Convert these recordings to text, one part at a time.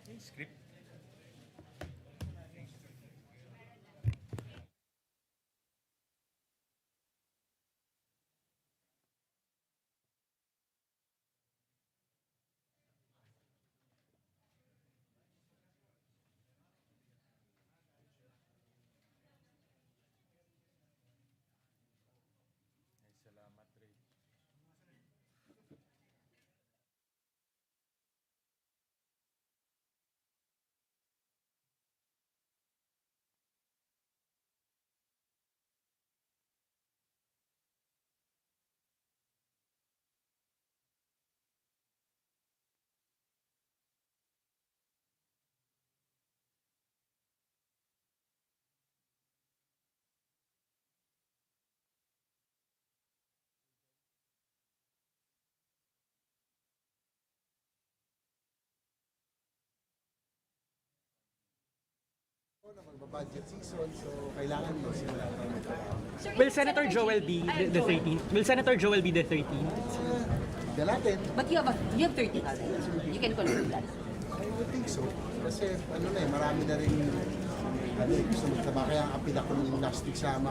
Yung script. Ay, salamat, Ray. Na magba-budget season, so kailangan mo simulan tayo magtrabaho. Will Senator Joel be the 13th? Will Senator Joel be the 13th? Tignan natin. But you have 13 already. You can confirm that. I would think so. Kasi ano na eh, marami na rin gusto magtrabaho. Kaya ang apil ako ng last week sa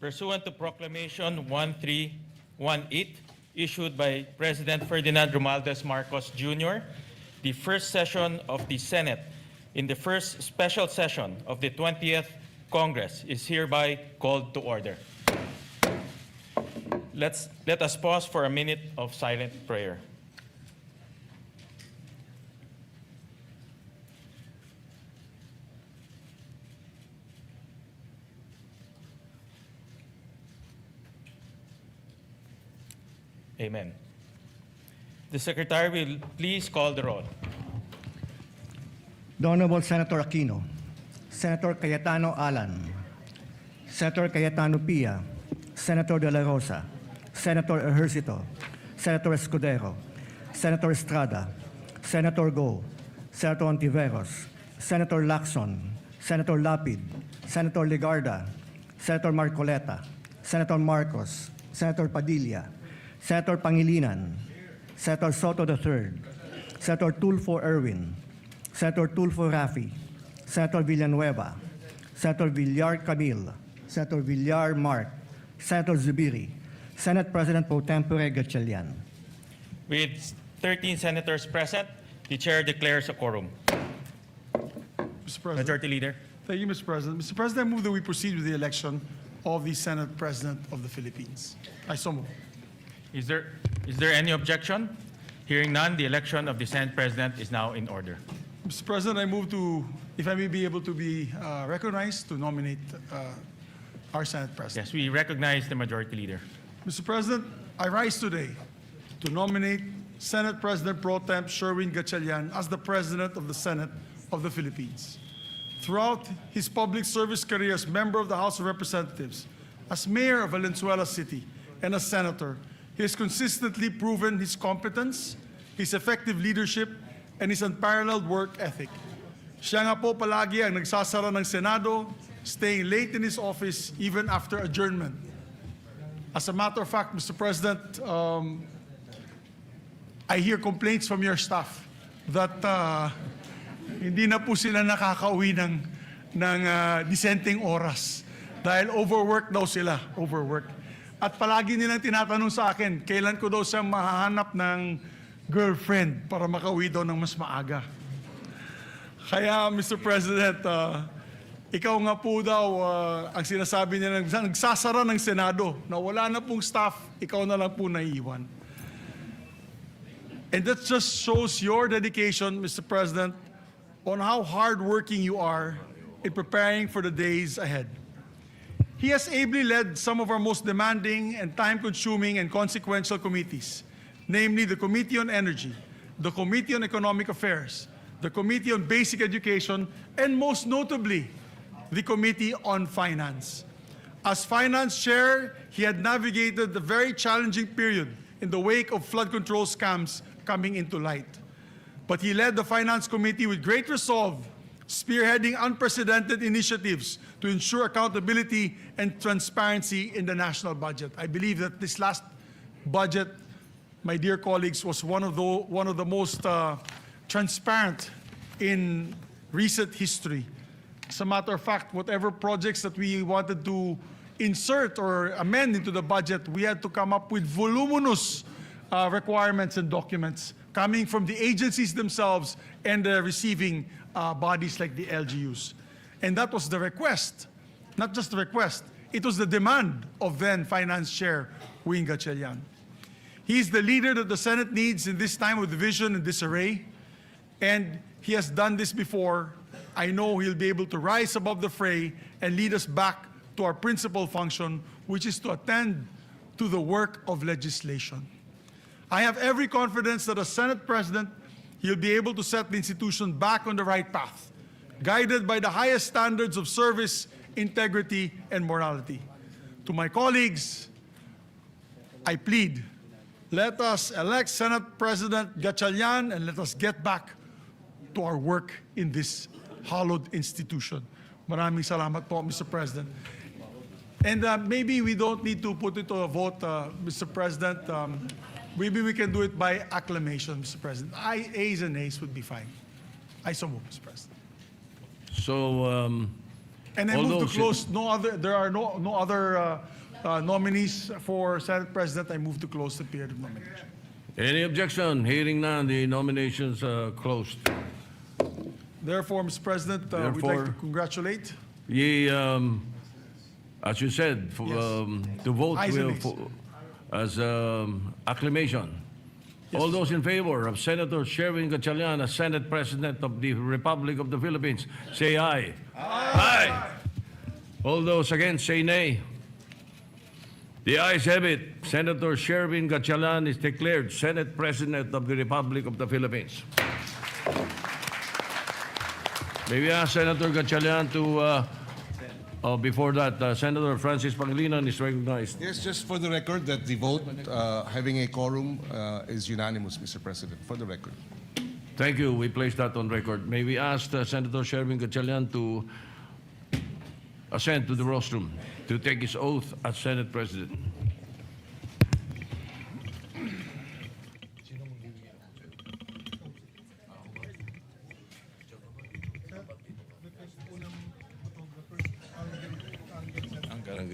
Pursuant to Proclamation 1318, issued by President Ferdinand Romualdez Marcos Jr., the first session of the Senate in the first special session of the 20th Congress is hereby called to order. Let us pause for a minute of silent prayer. Amen. The Secretary will please call the roll. The Honorable Senator Aquino, Senator Cayetano Alan, Senator Cayetano Pia, Senator De La Rosa, Senator Ejercito, Senator Escudero, Senator Estrada, Senator Go, Senator Ontiveros, Senator Lacson, Senator Lapid, Senator Legarda, Senator Marcoleta, Senator Marcos, Senator Padilla, Senator Pangilinan, Senator Soto III, Senator Tulfo Erwin, Senator Tulfo Rafi, Senator Villanueva, Senator Villar Camille, Senator Villar Mark, Senator Zubiri, Senate President Pro Tempore Gatchalian. With 13 senators present, the chair declares a quorum. Mr. President. Majority Leader. Thank you, Mr. President. Mr. President, I move that we proceed with the election of the Senate President of the Philippines. I so move. Is there any objection? Hearing none, the election of the Senate President is now in order. Mr. President, I move to, if I may be able to be recognized, to nominate our Senate President. Yes, we recognize the Majority Leader. Mr. President, I rise today to nominate Senate President Pro Temp Sherwin Gatchalian as the President of the Senate of the Philippines. Throughout his public service career as member of the House of Representatives, as mayor of Valenzuela City, and as senator, he has consistently proven his competence, his effective leadership, and his unparalleled work ethic. Siya nga po palagi ang nagsasara ng Senado, staying late in his office even after adjournment. As a matter of fact, Mr. President, I hear complaints from your staff that hindi na po sila nakakauwi ng disenteng oras dahil overwork daw sila, overwork. At palagi nilang tinatanong sa akin, kailan ko daw siya mahahanap ng girlfriend para makauwi daw ng mas maaga. Kaya, Mr. President, ikaw nga po daw, ang sinasabi niya, nagsasara ng Senado, na wala na pong staff, ikaw na lang po naiiwan. And that just shows your dedication, Mr. President, on how hardworking you are in preparing for the days ahead. He has ably led some of our most demanding and time-consuming and consequential committees, namely the Committee on Energy, the Committee on Economic Affairs, the Committee on Basic Education, and most notably, the Committee on Finance. As Finance Chair, he had navigated the very challenging period in the wake of flood control scams coming into light. But he led the Finance Committee with great resolve, spearheading unprecedented initiatives to ensure accountability and transparency in the national budget. I believe that this last budget, my dear colleagues, was one of the most transparent in recent history. As a matter of fact, whatever projects that we wanted to insert or amend into the budget, we had to come up with voluminous requirements and documents coming from the agencies themselves and the receiving bodies like the LGUs. And that was the request, not just the request, it was the demand of then Finance Chair Wing Gatchalian. He is the leader that the Senate needs in this time of division and disarray, and he has done this before. I know he'll be able to rise above the fray and lead us back to our principal function, which is to attend to the work of legislation. I have every confidence that as Senate President, he'll be able to set the institution back on the right path, guided by the highest standards of service, integrity, and morality. To my colleagues, I plead, let us elect Senate President Gatchalian and let us get back to our work in this hallowed institution. Maraming salamat po, Mr. President. And maybe we don't need to put it to a vote, Mr. President. Maybe we can do it by acclamation, Mr. President. Ayes and nays would be fine. I so move, Mr. President. So, And I All move to those- close. There are no other nominees for Senate President. I move to close the period of nomination. Any objection? Hearing none, the nominations are closed. Therefore, Mr. President, we'd like to Therefore- congratulate. Ye, as you said, for, Yes. to vote Ayes and will, nays. as acclamation. All those in favor of Senator Sherwin Gatchalian as Senate President of the Republic of the Philippines, say aye. Aye. All those against, say nay. The ayes have it. Senator Sherwin Gatchalian is declared Senate President of the Republic of the Philippines. May we ask Senator Gatchalian to, before that, Senator Francis Pangilinan is recognized. Yes, just for the record that the vote, having a quorum, is unanimous, Mr. President, for the record. Thank you. We place that on record. May we ask Senator Sherwin Gatchalian to ascend to the rostrum to take his oath as Senate President.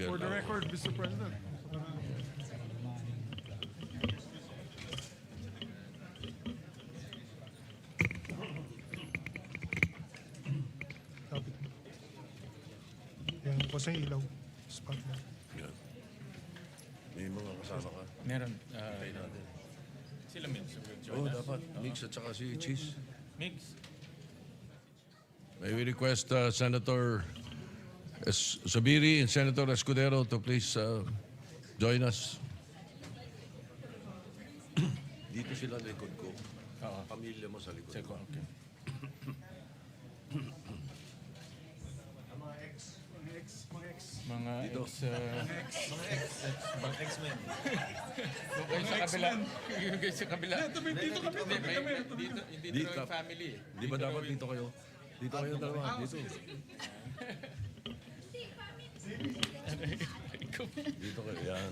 For the record, Mr. President. Yan, kasi ilaw. Spotlight. May mga kasama ka. Meron. Sila Mix. Oh, dapat. Mix at saka si Cheese. Mix. May we request Senator Zubiri and Senator Escudero to please join us. Dito sila likod ko. Pamilya mo sa likod. Okay. Mga ex-men. Yung kayo sa kabila. Yung kayo sa kabila. Dito kami. Dito yung family. Di ba dapat dito kayo? Dito kayo dalawa. Dito. Dito kayo. Yan.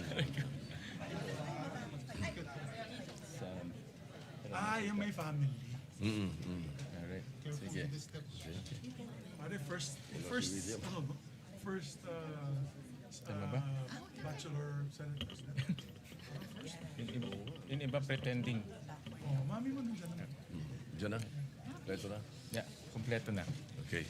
Yung may family. Alright. Sige. Pare, first bachelor Senate President. Yung iba pretending. Oh, mami mo nandiyan na. Diyan na. Leto na. Yeah, kompleto na. Okay.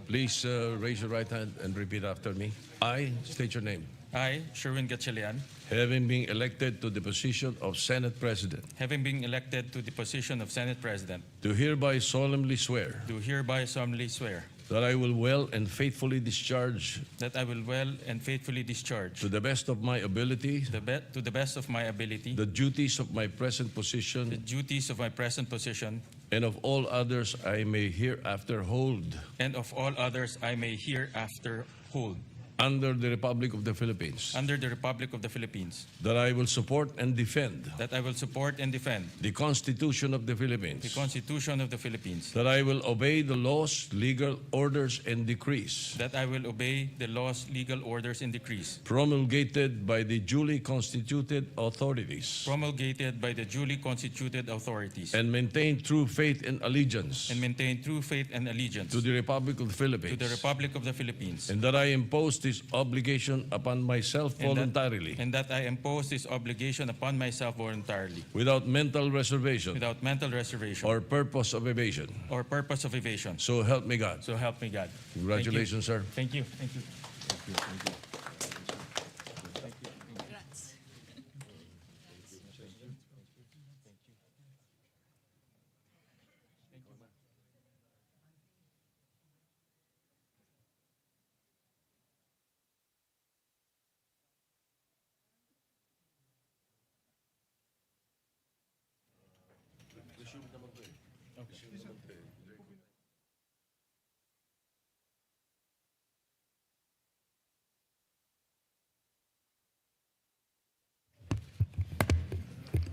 Please raise your right hand and repeat after me. I state your name. I, Sherwin Gatchalian, Having been elected to the position of Senate President, having been elected to the position of Senate President, do hereby solemnly swear do hereby solemnly swear that I will well and faithfully discharge that I will well and faithfully discharge to the best of my ability to the best of my ability the duties of my present the position duties of my present position and of all others I may hereafter hold and of all others I may hereafter hold under the Republic of the Philippines, under the Republic of the Philippines, that I will support and defend that I will support and defend the Constitution of the the Philippines, Constitution of the Philippines, that I will obey the laws, legal orders, and decrees that I will obey the laws, legal orders, and decrees promulgated by the duly constituted authorities, promulgated by the duly constituted authorities, and maintain true faith and allegiance and maintain true faith and allegiance to the Republic of the to Philippines, the Republic of the Philippines, and that I impose this obligation upon myself voluntarily, and that I impose this obligation upon myself voluntarily, without mental reservation without mental reservation or purpose of evasion. or purpose of evasion. So help me God. So help me God. Congratulations, sir. Thank you. Thank you.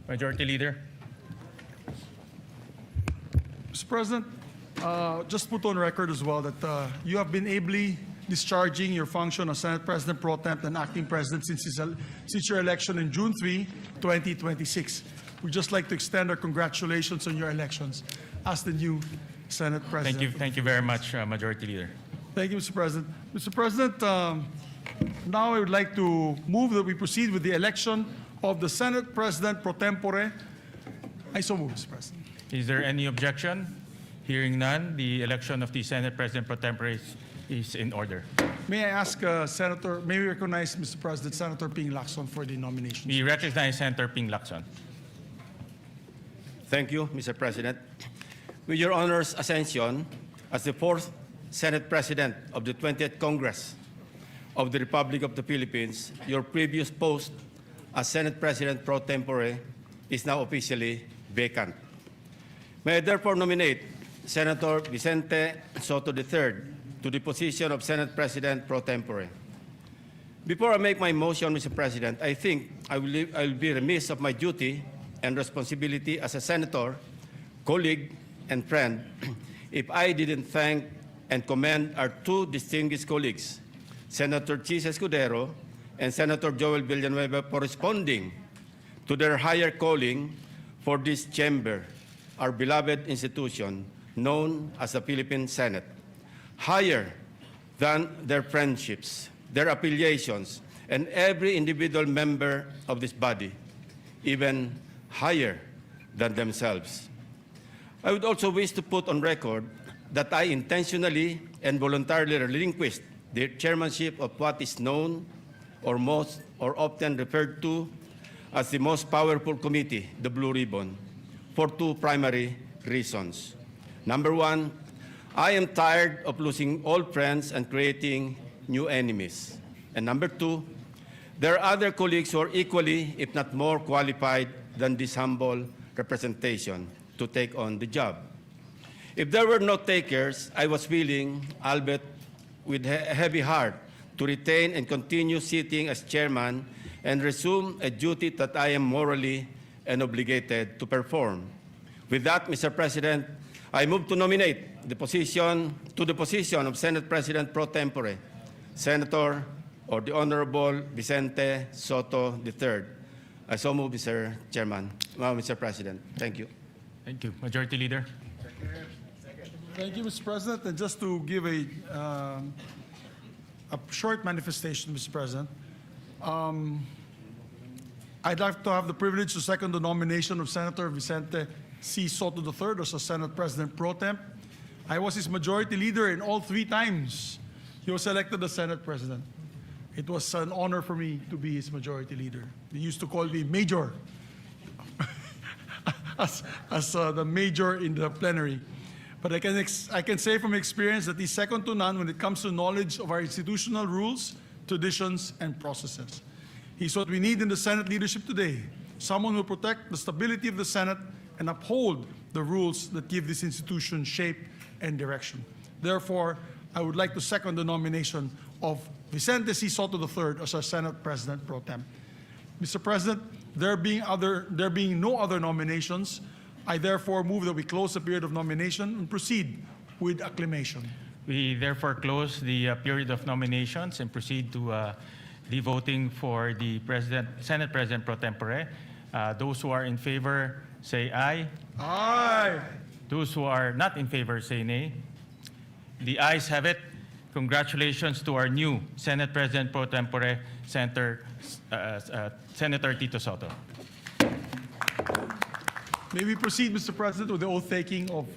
Majority Leader. Mr. President, just put on record as well that you have been ably discharging your function as Senate President Pro Temp and Acting President since your election in June 3, 2026. We'd just like to extend our congratulations on your elections as the new Senate President. Thank you very much, Majority Leader. Thank you, Mr. President. Mr. President, now I would like to move that we proceed with the election of the Senate President pro tempore. I so move, Mr. President. Is there any objection? Hearing none, the election of the Senate President pro tempore is in order. May I ask may we recognize, Mr. President, Senator Ping Lacson for the nomination. We recognize Senator Ping Lacson. Thank you, Mr. President. With your Honor's ascension as the fourth Senate President of the 20th Congress of the Republic of the Philippines, your previous post as Senate President pro tempore is now officially vacant. May I therefore nominate Senator Vicente Soto III to the position of Senate President pro tempore. Before I make my motion, Mr. President, I think I will be remiss of my duty and responsibility as a senator, colleague, and friend if I didn't thank and commend our two distinguished colleagues, Senator Chis Escudero and Senator Joel Villanueva, for responding to their higher calling for this chamber, our beloved institution known as the Philippine Senate, higher than their friendships, their affiliations, and every individual member of this body, even higher than themselves. I would also wish to put on record that I intentionally and voluntarily relinquished the chairmanship of what is known or often referred to as the most powerful committee, the Blue Ribbon, for two primary reasons. Number one, I am tired of losing old friends and creating new enemies. And number two, there are other colleagues who are equally, if not more, qualified than this humble representation to take on the job. If there were no takers, I was willing, albeit with a heavy heart, to retain and continue sitting as chairman and resume a duty that I am morally and obligated to perform. With that, Mr. President, I move to nominate the position of Senate President pro tempore, Senator or the Honorable Vicente Soto III. I so move, Mr. Chairman, Mr. President. Thank you. Thank you. Majority Leader. Thank you, Mr. President. And just to give a short manifestation, Mr. President, I'd like to have the privilege to second the nomination of Senator Vicente C. Soto III as a Senate President pro temp. I was his majority leader in all three times he was elected as Senate President. It was an honor for me to be his majority leader. They used to call me Major, as the major in the plenary. But I can say from experience that he's second to none when it comes to knowledge of our institutional rules, traditions, and processes. He's what we need in the Senate leadership today, someone who will protect the stability of the Senate and uphold the rules that give this institution shape and direction. Therefore, I would like to second the nomination of Vicente C. Soto III as our Senate President pro tem. Mr. President, there being no other nominations, I therefore move that we close the period of nomination and proceed with acclamation. We therefore close the period of nominations and proceed to the voting for the Senate President pro tempore. Those who are in favor say aye. Aye. Those who are not in favor say nay. The ayes have it. Congratulations to our new Senate President pro tempore, Senator Tito Soto. May we proceed, Mr. President, with the oath taking of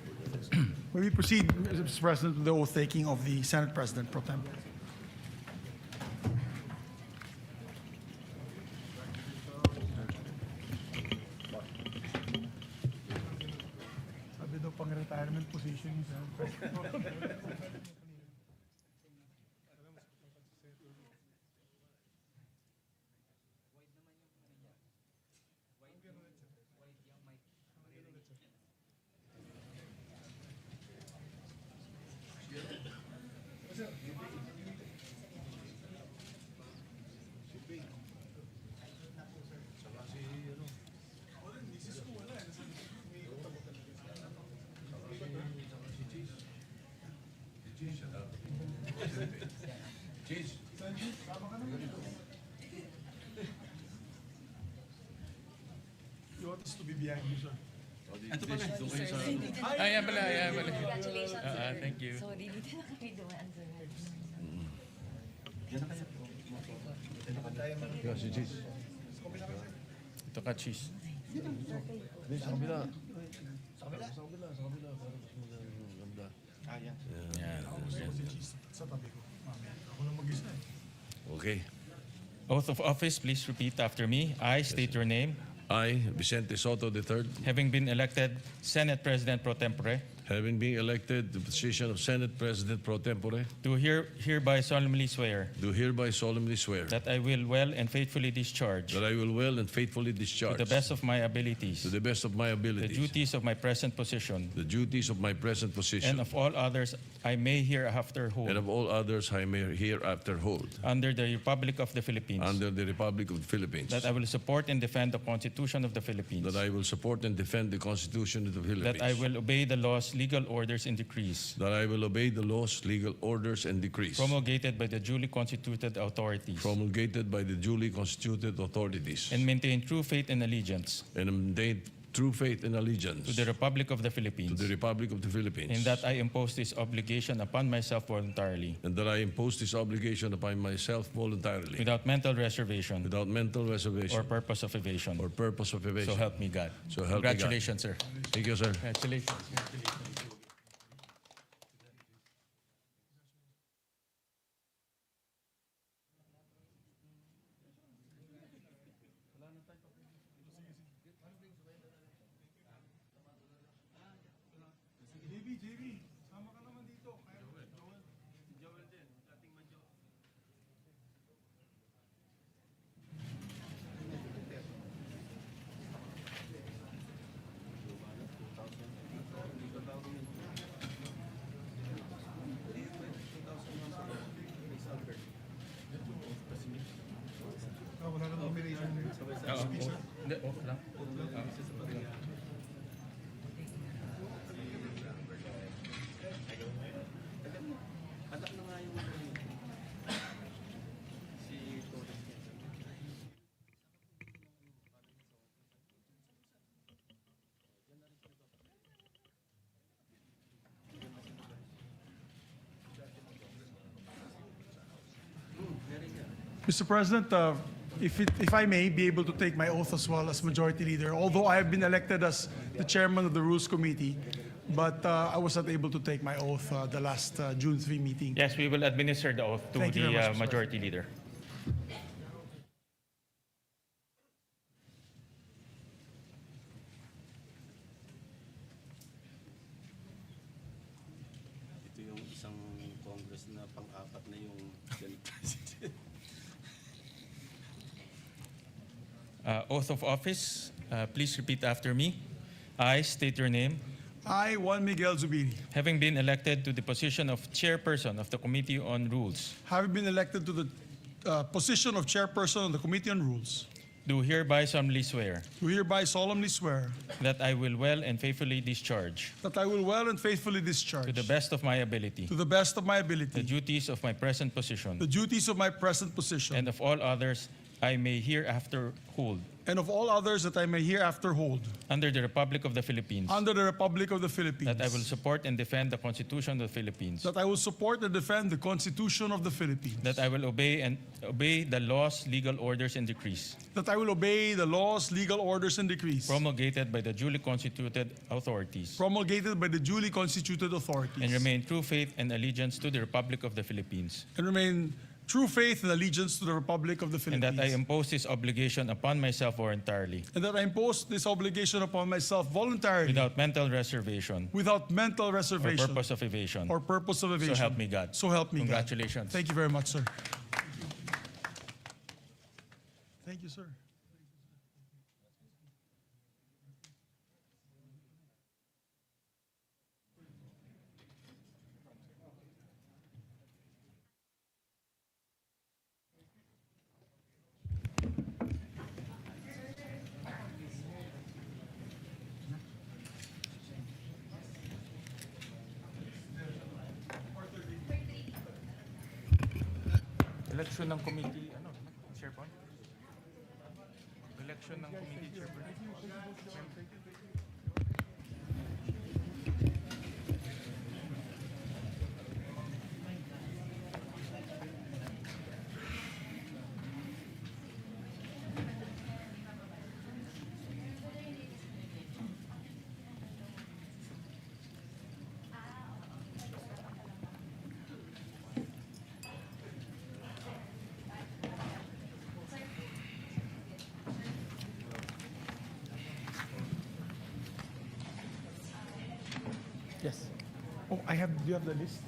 may we proceed, Mr. President, with the oath taking of the Senate President pro tempore. Sabi daw pang retirement position ni Senate President. You want us to be behind you, sir? Ayan pala. Congratulations. Thank you. Sorry, dito na kami dumaan, sir. Yeah, si Cheese. Ito ka, cheese. Hindi, sa kabila. Sa kabila. Sa kabila. Okay. Oath of office, please repeat after me. I state your name. I, Vicente Soto III, Having been elected Senate President pro tempore, having been elected to the position of Senate President pro tempore, do hereby solemnly swear do hereby solemnly swear that I will well and faithfully discharge, that I will well and faithfully to discharge the best of my abilities, to the best of my the abilities duties of my present position, the duties of my present position and of all others I may hereafter hold, and of all others I may hereafter hold under the Republic of the Philippines, under the Republic of the Philippines, that I will support and defend the Constitution of the Philippines, that I will support and defend the Constitution of the Philippines, that I will obey the laws, legal orders, and decrees that I will obey the laws, legal orders, and decrees promulgated by the duly constituted authorities, promulgated by the duly constituted authorities, and maintain true faith and allegiance and maintain true faith and allegiance to the Republic of the to Philippines, the Republic of the Philippines, and that I impose this obligation upon myself voluntarily, and that I impose this obligation upon myself voluntarily, without mental reservation without mental reservation or purpose of evasion. or purpose of evasion. So help me God. So help me God. Congratulations, sir. Thank you, sir. Congratulations. Hindi, off lang. Mr. President, if I may be able to take my oath as well as Majority Leader, although I have been elected as the Chairman of the Rules Committee, but I was not able to take my oath the last June 3 meeting. Yes, we will administer the oath to Thank you very the much, Mr. Majority Leader. Ito yung isang Congress na pang-apat na yung Senate President. Oath of office, please repeat after me. I state your name. I, Juan Miguel Zubiri, Having been elected to the position of Chairperson of the Committee on Rules, having been elected to the position of Chairperson of the Committee on Rules, do hereby solemnly swear do hereby solemnly swear that I will well and faithfully discharge, that I will well and faithfully discharge, to the best of my ability, to the best of my the ability, duties of my present position, the duties of my present position, and of all others I may hereafter hold, and of all others that I may hereafter hold, under the Republic of the Philippines, under the Republic of the Philippines, that I will support and defend the Constitution of the Philippines, that I will support and defend the Constitution of the Philippines, that I will obey the laws, legal orders, and decrees that I will obey the laws, legal orders, and decrees promulgated by the duly constituted authorities, promulgated by the duly constituted authorities, and remain true faith and allegiance to the Republic of the Philippines, and remain true faith and allegiance to the Republic of the and Philippines, that I impose this obligation upon myself voluntarily, and that I impose this obligation upon myself voluntarily, without mental reservation without mental or reservation purpose of evasion. or purpose of evasion. So help me God. So help me God. Congratulations. Thank you very much, sir. Thank you, sir. Election ng committee, ano, chairperson? Election ng committee chairperson. Yes. Oh, do you have the list?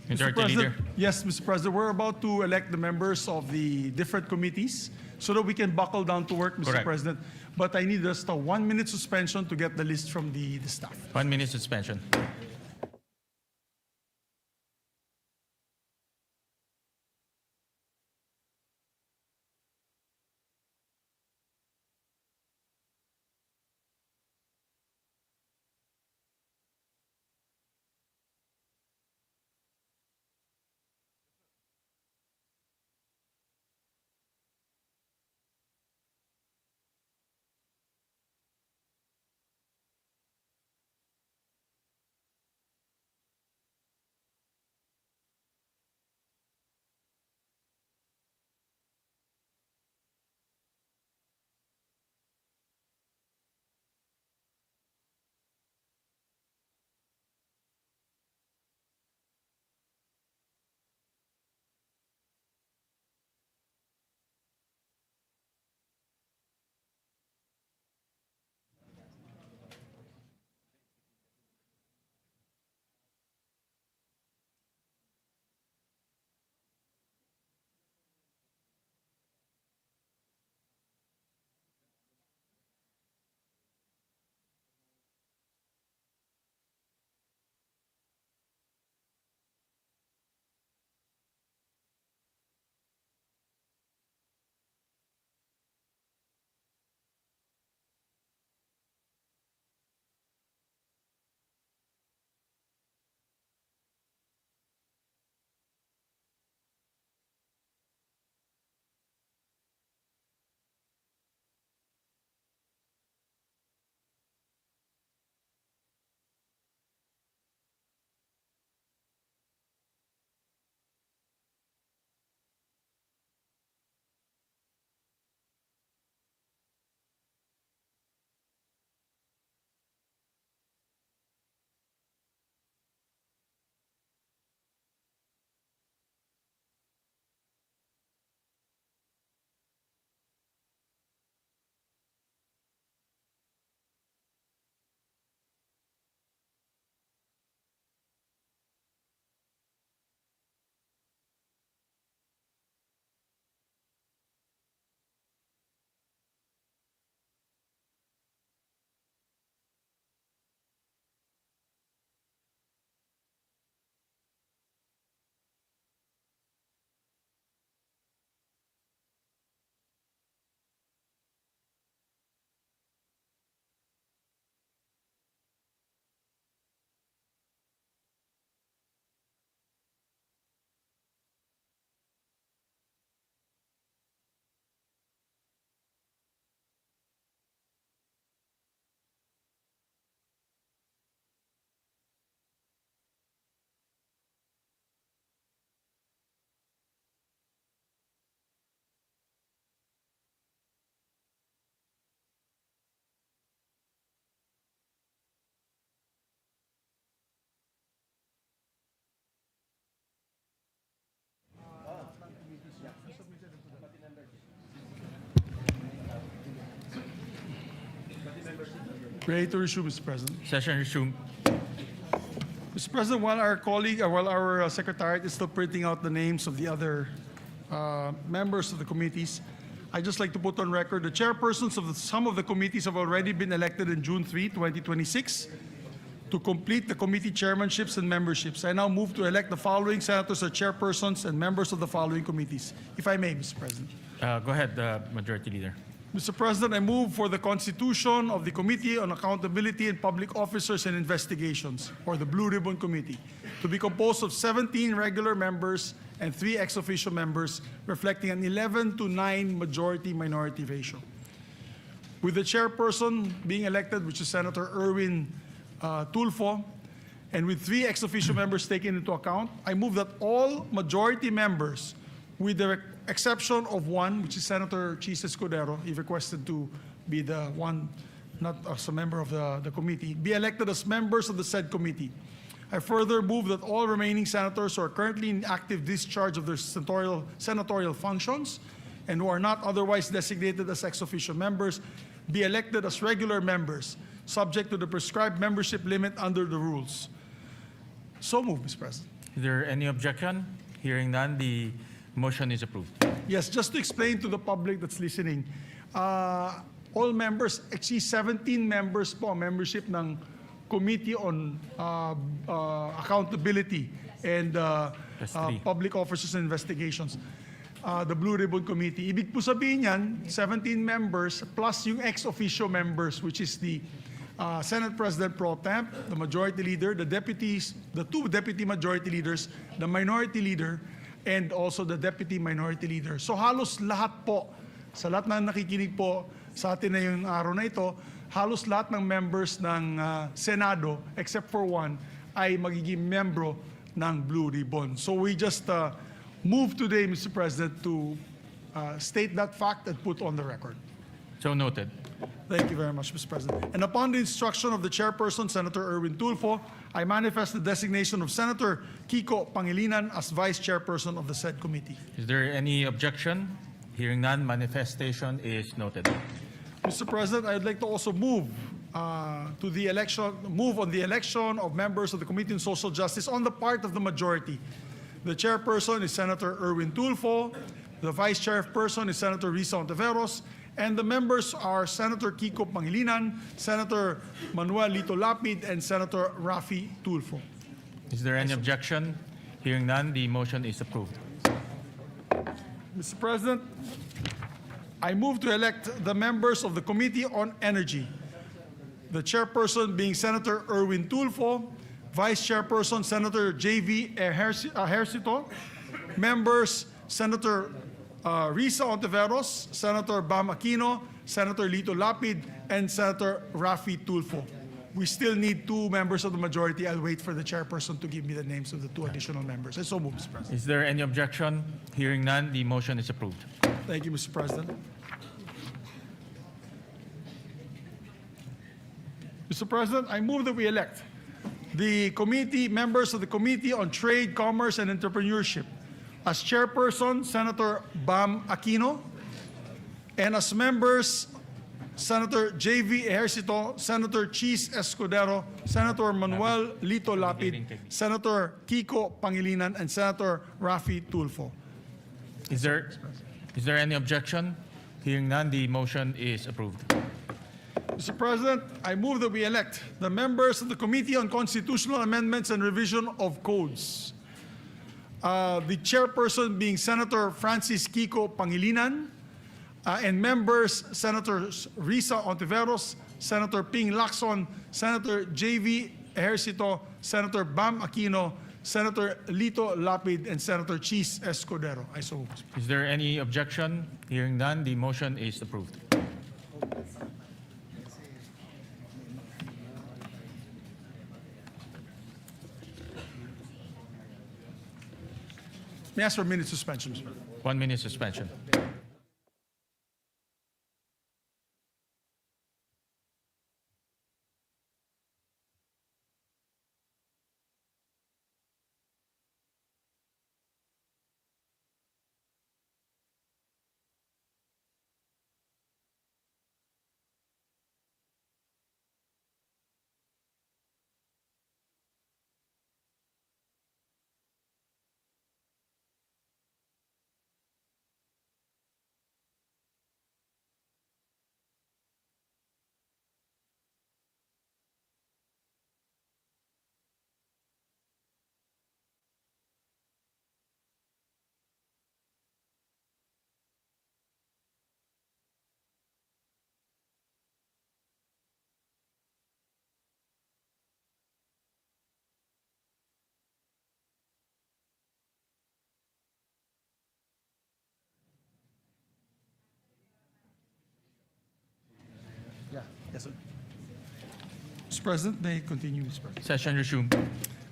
Majority Leader. Yes, Mr. President, we're about to elect the members of the different committees so that we can buckle down to work, Mr. Correct. President. But I need just a 1 minute suspension to get the list from the staff. 1 minute suspension. Ready to resume, Mr. President. Session resumed. Mr. President, while our secretariat is still printing out the names of the other members of the committees, I'd just like to put on record the chairpersons of some of the committees have already been elected in June 3, 2026 to complete the committee chairmanships and memberships. I now move to elect the following senators as chairpersons and members of the following committees. If I may, Mr. President. Go ahead, Majority Leader. Mr. President, I move for the constitution of the Committee on Accountability and Public Officers and Investigations, or the Blue Ribbon Committee, to be composed of 17 regular members and 3 ex officio members, reflecting an 11-9 majority-minority ratio. With the chairperson being elected, which is Senator Erwin Tulfo, and with 3 ex officio members taken into account, I move that all majority members, with the exception of one, which is Senator Chis Escudero, he requested to be the one not as a member of the committee, be elected as members of the said committee. I further move that all remaining senators who are currently in active discharge of their senatorial functions and who are not otherwise designated as ex officio members be elected as regular members, subject to the prescribed membership limit under the rules. So moved, Mr. President. Is there any objection? Hearing none, the motion is approved. Yes, just to explain to the public that's listening, all members, actually 17 members po ang membership ng Committee on Accountability and That's three. Public Officers and Investigations, the Blue Ribbon Committee. Ibig po sabihin yan, 17 members plus yung ex-officio members, which is the Senate President Pro Temp, the Majority Leader, the deputies, the two Deputy Majority Leaders, the Minority Leader, and also the Deputy Minority Leader. So halos lahat po, sa lahat na nakikinig po sa atin na yung araw na ito, halos lahat ng members ng Senado, except for one, ay magiging membro ng Blue Ribbon. So we just move today, Mr. President, to state that fact and put on the record. So noted. Thank you very much, Mr. President. And upon the instruction of the chairperson, Senator Erwin Tulfo, I manifest the designation of Senator Kiko Pangilinan as vice chairperson of the said committee. Is there any objection? Hearing none, manifestation is noted. Mr. President, I would like to also move on the election of members of the Committee on Social Justice on the part of the majority. The chairperson is Senator Erwin Tulfo. The vice chairperson is Senator Risa Ontiveros. And the members are Senator Kiko Pangilinan, Senator Manuel Lito Lapid, and Senator Raffy Tulfo. Is there any objection? Hearing none, the motion is approved. Mr. President, I move to elect the members of the Committee on Energy. The chairperson being Senator Erwin Tulfo, vice chairperson Senator J.V. Ejercito, members Senator Risa Ontiveros, Senator Bam Aquino, Senator Lito Lapid, and Senator Raffy Tulfo. We still need two members of the majority. I'll wait for the chairperson to give me the names of the two additional members. I so move, Mr. President. Is there any objection? Hearing none, the motion is approved. Thank you, Mr. President. Mr. President, I move that we elect the committee members of the Committee on Trade, Commerce, and Entrepreneurship. As chairperson, Senator Bam Aquino, and as members, Senator J.V. Ejercito, Senator Cheese Escudero, Senator Manuel Lito Lapid, Senator Kiko Pangilinan, and Senator Raffy Tulfo. Is there any objection? Hearing none, the motion is approved. Mr. President, I move that we elect the members of the Committee on Constitutional Amendments and Revision of Codes. The chairperson being Senator Francis Kiko Pangilinan, and members Senators Risa Ontiveros, Senator Ping Lacson, Senator J.V. Ejercito, Senator Bam Aquino, Senator Lito Lapid, and Senator Cheese Escudero. I so move. Is there any objection? Hearing none, the motion is approved. May I ask for a minute suspension, Mr. President? 1 minute suspension. Yeah. Yes, sir. Mr. President, may I continue, Mr. President? Session resumed.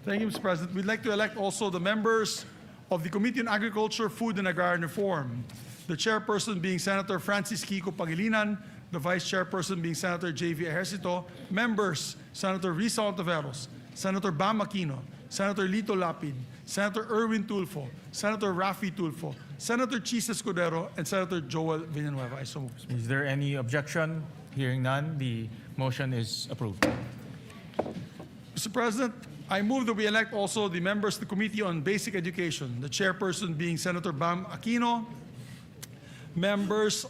Thank you, Mr. President. We'd like to elect also the members of the Committee on Agriculture, Food, and Agrarian Reform. The chairperson being Senator Francis Kiko Pangilinan, the Vice Chairperson being Senator J.V. Ejercito, members Senator Risa Ontiveros, Senator Bam Aquino, Senator Lito Lapid, Senator Erwin Tulfo, Senator Raffy Tulfo, Senator Chis Escudero, and Senator Joel Villanueva. I so move. Is there any objection? Hearing none, the motion is approved. Mr. President, I move that we elect also the members of the Committee on Basic Education, the chairperson being Senator Bam Aquino, members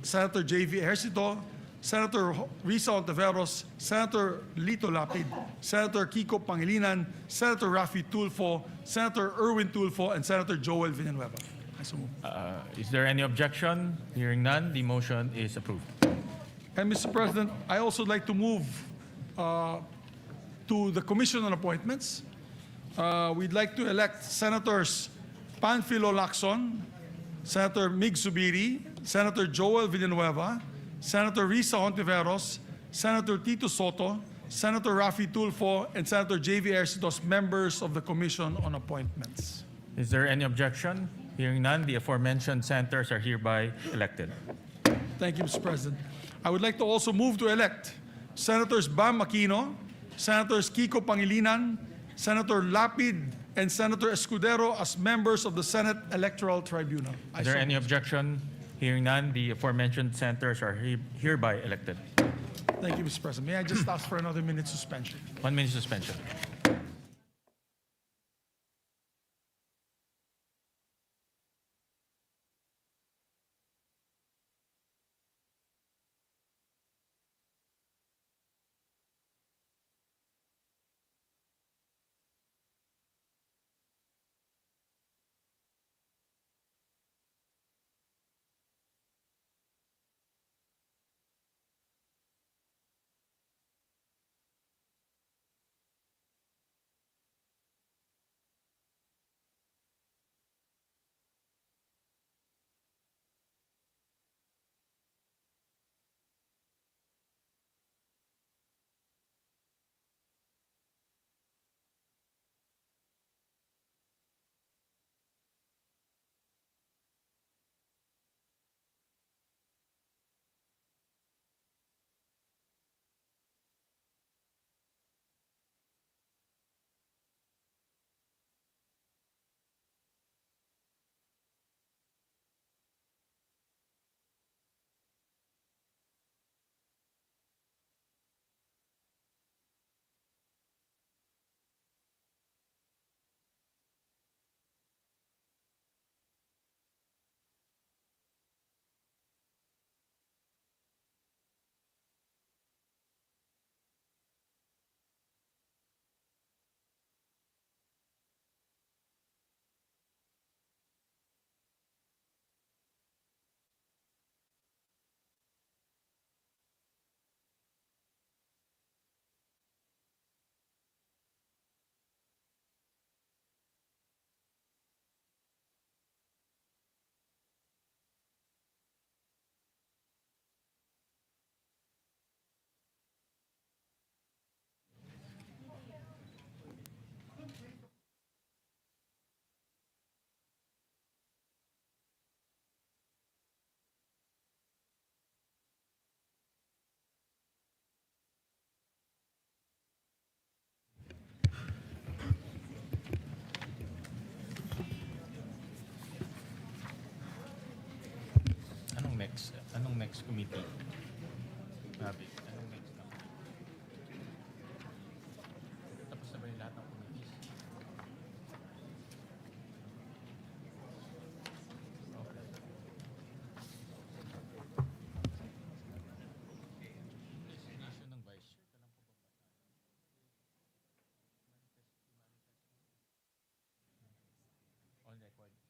Senator J.V. Ejercito, Senator Risa Ontiveros, Senator Lito Lapid, Senator Kiko Pangilinan, Senator Raffy Tulfo, Senator Erwin Tulfo, and Senator Joel Villanueva. I so move. Is there any objection? Hearing none, the motion is approved. And Mr. President, I also like to move to the Commission on Appointments. We'd like to elect Senators Panfilo Lacson, Senator Mig Zubiri, Senator Joel Villanueva, Senator Risa Ontiveros, Senator Tito Soto, Senator Raffy Tulfo, and Senator J.V. Ejercito as members of the Commission on Appointments. Is there any objection? Hearing none, the aforementioned senators are hereby elected. Thank you, Mr. President. I would like to also move to elect Senators Bam Aquino, Senators Kiko Pangilinan, Senator Lapid, and Senator Escudero as members of the Senate Electoral Tribunal. I Is there so any move. objection? Hearing none, the aforementioned senators are hereby elected. Thank you, Mr. President. May I just ask for another minute suspension? 1 minute suspension. Anong next committee? Sabi, anong next na? Tapos na ba yung lahat ng committees? Okay. Resignation ng vice chair. Kailan po ba on record? Okay.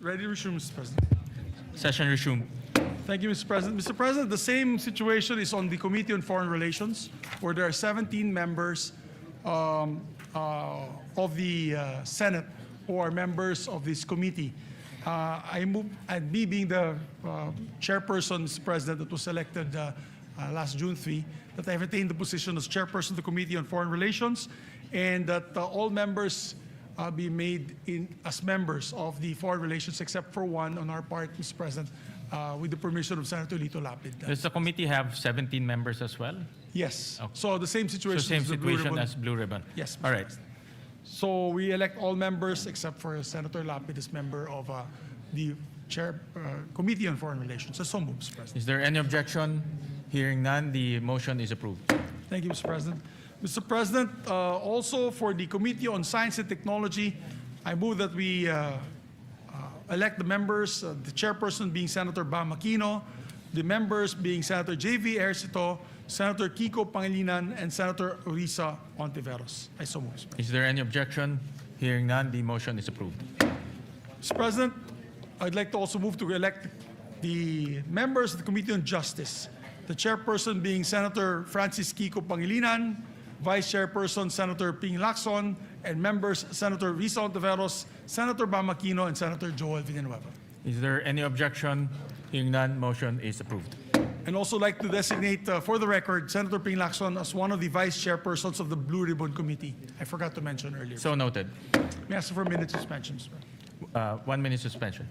Ready to resume, Mr. President. Session resumed. Thank you, Mr. President. Mr. President, the same situation is on the Committee on Foreign Relations, where there are 17 members of the Senate who are members of this committee. I move, and me being the chairperson, Mr. President, that was elected last June 3, that I have attained the position as chairperson of the Committee on Foreign Relations, and that all members be made as members of the Foreign Relations, except for one on our part, Mr. President, with the permission of Senator Lito Lapid. Does the committee have 17 members as well? Yes. Okay. So the same So situation same as the Blue situation Ribbon. as Blue Ribbon? Yes, Mr. All right. So we elect all members except for Senator Lapid as member of the chair Committee on Foreign Relations. So moved, Mr. President. Is there any objection? Hearing none, the motion is approved. Thank you, Mr. President. Mr. President, also for the Committee on Science and Technology, I move that we elect the members, the chairperson being Senator Bam Aquino, the members being Senator J.V. Ejercito, Senator Kiko Pangilinan, and Senator Orisa Ontiveros. I so move, Mr. President. Is there any objection? Hearing none, the motion is approved. Mr. President, I'd like to also move to elect the members of the Committee on Justice, the chairperson being Senator Francis Kiko Pangilinan, Vice Chairperson Senator Ping Lacson, and members Senator Risa Ontiveros, Senator Bam Aquino, and Senator Joel Villanueva. Is there any objection? Hearing none, motion is approved. And also like to designate, for the record, Senator Ping Lacson as one of the vice chairpersons of the Blue Ribbon Committee. I forgot to mention earlier. So noted. May I ask for a minute suspension, Mr. President? 1 minute suspension.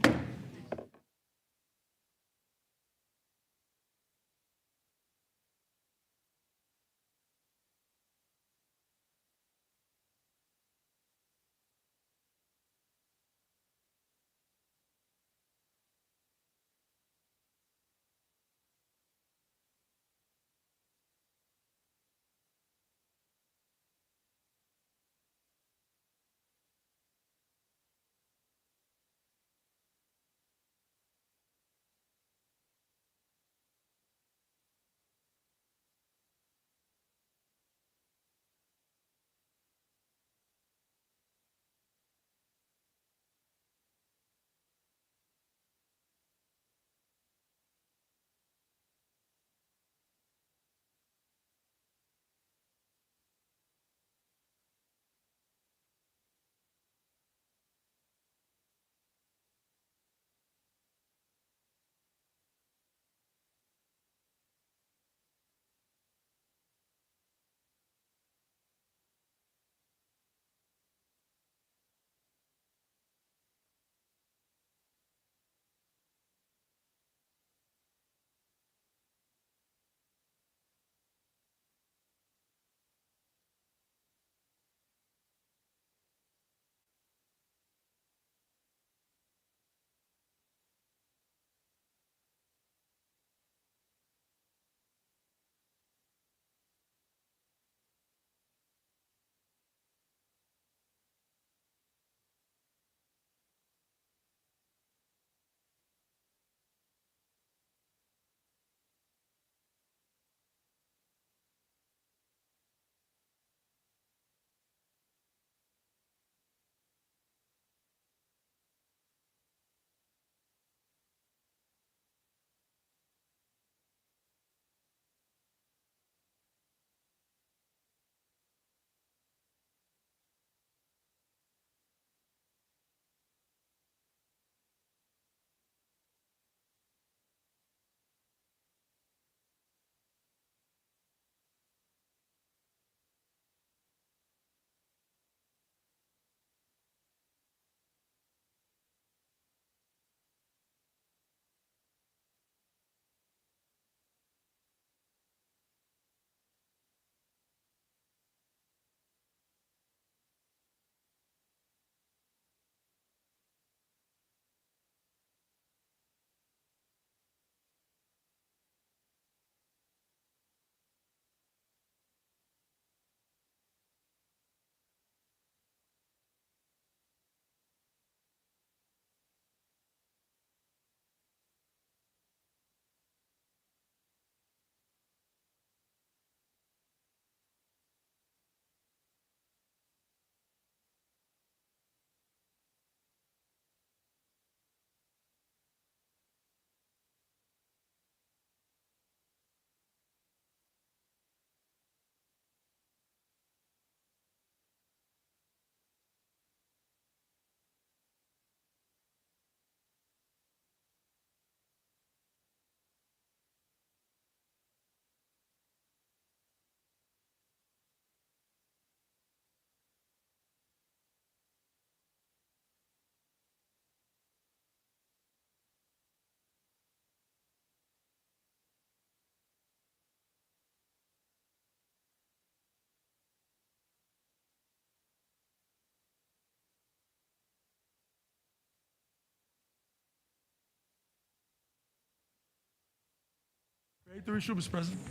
Ready to resume, Mr. President?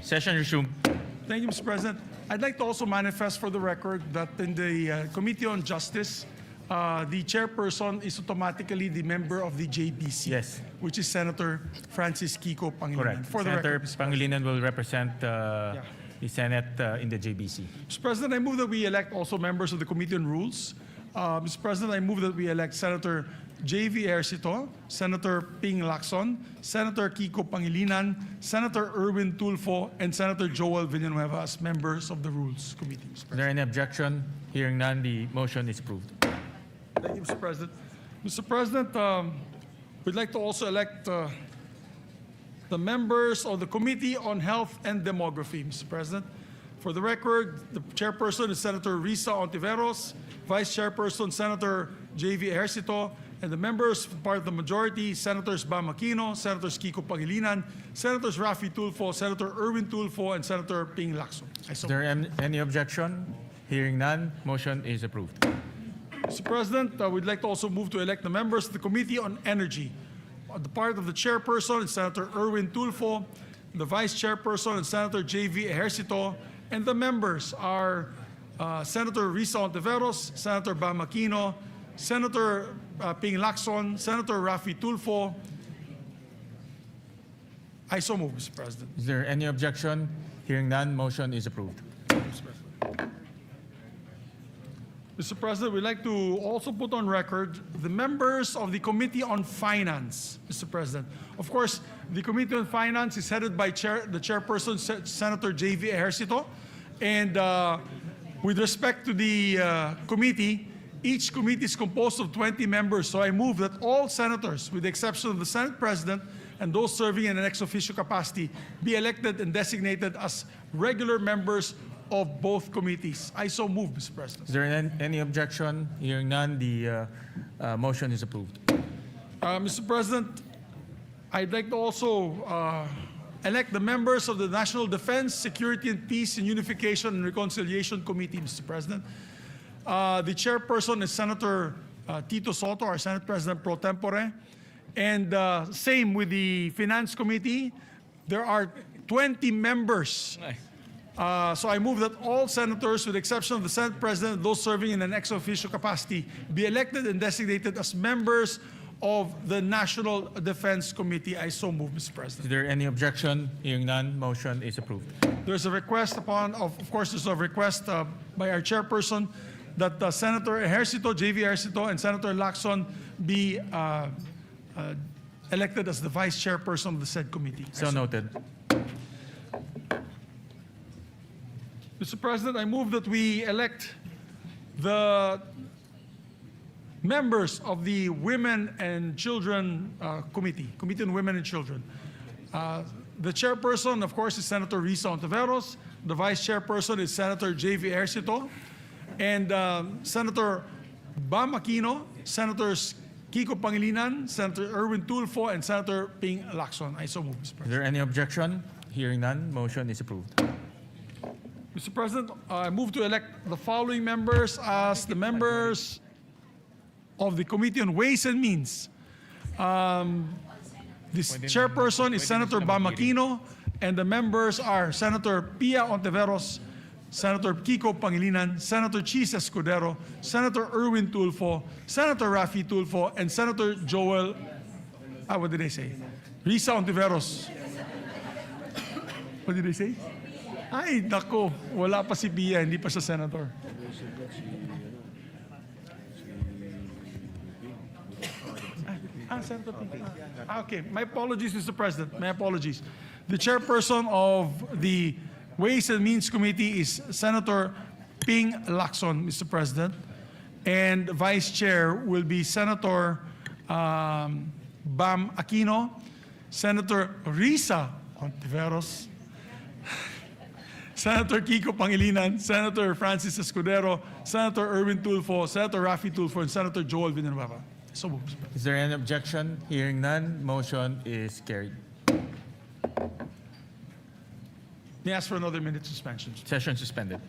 Session resumed. Thank you, Mr. President. I'd like to also manifest for the record that in the Committee on Justice, the chairperson is automatically the member of the JBC, Yes. which is Senator Francis Kiko Pangilinan. Correct. For the Senator record, Mr. Pangilinan will represent the Senate in the JBC. Mr. President, I move that we elect also members of the Committee on Rules. Mr. President, I move that we elect Senator J.V. Ejercito, Senator Ping Lacson, Senator Kiko Pangilinan, Senator Erwin Tulfo, and Senator Joel Villanueva as members of the Rules Committee. Mr. Is President. there any objection? Hearing none, the motion is approved. Thank you, Mr. President. Mr. President, we'd like to also elect the members of the Committee on Health and Demography, Mr. President. For the record, the chairperson is Senator Risa Ontiveros, Vice Chairperson Senator J.V. Ejercito, and the members, part of the majority, Senators Bam Aquino, Senators Kiko Pangilinan, Senators Rafi Tulfo, Senator Erwin Tulfo, and Senator Ping Lacson. Is there any objection? Hearing none, motion is approved. Mr. President, we'd like to also move to elect the members of the Committee on Energy. The part of the chairperson is Senator Erwin Tulfo, the vice chairperson is Senator J.V. Ejercito, and the members are Senator Risa Ontiveros, Senator Bam Aquino, Senator Ping Lacson, Senator Rafi Tulfo. I so move, Mr. President. Is there any objection? Hearing none, motion is approved. Mr. President, we'd like to also put on record the members of the Committee on Finance, Mr. President. Of course, the Committee on Finance is headed by the chairperson, Senator J.V. Ejercito. And with respect to the committee, each committee is composed of 20 members. So I move that all senators, with the exception of the Senate President and those serving in an ex officio capacity, be elected and designated as regular members of both committees. I so move, Mr. President. Is there any objection? Hearing none, the motion is approved. Mr. President, I'd like to also elect the members of the National Defense, Security and Peace and Unification and Reconciliation Committee, Mr. President. The chairperson is Senator Tito Soto, our Senate President pro tempore. And same with the Finance Committee. There are 20 members. So I move that all senators, with the exception of the Senate President, those serving in an ex officio capacity, be elected and designated as members of the National Defense Committee. I so move, Mr. President. Is there any objection? Hearing none, motion is approved. There's a request of course, there's a request by our chairperson that Senator Ejercito, J.V. Ejercito, and Senator Lacson be elected as the vice chairperson of the said committee. So noted. Mr. President, I move that we elect the members of the Women and Children Committee, Committee on Women and Children. The chairperson, of course, is Senator Risa Ontiveros. The vice chairperson is Senator J.V. Ejercito. And Senator Bam Aquino, Senators Kiko Pangilinan, Senator Erwin Tulfo, and Senator Ping Lacson. I so move, Mr. Is President. there any objection? Hearing none, motion is approved. Mr. President, I move to elect the following members as the members of the Committee on Ways and Means. This chairperson is Senator Bam Aquino, and the members are Senator Pia Ontiveros, Senator Kiko Pangilinan, Senator Chis Escudero, Senator Erwin Tulfo, Senator Rafi Tulfo, and Senator Joel, what did I say? Risa Ontiveros. What did I say? Ay, nako, wala pa si Pia, hindi pa siya senator. Senator Pia. Okay, my apologies, Mr. President. My apologies. The chairperson of the Ways and Means Committee is Senator Ping Lacson, Mr. President. And vice chair will be Senator Bam Aquino, Senator Risa Ontiveros, Senator Kiko Pangilinan, Senator Francis Escudero, Senator Erwin Tulfo, Senator Rafi Tulfo, and Senator Joel Villanueva. So moved, Mr. President. Is there any objection? Hearing none, motion is carried. May I ask for another minute suspension? Session suspended.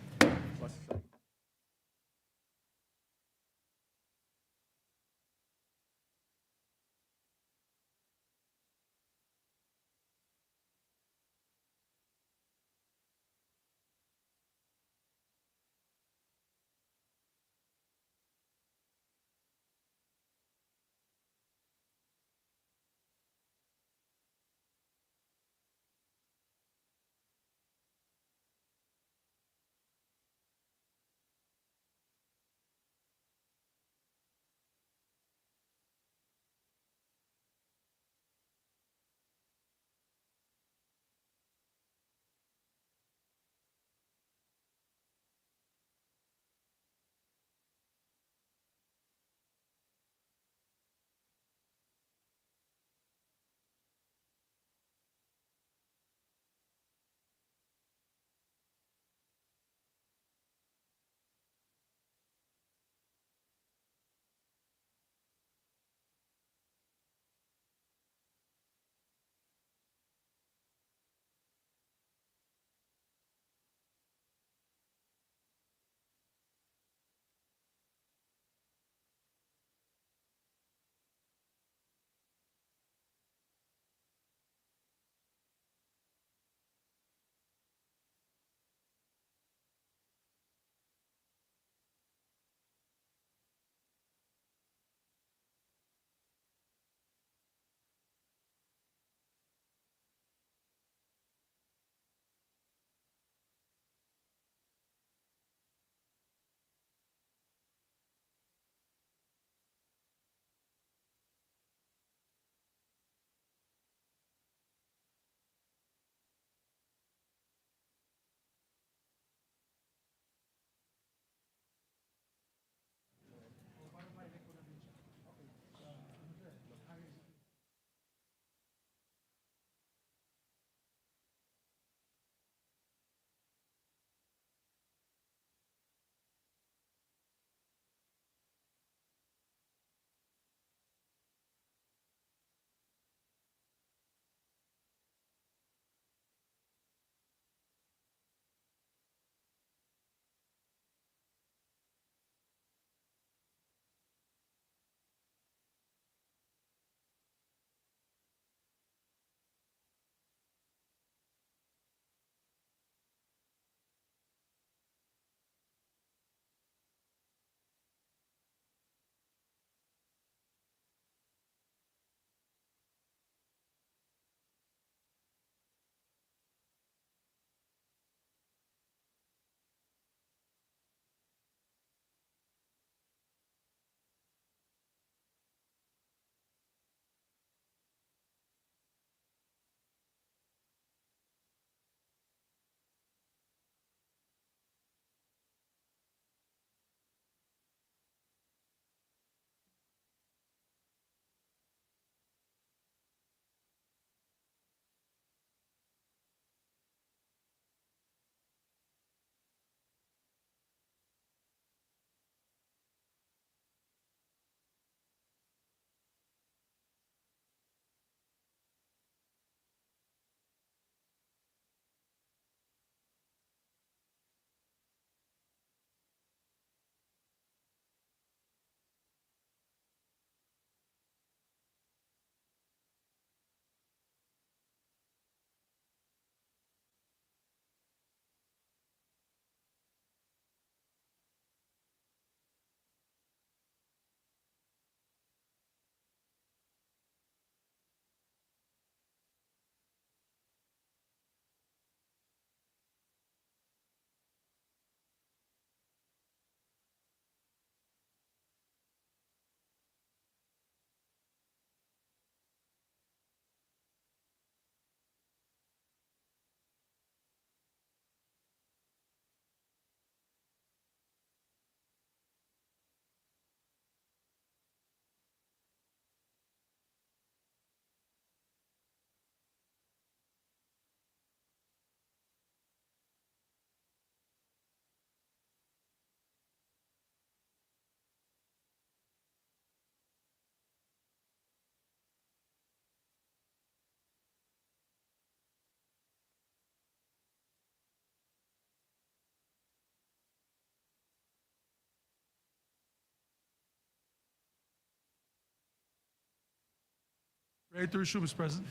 Ready to resume, Mr. President.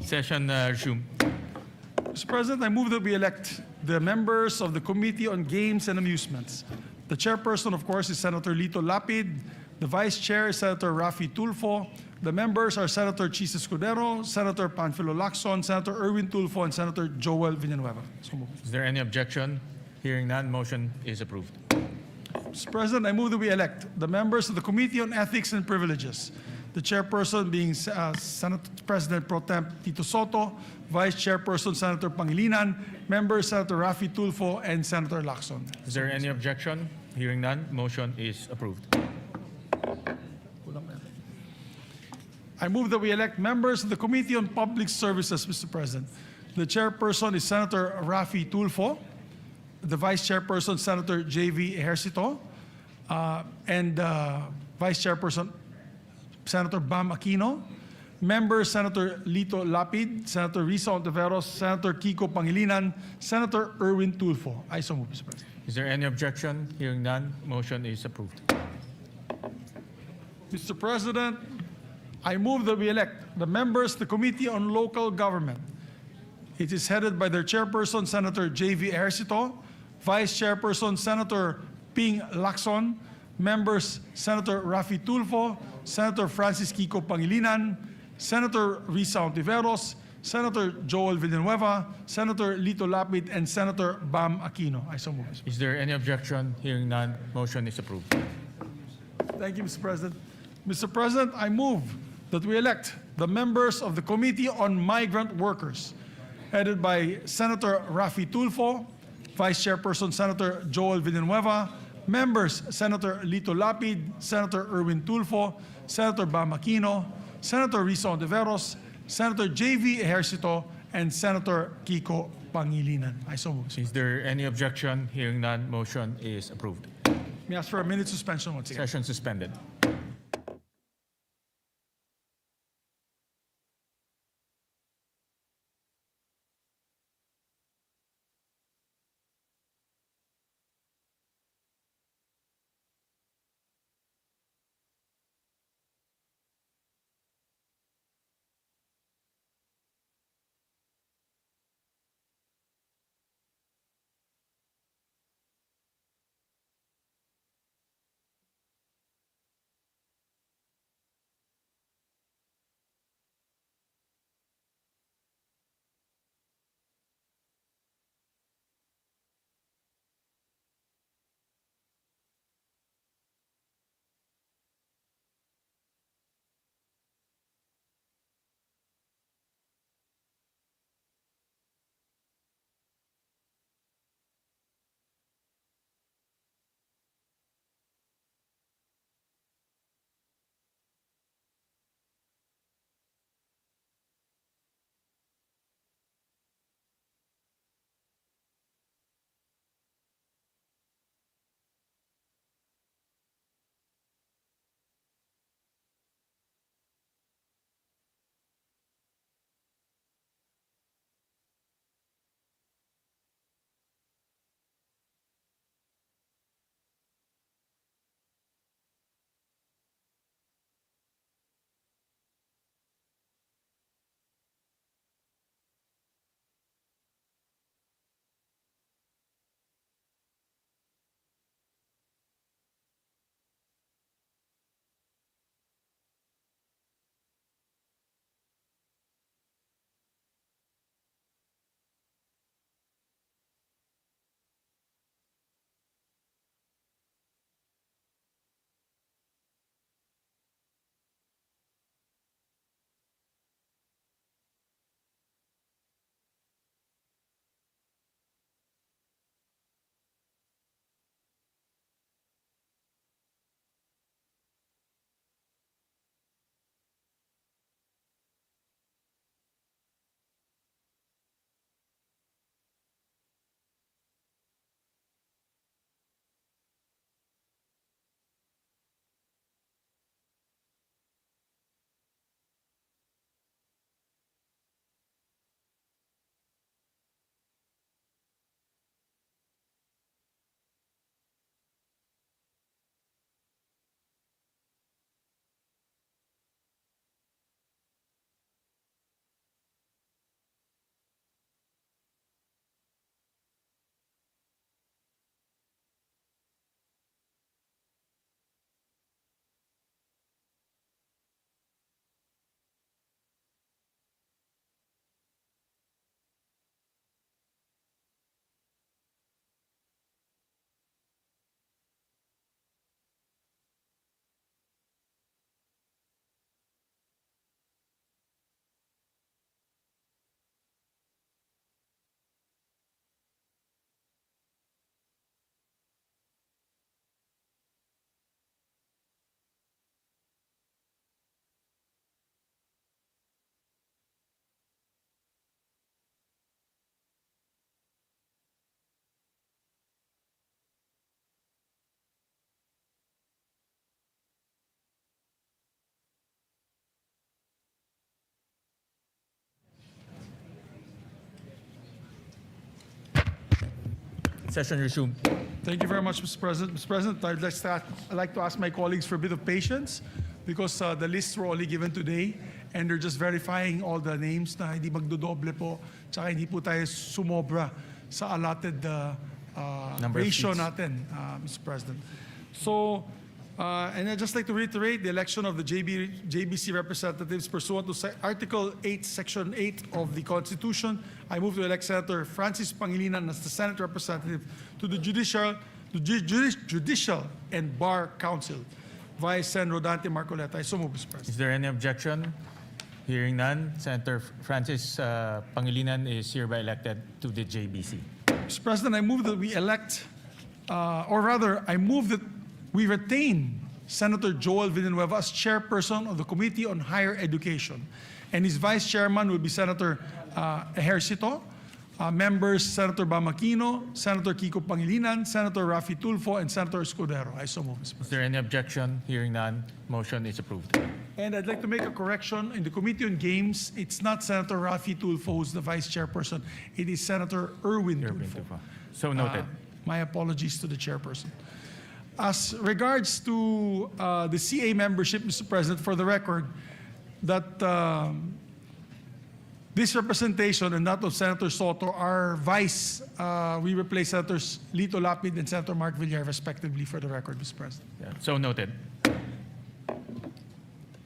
Session resumed. Mr. President, I move that we elect the members of the Committee on Games and Amusements. The chairperson, of course, is Senator Lito Lapid. The vice chair is Senator Rafi Tulfo. The members are Senator Chis Escudero, Senator Panfilo Lacson, Senator Erwin Tulfo, and Senator Joel Villanueva. So moved. Is there any objection? Hearing none, motion is approved. Mr. President, I move that we elect the members of the Committee on Ethics and Privileges. The chairperson being Senate President Pro Temp Tito Soto, Vice Chairperson Senator Pangilinan, members Senator Rafi Tulfo, and Senator Lacson. Is there any objection? Hearing none, motion is approved. I move that we elect members of the Committee on Public Services, Mr. President. The chairperson is Senator Rafi Tulfo, the vice chairperson, Senator J.V. Ejercito, and vice chairperson, Senator Bam Aquino. Members, Senator Lito Lapid, Senator Risa Ontiveros, Senator Kiko Pangilinan, Senator Erwin Tulfo. I so move, Mr. President. Is there any objection? Hearing none, motion is approved. Mr. President, I move that we elect the members of the Committee on Local Government. It is headed by their chairperson, Senator J.V. Ejercito, vice chairperson, Senator Ping Lacson, members, Senator Rafi Tulfo, Senator Francis Kiko Pangilinan, Senator Risa Ontiveros, Senator Joel Villanueva, Senator Lito Lapid, and Senator Bam Aquino. I so move. Is there any objection? Hearing none, motion is approved. Thank you, Mr. President. Mr. President, I move that we elect the members of the Committee on Migrant Workers, headed by Senator Rafi Tulfo, Vice Chairperson Senator Joel Villanueva, members Senator Lito Lapid, Senator Erwin Tulfo, Senator Bam Aquino, Senator Risa Ontiveros, Senator J.V. Ejercito, and Senator Kiko Pangilinan. I so move. Is there any objection? Hearing none, motion is approved. May I ask for a minute suspension once again. Session suspended. Session resumed. Thank you very much, Mr. President. Mr. President, I'd like to ask my colleagues for a bit of patience because the lists were only given today and they're just verifying all the names na hindi magdodoble po tsaka hindi po tayo sumobra sa allotted Number of ratio seats. natin, Mr. President. So, and I'd just like to reiterate the election of the JBC representatives pursuant to Article 8, Section 8 of the Constitution. I move to elect Senator Francis Pangilinan as the Senate representative to the Judicial and Bar Council. Vice Sen. Rodante Marcoleta. I so move, Mr. President. Is there any objection? Hearing none, Senator Francis Pangilinan is hereby elected to the JBC. Mr. President, I move that we elect, or rather, I move that we retain Senator Joel Villanueva as chairperson of the Committee on Higher Education. And his vice chairman will be Senator Ejercito, members Senator Bamaquino, Senator Kiko Pangilinan, Senator Rafi Tulfo, and Senator Escudero. I so move, Mr. President. Is there any objection? Hearing none, motion is approved. And I'd like to make a correction. In the Committee on Games, it's not Senator Rafi Tulfo who's the vice chairperson. It is Senator Erwin Tulfo. So noted. My apologies to the chairperson. As regards to the CA membership, Mr. President, for the record, that this representation and that of Senator Soto are vice. We replace Senators Lito Lapid and Senator Mark Villar, respectively, for the record, Mr. President. Yeah, so noted.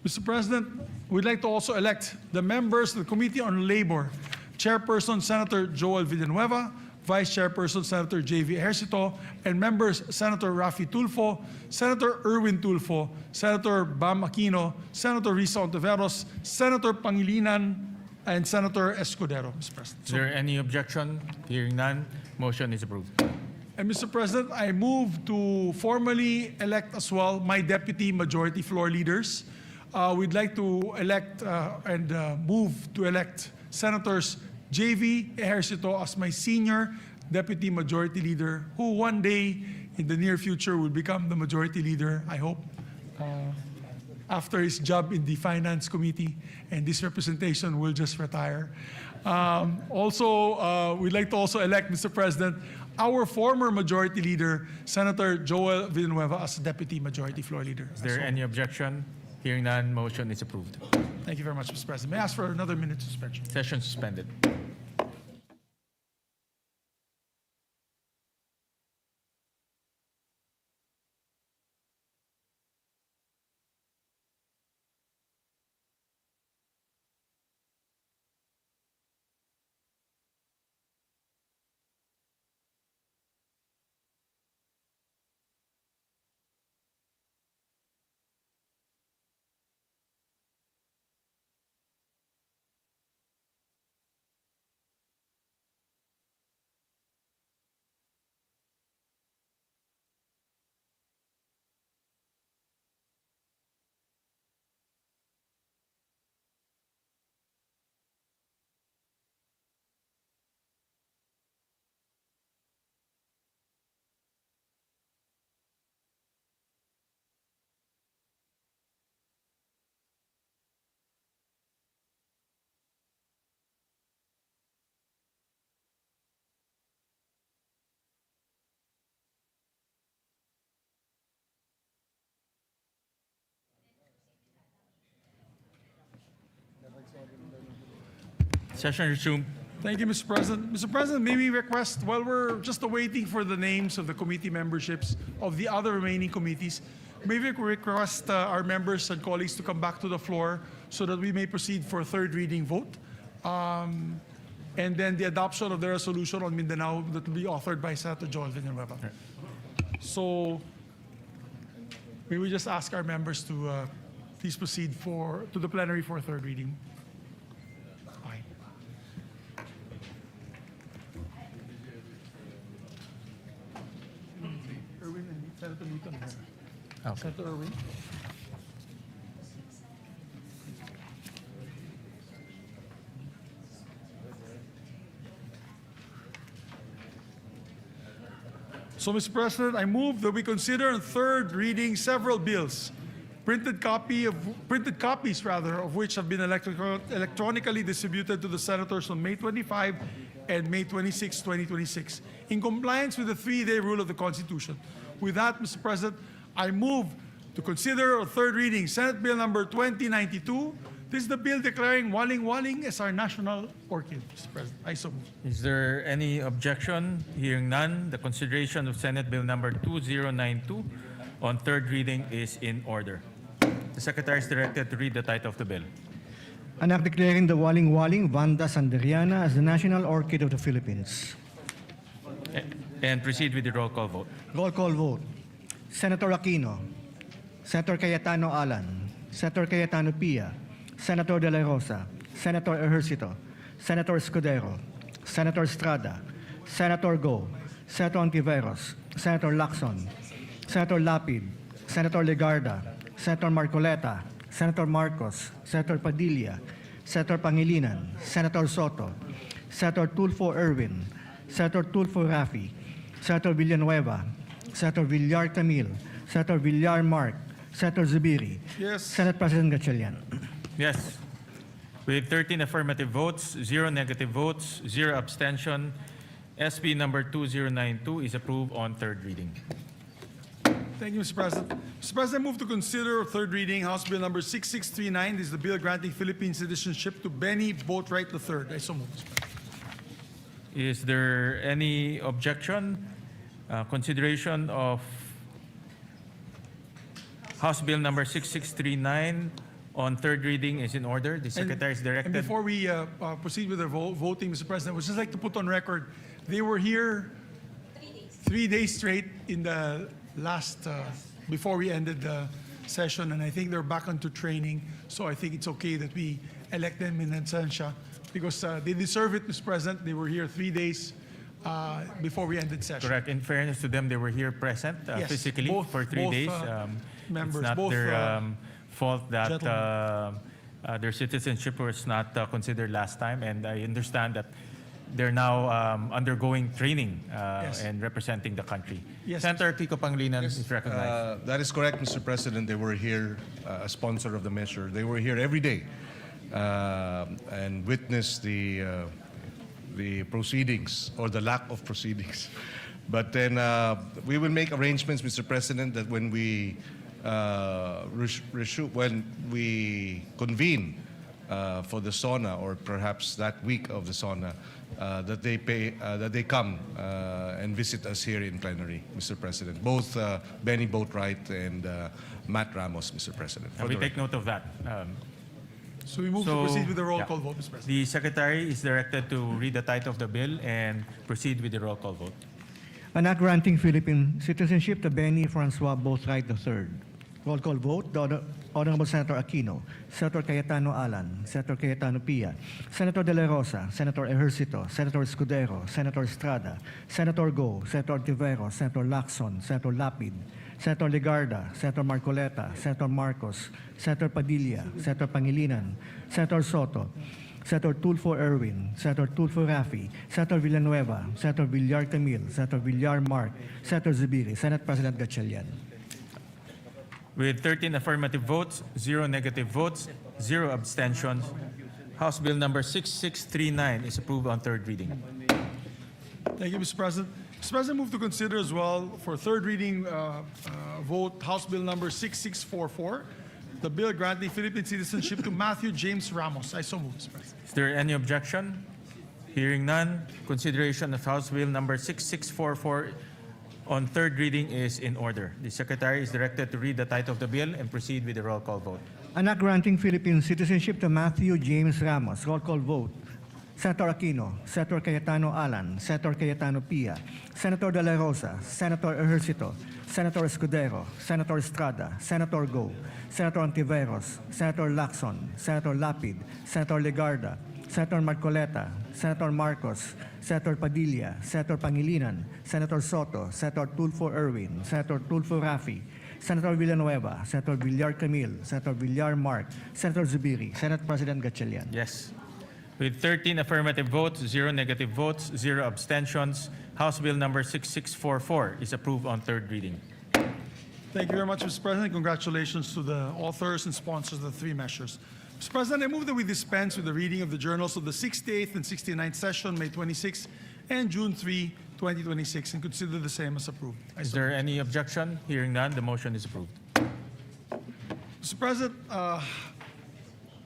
Mr. President, we'd like to also elect the members of the Committee on Labor. Chairperson, Senator Joel Villanueva. Vice Chairperson, Senator J.V. Ejercito. And members, Senator Rafi Tulfo, Senator Erwin Tulfo, Senator Bam Aquino, Senator Risa Ontiveros, Senator Pangilinan, and Senator Escudero, Mr. President. Is there any objection? Hearing none, motion is approved. And Mr. President, I move to formally elect as well my deputy majority floor leaders. We'd like to elect and move to elect Senators J.V. Ejercito as my senior deputy majority leader, who one day in the near future will become the majority leader, I hope, after his job in the Finance Committee, and this representation will just retire. We'd like to also elect, Mr. President, our former majority leader, Senator Joel Villanueva, as deputy majority floor leader. Is there any objection? Hearing none, motion is approved. Thank you very much, Mr. President. May I ask for another minute suspension? Session suspended. Session resumed. Thank you, Mr. President. Mr. President, may we request, while we're just awaiting for the names of the committee memberships of the other remaining committees, may we request our members and colleagues to come back to the floor so that we may proceed for a third reading vote. And then the adoption of the resolution on Mindanao that will be authored by Senator Joel Villanueva. So, may we just ask our members to please proceed to the plenary for a third reading. Aye. Erwin and Senator Newton. Okay. Senator Erwin. So, Mr. President, I move that we consider in third reading several bills, printed copies of which have been electronically distributed to the senators on May 25 and May 26, 2026, in compliance with the three-day rule of the Constitution. With that, Mr. President, I move to consider a third reading Senate Bill number 2092. This is the bill declaring waling-waling as our national orchid, Mr. President. I so move. Is there any objection? Hearing none, the consideration of Senate Bill number 2092 on third reading is in order. The Secretary is directed to read the title of the bill. An act declaring the waling-waling Vanda sanderiana as the national orchid of the Philippines. And proceed with the roll call vote. Roll call vote. Senator Aquino, Senator Cayetano Alan, Senator Cayetano Pia, Senator De La Rosa, Senator Ejercito, Senator Escudero, Senator Estrada, Senator Go, Senator Ontiveros, Senator Lacson, Senator Lapid, Senator Legarda, Senator Marcoleta, Senator Marcos, Senator Padilla, Senator Pangilinan, Senator Soto, Senator Tulfo Erwin, Senator Tulfo Rafi, Senator Villanueva, Senator Villar Camil, Senator Villar Mark, Senator Zubiri, Yes. Senate President Gatchalian. Yes. With 13 affirmative votes, 0 negative votes, 0 abstention, SB number 2092 is approved on third reading. Thank you, Mr. President. Mr. President, I move to consider third reading House Bill number 6639. This is the bill granting Philippine citizenship to Benny Boatwright III. I so move, Mr. President. Is there any objection? Consideration of House Bill number 6639 on third reading is in order. The Secretary is And directed. before we proceed with the voting, Mr. President, I would just like to put on record, they were here 3 days straight in the last, before we ended the session, and I think they're back onto training, so I think it's okay that we elect them in absentia, because they deserve it, Mr. President. They were here 3 days before we ended session. Correct. In fairness to them, they were here present Yes, physically both- for 3 both, days. members, It's not both, their fault that gentlemen. their citizenship was not considered last time, and I understand that they're now undergoing training Yes. and representing the country. Yes. Senator Kiko Pangilinan is recognized. That is correct, Mr. President. They were here, a sponsor of the measure. They were here every day and witnessed the proceedings or the lack of proceedings. But then we will make arrangements, Mr. President, that when we when we convene for the SONA, or perhaps that week of the SONA, that they come and visit us here in plenary, Mr. President. Both Benny Boatwright and Matt Ramos, Mr. President. for We the take note of that. So we move to proceed with the roll call vote, Mr. President. The Secretary is directed to read the title of the bill and proceed with the roll call vote. An act granting Philippine citizenship to Benny Francois Boatwright III. Roll call vote. The Honorable Senator Aquino, Senator Cayetano Alan, Senator Cayetano Pia, Senator De La Rosa, Senator Ejercito, Senator Escudero, Senator Estrada, Senator Go, Senator Ontiveros, Senator Lacson, Senator Lapid, Senator Legarda, Senator Marcoleta, Senator Marcos, Senator Padilla, Senator Pangilinan, Senator Soto, Senator Tulfo Erwin, Senator Tulfo Rafi, Senator Villanueva, Senator Villar Camil, Senator Villar Mark, Senator Zubiri, Senate President Gatchalian. With 13 affirmative votes, 0 negative votes, 0 abstentions, House Bill number 6639 is approved on third reading. Thank you, Mr. President. Mr. President, move to consider as well for third reading vote House Bill number 6644, the bill granting Philippine citizenship to Matthew James Ramos. I so move, Mr. President. Is there any objection? Hearing none, consideration of House Bill number 6644 on third reading is in order. The Secretary is directed to read the title of the bill and proceed with the roll call vote. An act granting Philippine citizenship to Matthew James Ramos. Roll call vote. Senator Aquino, Senator Cayetano Alan, Senator Cayetano Pia, Senator De La Rosa, Senator Ejercito, Senator Escudero, Senator Estrada, Senator Go, Senator Ontiveros, Senator Lacson, Senator Lapid, Senator Legarda, Senator Marcoleta, Senator Marcos, Senator Padilla, Senator Pangilinan, Senator Soto, Senator Tulfo Erwin, Senator Tulfo Rafi, Senator Villanueva, Senator Villar Camil, Senator Villar Mark, Senator Zubiri, Senate President Gatchalian. Yes. With 13 affirmative votes, 0 negative votes, 0 abstentions, House Bill number 6644 is approved on third reading. Thank you very much, Mr. President. Congratulations to the authors and sponsors of the three measures. Mr. President, I move that we dispense with the reading of the journals of the 68th and 69th session, May 26 and June 3, 2026, and consider the same as approved. Is there any objection? Hearing none, the motion is approved. Mr. President,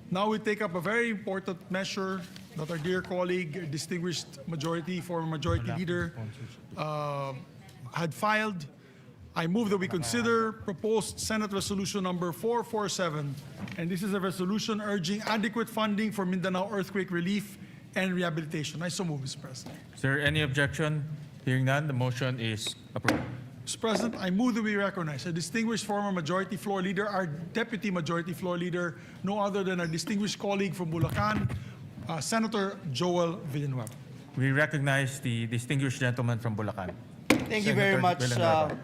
now we take up a very important measure that our dear colleague, distinguished former majority leader, had filed. I move that we consider proposed Senate Resolution number 447, and this is a resolution urging adequate funding for Mindanao earthquake relief and rehabilitation. I so move, Mr. President. Is there any objection? Hearing none, the motion is approved. Mr. President, I move that we recognize a distinguished former majority floor leader, our deputy majority floor leader, no other than our distinguished colleague from Bulacan, Senator Joel Villanueva. We recognize the distinguished gentleman from Bulacan. Thank you very Senator much, Villanueva.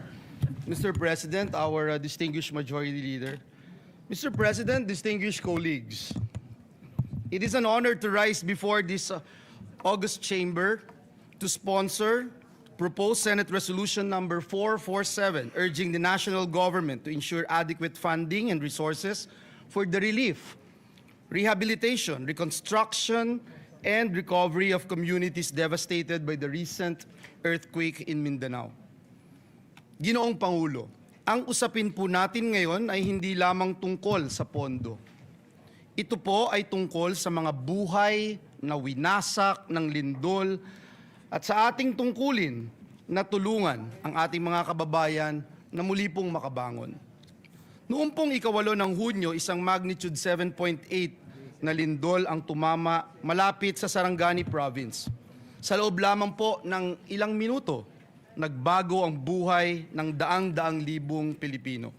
Mr. President, our distinguished majority leader. Mr. President, distinguished colleagues, it is an honor to rise before this august chamber to sponsor proposed Senate Resolution number 447, urging the national government to ensure adequate funding and resources for the relief, rehabilitation, reconstruction, and recovery of communities devastated by the recent earthquake in Mindanao. Ginoong Pangulo, ang usapin po natin ngayon ay hindi lamang tungkol sa pondo. Ito po ay tungkol sa mga buhay na winasak ng lindol at sa ating tungkulin na tulungan ang ating mga kababayan na muli pong makabangon. Noong pong 8 ng Hunyo, isang magnitude 7.8 na lindol ang tumama malapit sa Sarangani Province. Sa loob lamang po ng ilang minuto, nagbago ang buhay ng daang-daang libong Pilipino.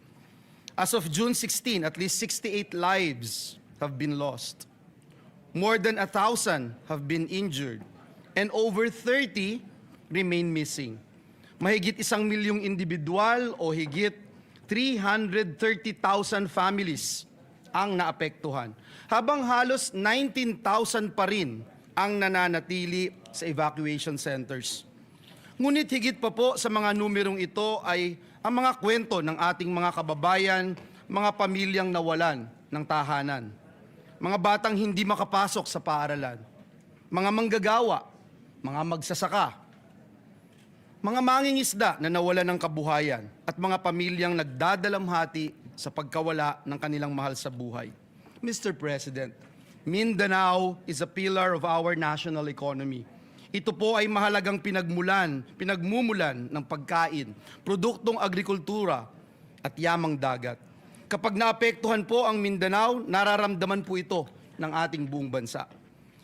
As of June 16, at least 68 lives have been lost. More than 1,000 have been injured, and over 30 remain missing. Mahigit 1 milyong individual o higit 330,000 families ang naapektuhan, habang halos 19,000 pa rin ang nananatili sa evacuation centers. Ngunit higit pa po sa mga numerong ito ay ang mga kwento ng ating mga kababayan, mga pamilyang nawalan ng tahanan, mga batang hindi makapasok sa paaralan, mga manggagawa, mga magsasaka, mga mangingisda na nawalan ng kabuhayan, at mga pamilyang nagdadalamhati sa pagkawala ng kanilang mahal sa buhay. Mr. President, Mindanao is a pillar of our national economy. Ito po ay mahalagang pinagmumulan ng pagkain, produktong agrikultura at yamang dagat. Kapag naapektuhan po ang Mindanao, nararamdaman po ito ng ating buong bansa.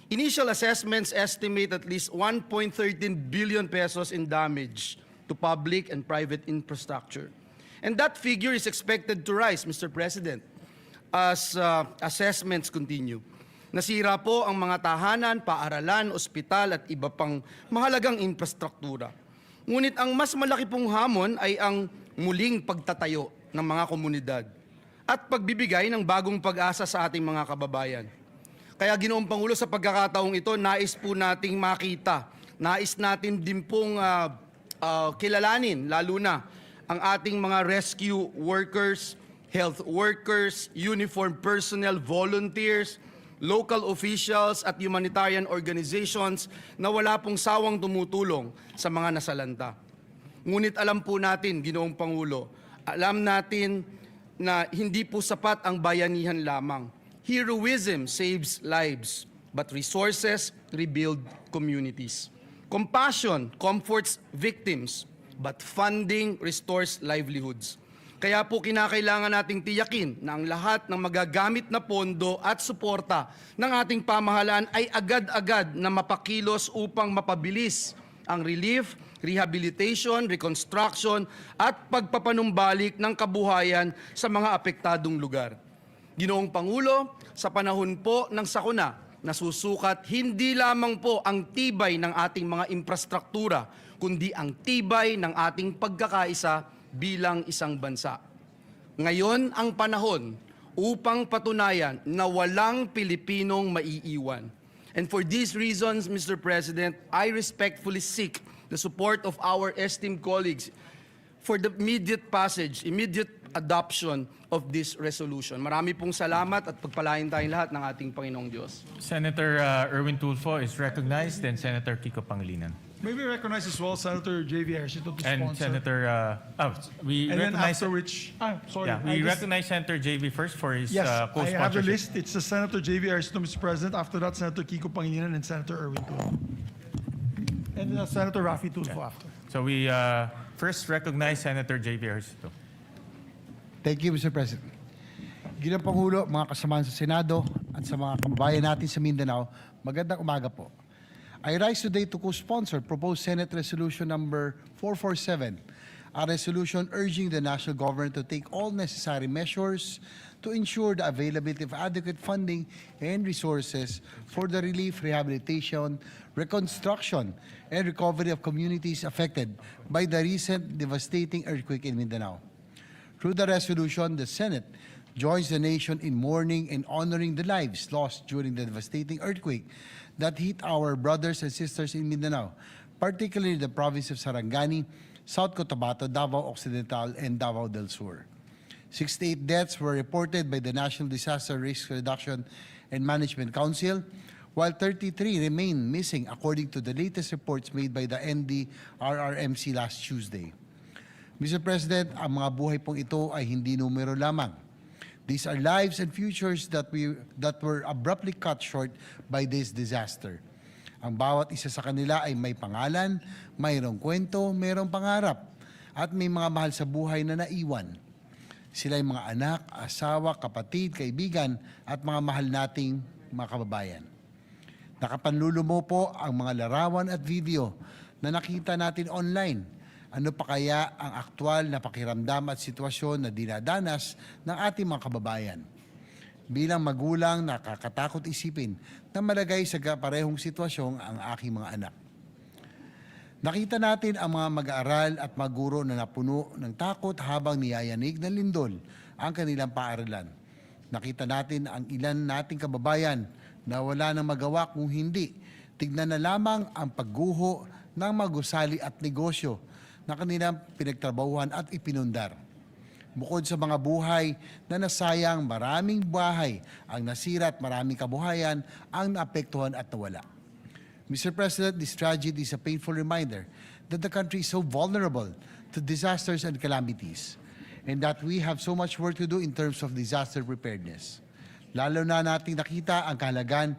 Initial assessments estimate at least 1.13 billion pesos in damage to public and private infrastructure. And that figure is expected to rise, Mr. President, as assessments continue. Nasira po ang mga tahanan, paaralan, ospital at iba pang mahalagang infrastruktura. Ngunit ang mas malaki pong hamon ay ang muling pagtatayo ng mga komunidad at pagbibigay ng bagong pag-asa sa ating mga kababayan. Kaya Ginoong Pangulo, sa pagkakataong ito, nais po nating makita, nais natin din pong kilalanin, lalo na ang ating mga rescue workers, health workers, uniformed personnel, volunteers, local officials at humanitarian organizations na wala pong sawang tumutulong sa mga nasalanta. Ngunit alam po natin, Ginoong Pangulo, alam natin na hindi po sapat ang bayanihan lamang. Heroism saves lives, but resources rebuild communities. Compassion comforts victims, but funding restores livelihoods. Kaya po kinakailangan nating tiyakin na ang lahat ng magagamit na pondo at suporta ng ating pamahalaan ay agad-agad na mapakilos upang mapabilis ang relief, rehabilitation, reconstruction at pagpapanumbalik ng kabuhayan sa mga apektadong lugar. Ginoong Pangulo, sa panahon po ng sakuna, nasusukat hindi lamang po ang tibay ng ating mga infrastruktura, kundi ang tibay ng ating pagkakaisa bilang isang bansa. Ngayon ang panahon upang patunayan na walang Pilipinong maiiwan. And for these reasons, Mr. President, I respectfully seek the support of our esteemed colleagues for the immediate adoption of this resolution. Marami pong salamat at pagpalain tayong lahat ng ating Panginoong Diyos. Senator Erwin Tulfo is recognized, then Senator Kiko Pangilinan. May we recognize as well Senator J.V. Ejercito to And sponsor. Senator, we And then recognize, after which, sorry. yeah, we recognize Senator JV first for his Yes, I have the co-sponsorship. list. It's Senator J.V. Ejercito, Mr. President. After that, Senator Kiko Pangilinan and Senator Erwin Tulfo. And Senator Raffy Tulfo after. So we first recognize Senator JV Ejercito. Thank you, Mr. President. Ginang Pangulo, mga kasamahan sa Senado at sa mga kababayan natin sa Mindanao, magandang umaga po. I rise today to co-sponsor proposed Senate Resolution number 447, a resolution urging the national government to take all necessary measures to ensure the availability of adequate funding and resources for the relief, rehabilitation, reconstruction, and recovery of communities affected by the recent devastating earthquake in Mindanao. Through the resolution, the Senate joins the nation in mourning and honoring the lives lost during the devastating earthquake that hit our brothers and sisters in Mindanao, particularly the province of Sarangani, South Cotabato, Davao Occidental, and Davao del Sur. 68 deaths were reported by the National Disaster Risk Reduction and Management Council, while 33 remain missing according to the latest reports made by the NDRRMC last Tuesday. Mr. President, ang mga buhay pong ito ay hindi numero lamang. These are lives and futures that were abruptly cut short by this disaster. Ang bawat isa sa kanila ay may pangalan, mayroong kwento, mayroong pangarap, at may mga mahal sa buhay na naiwan. Sila ay mga anak, asawa, kapatid, kaibigan, at mga mahal nating mga kababayan. Nakapanlulumo po ang mga larawan at video na nakita natin online. Ano pa kaya ang aktwal na pakiramdam at sitwasyon na dinadanas ng ating mga kababayan? Bilang magulang, nakakatakot isipin na malagay sa parehong sitwasyon ang aking mga anak. Nakita natin ang mga mag-aaral at mga guro na napuno ng takot habang niyayanig ng lindol ang kanilang paaralan. Nakita natin ang ilan nating kababayan na wala nang magawa kung hindi tignan na lamang ang pagguho ng mga gusali at negosyo na kanilang pinagtrabahuhan at ipinundar. Bukod sa mga buhay na nasayang, maraming bahay ang nasira at maraming kabuhayan ang naapektuhan at nawala. Mr. President, this tragedy is a painful reminder that the country is so vulnerable to disasters and calamities, and that we have so much work to do in terms of disaster preparedness. Lalo na nating nakita ang kahalagan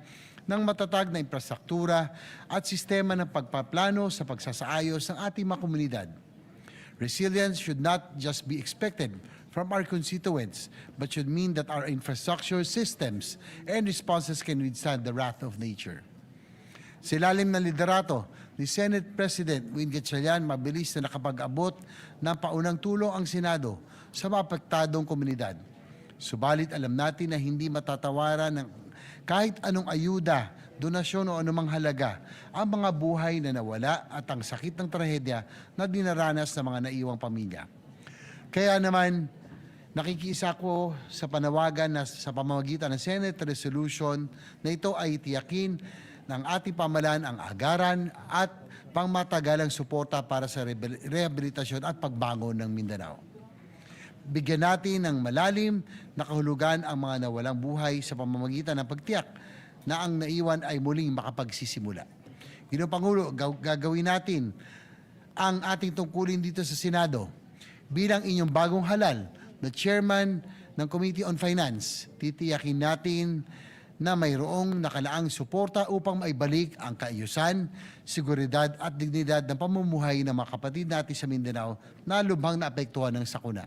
ng matatag na infrastruktura at sistema ng pagpaplano sa pagsasaayos ng ating mga komunidad. Resilience should not just be expected from our constituents, but should mean that our infrastructure systems and responses can withstand the wrath of nature. Sa ilalim ng liderato ni Senate President Win Gatchalian, mabilis na nakapag-abot ng paunang tulong ang Senado sa mapektadong komunidad. Subalit alam natin na hindi matatawaran ng kahit anong ayuda, donasyon o anumang halaga ang mga buhay na nawala at ang sakit ng trahedya na dinaranas ng mga naiwang pamilya. Kaya naman, nakikiisa ko sa panawagan na sa pamamagitan ng Senate Resolution na ito ay tiyakin ng ating pamahalaan ang agaran at pangmatagalang suporta para sa rehabilitasyon at pagbangon ng Mindanao. Bigyan natin ng malalim na kahulugan ang mga nawalang buhay sa pamamagitan ng pagtiyak na ang naiwan ay muling makapagsisimula. Ginoong Pangulo, gagawin natin ang ating tungkulin dito sa Senado. Bilang inyong bagong halal na chairman ng Committee on Finance, titiyakin natin na mayroong nakalaang suporta upang maibalik ang kaayusan, seguridad at dignidad ng pamumuhay ng mga kapatid natin sa Mindanao na lubhang naapektuhan ng sakuna.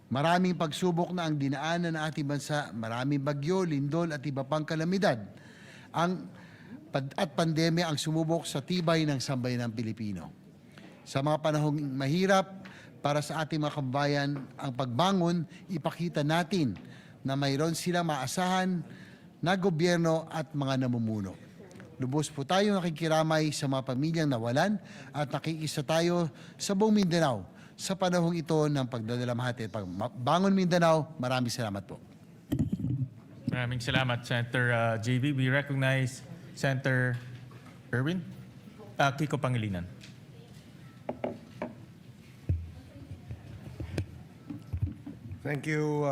Maraming pagsubok na ang dinaanan ng ating bansa, maraming bagyo, lindol at iba pang kalamidad. At pandemya ang sumubok sa tibay ng sambayanang Pilipino. Sa mga panahong mahirap para sa ating mga kababayan, ang pagbangon, ipakita natin na mayroon silang maasahan na gobyerno at mga namumuno. Lubos po tayo nakikiramay sa mga pamilyang nawalan at nakikisa tayo sa buong Mindanao sa panahong ito ng pagdadalamhati at pagbangon Mindanao. Maraming salamat po. Maraming salamat, Senator JV. We recognize Senator Erwin Kiko Pangilinan. Thank you,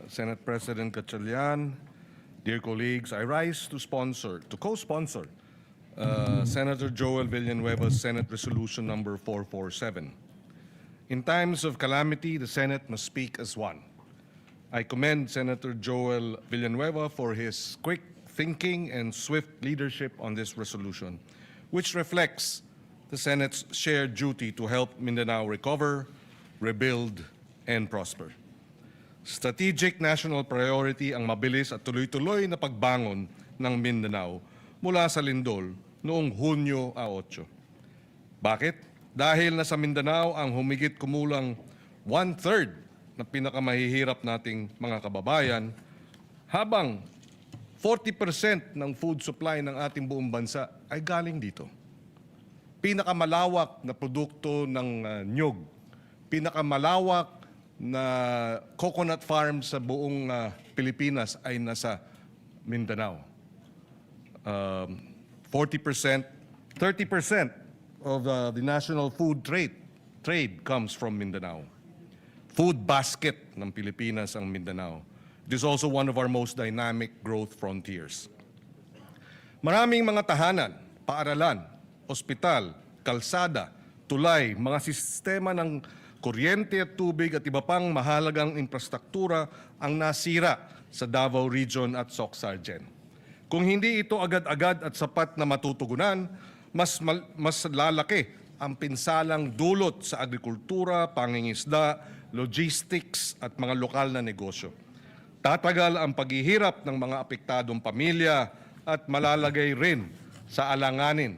Senate President Gatchalian. Dear colleagues, I rise to co-sponsor Senator Joel Villanueva's Senate Resolution number 447. In times of calamity, the Senate must speak as one. I commend Senator Joel Villanueva for his quick thinking and swift leadership on this resolution, which reflects the Senate's shared duty to help Mindanao recover, rebuild, and prosper. Strategic national priority ang mabilis at tuloy-tuloy na pagbangon ng Mindanao mula sa lindol noong Hunyo 8. Bakit? Dahil nasa Mindanao ang humigit kumulang 1/3 na pinakamahihirap nating mga kababayan, habang 40% ng food supply ng ating buong bansa ay galing dito. Pinakamalawak na produkto ng nyug, pinakamalawak na coconut farm sa buong Pilipinas ay nasa Mindanao. 40%, 30% of the national food trade comes from Mindanao. Food basket ng Pilipinas ang Mindanao. It is also one of our most dynamic growth frontiers. Maraming mga tahanan, paaralan, ospital, kalsada, tulay, mga sistema ng kuryente at tubig at iba pang mahalagang infrastruktura ang nasira sa Davao Region at Soc-Sargen. Kung hindi ito agad-agad at sapat na matutugunan, mas lalaki ang pinsalang dulot sa agrikultura, pangingisda, logistics at mga lokal na negosyo. Tatagal ang paghihirap ng mga apektadong pamilya at malalagay rin sa alanganin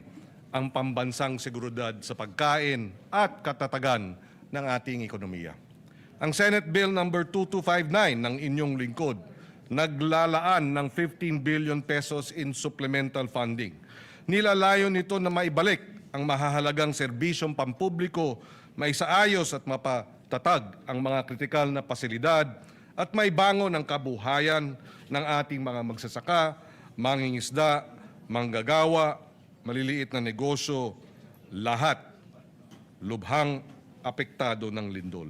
ang pambansang seguridad sa pagkain at katatagan ng ating ekonomiya. Ang Senate Bill number 2259 ng inyong lingkod naglalaan ng 15 billion pesos in supplemental funding. Nilalayon nito na maibalik ang mahahalagang serbisyong pampubliko, maisaayos at mapatatag ang mga kritikal na pasilidad at maibangon ang kabuhayan ng ating mga magsasaka, mangingisda, manggagawa, maliliit na negosyo, lahat lubhang apektado ng lindol.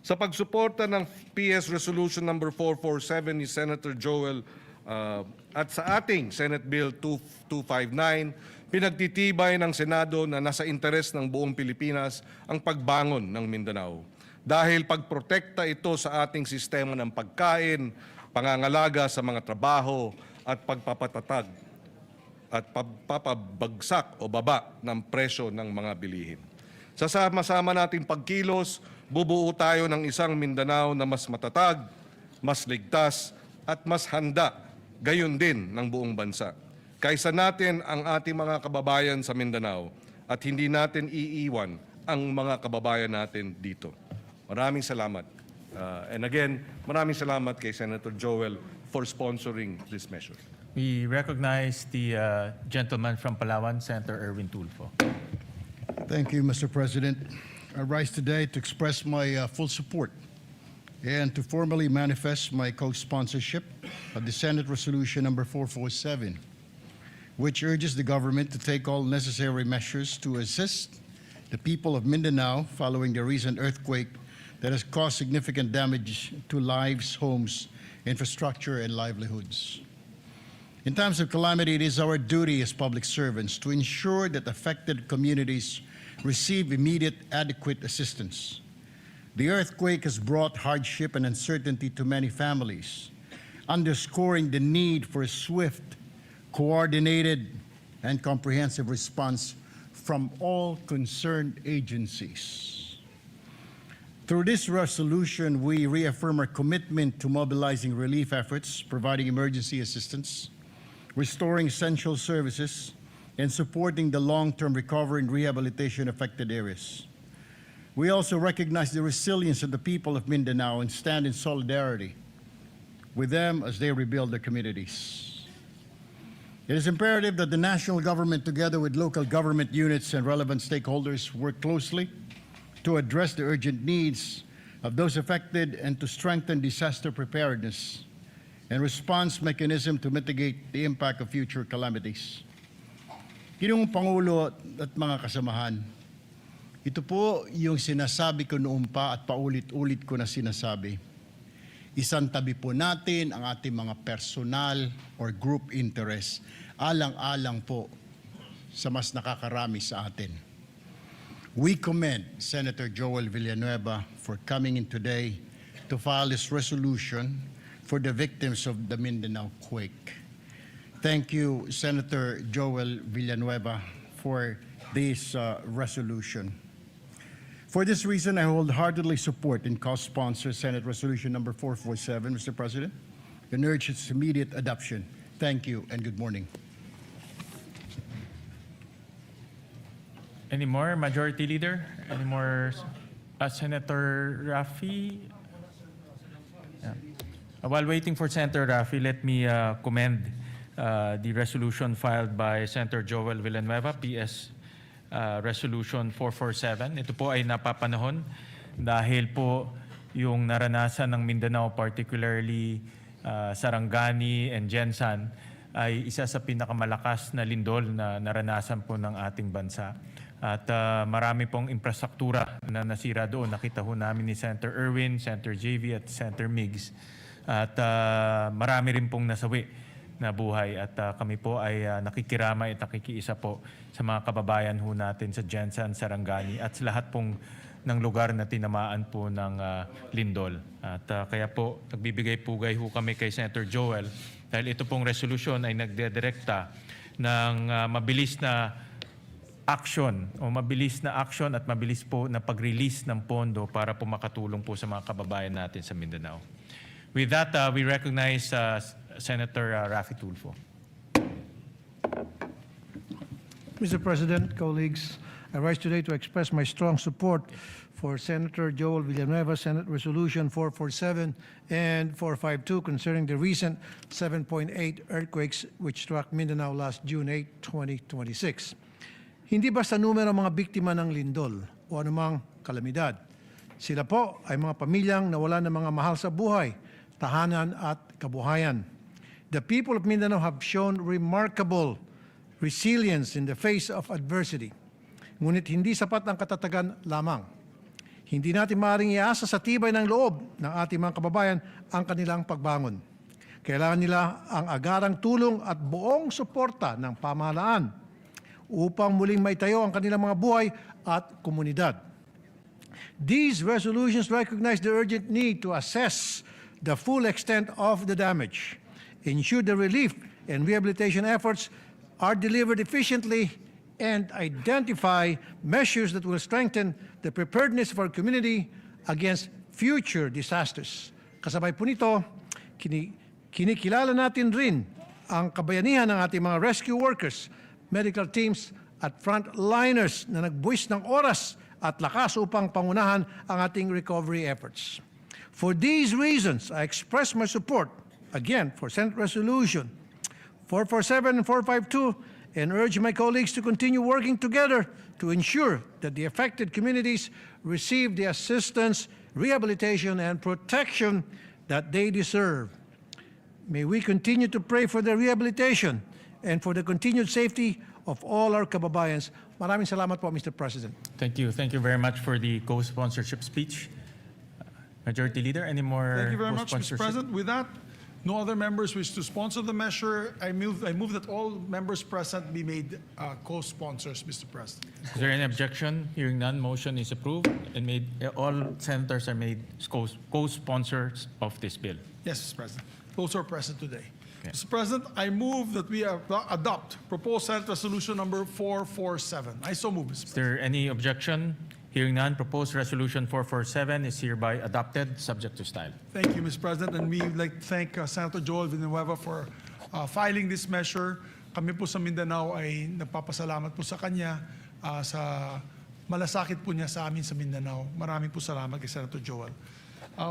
Sa pagsuporta ng PS Resolution number 447 ni Senator Joel at sa ating Senate Bill 2259, pinagtitibay ng Senado na nasa interes ng buong Pilipinas ang pagbangon ng Mindanao. Dahil pagprotekta ito sa ating sistema ng pagkain, pangangalaga sa mga trabaho at pagpapatatag at pagpapabagsak o baba ng presyo ng mga bilihin. Sa sama-sama nating pagkilos, bubuo tayo ng isang Mindanao na mas matatag, mas ligtas, at mas handa, gayon din ng buong bansa. Kaysa natin ang ating mga kababayan sa Mindanao at hindi natin iiwan ang mga kababayan natin dito. Maraming salamat. And again, maraming salamat kay Senator Joel for sponsoring this measure. We recognize the gentleman from Palawan, Senator Erwin Tulfo. Thank you, Mr. President. I rise today to express my full support and to formally manifest my co-sponsorship of the Senate Resolution number 447, which urges the government to take all necessary measures to assist the people of Mindanao following the recent earthquake that has caused significant damage to lives, homes, infrastructure, and livelihoods. In times of calamity, it is our duty as public servants to ensure that affected communities receive immediate, adequate assistance. The earthquake has brought hardship and uncertainty to many families, underscoring the need for a swift, coordinated, and comprehensive response from all concerned agencies. Through this resolution, we reaffirm our commitment to mobilizing relief efforts, providing emergency assistance, restoring essential services, and supporting the long-term recovery and rehabilitation affected areas. We also recognize the resilience of the people of Mindanao and stand in solidarity with them as they rebuild their communities. It is imperative that the national government, together with local government units and relevant stakeholders, work closely to address the urgent needs of those affected and to strengthen disaster preparedness and response mechanism to mitigate the impact of future calamities. Ginoong Pangulo at mga kasamahan, Ito po yung sinasabi ko noon pa at paulit-ulit ko na sinasabi. Isang tabi po natin ang ating mga personal or group interest. Alang-alang po sa mas nakakarami sa atin. We commend Senator Joel Villanueva for coming in today to file this resolution for the victims of the Mindanao quake. Thank you, Senator Joel Villanueva, for this resolution. For this reason, I wholeheartedly support and co-sponsor Senate Resolution number 447, Mr. President, and urge its immediate adoption. Thank you and good morning. Any more, Majority Leader? Any more, Senator Raffy? Yeah. While waiting for Senator Raffy, let me commend the resolution filed by Senator Joel Villanueva, PS Resolution 447. Ito po ay napapanahon dahil po yung naranasan ng Mindanao, particularly Sarangani and Jensan, ay isa sa pinakamalakas na lindol na naranasan po ng ating bansa. At marami pong infrastruktura na nasira doon. Nakita ho namin ni Senator Erwin, Senator JV at Senator Migs. At marami rin pong nasawi na buhay. At kami po ay nakikiramay at nakikiisa po sa mga kababayan ho natin sa Jensan, Sarangani at sa lahat pong ng lugar na tinamaan po ng lindol. At kaya po nagbibigay pugay ho kami kay Senator Joel dahil ito pong resolusyon ay nagdedirekta ng mabilis na action at mabilis po na pag-release ng pondo para po makatulong po sa mga kababayan natin sa Mindanao. With that, we recognize Senator Raffy Tulfo. Mr. President, colleagues, I rise today to express my strong support for Senator Joel Villanueva, Senate Resolution 447 and 452 concerning the recent 7.8 earthquakes which struck Mindanao last June 8, 2026. Hindi basta numero mga biktima ng lindol o anumang kalamidad. Sila po ay mga pamilyang nawala ng mga mahal sa buhay, tahanan at kabuhayan. The people of Mindanao have shown remarkable resilience in the face of adversity. Ngunit hindi sapat ang katatagan lamang. Hindi natin maaaring iasa sa tibay ng loob ng ating mga kababayan ang kanilang pagbangon. Kailangan nila ang agarang tulong at buong suporta ng pamahalaan upang muling maitayo ang kanilang mga buhay at komunidad. These resolutions recognize the urgent need to assess the full extent of the damage, ensure the relief and rehabilitation efforts are delivered efficiently, and identify measures that will strengthen the preparedness of our community against future disasters. Kasabay po nito, kinikilala natin rin ang kabayanihan ng ating mga rescue workers, medical teams at frontliners na nagbuwis ng oras at lakas upang pangunahan ang ating recovery efforts. For these reasons, I express my support, again, for Senate Resolution 447 and 452 and urge my colleagues to continue working together to ensure that the affected communities receive the assistance, rehabilitation, and protection that they deserve. May we continue to pray for their rehabilitation and for the continued safety of all our kababayans. Maraming salamat po, Mr. President. Thank you. Thank you very much for the co-sponsorship speech. Majority Leader, any more Thank you very much, Mr. co-sponsorship? President. With that, no other members wish to sponsor the measure. I move that all members present be made co-sponsors, Mr. President. Is there any objection? Hearing none, motion is approved and all senators are made co-sponsors of this bill. Yes, Mr. President. Those are present today. Okay. Mr. President, I move that we adopt proposed Senate Resolution number 447. I so move, Mr. Is President. there any objection? Hearing none, proposed resolution 447 is hereby adopted, subject to style. Thank you, Mr. President. And we would like to thank Senator Joel Villanueva for filing this measure. Kami po sa Mindanao ay nagpapasalamat po sa kanya sa malasakit po niya sa amin sa Mindanao. Maraming po salamat kay Senator Joel.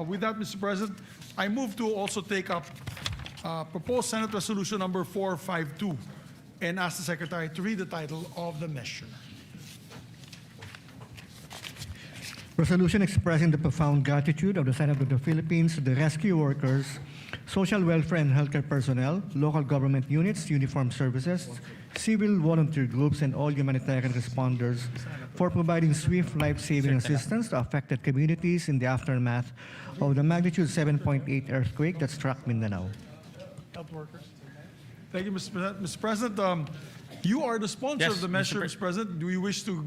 With that, Mr. President, I move to also take up proposed Senate Resolution number 452 and ask the Secretary to read the title of the measure. Resolution expressing the profound gratitude of the Senate of the Philippines to the rescue workers, social welfare and healthcare personnel, local government units, uniformed services, civil volunteer groups, and all humanitarian responders for providing swift life-saving assistance to affected communities in the aftermath of the magnitude 7.8 earthquake that struck Mindanao. Health workers. Thank you, Mr. President. Mr. President, you are the sponsor Yes, of the Mr. measure, Pres- Mr. President. Do you wish to?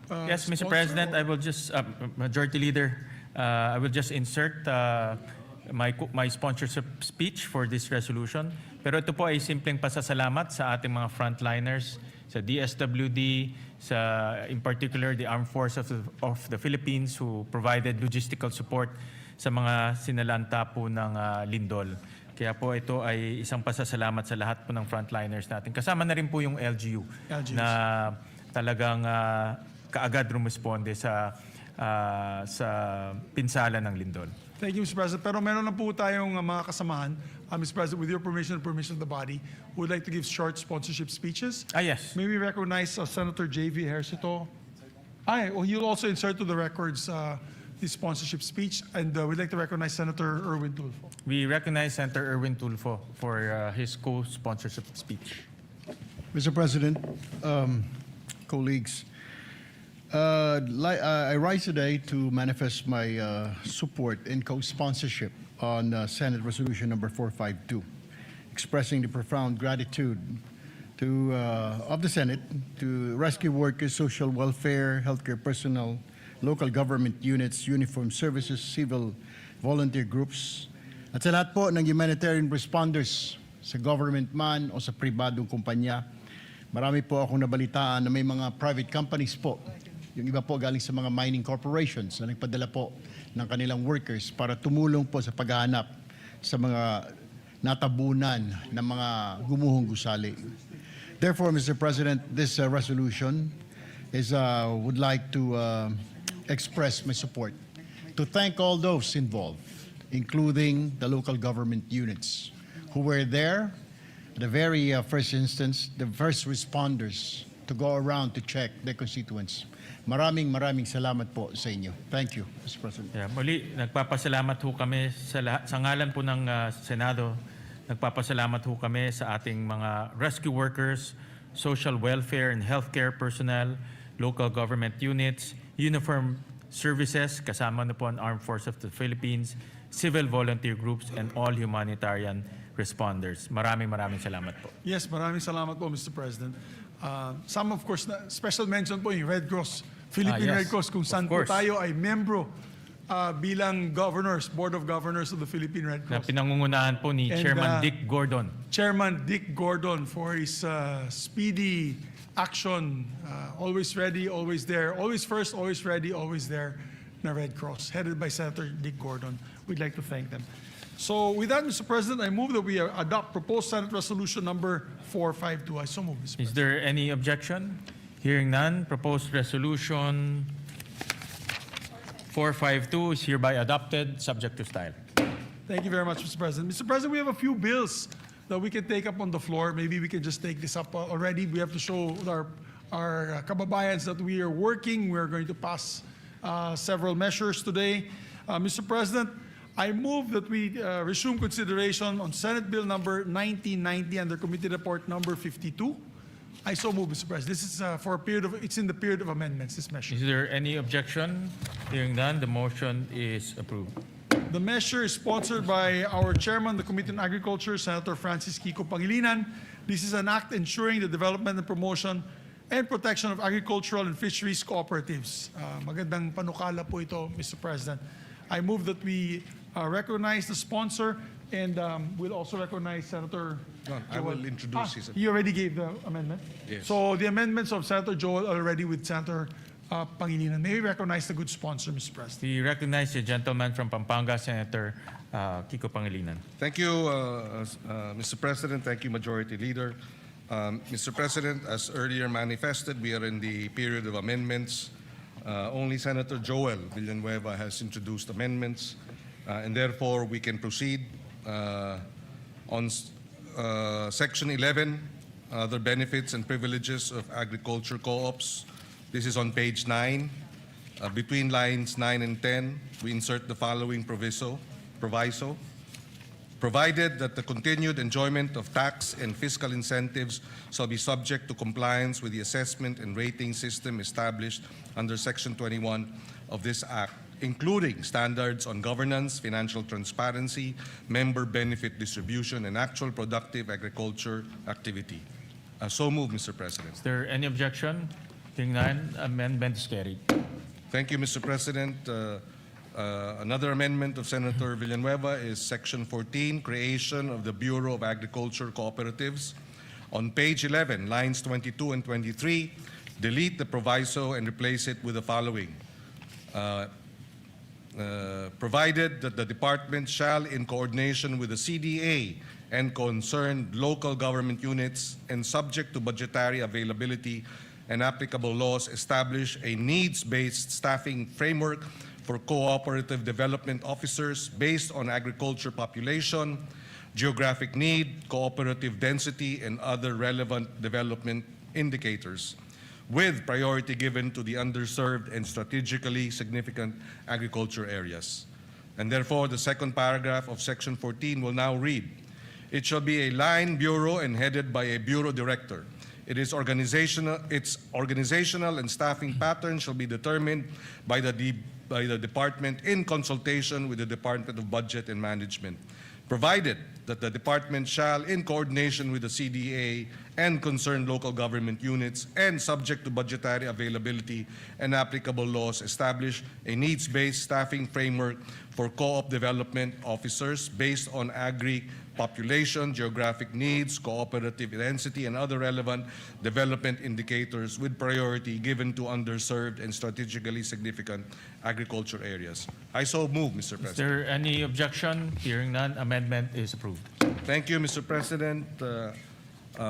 Yes, Mr. sponsor President, or- I will just, Majority Leader, I will just insert my sponsorship speech for this resolution. Pero ito po ay simpleng pasasalamat sa ating mga frontliners, sa DSWD, in particular the Armed Forces of the Philippines who provided logistical support sa mga sinalanta po ng lindol. Kaya po ito ay isang pasasalamat sa lahat po ng frontliners natin. Kasama na rin po yung LGU na talagang kaagad rumisponde sa pinsala ng lindol. Thank you, Mr. President. Pero meron na po tayong mga kasamahan. Mr. President, with your permission and permission of the body, we would like to give short sponsorship speeches. Yes. May we recognize Senator J.V. Ejercito? He'll also insert to the records his sponsorship speech. And we'd like to recognize Senator Erwin Tulfo. We recognize Senator Erwin Tulfo for his co-sponsorship speech. Mr. President, colleagues, I rise today to manifest my support and co-sponsorship on Senate Resolution number 452, expressing the profound gratitude of the Senate to rescue workers, social welfare, healthcare personnel, local government units, uniformed services, civil volunteer groups, at sa lahat po ng humanitarian responders sa government man o sa pribadong kumpanya. Marami po akong nabalitaan na may mga private companies po. Yung iba po galing sa mga mining corporations na nagpadala po ng kanilang workers para tumulong po sa paghahanap sa mga natabunan ng mga gumuhong gusali. Therefore, Mr. President, this resolution would like to express my support to thank all those involved, including the local government units who were there at the very first instance, the first responders to go around to check their constituents. Maraming salamat po sa inyo. Thank you, Mr. President. Yeah, muli, nagpapasalamat ho kami sa ngalan po ng Senado. Nagpapasalamat ho kami sa ating mga rescue workers, social welfare and healthcare personnel, local government units, uniformed services, kasama na po ang Armed Forces of the Philippines, civil volunteer groups, and all humanitarian responders. Maraming salamat po. Yes, maraming salamat po, Mr. President. Some, of course, special mention po yung Red Cross, Philippine yes, Red Cross, kung saan of po course. tayo ay membro bilang governors, Board of Governors of the Philippine Red Na Cross. pinangungunahan po ni And, Chairman Dick Gordon. Chairman Dick Gordon for his speedy action, always ready, always there, always first, always ready, always there, na Red Cross, headed by Senator Dick Gordon. We'd like to thank them. So with that, Mr. President, I move that we adopt proposed Senate Resolution number 452. I so move, Mr. Is President. there any objection? Hearing none, proposed resolution 452 is hereby adopted, subject to style. Thank you very much, Mr. President. Mr. President, we have a few bills that we can take up on the floor. Maybe we can just take this up already. We have to show our kababayans that we are working. We're going to pass several measures today. Mr. President, I move that we resume consideration on Senate Bill number 1990 under Committee Report number 52. I so move, Mr. President. This is for a period of, it's in the period of amendments, this measure. Is there any objection? Hearing none, the motion is approved. The measure is sponsored by our chairman, the Committee on Agriculture, Senator Francis Kiko Pangilinan. This is an act ensuring the development and promotion and protection of agricultural and fisheries cooperatives. Magandang panukala po ito, Mr. President. I move that we recognize the sponsor and we'll also recognize Senator No, I will introduce his. He already gave the amendment? Yes. So the amendments of Senator Joel are already with Senator Pangilinan. May we recognize the good sponsor, Mr. President? We recognize the gentleman from Pampanga, Senator Kiko Pangilinan. Thank you, Mr. President. Thank you, Majority Leader. Mr. President, as earlier manifested, we are in the period of amendments. Only Senator Joel Villanueva has introduced amendments, and therefore we can proceed on Section 11, other benefits and privileges of agriculture co-ops. This is on page 9. Between lines 9 and 10, we insert the following proviso. provided that the continued enjoyment of tax and fiscal incentives shall be subject to compliance with the assessment and rating system established under Section 21 of this Act, including standards on governance, financial transparency, member benefit distribution, and actual productive agriculture activity. So moved, Mr. President. Is there any objection? Hearing none, amendment is carried. Thank you, Mr. President. Another amendment of Senator Villanueva is Section 14, creation of the Bureau of Agriculture Cooperatives. On page 11, lines 22 and 23, delete the proviso and replace it with the following. Provided that the department shall, in coordination with the CDA and concerned local government units and subject to budgetary availability and applicable laws, establish a needs-based staffing framework for cooperative development officers based on agriculture population, geographic need, cooperative density, and other relevant development indicators, with priority given to the underserved and strategically significant agriculture areas. And therefore, the second paragraph of Section 14 will now read, it shall be a line bureau and headed by a bureau director. Its organizational and staffing pattern shall be determined by the department in consultation with the Department of Budget and Management, provided that the department shall, in coordination with the CDA and concerned local government units and subject to budgetary availability and applicable laws, establish a needs-based staffing framework for co-op development officers based on agri population, geographic needs, cooperative density, and other relevant development indicators, with priority given to underserved and strategically significant agriculture areas. I so move, Mr. President. Is there any objection? Hearing none, amendment is approved. Thank you, Mr. President.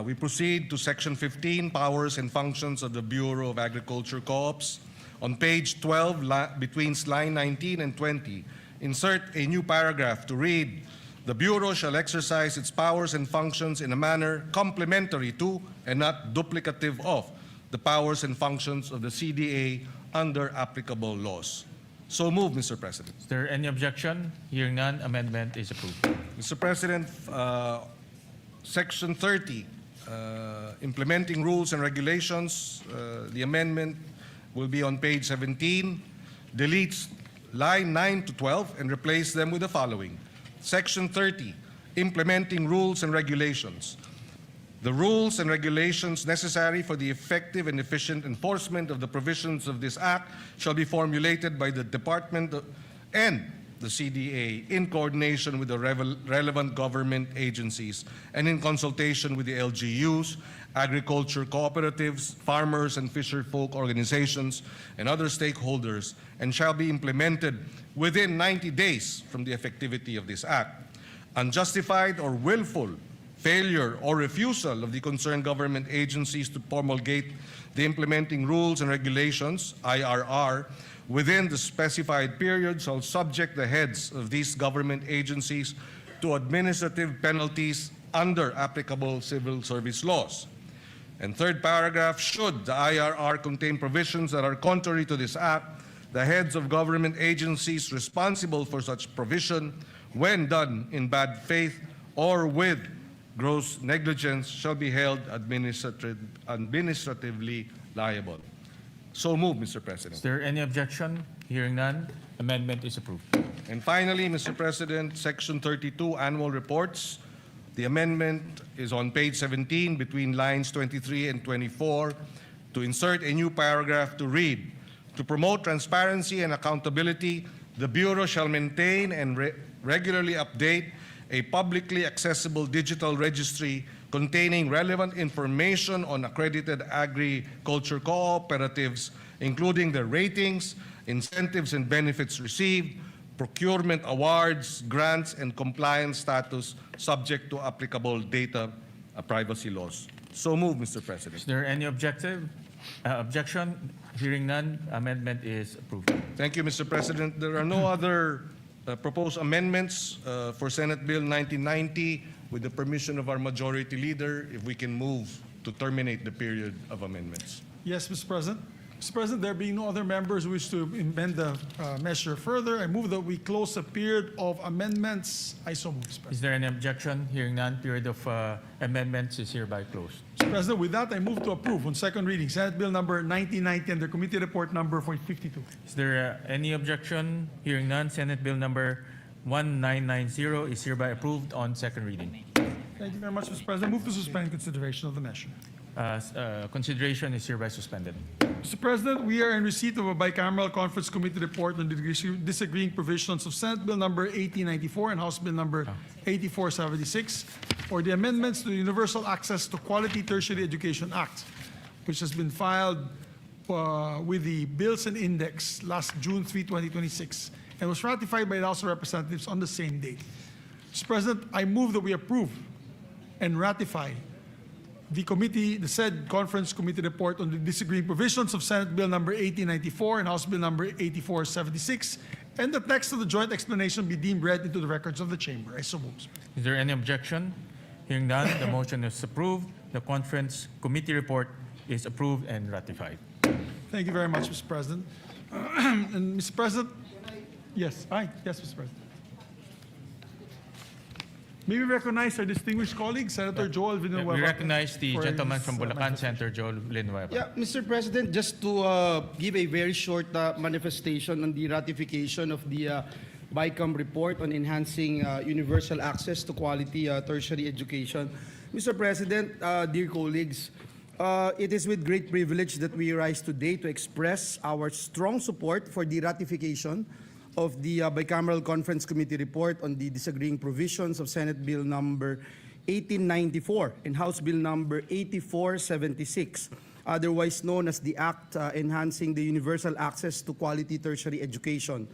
We proceed to Section 15, Powers and Functions of the Bureau of Agriculture Co-ops. On page 12, between line 19 and 20, insert a new paragraph to read, the Bureau shall exercise its powers and functions in a manner complementary to and not duplicative of the powers and functions of the CDA under applicable laws. So move, Mr. President. Is there any objection? Hearing none, amendment is approved. Mr. President, Section 30, implementing rules and regulations, the amendment will be on page 17, deletes line 9 to 12 and replace them with the following. Section 30, implementing rules and regulations. The rules and regulations necessary for the effective and efficient enforcement of the provisions of this Act shall be formulated by the Department and the CDA in coordination with the relevant government agencies and in consultation with the LGUs, agriculture cooperatives, farmers and fisherfolk organizations, and other stakeholders, and shall be implemented within 90 days from the effectivity of this Act. Unjustified or willful failure or refusal of the concerned government agencies to promulgate the implementing rules and regulations, IRR, within the specified period shall subject the heads of these government agencies to administrative penalties under applicable civil service laws. And third paragraph, should the IRR contain provisions that are contrary to this Act, the heads of government agencies responsible for such provision, when done in bad faith or with gross negligence, shall be held administratively liable. So move, Mr. President. Is there any objection? Hearing none, amendment is approved. And finally, Mr. President, Section 32, Annual Reports. The amendment is on page 17 between lines 23 and 24 to insert a new paragraph to read, to promote transparency and accountability, the Bureau shall maintain and regularly update a publicly accessible digital registry containing relevant information on accredited agriculture cooperatives, including their ratings, incentives and benefits received, procurement awards, grants, and compliance status subject to applicable data privacy laws. So move, Mr. President. Is there any objection? Hearing none, amendment is approved. Thank you, Mr. President. There are no other proposed amendments for Senate Bill 1990. With the permission of our Majority Leader, if we can move to terminate the period of amendments. Yes, Mr. President. Mr. President, there being no other members who wish to amend the measure further, I move that we close the period of amendments. I so move, Mr. President. Is there any objection? Hearing none, period of amendments is hereby closed. Mr. President, with that, I move to approve on second reading Senate Bill number 1990 under Committee Report number 452. Is there any objection? Hearing none, Senate Bill number 1990 is hereby approved on second reading. Thank you very much, Mr. President. Move to suspend consideration of the measure. Consideration is hereby suspended. Mr. President, we are in receipt of a bicameral conference committee report on the disagreeing provisions of Senate Bill number 1894 and House Bill number 8476, or the amendments to the Universal Access to Quality Tertiary Education Act, which has been filed with the Bills and Index last June 3, 2026, and was ratified by the House of Representatives on the same date. Mr. President, I move that we approve and ratify the said conference committee report on the disagreeing provisions of Senate Bill number 1894 and House Bill number 8476, and the text of the joint explanation be deemed read into the records of the chamber. I so move. Is there any objection? Hearing none, the motion is approved. The conference committee report is approved and ratified. Thank you very much, Mr. President. And Mr. President, yes, yes, Mr. President. May we recognize our distinguished colleague, Senator Joel Villanueva. We recognize the for gentleman his, from Bulacan, manifestation. Senator Joel Villanueva. Yeah, Mr. President, just to give a very short manifestation on the ratification of the BICAM report on enhancing universal access to quality tertiary education. Mr. President, dear colleagues, it is with great privilege that we rise today to express our strong support for the ratification of the Bicameral Conference Committee report on the disagreeing provisions of Senate Bill number 1894 and House Bill number 8476, otherwise known as the Act Enhancing the Universal Access to Quality Tertiary Education.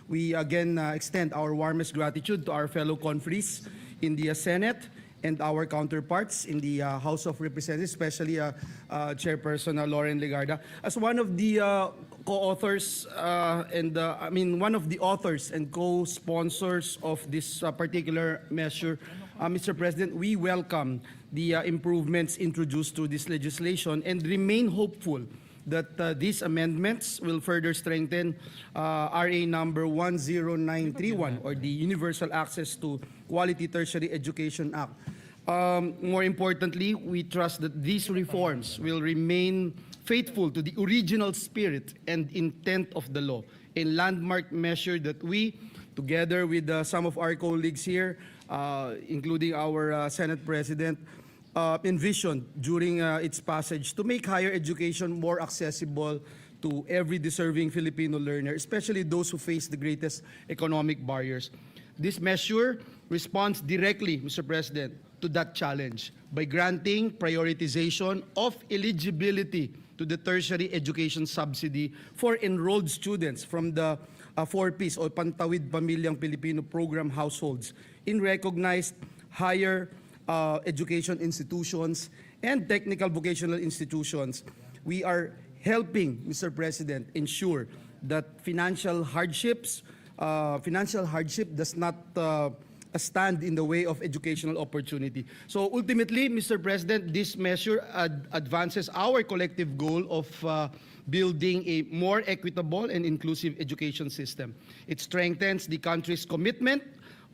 We again extend our warmest gratitude to our fellow conferees in the Senate and our counterparts in the House of Representatives, especially Chairperson Lauren Legarda. As one of the co-authors one of the authors and co-sponsors of this particular measure, Mr. President, we welcome the improvements introduced through this legislation and remain hopeful that these amendments will further strengthen RA number 10931, or the Universal Access to Quality Tertiary Education Act. More importantly, we trust that these reforms will remain faithful to the original spirit and intent of the law, a landmark measure that we, together with some of our colleagues here, including our Senate President, envisioned during its passage to make higher education more accessible to every deserving Filipino learner, especially those who face the greatest economic barriers. This measure responds directly, Mr. President, to that challenge by granting prioritization of eligibility to the tertiary education subsidy for enrolled students from the 4Ps o Pantawid Pamilyang Pilipino program households in recognized higher education institutions and technical vocational institutions. We are helping, Mr. President, ensure that financial hardship does not stand in the way of educational opportunity. So ultimately, Mr. President, this measure advances our collective goal of building a more equitable and inclusive education system. It strengthens the country's commitment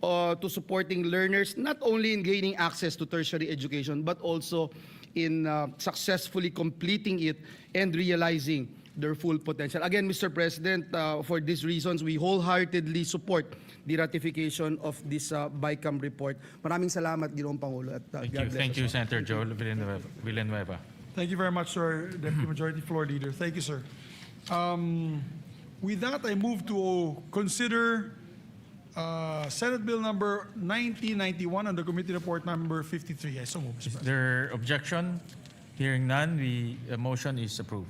to supporting learners not only in gaining access to tertiary education, but also in successfully completing it and realizing their full potential. Again, Mr. President, for these reasons, we wholeheartedly support the ratification of this BICAM report. Maraming salamat, Ginoong Pangulo. At, Thank you, Senator Joel Villanueva. Thank you very much, sir, Deputy Majority Floor Leader. Thank you, sir. With that, I move to consider Senate Bill number 1991 and the Committee Report number 53. I so move, Mr. Is President. there objection? Hearing none, the motion is approved.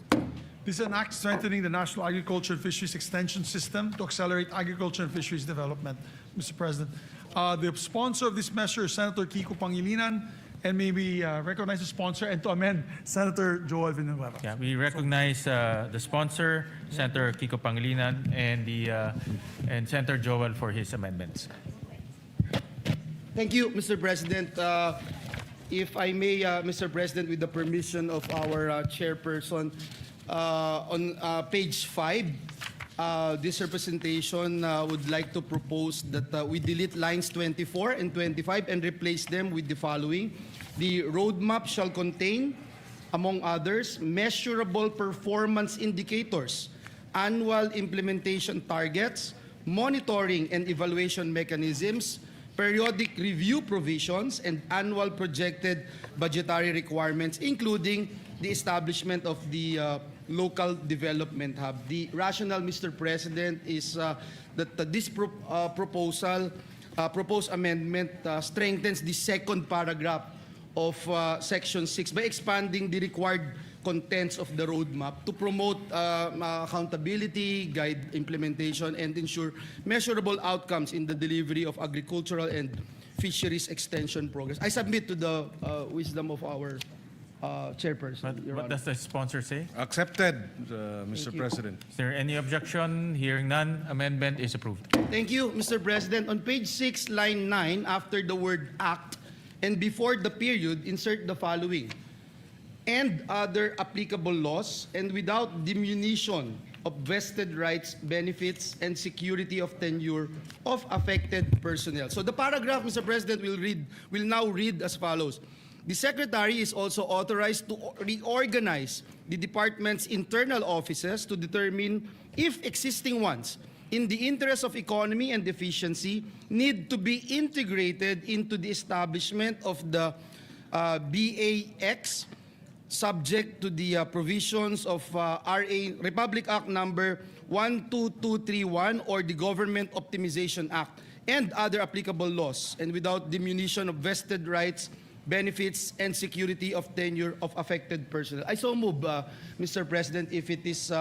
This is an act strengthening the National Agriculture and Fisheries Extension System to accelerate agriculture and fisheries development, Mr. President. The sponsor of this measure is Senator Kiko Pangilinan, and may we recognize the sponsor and to amend Senator Joel Villanueva. Yeah, we recognize the sponsor, Senator Kiko Pangilinan, and Senator Joel for his amendments. Thank you, Mr. President. If I may, Mr. President, with the permission of our chairperson, on page 5, this representation would like to propose that we delete lines 24 and 25 and replace them with the following. The roadmap shall contain, among others, measurable performance indicators, annual implementation targets, monitoring and evaluation mechanisms, periodic review provisions, and annual projected budgetary requirements, including the establishment of the local development hub. The rationale, Mr. President, is that this proposed amendment strengthens the second paragraph of Section 6 by expanding the required contents of the roadmap to promote accountability, guide implementation, and ensure measurable outcomes in the delivery of agricultural and fisheries extension progress. I submit to the wisdom of our chairperson. Your What Honor. does the sponsor say? Accepted, Mr. President. Is there any objection? Hearing none, amendment is approved. Thank you, Mr. President. On page 6, line 9, after the word act and before the period, insert the following. And other applicable laws, and without diminution of vested rights, benefits, and security of tenure of affected personnel. So the paragraph, Mr. President, will now read as follows. The Secretary is also authorized to reorganize the department's internal offices to determine if existing ones, in the interest of economy and efficiency, need to be integrated into the establishment of the BAX, subject to the provisions of Republic Act number 12231 or the Government Optimization Act and other applicable laws, and without diminution of vested rights, benefits, and security of tenure of affected personnel. I so move, Mr. President, if it is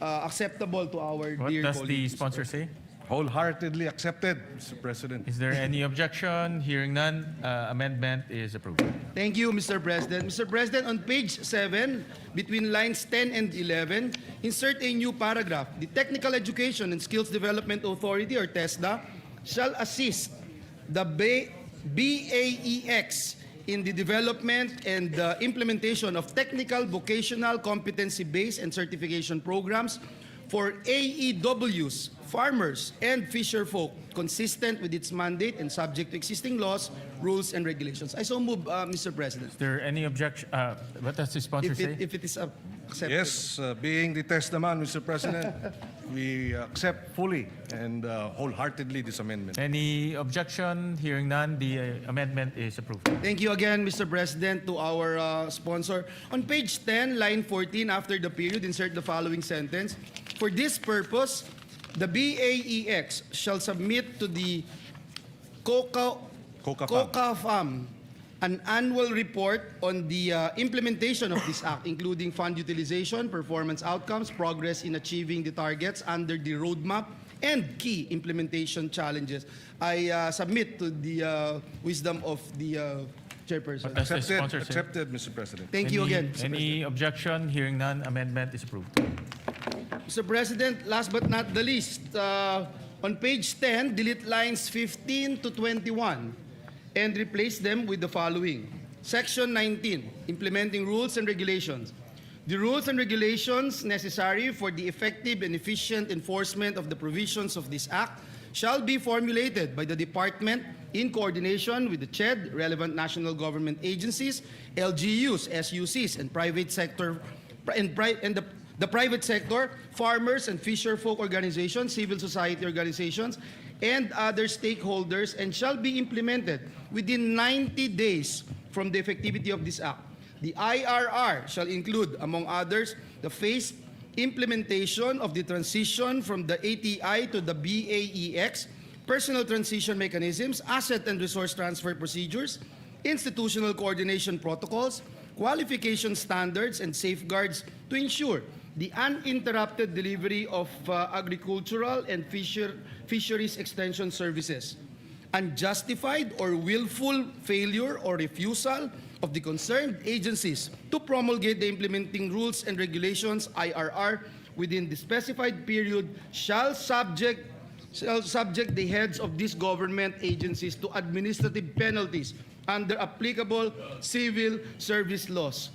acceptable to our What dear does the colleagues. sponsor say? Wholeheartedly accepted, Mr. President. Is there any objection? Hearing none, amendment is approved. Thank you, Mr. President. Mr. President, on page 7, between lines 10 and 11, insert a new paragraph. The Technical Education and Skills Development Authority, or TESDA, shall assist the BAEX in the development and implementation of technical, vocational, competency-based, and certification programs for AEWs, farmers, and fisherfolk, consistent with its mandate and subject to existing laws, rules, and regulations. I so move, Mr. President. Is there any objection? What does the sponsor say? If it is accepted. Yes, being the test naman, Mr. President, we accept fully and wholeheartedly this amendment. Any objection? Hearing none, the amendment is approved. Thank you again, Mr. President, to our sponsor. On page 10, line 14, after the period, insert the following sentence. For this purpose, the BAEX shall submit to the COCAFAM an annual report on the implementation of this act, including fund utilization, performance outcomes, progress in achieving the targets under the roadmap, and key implementation challenges. I submit to the wisdom of the chairperson. What does the Accepted, sponsor say? accepted, Mr. President. Thank you again, Mr. Any objection? Hearing none, amendment is approved. Mr. President, last but not the least, on page 10, delete lines 15 to 21 and replace them with the following. Section 19, implementing rules and regulations. The rules and regulations necessary for the effective and efficient enforcement of the provisions of this Act shall be formulated by the Department in coordination with the CHED, relevant national government agencies, LGUs, SUCs, and private sector, the private sector, farmers and fisherfolk organizations, civil society organizations, and other stakeholders, and shall be implemented within 90 days from the effectivity of this Act. The IRR shall include, among others, the phased implementation of the transition from the ATI to the BAEX, personal transition mechanisms, asset and resource transfer procedures, institutional coordination protocols, qualification standards, and safeguards to ensure the uninterrupted delivery of agricultural and fisheries extension services. Unjustified or willful failure or refusal of the concerned agencies to promulgate the implementing rules and regulations, IRR, within the specified period shall subject the heads of these government agencies to administrative penalties under applicable civil service laws.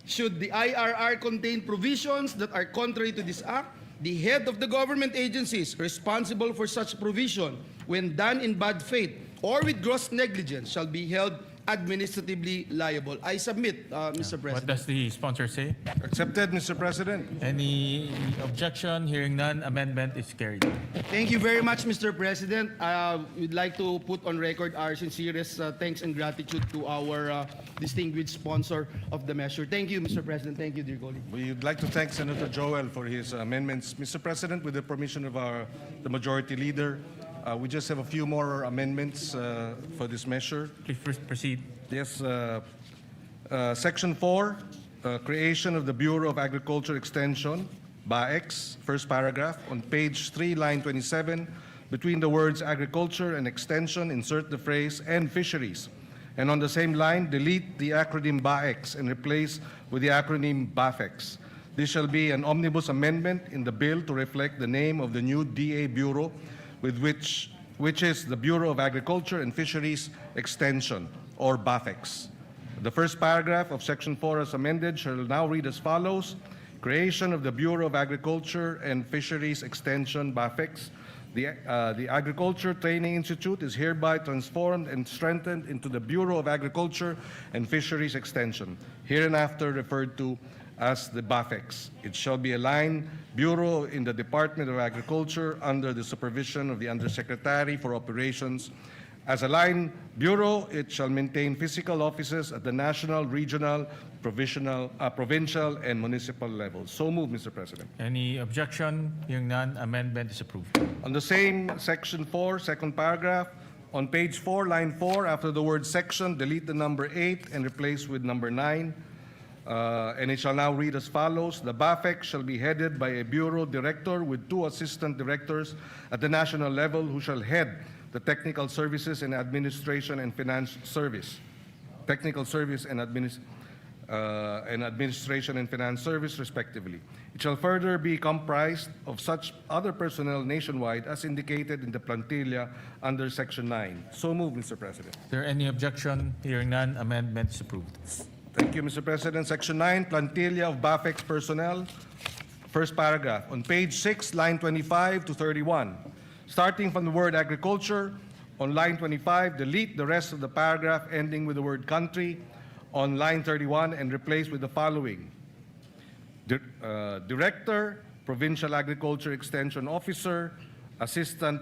Should the IRR contain provisions that are contrary to this act, the head of the government agencies responsible for such provision, when done in bad faith or with gross negligence, shall be held administratively liable. I submit, Mr. What President. does the sponsor say? Accepted, Mr. President. Any objection? Hearing none, amendment is carried. Thank you very much, Mr. President. We'd like to put on record our sincerest thanks and gratitude to our distinguished sponsor of the measure. Thank you, Mr. President. Thank you, dear colleague. We'd like to thank Senator Joel for his amendments. Mr. President, with the permission of the Majority Leader, we just have a few more amendments for this measure. Please proceed. Yes, Section 4, creation of the Bureau of Agriculture Extension, BAEX, first paragraph. On page 3, line 27, between the words agriculture and extension, insert the phrase and fisheries. And on the same line, delete the acronym BAEX and replace with the acronym BAFEX. This shall be an omnibus amendment in the bill to reflect the name of the new DA Bureau, which is the Bureau of Agriculture and Fisheries Extension, or BAFEX. The first paragraph of Section 4 as amended shall now read as follows. Creation of the Bureau of Agriculture and Fisheries Extension, BAFEX. The Agriculture Training Institute is hereby transformed and strengthened into the Bureau of Agriculture and Fisheries Extension, hereinafter referred to as the BAFEX. It shall be a line bureau in the Department of Agriculture under the supervision of the Undersecretary for Operations. As a line bureau, it shall maintain physical offices at the national, regional, provincial, and municipal levels. So moved, Mr. President. Any objection? Hearing none, amendment is approved. On the same Section 4, second paragraph, on page 4, line 4, after the word section, delete the number 8 and replace with number 9. And it shall now read as follows. The BAFEX shall be headed by a bureau director with 2 assistant directors at the national level who shall head the Technical Services and Administration and Finance Service. Technical Service and Administration and Finance Service, respectively. It shall further be comprised of such other personnel nationwide as indicated in the plantilla under Section 9. So moved, Mr. President. Is there any objection? Hearing none, amendment is approved. Thank you, Mr. President. Section 9, plantilla of BAFEX personnel. First paragraph. On page 6, line 25 to 31. Starting from the word agriculture, on line 25, delete the rest of the paragraph ending with the word country on line 31 and replace with the following. Director, Provincial Agriculture Extension Officer, Assistant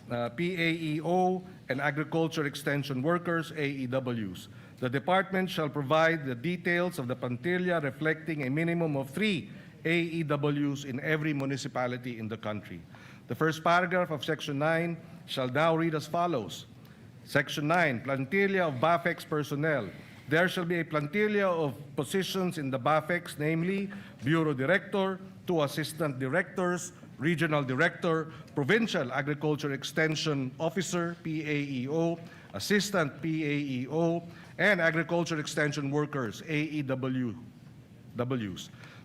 PAEO, and Agriculture Extension Workers, AEWs. The department shall provide the details of the plantilla reflecting a minimum of 3 AEWs in every municipality in the country. The first paragraph of Section 9 shall now read as follows. Section 9, plantilla of BAFEX personnel. There shall be a plantilla of positions in the BAFEX, namely Bureau Director, 2 Assistant Directors, Regional Director, Provincial Agriculture Extension Officer, PAEO, Assistant PAEO, and Agriculture Extension Workers, AEWs.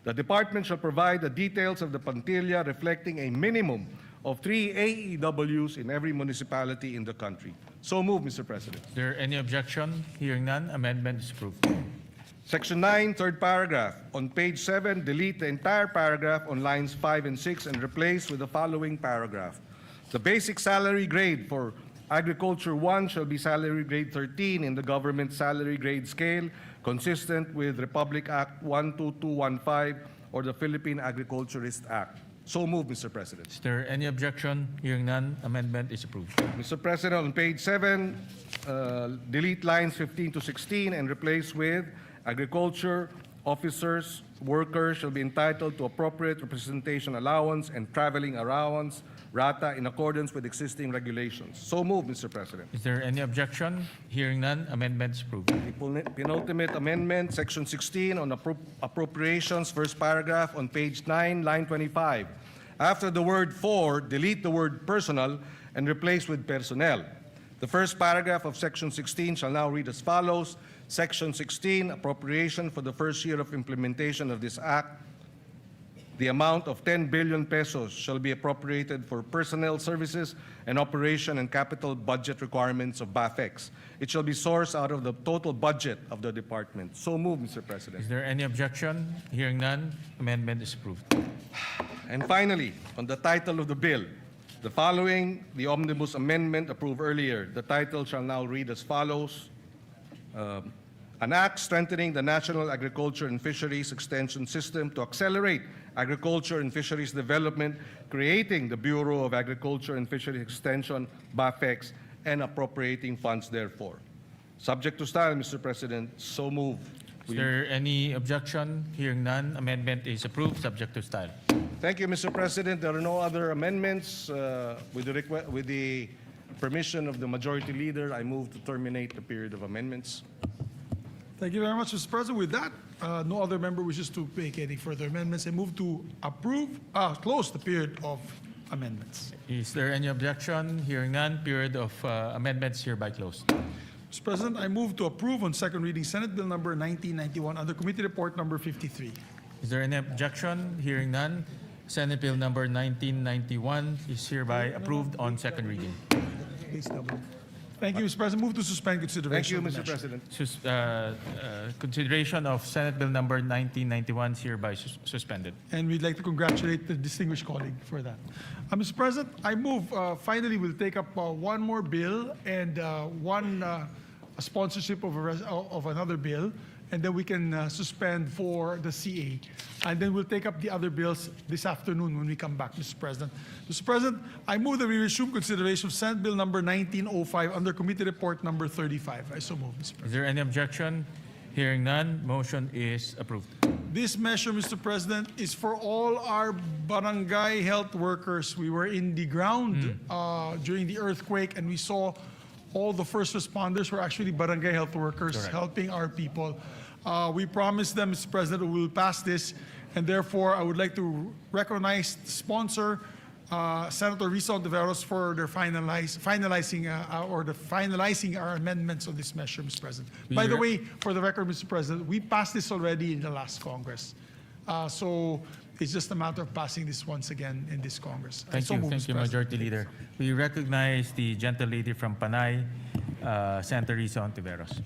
The department shall provide the details of the plantilla reflecting a minimum of 3 AEWs in every municipality in the country. So moved, Mr. President. Is there any objection? Hearing none, amendment is approved. Section 9, third paragraph. On page 7, delete the entire paragraph on lines 5 and 6 and replace with the following paragraph. The basic salary grade for Agriculture 1 shall be salary grade 13 in the government salary grade scale, consistent with Republic Act 12215 or the Philippine Agriculturist Act. So moved, Mr. President. Is there any objection? Hearing none, amendment is approved. Mr. President, on page 7, delete lines 15 to 16 and replace with agriculture officers, workers shall be entitled to appropriate representation allowance and traveling allowance, RATA, in accordance with existing regulations. So moved, Mr. President. Is there any objection? Hearing none, amendment is approved. The penultimate amendment, Section 16, on appropriations, first paragraph on page 9, line 25. After the word for, delete the word personal and replace with personnel. The first paragraph of Section 16 shall now read as follows. Section 16, appropriation for the first year of implementation of this Act. the amount of 10 billion pesos shall be appropriated for personnel services and operation and capital budget requirements of BAFEX. It shall be sourced out of the total budget of the department. So move, Mr. President. Is there any objection? Hearing none, amendment is approved. And finally, on the title of the bill, the following, the omnibus amendment approved earlier, the title shall now read as follows. An act strengthening the National Agriculture and Fisheries Extension System to accelerate agriculture and fisheries development, creating the Bureau of Agriculture and Fisheries Extension, BAFEX, and appropriating funds therefore. Subject to style, Mr. President, so move. Is there any objection? Hearing none, amendment is approved, subject to style. Thank you, Mr. President. There are no other amendments. With the permission of the Majority Leader, I move to terminate the period of amendments. Thank you very much, Mr. President. With that, no other member wishes to make any further amendments. I move to close the period of amendments. Is there any objection? Hearing none, period of amendments hereby closed. Mr. President, I move to approve on second reading Senate Bill number 1991 under Committee Report number 53. Is there any objection? Hearing none, Senate Bill number 1991 is hereby approved on second reading. Thank you, Mr. President. Move to suspend Thank consideration. you, of the Mr. measure. President. Consideration of Senate Bill number 1991 is hereby suspended. And we'd like to congratulate the distinguished colleague for that. Mr. President, I move, finally, we'll take up one more bill and one sponsorship of another bill, and then we can suspend for the CA. And then we'll take up the other bills this afternoon when we come back, Mr. President. Mr. President, I move that we resume consideration of Senate Bill number 1905 under Committee Report number 35. I so move, Mr. President. Is there any objection? Hearing none, motion is approved. This measure, Mr. President, is for all our barangay health workers. We were in the ground during the earthquake, and we saw all the first responders were actually barangay health workers Correct. helping our people. We promised them, Mr. President, we will pass this, and therefore I would like to recognize the sponsor, Senator Risa Ontiveros, for their finalizing our amendments on this measure, Mr. President. By the way, for the record, Mr. President, we passed this already in the last Congress. So it's just a matter of passing this once again in this Congress. Thank you, Mr. President. Majority Leader. We recognize the gentle lady from Panay, Senator Risa Ontiveros.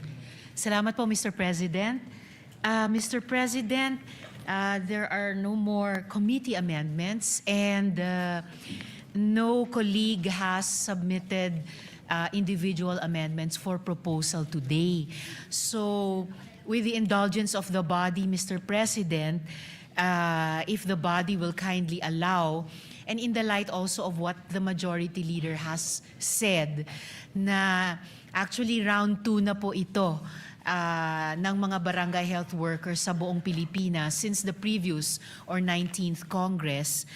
Salamat po, Mr. President. Mr. President, there are no more committee amendments and no colleague has submitted individual amendments for proposal today. So, with the indulgence of the body, Mr. President, if the body will kindly allow, and in the light also of what the Majority Leader has said, na actually round 2 na po ito ng mga barangay health workers sa buong Pilipinas since the previous or 19th Congress.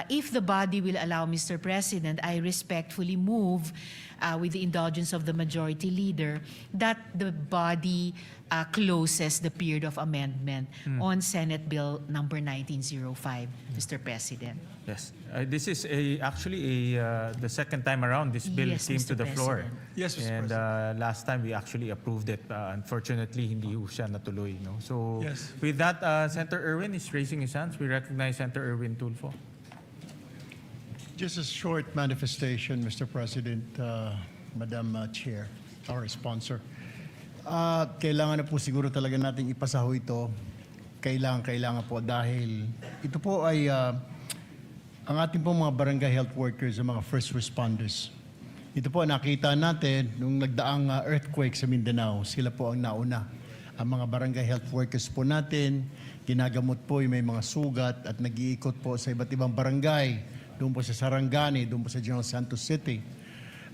If the body will allow, Mr. President, I respectfully move with the indulgence of the Majority Leader that the body closes the period of amendment on Senate Bill number 1905, Mr. President. Yes. This is actually the second time around this bill Yes, came Mr. to the floor. President. Yes, Mr. And President. last time we actually approved it. Unfortunately, hindi ho siya natuloy. No? So Yes. with that, Senator Erwin is raising his hands. We recognize Senator Erwin Tulfo. Just a short manifestation, Mr. President, Madam Chair, our sponsor. Kailangan na po siguro talaga natin ipasaho ito. Kailangan po dahil ito po ay ang ating pong mga barangay health workers, ang mga first responders. Ito po nakita natin nung nagdaang earthquake sa Mindanao. Sila po ang nauna. Ang mga barangay health workers po natin, ginagamot po yung may mga sugat at nag-iikot po sa iba't ibang barangay. Doon po sa Sarangani, doon po sa General Santos City.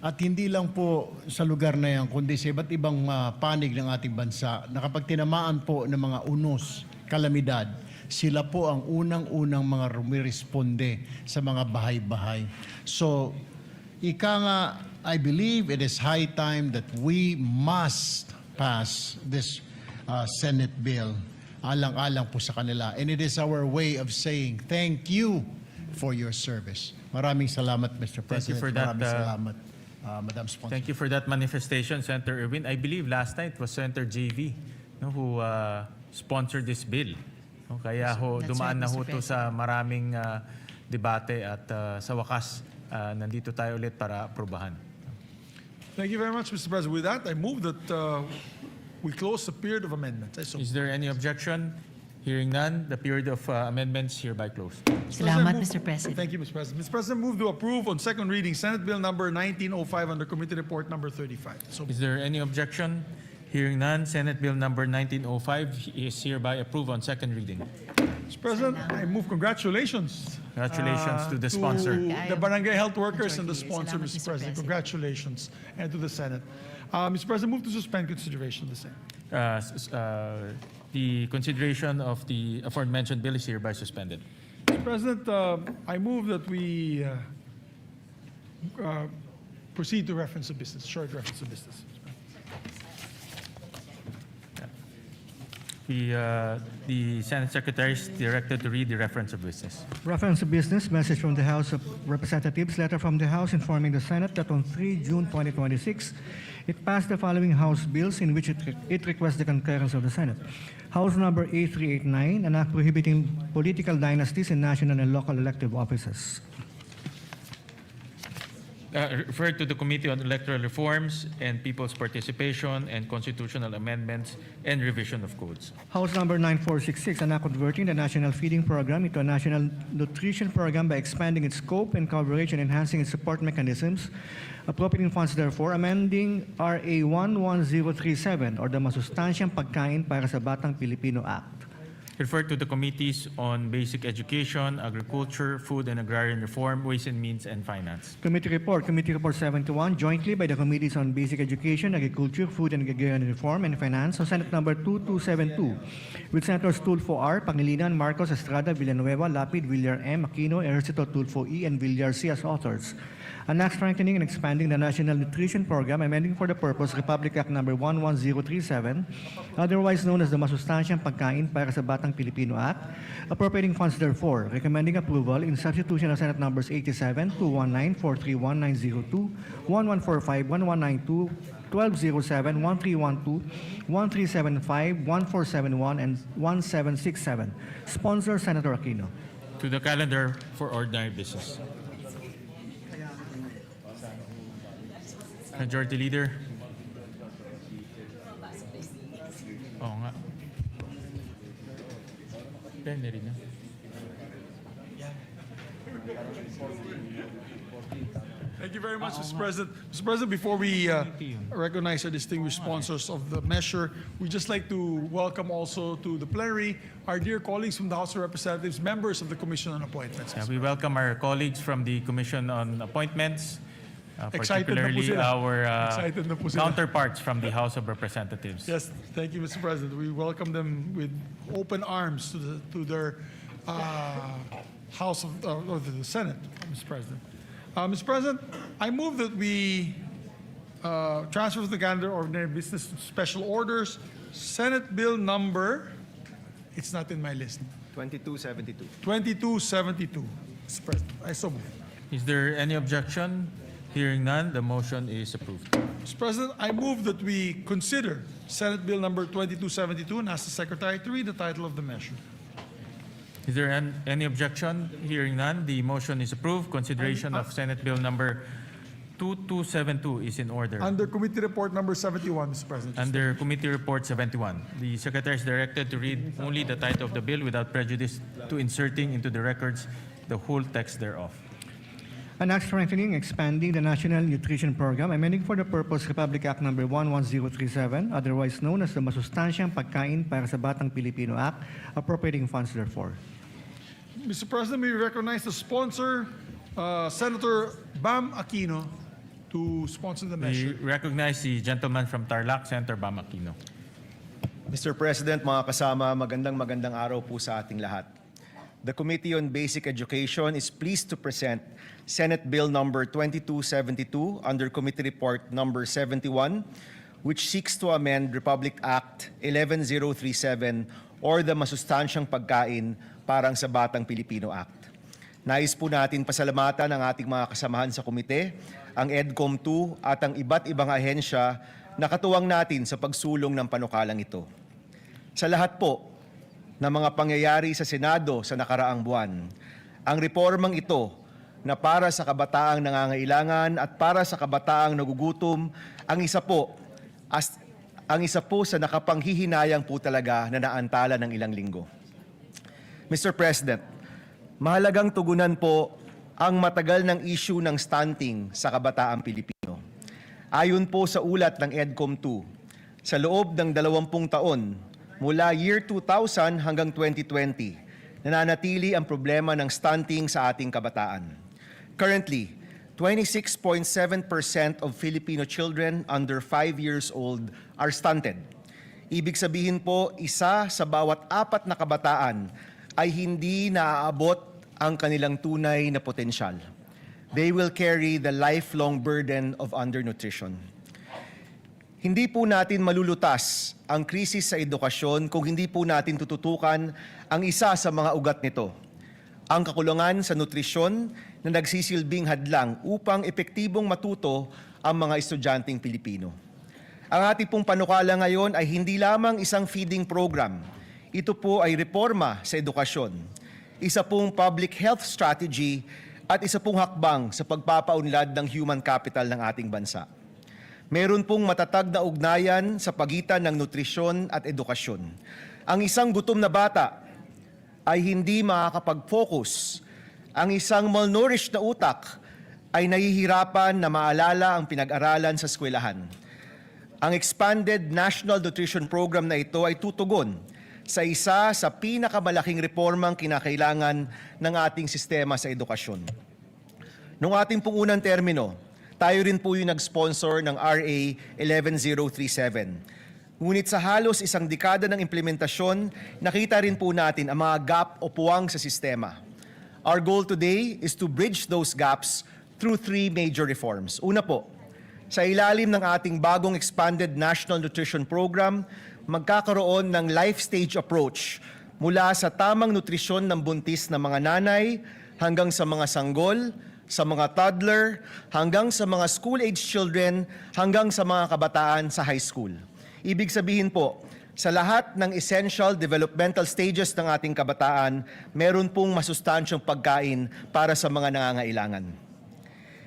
At hindi lang po sa lugar na yan, kundi sa iba't ibang panig ng ating bansa na kapag tinamaan po ng mga unos, kalamidad, sila po ang unang-unang mga rumiresponde sa mga bahay-bahay. So, ika nga, I believe it is high time that we must pass this Senate bill alang-alang po sa kanila. And it is our way of saying thank you for your service. Maraming salamat, Mr. President. Thank you for that. Maraming salamat, Madam Sponsor. Thank you for that manifestation, Senator Erwin. I believe last night was Senator JV who sponsored this bill. No, kaya ho, That's dumaan right, na ho Mr. to sa maraming debate at sa wakas, nandito tayo ulit para aprubahan. Thank you very much, Mr. President. With that, I move that we close the period of amendments. Is there any objection? Hearing none, the period of amendments hereby closed. Salamat, move- Mr. President. Thank you, Mr. President. Mr. President, move to approve on second reading Senate Bill number 1905 under Committee Report number 35. So Is there any objection? Hearing none, Senate Bill number 1905 is hereby approved on second reading. Mr. President, I move congratulations. Congratulations to the sponsor. To the barangay health workers and the Majority. sponsor, Salamat, Mr. Mr. President. President. Congratulations. And to the Senate. Mr. President, move to suspend consideration of the same. The consideration of the aforementioned bill is hereby suspended. Mr. President, I move that we proceed to reference of business, short reference of business. The Senate Secretary is directed to read the reference of business. Reference to business, message from the House of Representatives, letter from the House informing the Senate that on 3 June 2026, it passed the following House bills in which it requests the concurrence of the Senate. House number A389, an act prohibiting political dynasties in national and local elective offices. Referred to the Committee on Electoral Reforms and People's Participation and Constitutional Amendments and Revision of Codes. House number 9466, an act converting the National Feeding Program into a National Nutrition Program by expanding its scope and coverage and enhancing its support mechanisms, appropriating funds therefore, amending RA 11037 or the Masustansyang Pagkain para sa Batang Pilipino Act. Referred to the Committees on Basic Education, Agriculture, Food and Agrarian Reform, Ways and Means, and Finance. Committee Report 71, jointly by the Committees on Basic Education, Agriculture, Food and Agrarian Reform, and Finance, so Senate number 2272, with Senators Tulfo R., Pangilinan, Marcos, Estrada, Villanueva, Lapid, Villar M., Aquino, Ejercito, Tulfo E., and Villar C. as authors. An act strengthening and expanding the National Nutrition Program, amending for the purpose Republic Act number 11037, otherwise known as the Masustansyang Pagkain para sa Batang Pilipino Act, appropriating funds therefore, recommending approval in substitution of Senate numbers 87, 219, 431, 902, 1145, 1192, 1207, 1312, 1375, 1471, and 1767. Sponsor, Senator Aquino. To the calendar for ordinary business. Majority Leader. Oo nga. Plenary na. Thank you very much, Mr. President. Mr. President, before we recognize our distinguished sponsors of the measure, we'd just like to welcome also to the plenary our dear colleagues from the House of Representatives, members of the Commission on Appointments. We welcome our colleagues from the Commission on Appointments, Excited na po particularly sila. our Excited na po sila. counterparts from the House of Representatives. Yes, thank you, Mr. President. We welcome them with open arms to their House of or the Senate, Mr. President. Mr. President, I move that we transfer to the calendar ordinary business special orders. Senate Bill number, it's not in my list, 2272. 2272. Mr. President, I so move. Is there any objection? Hearing none, the motion is approved. Mr. President, I move that we consider Senate Bill number 2272 and ask the Secretary to read the title of the measure. Is there any objection? Hearing none, the motion is approved. Consideration of Senate Bill number 2272 is in order. Under Committee Report number 71, Mr. President. Under Committee Report 71, the Secretary is directed to read only the title of the bill without prejudice to inserting into the records the whole text thereof. An act strengthening, expanding the National Nutrition Program, amending for the purpose Republic Act number 11037, otherwise known as the Masustansyang Pagkain para sa Batang Pilipino Act, appropriating funds therefore. Mr. President, may we recognize the sponsor, Senator Bam Aquino, to sponsor the We measure. recognize the gentleman from Tarlac, Senator Bam Aquino. Mr. President, mga kasama, magandang araw po sa ating lahat. The Committee on Basic Education is pleased to present Senate Bill number 2272 under Committee Report number 71, which seeks to amend Republic Act 11037 or the Masustansyang Pagkain parang sa Batang Pilipino Act. Nais po natin pasalamatan ang ating mga kasamahan sa komite, ang EDCOM2 at ang iba't ibang ahensya na katuwang natin sa pagsulong ng panukalang ito. Sa lahat po, ng mga pangyayari sa Senado sa nakaraang buwan. Ang reformang ito na para sa kabataang nangangailangan at para sa kabataang nagugutom ang isa po sa nakapanghihinayang po talaga na naantala ng ilang linggo. Mr. President, mahalagang tugunan po ang matagal ng issue ng stunting sa kabataang Pilipino. Ayon po sa ulat ng EDCOM 2, sa loob ng 20 taon mula year 2000 hanggang 2020, nananatili ang problema ng stunting sa ating kabataan. Currently, 26.7% of Filipino children under 5 years old are stunted. Ibig sabihin po, isa sa bawat 4 na kabataan ay hindi naaabot ang kanilang tunay na potensyal. They will carry the lifelong burden of undernutrition. Hindi po natin malulutas ang krisis sa edukasyon kung hindi po natin tututukan ang isa sa mga ugat nito, ang kakulangan sa nutrisyon na nagsisilbing hadlang upang epektibong matuto ang mga estudyanteng Pilipino. Ang ating pong panukala ngayon ay hindi lamang isang feeding program. Ito po ay reforma sa edukasyon, isa pong public health strategy at isa pong hakbang sa pagpapaunlad ng human capital ng ating bansa. Meron pong matatag na ugnayan sa pagitan ng nutrisyon at edukasyon. Ang isang gutom na bata ay hindi makakapag-focus. Ang isang malnourished na utak ay nahihirapan na maalala ang pinag-aralan sa eskwelahan. Ang expanded National Nutrition Program na ito ay tutugon sa isa sa pinakamalaking reformang kinakailangan ng ating sistema sa edukasyon. Noong ating pong unang termino, tayo rin po yung nag-sponsor ng RA 11037. Ngunit sa halos isang dekada ng implementasyon, nakita rin po natin ang mga gap o puwang sa sistema. Our goal today is to bridge those gaps through 3 major reforms. Una po, sa ilalim ng ating bagong expanded National Nutrition Program, magkakaroon ng life stage approach mula sa tamang nutrisyon ng buntis na mga nanay hanggang sa mga sanggol, sa mga toddler, hanggang sa mga school-age children, hanggang sa mga kabataan sa high school. Ibig sabihin po, sa lahat ng essential developmental stages ng ating kabataan, meron pong masustansyang pagkain para sa mga nangangailangan.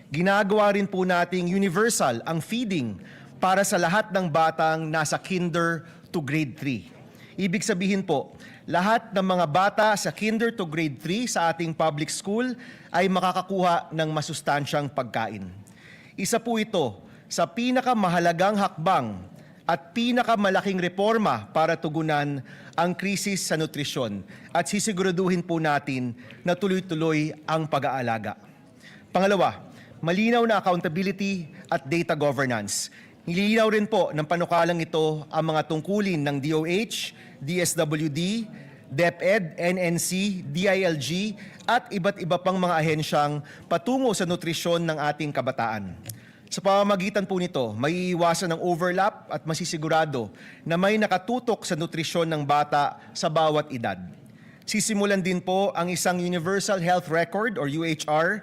Ginagawa rin po nating universal ang feeding para sa lahat ng batang nasa kinder to grade 3. Ibig sabihin po, lahat ng mga bata sa kinder to grade 3 sa ating public school ay makakakuha ng masustansyang pagkain. Isa po ito sa pinakamahalagang hakbang at pinakamalaking reforma para tugunan ang krisis sa nutrisyon at sisiguraduhin po natin na tuloy-tuloy ang pag-aalaga. Pangalawa, malinaw na accountability at data governance. Nililinaw rin po ng panukalang ito ang mga tungkulin ng DOH, DSWD, DepEd, NNC, DILG at iba't iba pang mga ahensyang patungo sa nutrisyon ng ating kabataan. Sa pamamagitan po nito, may iiwasan ng overlap at masisigurado na may nakatutok sa nutrisyon ng bata sa bawat edad. Sisimulan din po ang isang Universal Health Record or UHR.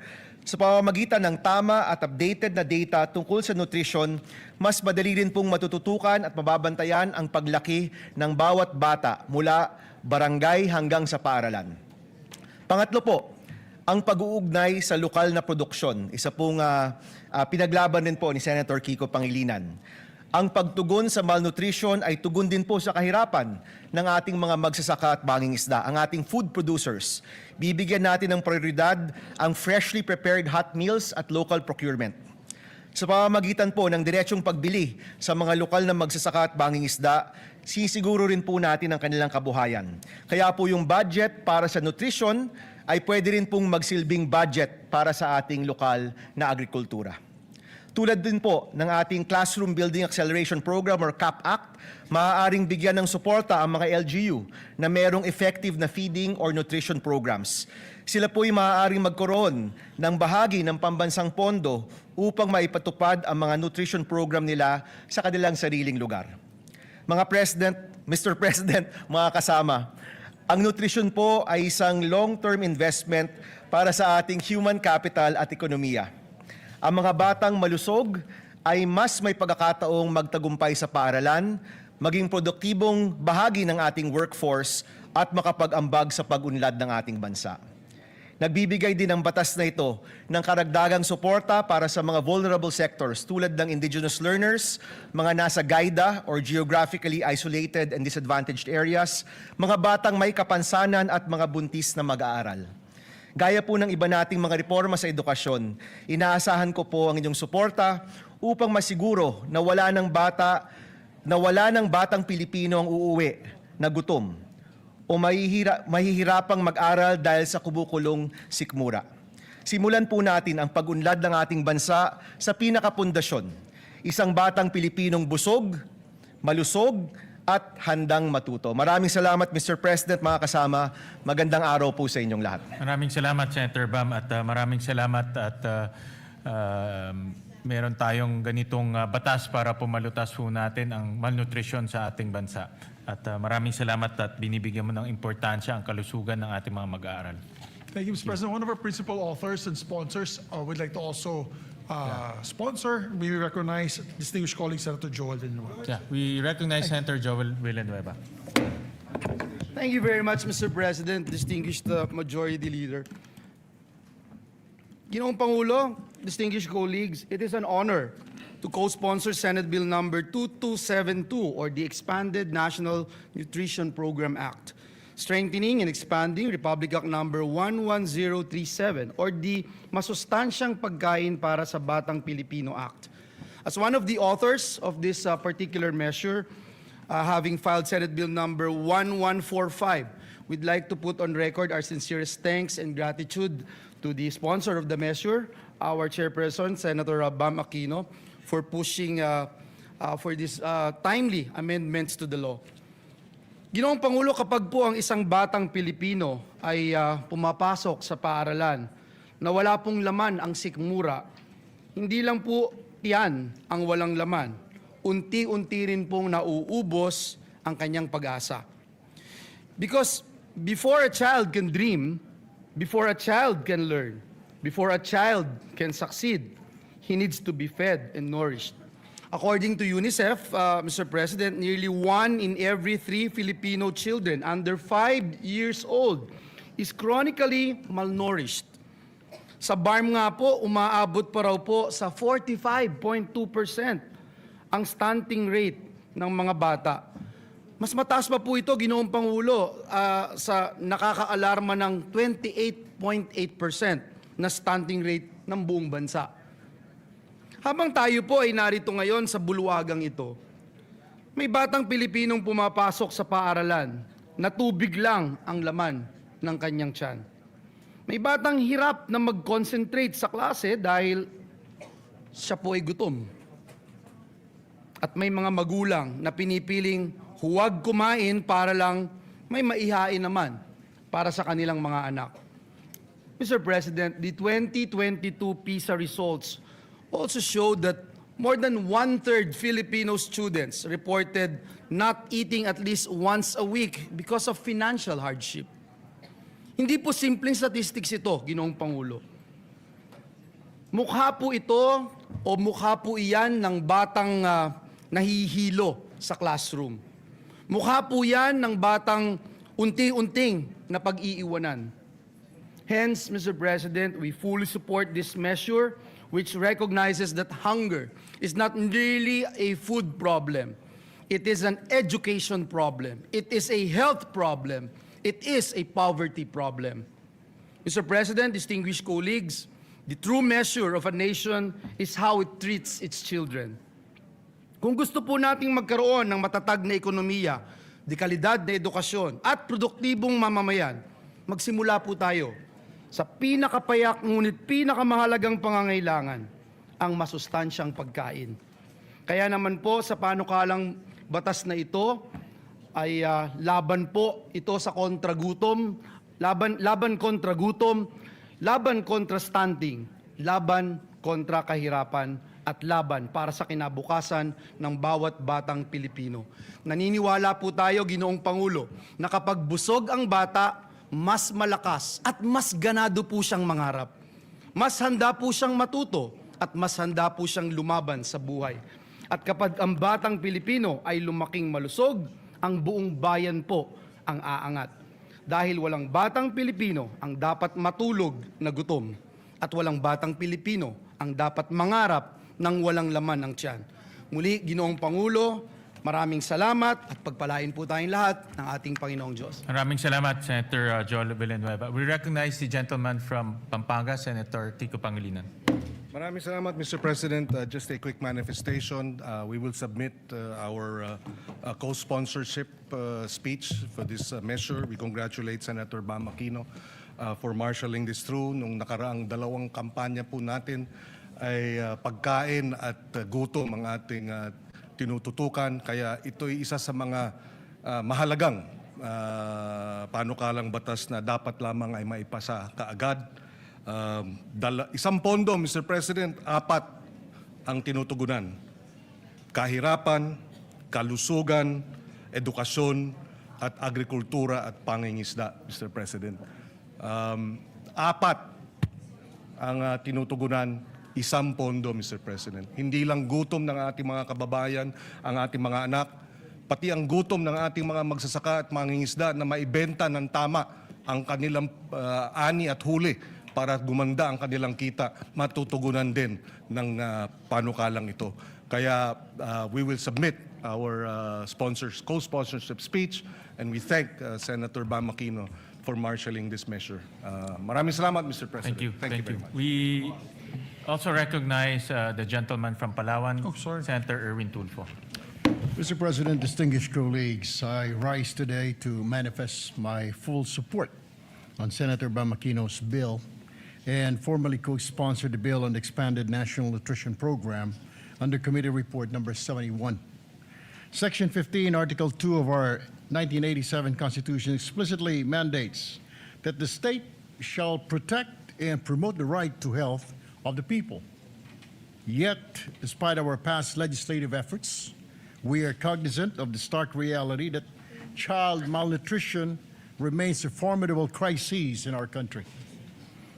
Sa pamamagitan ng tama at updated na data tungkol sa nutrisyon, mas madali rin pong matututukan at mababantayan ang paglaki ng bawat bata mula barangay hanggang sa paaralan. Pangatlo po, ang pag-uugnay sa lokal na produksyon. Isa pong pinaglaban din po ni Senator Kiko Pangilinan. Ang pagtugon sa malnutrition ay tugon din po sa kahirapan ng ating mga magsasaka at mangingisda, ang ating food producers. Bibigyan natin ng prioridad ang freshly prepared hot meals at local procurement. Sa pamamagitan po ng diretsong pagbili sa mga lokal na magsasaka at mangingisda, sisiguro rin po natin ang kanilang kabuhayan. Kaya po yung budget para sa nutrition ay pwede rin pong magsilbing budget para sa ating lokal na agrikultura. Tulad din po ng ating Classroom Building Acceleration Program or CAP-ACT, maaaring bigyan ng suporta ang mga LGU na merong effective na feeding or nutrition programs. Sila po'y maaaring magkaroon ng bahagi ng pambansang pondo upang maipatupad ang mga nutrition program nila sa kanilang sariling lugar. Mga President, Mr. President, mga kasama, ang nutrition po ay isang long-term investment para sa ating human capital at ekonomiya. Ang mga batang malusog ay mas may pagkakataong magtagumpay sa paaralan, maging produktibong bahagi ng ating workforce at makapag-ambag sa pag-unlad ng ating bansa. Nagbibigay din ang batas na ito ng karagdagang suporta para sa mga vulnerable sectors tulad ng indigenous learners, mga nasa GAIDA or geographically isolated and disadvantaged areas, mga batang may kapansanan at mga buntis na mag-aaral. Gaya po ng iba nating mga reforma sa edukasyon, inaasahan ko po ang inyong suporta upang masiguro na wala ng batang Pilipino ang uuwi na gutom o mahihirapang mag-aral dahil sa kumukulong sikmura. Simulan po natin ang pag-unlad ng ating bansa sa pinakapundasyon, isang batang Pilipinong busog, malusog, at handang matuto. Maraming salamat, Mr. President, mga kasama. Magandang araw po sa inyong lahat. Maraming salamat, Senator Bam, at maraming salamat at meron tayong ganitong batas para pumalutas po natin ang malnutrisyon sa ating bansa. At maraming salamat at binibigyan mo ng importansya ang kalusugan ng ating mga mag-aaral. Thank you, Mr. President. One of our principal authors and sponsors would like to also sponsor. We recognize distinguished colleague Senator Joel Villanueva. Yeah, we recognize Senator Joel Villanueva. Thank you very much, Mr. President, distinguished Majority Leader. Ginoong Pangulo, distinguished colleagues, it is an honor to co-sponsor Senate Bill number 2272 or the Expanded National Nutrition Program Act, strengthening and expanding Republic Act number 11037 or the Masustansyang Pagkain para sa Batang Pilipino Act. As one of the authors of this particular measure, having filed Senate Bill number 1145, we'd like to put on record our sincerest thanks and gratitude to the sponsor of the measure, our chairperson, Senator Bam Aquino, for pushing for this timely amendments to the law. Ginoong Pangulo, kapag po ang isang batang Pilipino ay pumapasok sa paaralan na wala pong laman ang sikmura, hindi lang po yan ang walang laman. Unti-unti rin pong nauubos ang kanyang pag-asa. Because before a child can dream, before a child can learn, before a child can succeed, he needs to be fed and nourished. According to UNICEF, Mr. President, nearly 1 in every 3 Filipino children under 5 years old is chronically malnourished. Sa BARM nga po, umaabot pa raw po sa 45.2% ang stunting rate ng mga bata. Mas mataas pa po ito, Ginoong Pangulo, sa nakakaalarma ng 28.8% na stunting rate ng buong bansa. Habang tayo po ay narito ngayon sa bulwagang ito, may batang Pilipinong pumapasok sa paaralan na tubig lang ang laman ng kanyang tiyan. May batang hirap na mag-concentrate sa klase dahil siya po ay gutom. At may mga magulang na pinipiling huwag kumain para lang may maihain naman para sa kanilang mga anak. Mr. President, the 2022 PISA results also showed that more than 1/3 Filipino students reported not eating at least once a week because of financial hardship. Hindi po simpleng statistics ito, Ginoong Pangulo. Mukha po ito o mukha po iyan ng batang nahihilo sa classroom. Mukha po yan ng batang unti-unting na pag-iiwanan. Hence, Mr. President, we fully support this measure which recognizes that hunger is not really a food problem. It is an education problem. It is a health problem. It is a poverty problem. Mr. President, distinguished colleagues, the true measure of a nation is how it treats its children. Kung gusto po nating magkaroon ng matatag na ekonomiya, dekalidad na edukasyon, at produktibong mamamayan, magsimula po tayo sa pinakapayak ngunit pinakamahalagang pangangailangan, ang masustansyang pagkain. Kaya naman po sa panukalang batas na ito ay laban po ito sa kontragutom, laban kontra gutom, laban kontra stunting, laban kontra kahirapan, at laban para sa kinabukasan ng bawat batang Pilipino. Naniniwala po tayo, Ginoong Pangulo, na kapag busog ang bata, mas malakas at mas ganado po siyang mangarap. Mas handa po siyang matuto at mas handa po siyang lumaban sa buhay. At kapag ang batang Pilipino ay lumaking malusog, ang buong bayan po ang aangat. Dahil walang batang Pilipino ang dapat matulog na gutom at walang batang Pilipino ang dapat mangarap ng walang laman ng tiyan. Muli, Ginoong Pangulo, maraming salamat at pagpalain po tayong lahat ng ating Panginoong Diyos. Maraming salamat, Senator Joel Villanueva. We recognize the gentleman from Pampanga, Senator Kiko Pangilinan. Maraming salamat, Mr. President. Just a quick manifestation. We will submit our co-sponsorship speech for this measure. We congratulate Senator Bam Aquino for marshalling this through. Nung nakaraang 2 kampanya po natin ay pagkain at gutom ang ating tinututukan. Kaya ito'y isa sa mga mahalagang panukalang batas na dapat lamang ay maipasa kaagad. Isang pondo, Mr. President, 4 ang tinutugunan. Kahirapan, kalusugan, edukasyon, at agrikultura at pangingisda, Mr. President. 4 ang tinutugunan, 1 pondo, Mr. President. Hindi lang gutom ng ating mga kababayan, ang ating mga anak, pati ang gutom ng ating mga magsasaka at mangingisda na maibenta ng tama ang kanilang ani at huli para gumanda ang kanilang kita, matutugunan din ng panukalang ito. Kaya we will submit our co-sponsorship speech, and we thank Senator Bam Aquino for marshalling this measure. Maraming salamat, Mr. President. Thank you. very much. We also recognize the gentleman from Palawan, Senator Erwin Tulfo. Mr. President, distinguished colleagues, I rise today to manifest my full support on Senator Bam Aquino's bill and formally co-sponsor the bill on the expanded National Nutrition Program under Committee Report number 71. Section 15, Article 2 of our 1987 Constitution explicitly mandates that the state shall protect and promote the right to health of the people. Yet, despite our past legislative efforts, we are cognizant of the stark reality that child malnutrition remains a formidable crisis in our country.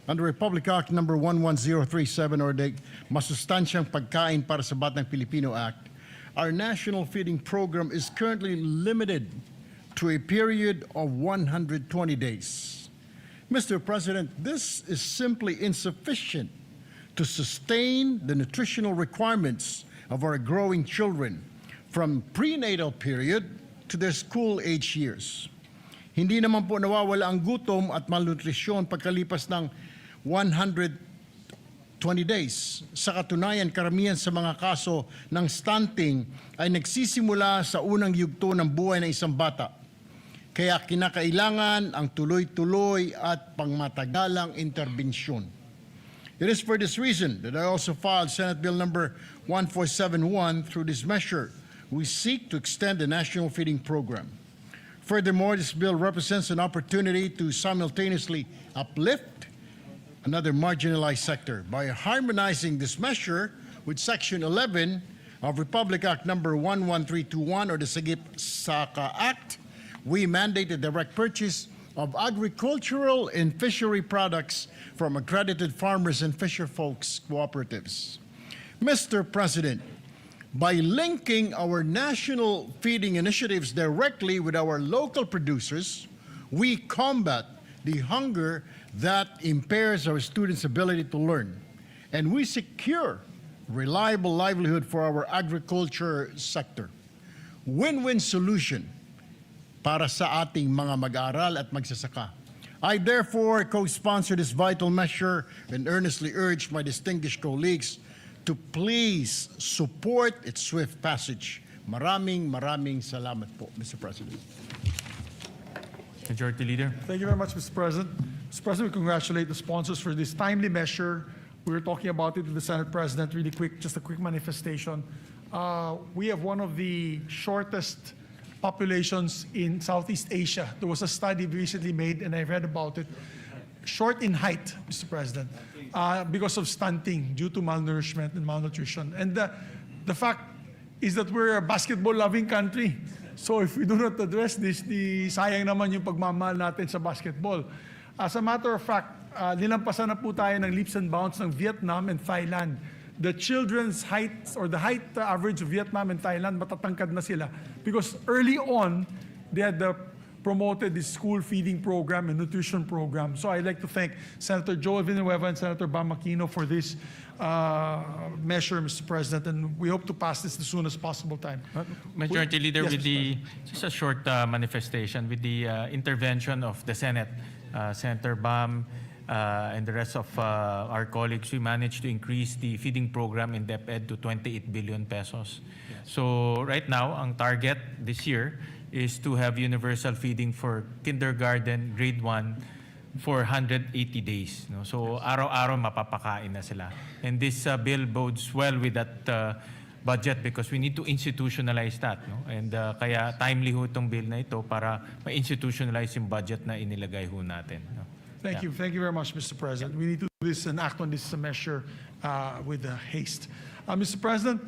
Under Republic Act number 11037 or the Masustansyang Pagkain para sa Batang Pilipino Act, our national feeding program is currently limited to a period of 120 days. Mr. President, this is simply insufficient to sustain the nutritional requirements of our growing children from prenatal period to their school age years. Hindi naman po nawawala ang gutom at malnutrisyon pagkalipas ng 120 days. Sa katunayan, karamihan sa mga kaso ng stunting ay nagsisimula sa unang yugto ng buhay ng isang bata. Kaya kinakailangan ang tuloy-tuloy at pangmatagalang interbensyon. It is for this reason that I also filed Senate Bill number 1471. Through this measure, we seek to extend the national feeding program. Furthermore, this bill represents an opportunity to simultaneously uplift another marginalized sector by harmonizing this measure with Section 11 of Republic Act number 11321 or the Sagip-Saka Act. We mandate the direct purchase of agricultural and fishery products from accredited farmers and fisher folks cooperatives. Mr. President, by linking our national feeding initiatives directly with our local producers, we combat the hunger that impairs our students' ability to learn, and we secure reliable livelihood for our agriculture sector. Win-win solution para sa ating mga mag-aaral at magsasaka. I therefore co-sponsor this vital measure and earnestly urge my distinguished colleagues to please support its swift passage. Maraming salamat po, Mr. President. Majority Leader. Thank you very much, Mr. President. Mr. President, we congratulate the sponsors for this timely measure. We were talking about it with the Senate President really quick, just a quick manifestation. We have one of the shortest populations in Southeast Asia. There was a study recently made, and I read about it. Short in height, Mr. President, because of stunting due to malnourishment and malnutrition. And the fact is that we're a basketball-loving country. So if we do not address this, sayang naman yung pagmamahal natin sa basketball. As a matter of fact, nilampasan na po tayo ng leaps and bounds ng Vietnam and Thailand. The children's height or the height average of Vietnam and Thailand, matatangkad na sila. Because early on, they had the promoted the school feeding program and nutrition program. So I'd like to thank Senator Joel Villanueva and Senator Bam Aquino for this measure, Mr. President, and we hope to pass this as soon as possible time. Majority Leader, Yes, with Mr. the just a short manifestation with the intervention of the Senate, Senator Bam and the rest of our colleagues, we managed to increase the feeding program in DepEd to 28 billion pesos. So right now, ang target this year is to have universal feeding for kindergarten, grade 1, for 180 days. No? So araw-araw mapapakain na sila. And this bill bodes well with that budget because we need to institutionalize that. No? And kaya timely ho itong bill na ito para ma-institutionalize yung budget na inilagay ho natin. No? Thank you. Thank you very much, Mr. President. We need to do this and act on this measure with haste. Mr. President,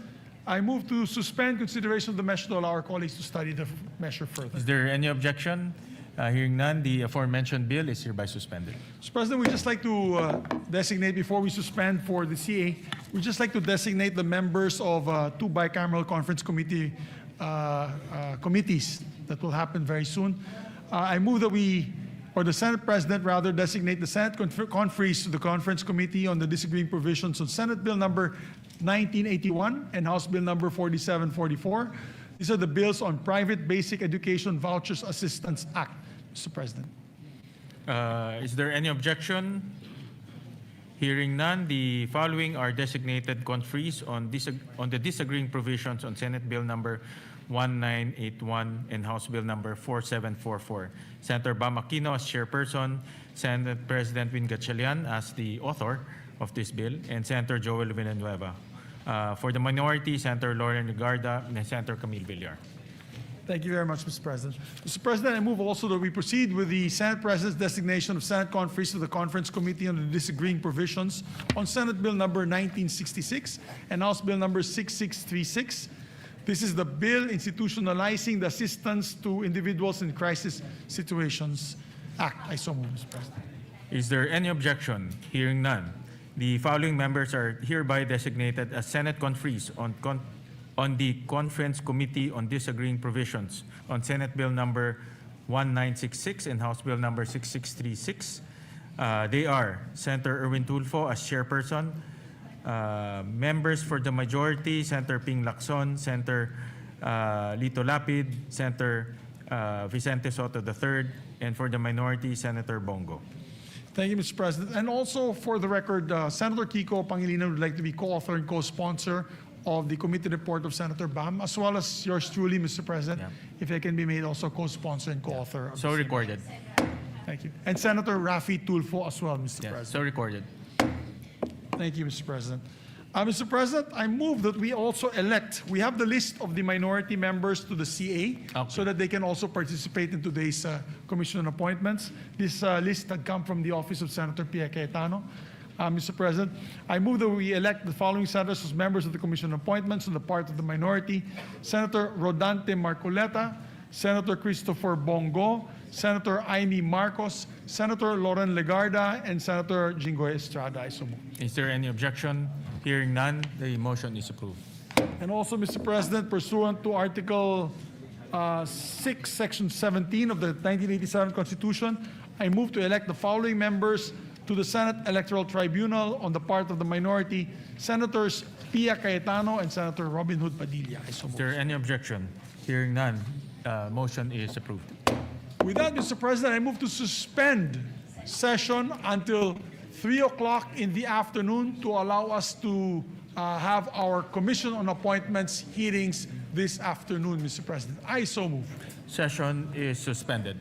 I move to suspend consideration of the measure to allow our colleagues to study the measure further. Is there any objection? Hearing none, the aforementioned bill is hereby suspended. Mr. President, we'd just like to designate, before we suspend for the CA, we'd just like to designate the members of two bicameral conference committee committees that will happen very soon. I move that or the Senate President rather, designate the Senate conferees to the Conference Committee on the Disagreeing Provisions on Senate Bill number 1981 and House Bill number 4744. These are the bills on Private Basic Education Vouchers Assistance Act, Mr. President. Is there any objection? Hearing none, the following are designated conferees on the disagreeing provisions on Senate Bill number 1981 and House Bill number 4744. Senator Bam Aquino as chairperson, Senate President Win Gatchalian as the author of this bill, and Senator Joel Villanueva. For the minority, Senator Lauren Legarda and Senator Camille Villar. Thank you very much, Mr. President. Mr. President, I move also that we proceed with the Senate President's designation of Senate conferees to the Conference Committee on the Disagreeing Provisions on Senate Bill number 1966 and House Bill number 6636. This is the bill institutionalizing the Assistance to Individuals in Crisis Situations Act. I so move, Mr. President. Is there any objection? Hearing none, the following members are hereby designated as Senate conferees on the Conference Committee on Disagreeing Provisions on Senate Bill number 1966 and House Bill number 6636. They are Senator Erwin Tulfo as chairperson, members for the majority, Senator Ping Lacson, Senator Lito Lapid, Senator Vicente Soto III, and for the minority, Senator Bongo. Thank you, Mr. President. And also, for the record, Senator Kiko Pangilinan would like to be co-author and co-sponsor of the committee report of Senator Bam, as well as yours truly, Mr. President, if I can be made also co-sponsor and co-author. of So the same. recorded. Thank you. And Senator Rafi Tulfo as well, Mr. Yes, President. so recorded. Thank you, Mr. President. Mr. President, I move that we also elect, we have the list of the minority members to the CA so that they can also participate in today's commission appointments. This list had come from the office of Senator Pia Cayetano. Mr. President, I move that we elect the following senators as members of the commission appointments on the part of the minority: Senator Rodante Marcoleta, Senator Christopher Bongo, Senator Amy Marcos, Senator Lauren Legarda, and Senator Jinggoy Estrada. I so move. Is there any objection? Hearing none, the motion is approved. And also, Mr. President, pursuant to Article 6, Section 17 of the 1987 Constitution, I move to elect the following members to the Senate Electoral Tribunal on the part of the minority: Senators Pia Cayetano and Senator Robin Hood Padilla. I so Is move. there any objection? Hearing none, motion is approved. With that, Mr. President, I move to suspend session until 3 o'clock in the afternoon to allow us to have our Commission on Appointments hearings this afternoon, Mr. President. I so move. Session is suspended.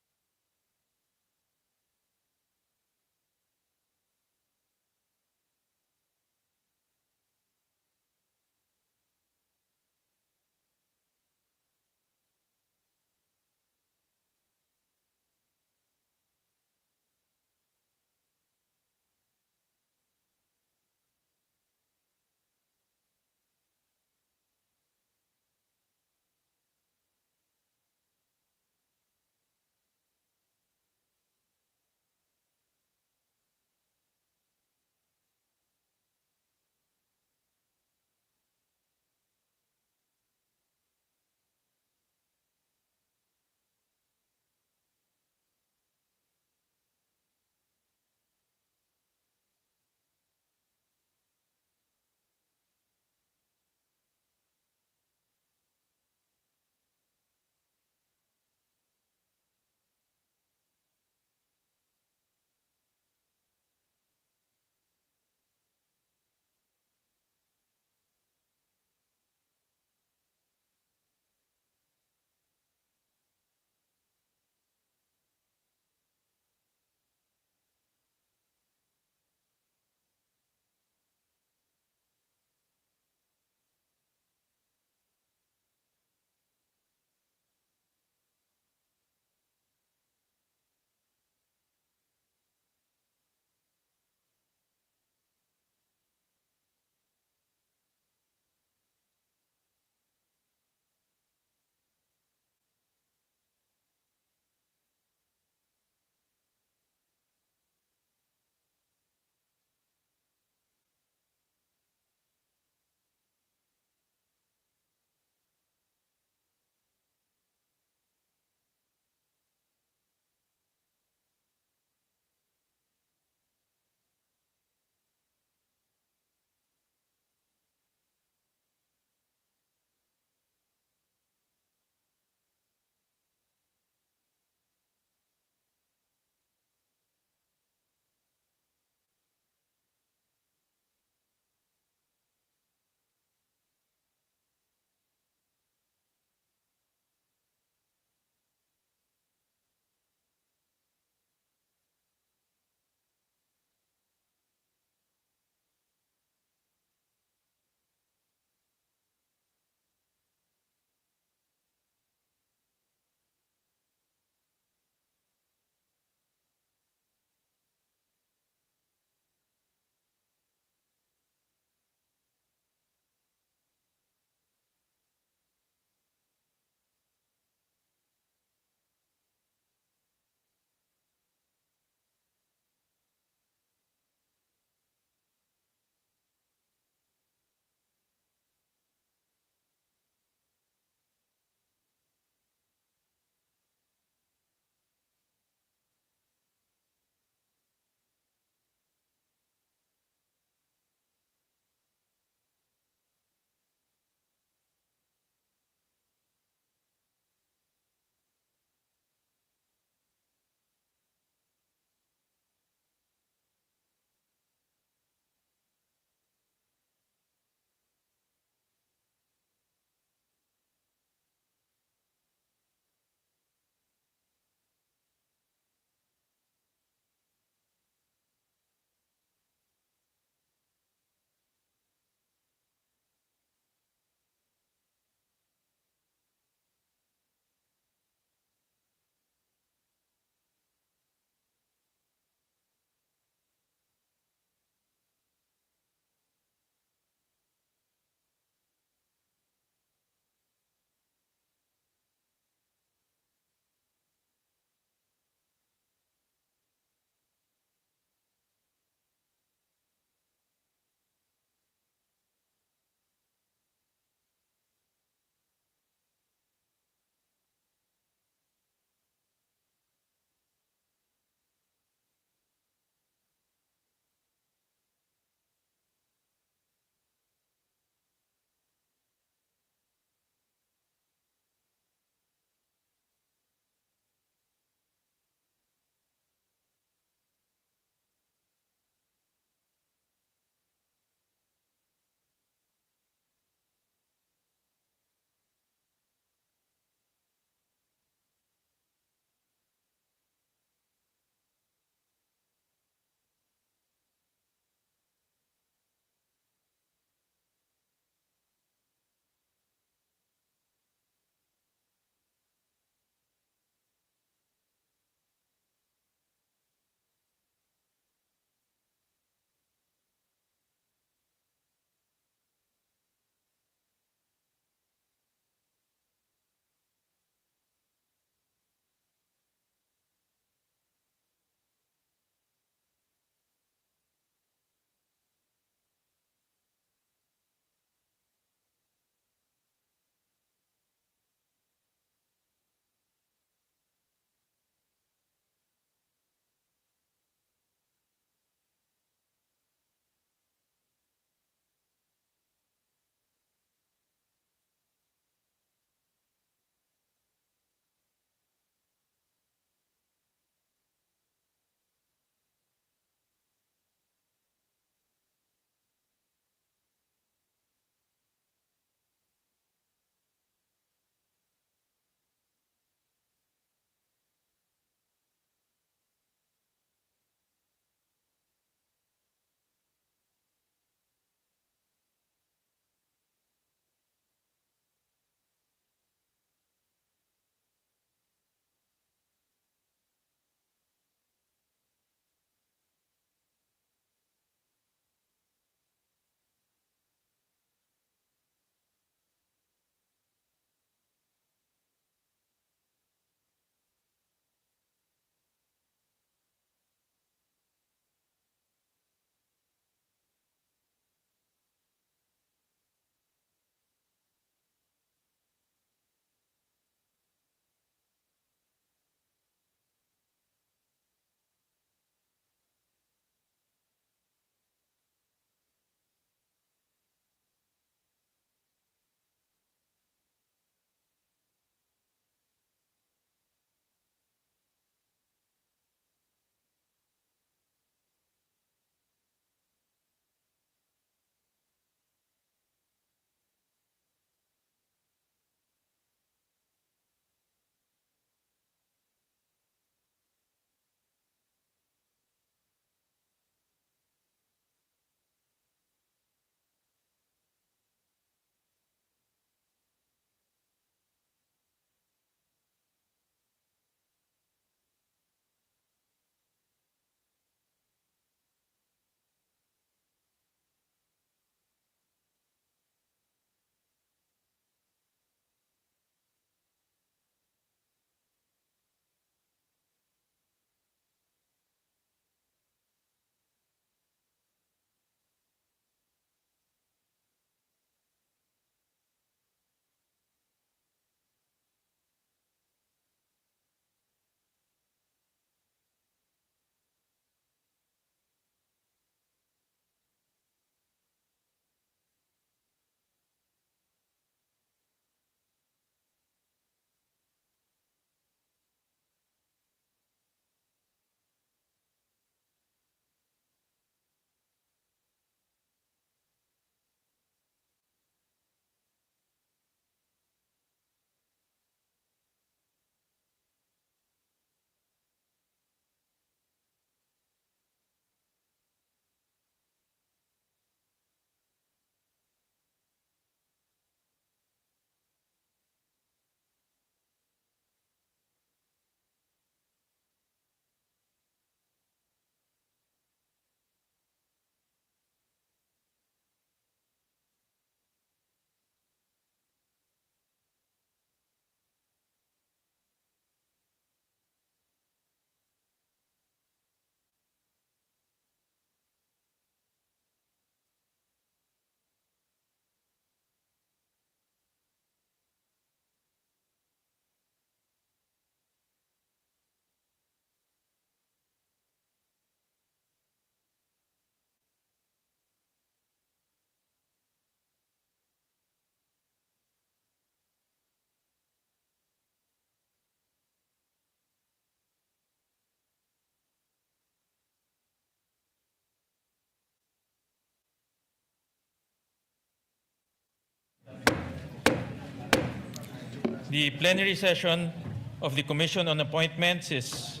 The plenary session of the Commission on Appointments is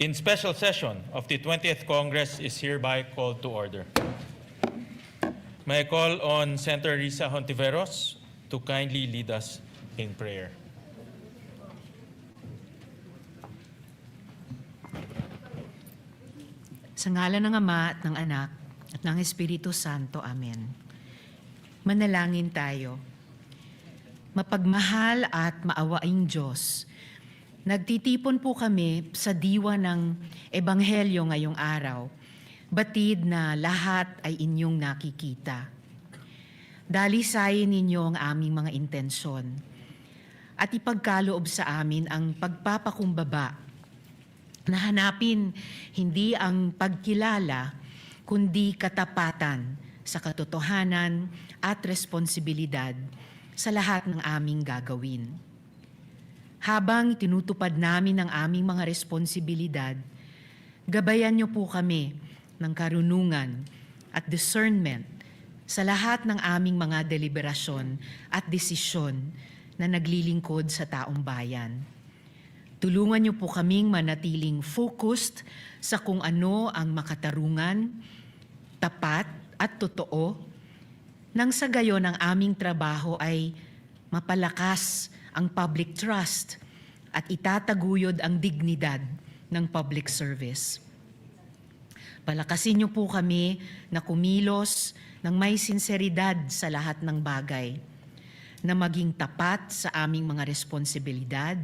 in special session of the 20th Congress is hereby called to order. May I call on Senator Risa Hontiveros to kindly lead us in prayer. Sa ngalan ng Ama at ng Anak at ng Espiritu Santo. Amen. Manalangin tayo. Mapagmahal at maawaing Diyos, nagtitipon po kami sa diwa ng Ebanghelyo ngayong araw, batid na lahat ay inyong nakikita. Dalisayin ninyo ang aming mga intensyon at ipagkaloob sa amin ang pagpapakumbaba na hanapin hindi ang pagkilala, kundi katapatan sa katotohanan at responsibilidad sa lahat ng aming gagawin. Habang tinutupad namin ang aming mga responsibilidad, gabayan niyo po kami ng karunungan at discernment sa lahat ng aming mga deliberasyon at desisyon na naglilingkod sa taong bayan. Tulungan niyo po kaming manatiling focused sa kung ano ang makatarungan, tapat at totoo, nang sa gayon ang aming trabaho ay mapalakas ang public trust at itataguyod ang dignidad ng public service. Palakasin niyo po kami na kumilos ng may sinseridad sa lahat ng bagay, na maging tapat sa aming mga responsibilidad,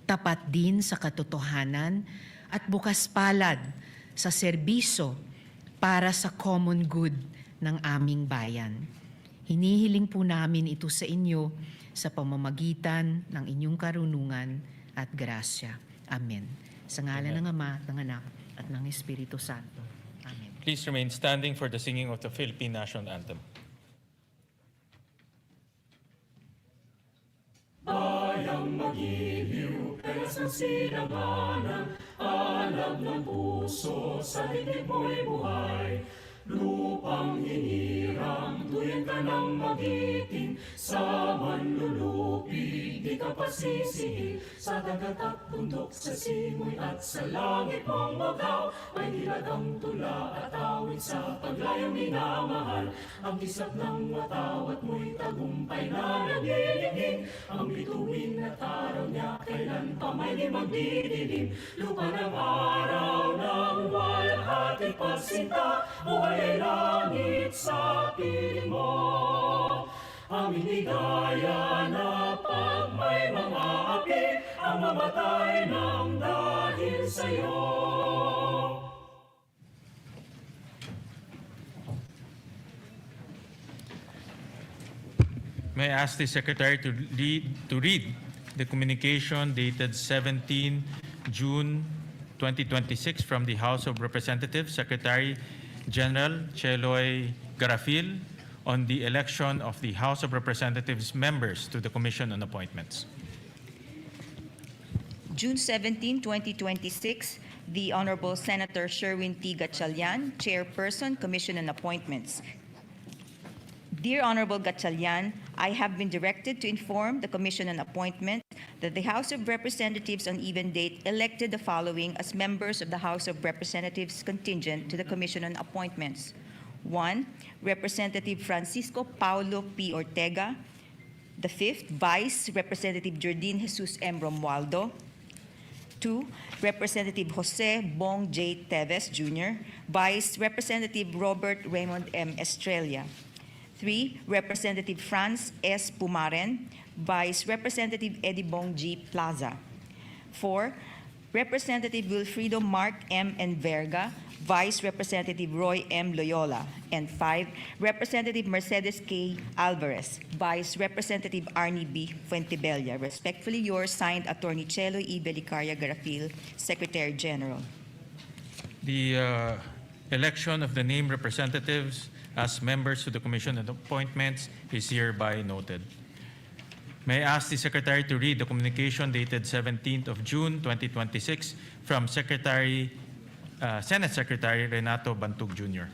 tapat din sa katotohanan at bukas palad sa serbisyo para sa common good ng aming bayan. Hinihiling po namin ito sa inyo sa pamamagitan ng inyong karunungan at grasya. Amen. Sa ngalan ng Ama, ng Anak, at ng Espiritu Santo. Amen. Please remain standing for the singing of the Philippine National Anthem. Bayang magiliw, pelas ng sinaganan, alab ng puso, sa dibdib mo'y buhay. Lupang hinirang, tuyan ka ng magiting, sa manlulupi, di ka pasisihin. Sa dagat at bundok, sa simoy at sa langit mong magaw, may hilagang tula at awit sa paglayang minamahal. Ang kisap ng watawat mo'y tagumpay na naglilingin, ang bituin at araw niya kailan pa may di magdidilim. Lupa ng araw ng walang hating pagsinta, buhay ay langit sa piling mo. Aming ligaya na pag may mga api, ang mamatay ng dahil sa'yo. May I ask the Secretary to read the communication dated 17 June 2026 from the House of Representatives, Secretary General Cheloy Garafil, on the election of the House of Representatives members to the Commission on Appointments. June 17, 2026, the Honorable Senator Sherwin T. Gatchalian, Chairperson, Commission on Appointments. Dear Honorable Gatchalian, I have been directed to inform the Commission on Appointments that the House of Representatives on even date elected the following as members of the House of Representatives contingent to the Commission on Appointments. 1. Representative Francisco Paulo P. Ortega. The 5th, Vice Representative Jordin Jesus M. Romualdo. 2. Representative Jose Bong J. Teves Jr. Vice Representative Robert Raymond M. Estrella. 3. Representative Franz S. Pumaren. Vice Representative Eddie Bong G. Plaza. 4. Representative Wilfrido Mark M. Enverga. Vice Representative Roy M. Loyola. And 5. Representative Mercedes K. Alvarez. Vice Representative Arnie B. Fuentebella. Respectfully yours, signed Attorney Chelo E. Belicaria Garafil, Secretary General. The election of the named representatives as members to the Commission on Appointments is hereby noted. May I ask the Secretary to read the communication dated 17th of June 2026 from Senate Secretary Renato Bantug Jr.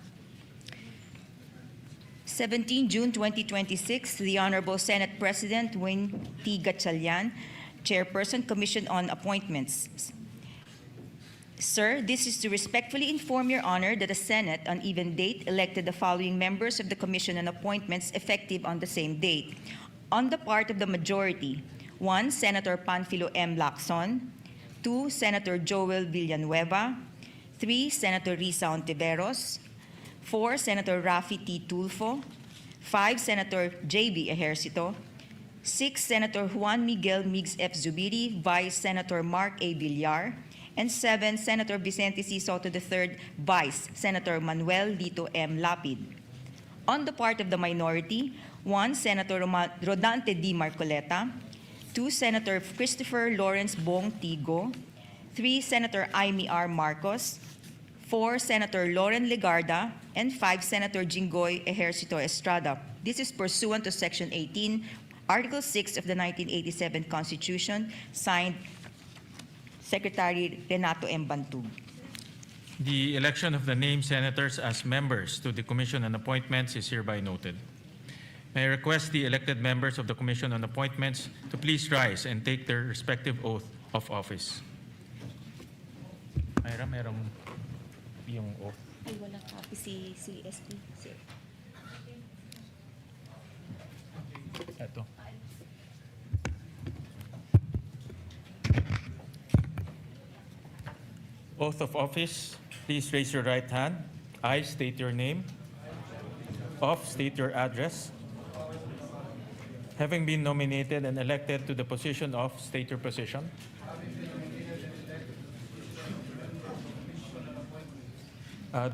17 June 2026, the Honorable Senate President Wayne T. Gatchalian, Chairperson, Commission on Appointments. Sir, this is to respectfully inform Your Honor that the Senate, on even date, elected the following members of the Commission on Appointments effective on the same date. On the part of the majority, 1. Senator Panfilo M. Lacson, 2. Senator Joel Villanueva, 3. Senator Risa Ontiveros, 4. Senator Raffy T. Tulfo, 5. Senator J.B. Ejercito, 6. Senator Juan Miguel Migues F. Zubiri, Vice Senator Mark A. Villar, and 7. Senator Vicente C. Soto III, Vice Senator Manuel Lito M. Lapid. On the part of the minority, 1. Senator Rodante D. Marcoleta, 2. Senator Christopher Lawrence Bong Tigo, 3. Senator Amy R. Marcos, 4. Senator Loren Legarda, and 5. Senator Jinggoy Ejercito Estrada. This is pursuant to Section 18, Article 6 of the 1987 Constitution, signed Secretary Renato M. Bantug. The election of the named senators as members to the Commission on Appointments is hereby noted. May I request the elected members of the Commission on Appointments to please rise and take their respective oath of office. Mayra, merong yung oath. Ay, wala copy si SP. Ito. Oath of office. Please raise your right hand. I state your name. Off, state your address. Having been nominated and elected to the position of, state your position.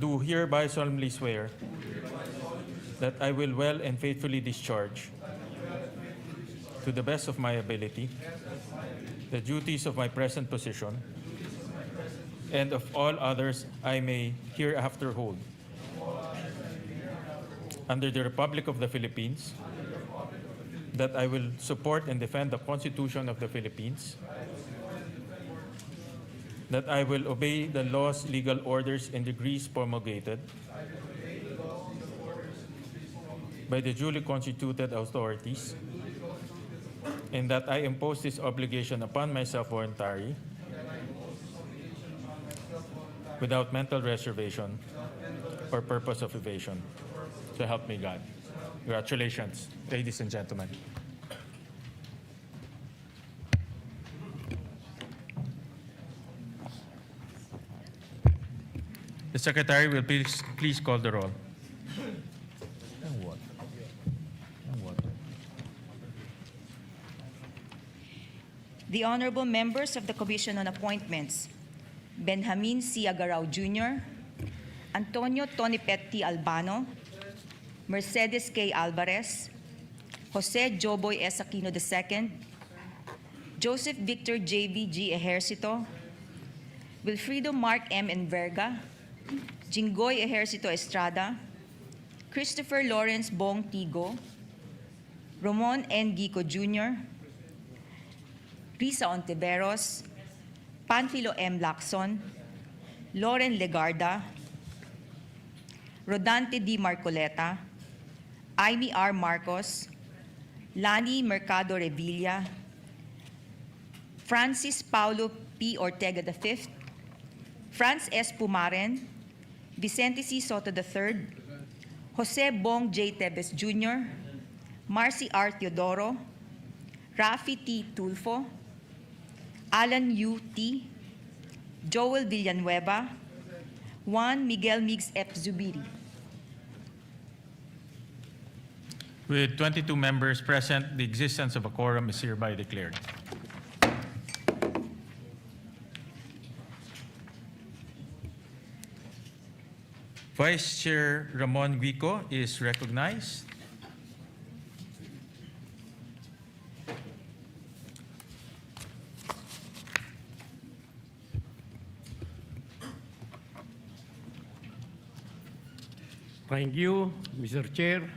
Do hereby solemnly swear that I will well and faithfully discharge, to the best of my ability, the duties of my present position and of all others I may hereafter hold under the Republic of the Philippines, that I will support and defend the Constitution of the Philippines, that I will obey the laws, legal orders, and decrees promulgated by the duly constituted authorities, and that I impose this obligation upon myself voluntarily, without mental reservation or purpose of evasion. So help me God. Congratulations, ladies and gentlemen. The Secretary will please call the roll. The honorable members of the Commission on Appointments, Benjamin C. Agarao Jr., Antonio Tonipet T. Albano, Mercedes K. Alvarez, Jose Joboy S. Aquino II, Joseph Victor J.B. G. Ejercito, Wilfrido Mark M. Enverga, Jinggoy Ejercito Estrada, Christopher Lawrence Bong Tigo, Ramon N. Gico Jr., Risa Ontiveros, Panfilo M. Lacson, Loren Legarda, Rodante D. Marcoleta, Amy R. Marcos, Lani Mercado Revilla, Francis Paulo P. Ortega V, Franz S. Pumaren, Vicente C. Soto III, Jose Bong J. Tebes Jr., Marcy R. Teodoro, Raffy T. Tulfo, Alan U. T., Joel Villanueva, Juan Miguel Migues F. Zubiri. With 22 members present, the existence of a quorum is hereby declared. Vice Chair Ramon Guico is recognized. Thank you, Mr. Chair.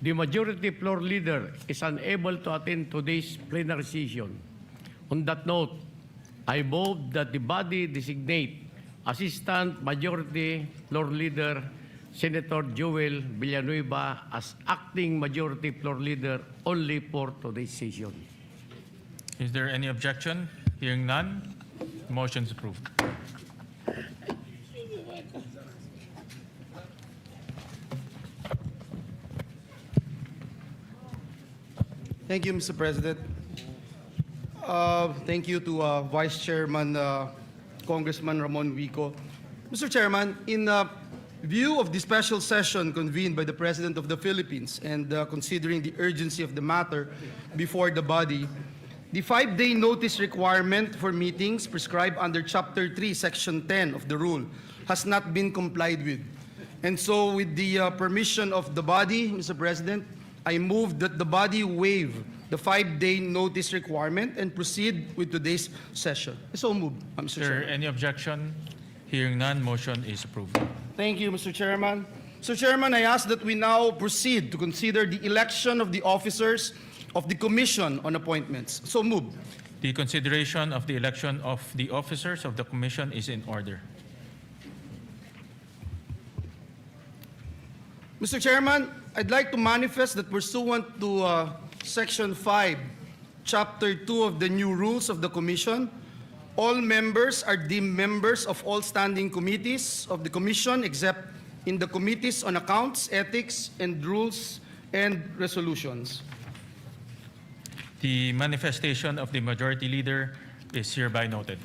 The majority floor leader is unable to attend today's plenary session. On that note, I move that the body designate Assistant Majority Floor Leader Senator Joel Villanueva as acting majority floor leader only for today's session. Is there any objection? Hearing none, motion is approved. Thank you, Mr. President. Thank you to Vice Chairman Congressman Ramon Vico. Mr. Chairman, in view of the special session convened by the President of the Philippines and considering the urgency of the matter before the body, the 5-day notice requirement for meetings prescribed under Chapter 3, Section 10 of the rule has not been complied with. And so with the permission of the body, Mr. President, I move that the body waive the 5-day notice requirement and proceed with today's session. So move, Mr. Is there Chairman. any objection? Hearing none, motion is approved. Thank you, Mr. Chairman. Mr. Chairman, I ask that we now proceed to consider the election of the officers of the Commission on Appointments. So move. The consideration of the election of the officers of the commission is in order. Mr. Chairman, I'd like to manifest that pursuant to Section 5, Chapter 2 of the new rules of the Commission, all members are deemed members of all standing committees of the Commission except in the Committees on Accounts, Ethics, and Rules and Resolutions. The manifestation of the majority leader is hereby noted.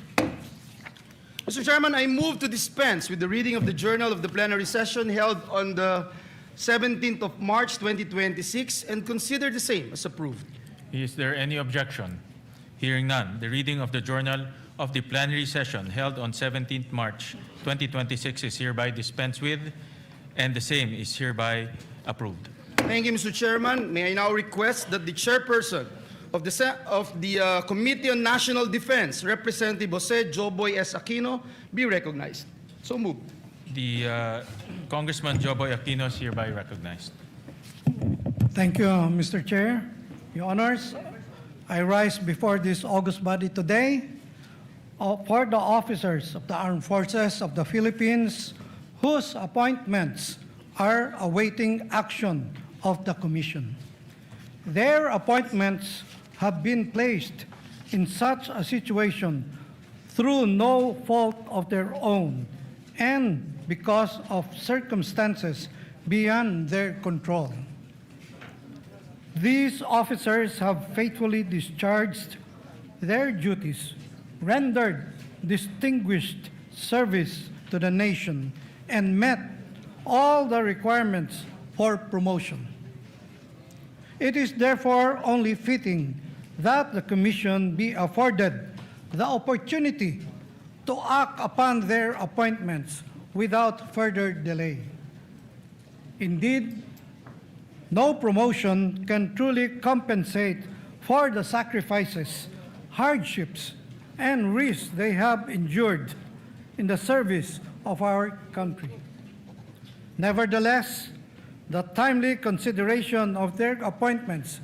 Mr. Chairman, I move to dispense with the reading of the journal of the plenary session held on the 17th of March 2026 and consider the same as approved. Is there any objection? Hearing none, the reading of the journal of the plenary session held on 17th March 2026 is hereby dispensed with, and the same is hereby approved. Thank you, Mr. Chairman. May I now request that the chairperson of the Committee on National Defense, Representative Jose Joboy S. Aquino, be recognized. So moved. The Congressman Joboy Aquino is hereby recognized. Thank you, Mr. Chair. Your Honors, I rise before this august body today for the officers of the Armed Forces of the Philippines whose appointments are awaiting action of the Commission. Their appointments have been placed in such a situation through no fault of their own and because of circumstances beyond their control. These officers have faithfully discharged their duties, rendered distinguished service to the nation, and met all the requirements for promotion. It is therefore only fitting that the Commission be afforded the opportunity to act upon their appointments without further delay. Indeed, no promotion can truly compensate for the sacrifices, hardships, and risks they have endured in the service of our country. Nevertheless, the timely consideration of their appointments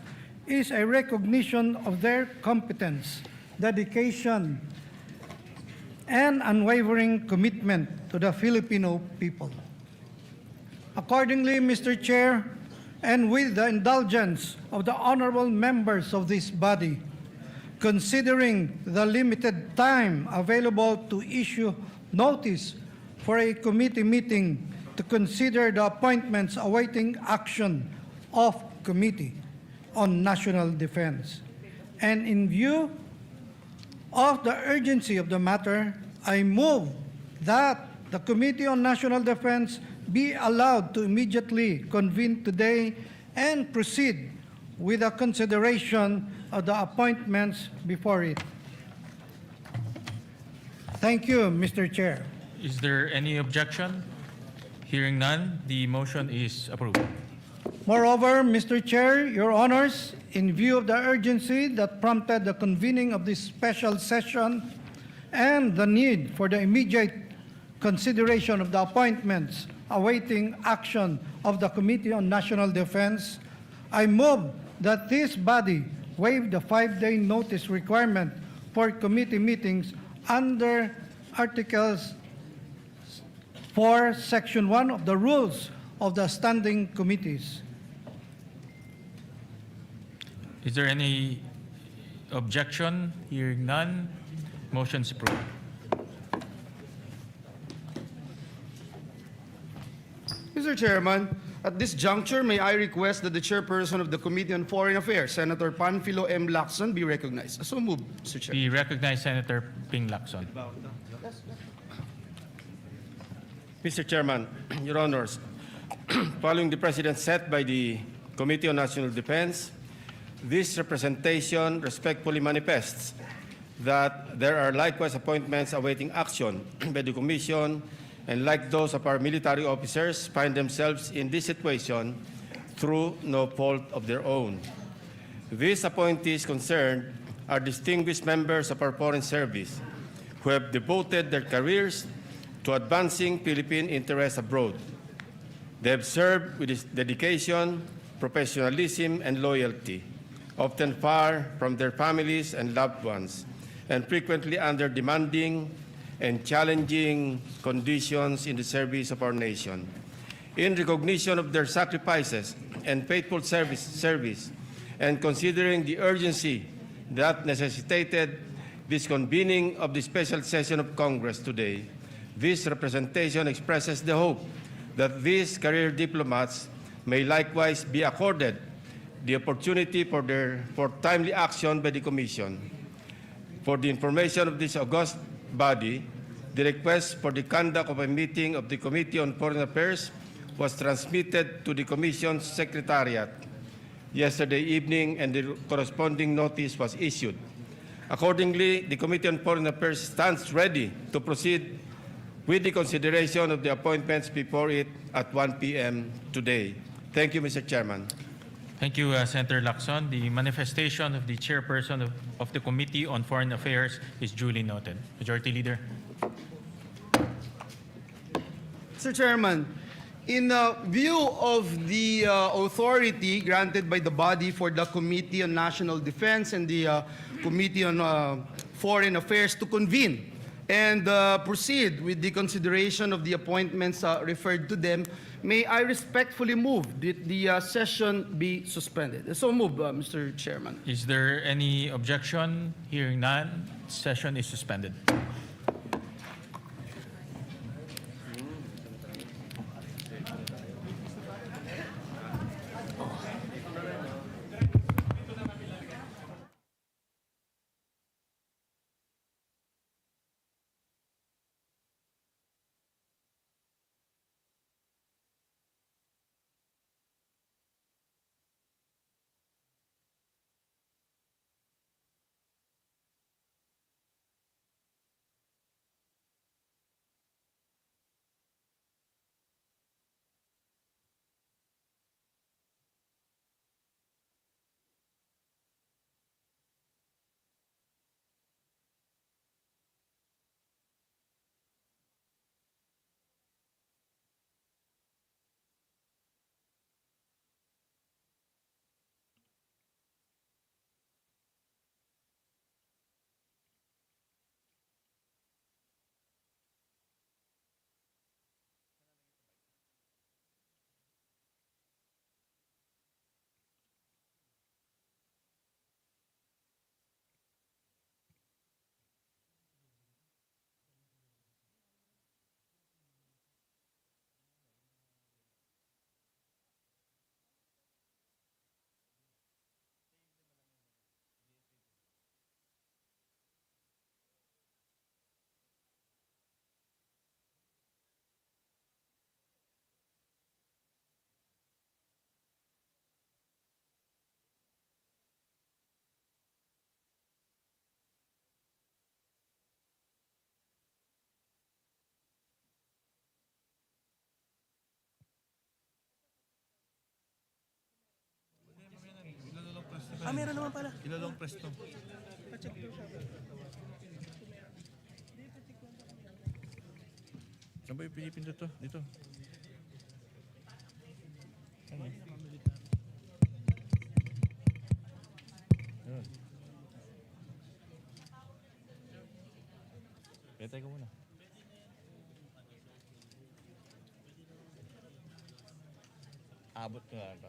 is a recognition of their competence, dedication, and unwavering commitment to the Filipino people. Accordingly, Mr. Chair, and with the indulgence of the honorable members of this body, considering the limited time available to issue notice for a committee meeting to consider the appointments awaiting action of Committee on National Defense, and in view of the urgency of the matter, I move that the Committee on National Defense be allowed to immediately convene today and proceed with the consideration of the appointments before it. Thank you, Mr. Chair. Is there any objection? Hearing none, the motion is approved. Moreover, Mr. Chair, Your Honors, in view of the urgency that prompted the convening of this special session and the need for the immediate consideration of the appointments awaiting action of the Committee on National Defense, I move that this body waive the 5-day notice requirement for committee meetings under Articles 4, Section 1 of the Rules of the Standing Committees. Is there any objection? Hearing none, motion's approved. Mr. Chairman, at this juncture, may I request that the chairperson of the Committee on Foreign Affairs, Senator Panfilo M. Lacson, be recognized. So moved, Mr. Chair. The recognized Senator Ping Lacson. Mr. Chairman, Your Honors, following the precedent set by the Committee on National Defense, this representation respectfully manifests that there are likewise appointments awaiting action by the Commission, and like those of our military officers, find themselves in this situation through no fault of their own. These appointees concerned are distinguished members of our Foreign Service who have devoted their careers to advancing Philippine interests abroad. They have served with dedication, professionalism, and loyalty, often far from their families and loved ones, and frequently under demanding and challenging conditions in the service of our nation. In recognition of their sacrifices and faithful service, and considering the urgency that necessitated this convening of the special session of Congress today, this representation expresses the hope that these career diplomats may likewise be accorded the opportunity for timely action by the Commission. For the information of this august body, the request for the conduct of a meeting of the Committee on Foreign Affairs was transmitted to the Commission's Secretariat yesterday evening, and the corresponding notice was issued. Accordingly, the Committee on Foreign Affairs stands ready to proceed with the consideration of the appointments before it at 1 p.m. today. Thank you, Mr. Chairman. Thank you, Senator Lacson. The manifestation of the chairperson of the Committee on Foreign Affairs is duly noted. Majority Leader. Mr. Chairman, in view of the authority granted by the body for the Committee on National Defense and the Committee on Foreign Affairs to convene and proceed with the consideration of the appointments referred to them, may I respectfully move that the session be suspended. So move, Mr. Chairman. Is there any objection? Hearing none, session is suspended. Meron naman pala. Ilalong presto. Saan ba yung pinipindot to? Dito. Ayun. Petay ko muna. Abot ko na ito.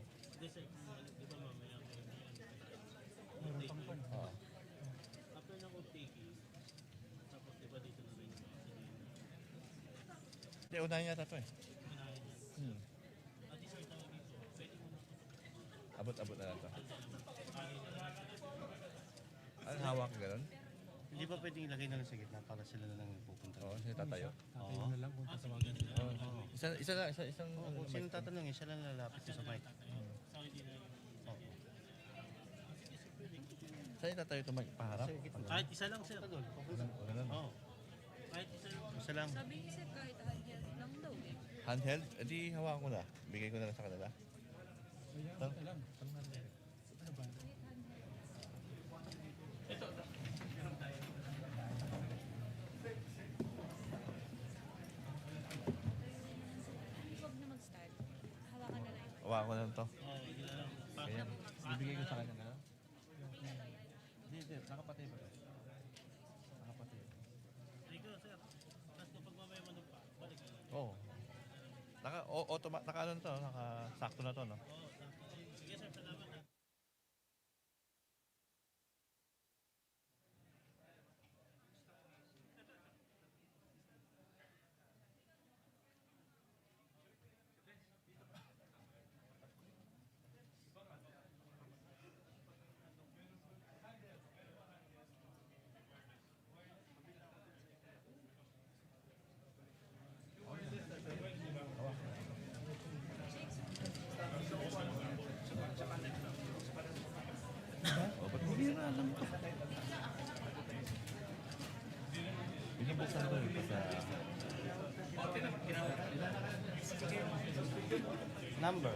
Oo. Hindi, unahin yata ito eh. Abot-abot na lang ito. Ano hawak ka gano'n? Hindi ba pwedeng ilagay na lang sa gitna para sila na lang pupunta? Oo, sino tatayo? Tatayo na lang kung tatawagan sila. Isang Kung sino tatanungin, siya lang lalapit sa mic. Saan tatayo ito paharap? Kahit isa lang sir. Ganun. Oo. Kahit isa lang. Isa lang. Sabi niya sir, kahit handheld lang daw eh. Handheld? E di hawakan ko na. Bigay ko na lang sa kanila. Huwag na mag-start. Hawakan na lang. Hawakan ko na lang ito. Kaya, Bibigay ko sa kanya na. Hindi. Nakapatay ba? Nakapatay. ikaw sir. Tapos kapag mamaya manong pa, balik ka lang. Oo. Naka ano na to, naka-sakto na to, no? Sige sir, salamat. Binubuksan ko rin sa... Number.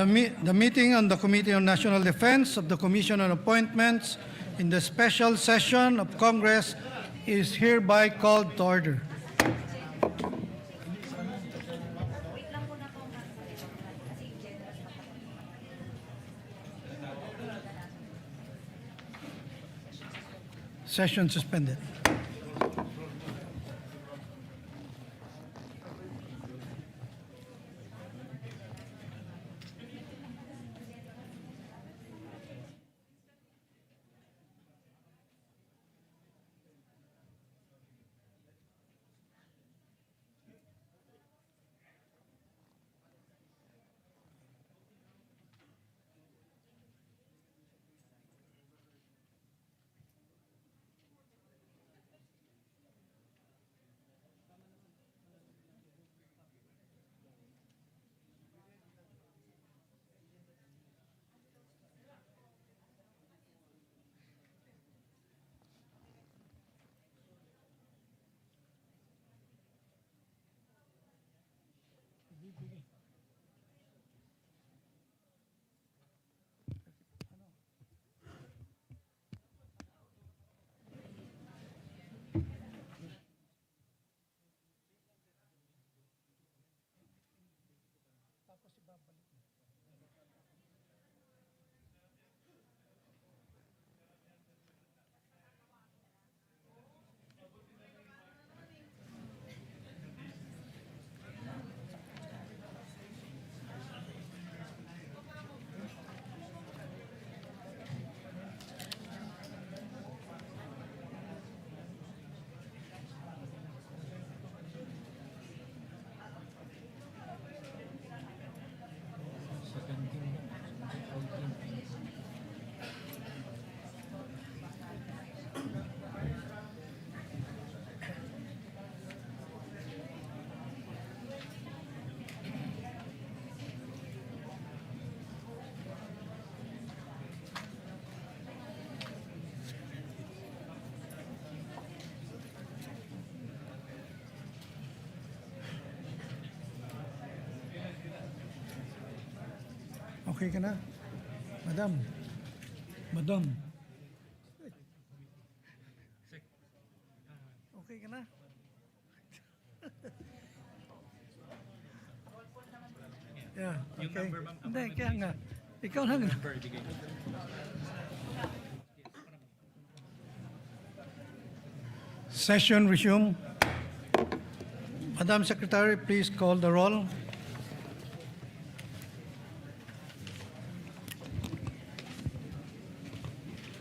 The meeting on the Committee on National Defense of the Commission on Appointments in the special session of Congress is hereby called to order. Session suspended. Okay ka na? Madam. Madam. Okay ka na? Yeah, okay. Hindi, kaya nga. Ikaw lang. Session resume. Madam Secretary, please call the roll.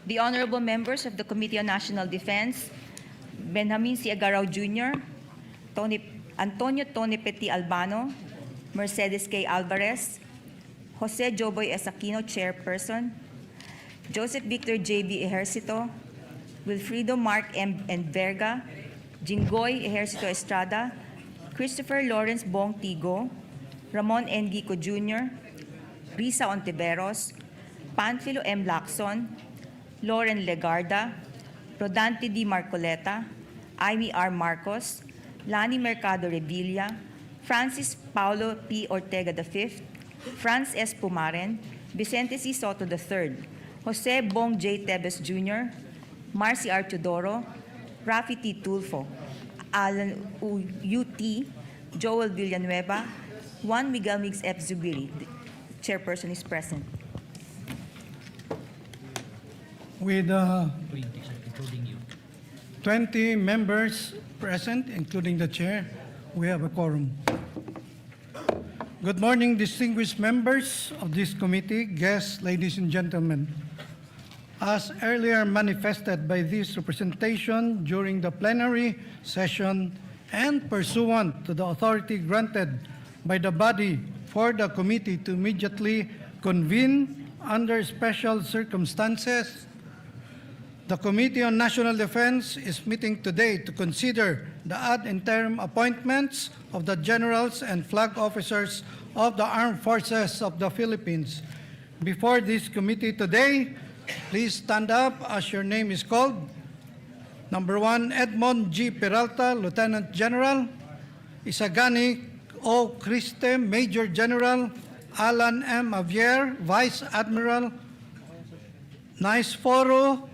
The honorable members of the Committee on National Defense, Benjamin C. Agaraw Jr., Antonio Tony Petit Albano, Mercedes K. Alvarez, Jose Joboy S. Aquino, Chairperson, Joseph Victor J.B. Ejercito, Wilfrido Mark M. Enverga, Jinggoy Ejercito Estrada, Christopher Lawrence Bong Tigo, Ramon N. Gico Jr., Risa Ontiveros, Panfilo M. Lacson, Lauren Legarda, Rodante D. Marcoleta, Amy R. Marcos, Lani Mercado Revilla, Francis Paulo P. Ortega V, Franz S. Pumaren, Vicente C. Soto III, Jose Bong J. Tebes Jr., Marcy R. Teodoro, Rafi T. Tulfo, Alan U.T., Joel Villanueva, Juan Miguel Mix F. Zubiri. The chairperson is present. With 20 members present, including the chair, we have a quorum. Good morning, distinguished members of this committee, guests, ladies and gentlemen. As earlier manifested by this representation during the plenary session and pursuant to the authority granted by the body for the committee to immediately convene under special circumstances, the Committee on National Defense is meeting today to consider the ad interim appointments of the generals and flag officers of the Armed Forces of the Philippines. Before this committee today, please stand up as your name is called. Number 1, Edmond G. Peralta, Lieutenant General. Isagani O. Criste, Major General. Alan M. Avier, Vice Admiral. Naisforo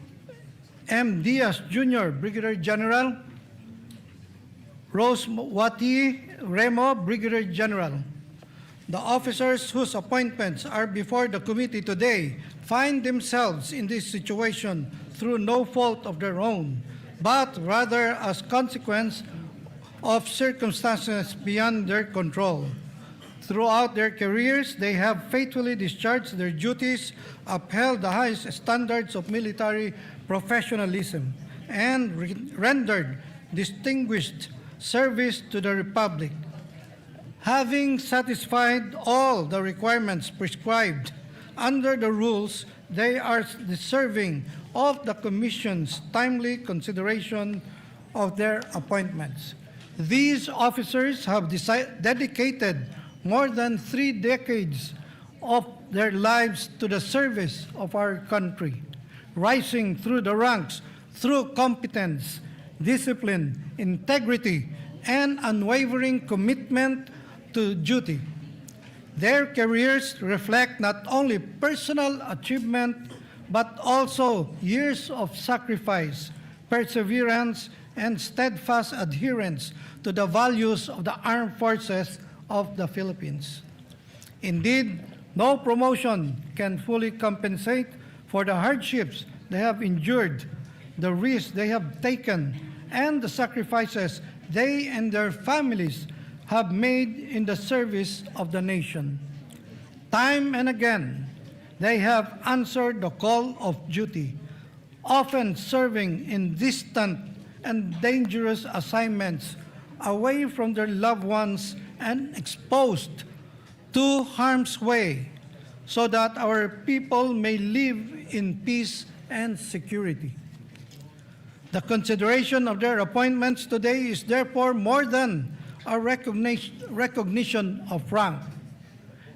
M. Diaz Jr., Brigadier General. Rose Wati Remo, Brigadier General. The officers whose appointments are before the committee today find themselves in this situation through no fault of their own, but rather as consequence of circumstances beyond their control. Throughout their careers, they have faithfully discharged their duties, upheld the highest standards of military professionalism, and rendered distinguished service to the Republic. Having satisfied all the requirements prescribed under the rules, they are deserving of the Commission's timely consideration of their appointments. These officers have dedicated more than 3 decades of their lives to the service of our country, rising through the ranks through competence, discipline, integrity, and unwavering commitment to duty. Their careers reflect not only personal achievement, but also years of sacrifice, perseverance, and steadfast adherence to the values of the Armed Forces of the Philippines. Indeed, no promotion can fully compensate for the hardships they have endured, the risks they have taken, and the sacrifices they and their families have made in the service of the nation. Time and again, they have answered the call of duty, often serving in distant and dangerous assignments away from their loved ones and exposed to harm's way, so that our people may live in peace and security. The consideration of their appointments today is therefore more than a recognition of rank.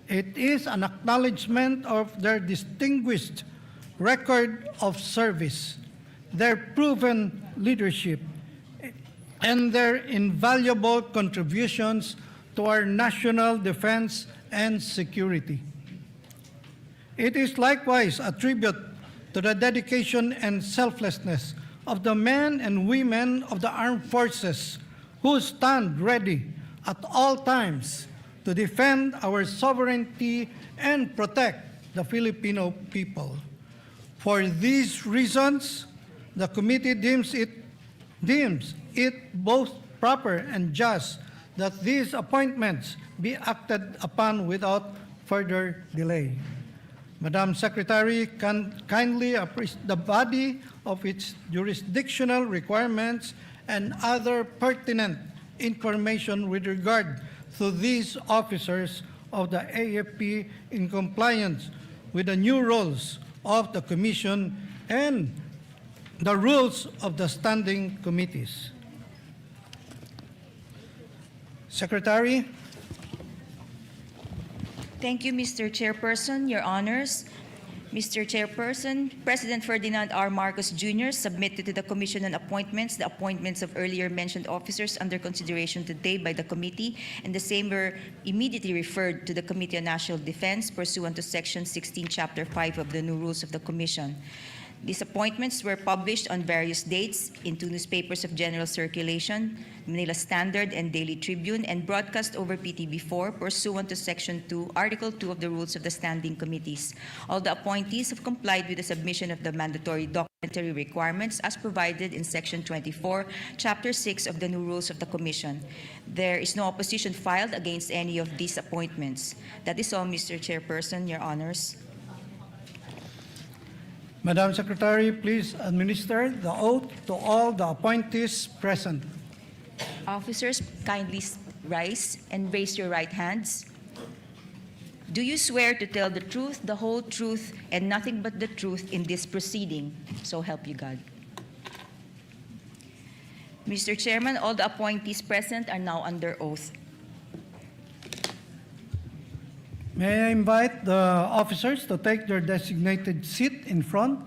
It is an acknowledgement of their distinguished record of service, their proven leadership, and their invaluable contributions to our national defense and security. It is likewise a tribute to the dedication and selflessness of the men and women of the armed forces who stand ready at all times to defend our sovereignty and protect the Filipino people. For these reasons, the committee deems it both proper and just that these appointments be acted upon without further delay. Madam Secretary, kindly appraise the body of its jurisdictional requirements and other pertinent information with regard to these officers of the AFP in compliance with the new rules of the Commission and the rules of the standing committees. Secretary. Thank you, Mr. Chairperson, Your Honors. Mr. Chairperson, President Ferdinand R. Marcos Jr. submitted to the Commission on Appointments the appointments of earlier mentioned officers under consideration today by the committee, and the same were immediately referred to the Committee on National Defense pursuant to Section 16, Chapter 5 of the new rules of the Commission. These appointments were published on various dates in two newspapers of general circulation, Manila Standard and Daily Tribune, and broadcast over PTV4 pursuant to Section 2, Article 2 of the Rules of the Standing Committees. All the appointees have complied with the submission of the mandatory documentary requirements as provided in Section 24, Chapter 6 of the new Rules of the Commission. There is no opposition filed against any of these appointments. That is all, Mr. Chairperson, Your Honors. Madam Secretary, please administer the oath to all the appointees present. Officers, kindly rise and raise your right hands. Do you swear to tell the truth, the whole truth, and nothing but the truth in this proceeding? So help you God. Mr. Chairman, all the appointees present are now under oath. May I invite the officers to take their designated seat in front?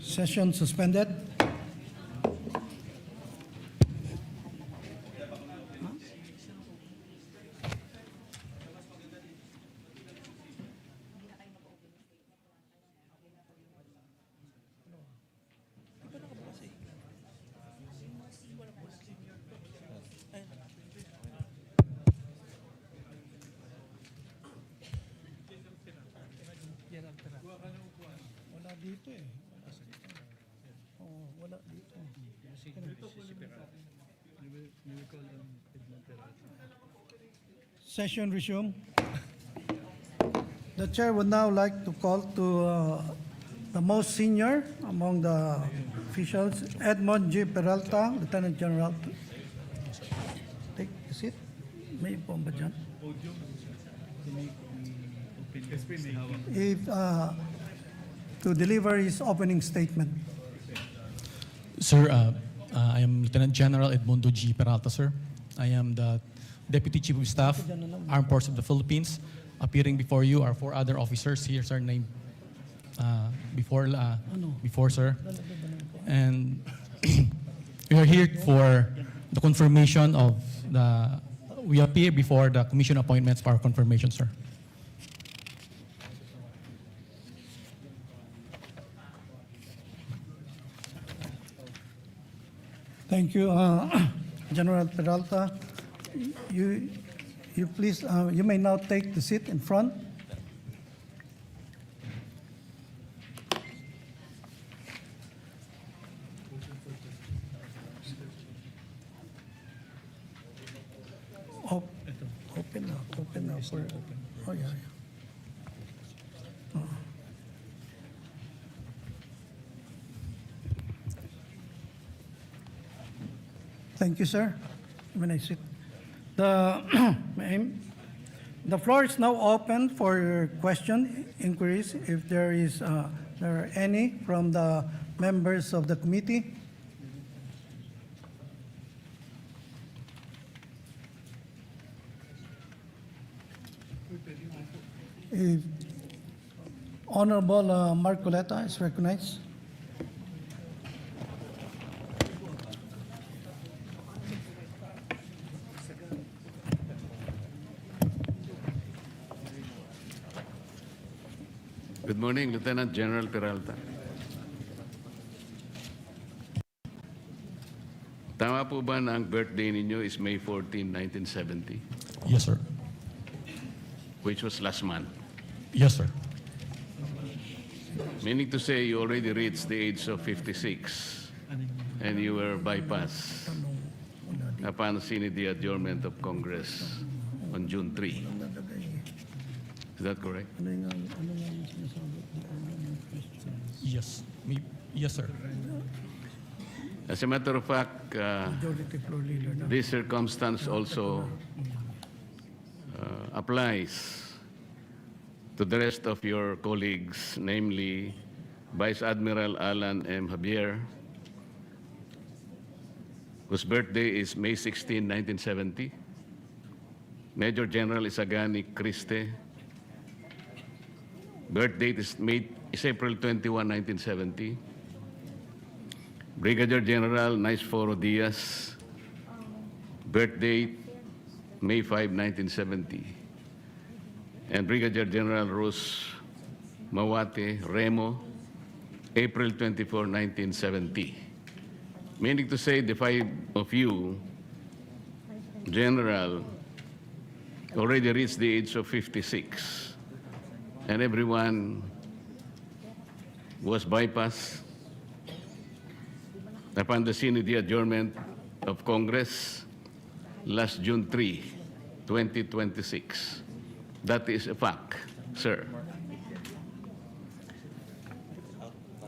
Session suspended. Wala dito eh. Wala dito. Session resume. The chair would now like to call to the most senior among the officials, Edmond G. Peralta, Lieutenant General. Take a seat. May ipon ba dyan? If, to deliver his opening statement. Sir, I am Lieutenant General Edmundo G. Peralta, sir. I am the Deputy Chief of Staff, Armed Forces of the Philippines. Appearing before you are four other officers. Here's our name before, sir. And we are here for the confirmation of we appear before the Commission appointments for our confirmation, sir. Thank you, General Peralta. You please, you may now take the seat in front. Open now for, oh yeah. Thank you, sir. When I sit. The floor is now open for question, inquiries, if there are any from the members of the committee. If Honorable Marcoleta is recognized. morning, Lieutenant General Peralta. Tama po ba na ang birthday ninyo is May 14, 1970, Yes, sir. which was last month? Yes, sir. Meaning to say you already reached the age of 56 and you were bypassed upon seeing the adjournment of Congress on June 3. Is that correct? Yes. Yes, sir. As a matter of fact, this circumstance also applies to the rest of your colleagues, namely Vice Admiral Alan M. Javier, whose birthday is May 16, 1970, Major General Isagani Criste, birth date is April 21, 1970, Brigadier General Naisforo Diaz, birth date May 5, 1970, and Brigadier General Rus Mawate Remo, April 24, 1970. Meaning to say the five of you, General, already reached the age of 56, and everyone was bypassed upon the scene of the adjournment of Congress last June 3, 2026. That is a fact, sir.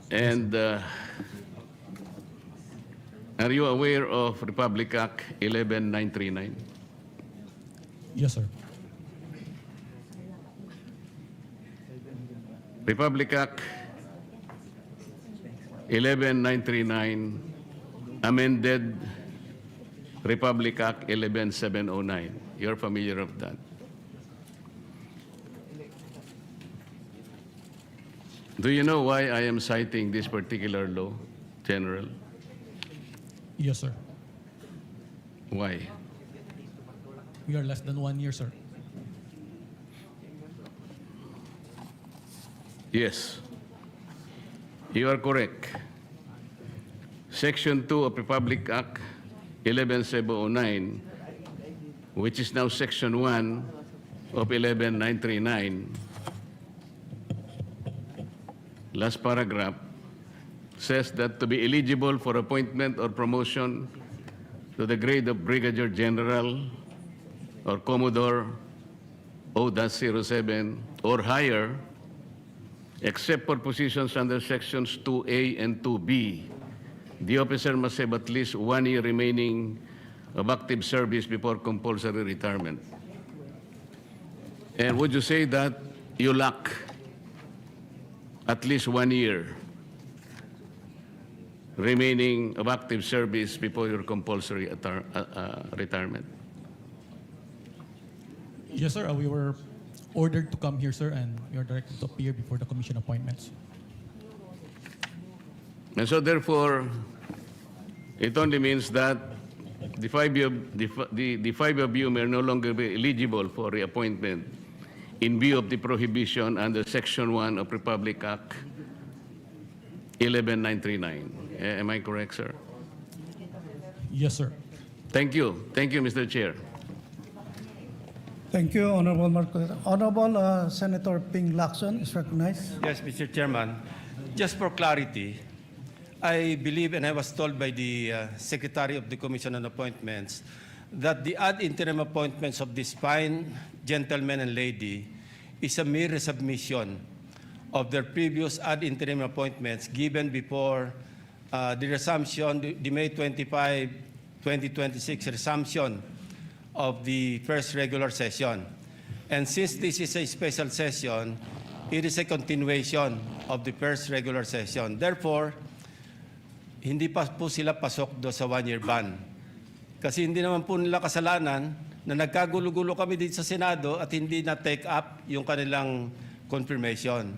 And are you aware of Republic Act 11939? Yes, sir. Republic Act 11939 amended Republic Act 11709. You're familiar of that. Do you know why I am citing this particular law, General? Yes, sir. Why? We are less than 1 year, sir. Yes, you are correct. Section 2 of Republic Act 11709, which is now Section 1 of 11939, last paragraph, says that to be eligible for appointment or promotion to the grade of Brigadier General or Commodore O-07 or higher, except for positions under Sections 2A and 2B, the officer must have at least 1 year remaining of active service before compulsory retirement. And would you say that you lack at least 1 year remaining of active service before your compulsory retirement? Yes, sir. We were ordered to come here, sir, and we are directed to appear before the commission appointments. And so therefore, it only means that the five of you may no longer be eligible for reappointment in view of the prohibition under Section 1 of Republic Act 11939. Am I correct, sir? Yes, sir. Thank you. Thank you, Mr. Chair. Thank you, Honorable Marcoleta. Honorable Senator Ping Lacson is recognized. Yes, Mr. Chairman. Just for clarity, I believe, and I was told by the Secretary of the Commission on Appointments, that the ad interim appointments of this fine gentleman and lady is a mere resubmission of their previous ad interim appointments given before the resumption, the May 25, 2026 resumption of the first regular session. And since this is a special session, it is a continuation of the first regular session. Therefore, hindi pa po sila pasok do sa one-year ban. Kasi hindi naman po nila kasalanan na nagkagulo-gulo kami dito sa Senado at hindi na-take up yung kanilang confirmation.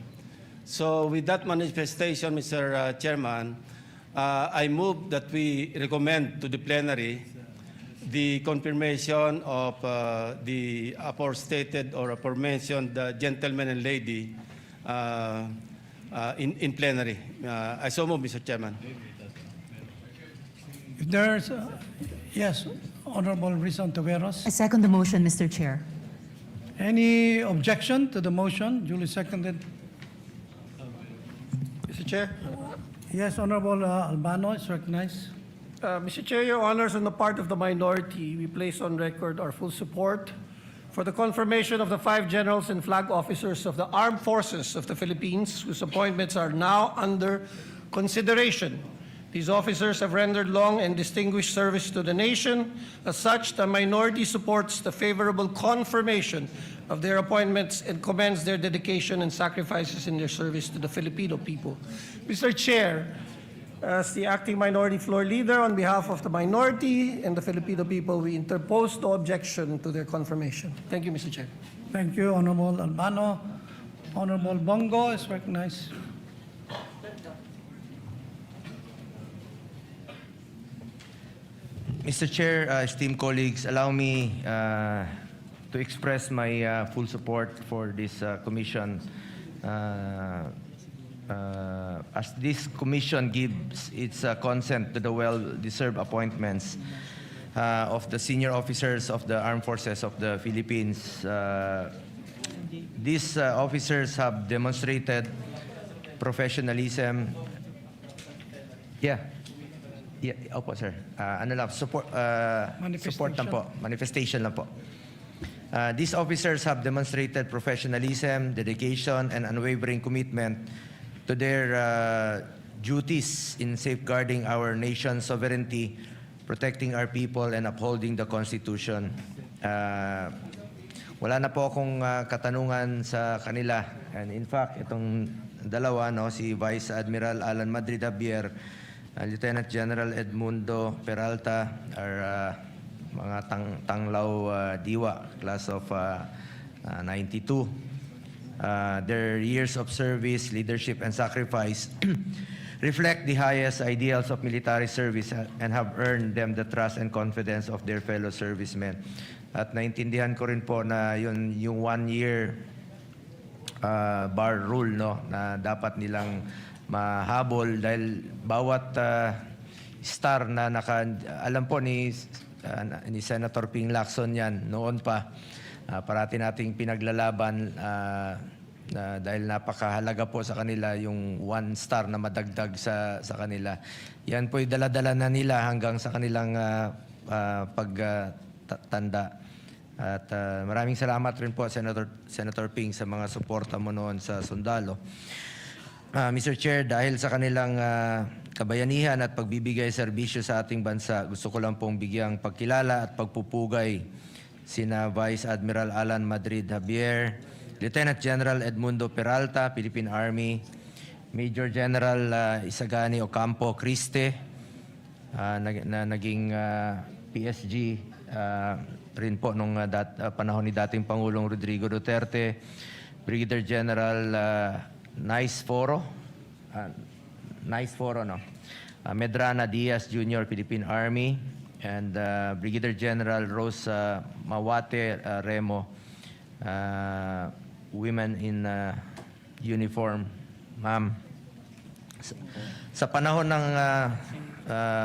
So with that manifestation, Mr. Chairman, I move that we recommend to the plenary the confirmation of the aforementioned gentleman and lady in plenary. I so move, Mr. Chairman. If there's, yes, Honorable Risa Ontiveros. I second the motion, Mr. Chair. Any objection to the motion? Duly seconded. Mr. Chair. Yes, Honorable Albano is recognized. Mr. Chair, Your Honors, on the part of the minority, we place on record our full support for the confirmation of the 5 generals and flag officers of the Armed Forces of the Philippines, whose appointments are now under consideration. These officers have rendered long and distinguished service to the nation. As such, the minority supports the favorable confirmation of their appointments and commends their dedication and sacrifices in their service to the Filipino people. Mr. Chair, as the acting minority floor leader, on behalf of the minority and the Filipino people, we interpose no objection to their confirmation. Thank you, Mr. Chair. Thank you, Honorable Albano. Honorable Bongo is recognized. Mr. Chair, esteemed colleagues, allow me to express my full support for this commission. As this commission gives its consent to the well-deserved appointments of the senior officers of the Armed Forces of the Philippines. These officers have demonstrated professionalism. Opo, sir. Ano lang, support lang po. Manifestation lang po. These officers have demonstrated professionalism, dedication, and unwavering commitment to their duties in safeguarding our nation's sovereignty, protecting our people, and upholding the Constitution. Wala na po akong katanungan sa kanila. And in fact, itong dalawa, no, si Vice Admiral Alan Madrid Javier, Lieutenant General Edmundo Peralta, are mga tanglaw diwa, class of 92. Their years of service, leadership, and sacrifice reflect the highest ideals of military service and have earned them the trust and confidence of their fellow servicemen. At naintindihan ko rin po na yung 1 year bar rule, no, na dapat nilang mahabol dahil bawat star na alam po ni Senator Ping Lacson yan noon pa, parati nating pinaglalaban dahil napakahalaga po sa kanila yung 1 star na madagdag sa kanila. Yan po yung dala-dala na nila hanggang sa kanilang pagtanda. At maraming salamat rin po, Senator Ping, sa mga suporta mo noon sa sundalo. Mr. Chair, dahil sa kanilang kabayanihan at pagbibigay serbisyo sa ating bansa, gusto ko lang pong bigyang pagkilala at pagpupugay sina Vice Admiral Alan Madrid Javier, Lieutenant General Edmundo Peralta, Philippine Army, Major General Isagani Ocampo Criste, na naging PSG rin po nung panahon ni dating Pangulong Rodrigo Duterte, Brigadier General Nice Foro, no? Medrana Diaz Jr., Philippine Army, and Brigadier General Rosa Mawate Remo, Women in Uniform. Ma'am, sa panahon ng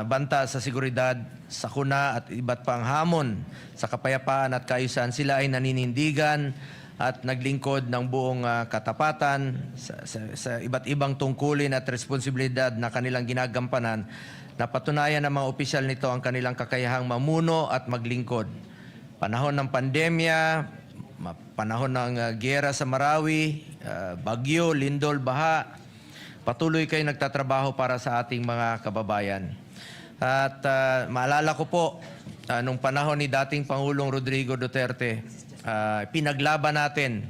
banta sa seguridad, sakuna at iba't pang hamon sa kapayapaan at kaayusan, sila ay naninindigan at naglingkod ng buong katapatan sa iba't ibang tungkulin at responsibilidad na kanilang ginagampanan. Napatunayan ng mga opisyal nito ang kanilang kakayahang mamuno at maglingkod. Panahon ng pandemya, panahon ng giyera sa Marawi, bagyo, lindol, baha, patuloy kayo nagtatrabaho para sa ating mga kababayan. At maalala ko po, nung panahon ni dating Pangulong Rodrigo Duterte, pinaglaban natin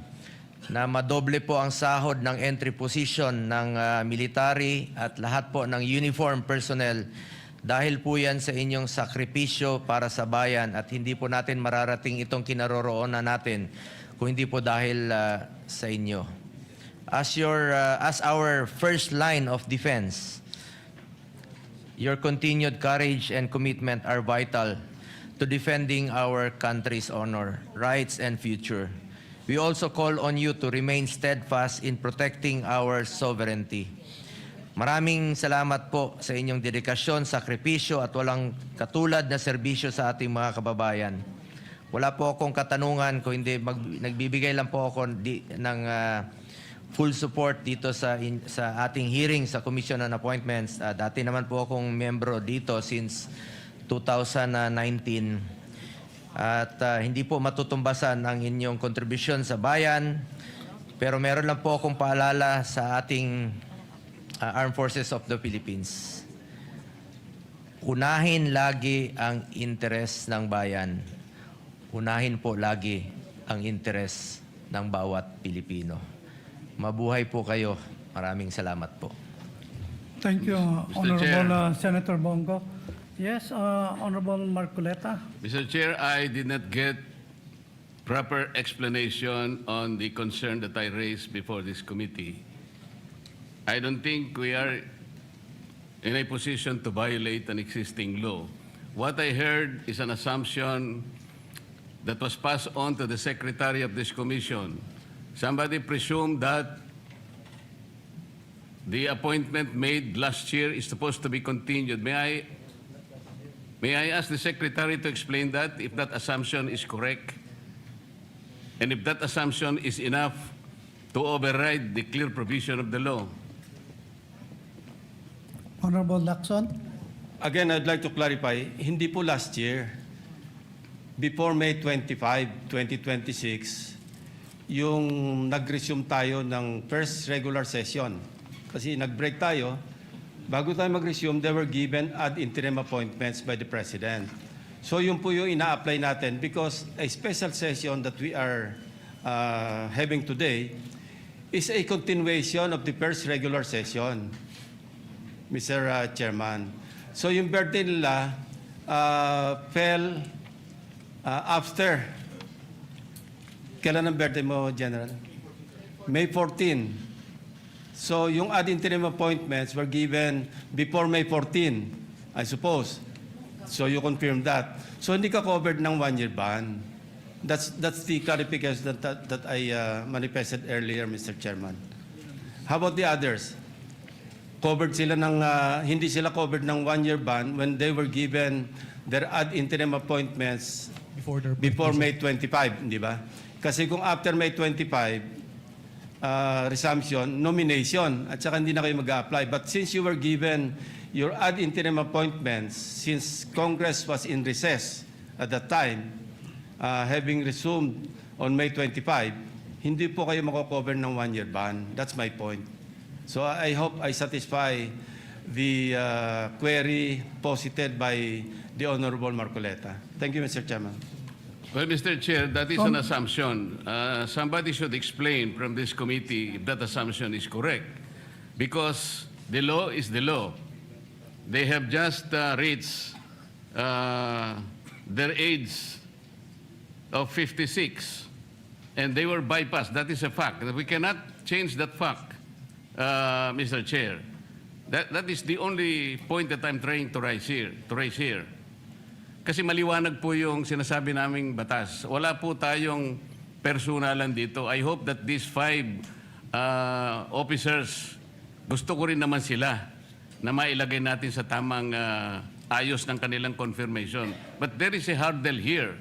na madoble po ang sahod ng entry position ng military at lahat po ng uniform personnel. Dahil po yan sa inyong sakripisyo para sa bayan at hindi po natin mararating itong kinaroroonan natin kung hindi po dahil sa inyo. As our first line of defense, your continued courage and commitment are vital to defending our country's honor, rights, and future. We also call on you to remain steadfast in protecting our sovereignty. Maraming salamat po sa inyong dedikasyon, sakripisyo at walang katulad na serbisyo sa ating mga kababayan. Wala po akong katanungan kung hindi nagbibigay lang po ako ng full support dito sa ating hearing sa Commission on Appointments. Dati naman po akong membro dito since 2019. At hindi po matutumbasan ang inyong kontribusyon sa bayan. Pero meron lang po akong paalala sa ating Armed Forces of the Philippines. Unahin lagi ang interes ng bayan. Unahin po lagi ang interes ng bawat Pilipino. Mabuhay po kayo. Maraming salamat po. Thank you, Mr. Chair. Senator Bongo. Yes, Honorable Marcoleta. Mr. Chair, I did not get proper explanation on the concern that I raised before this committee. I don't think we are in a position to violate an existing law. What I heard is an assumption that was passed on to the secretary of this commission. Somebody presumed that the appointment made last year is supposed to be continued. May I ask the secretary to explain that, if that assumption is correct? And if that assumption is enough to override the clear provision of the law? Honorable Lacson. Again, I'd like to clarify, hindi po last year. Before May 25, 2026, yung nag-resume tayo ng first regular session. Kasi nag-break tayo. Bago tayo mag-resume, they were given ad interim appointments by the President. So yun po yung ina-apply natin because a special session that we are having today is a continuation of the first regular session, Mr. Chairman. So yung birthday nila fell after. Kailan ang birthday mo, General? May 14. So yung ad interim appointments were given before May 14, I suppose. So you confirm that. So hindi ka covered ng 1-year ban. That's the clarification that I manifested earlier, Mr. Chairman. How about the others? Covered sila ng hindi sila covered ng 1-year ban when they were given their ad interim appointments before May 25, di ba? Kasi kung after May 25, resumption, nomination, at saka hindi na kayo mag-apply. But since you were given your ad interim appointments, since Congress was in recess at that time, having resumed on May 25, hindi po kayo mako-cover ng 1-year ban. That's my point. So I hope I satisfy the query posited by the Honorable Marcoleta. Thank you, Mr. Chairman. Well, Mr. Chair, that is an assumption. Somebody should explain from this committee if that assumption is correct. Because the law is the law. They have just reached their age of 56. And they were bypassed. That is a fact. We cannot change that fact, Mr. Chair. That is the only point that I'm trying to raise here. Kasi maliwanag po yung sinasabi naming batas. Wala po tayong personalan dito. I hope that these 5 officers, gusto ko rin naman sila na mailagay natin sa tamang ayos ng kanilang confirmation. But there is a hurdle here.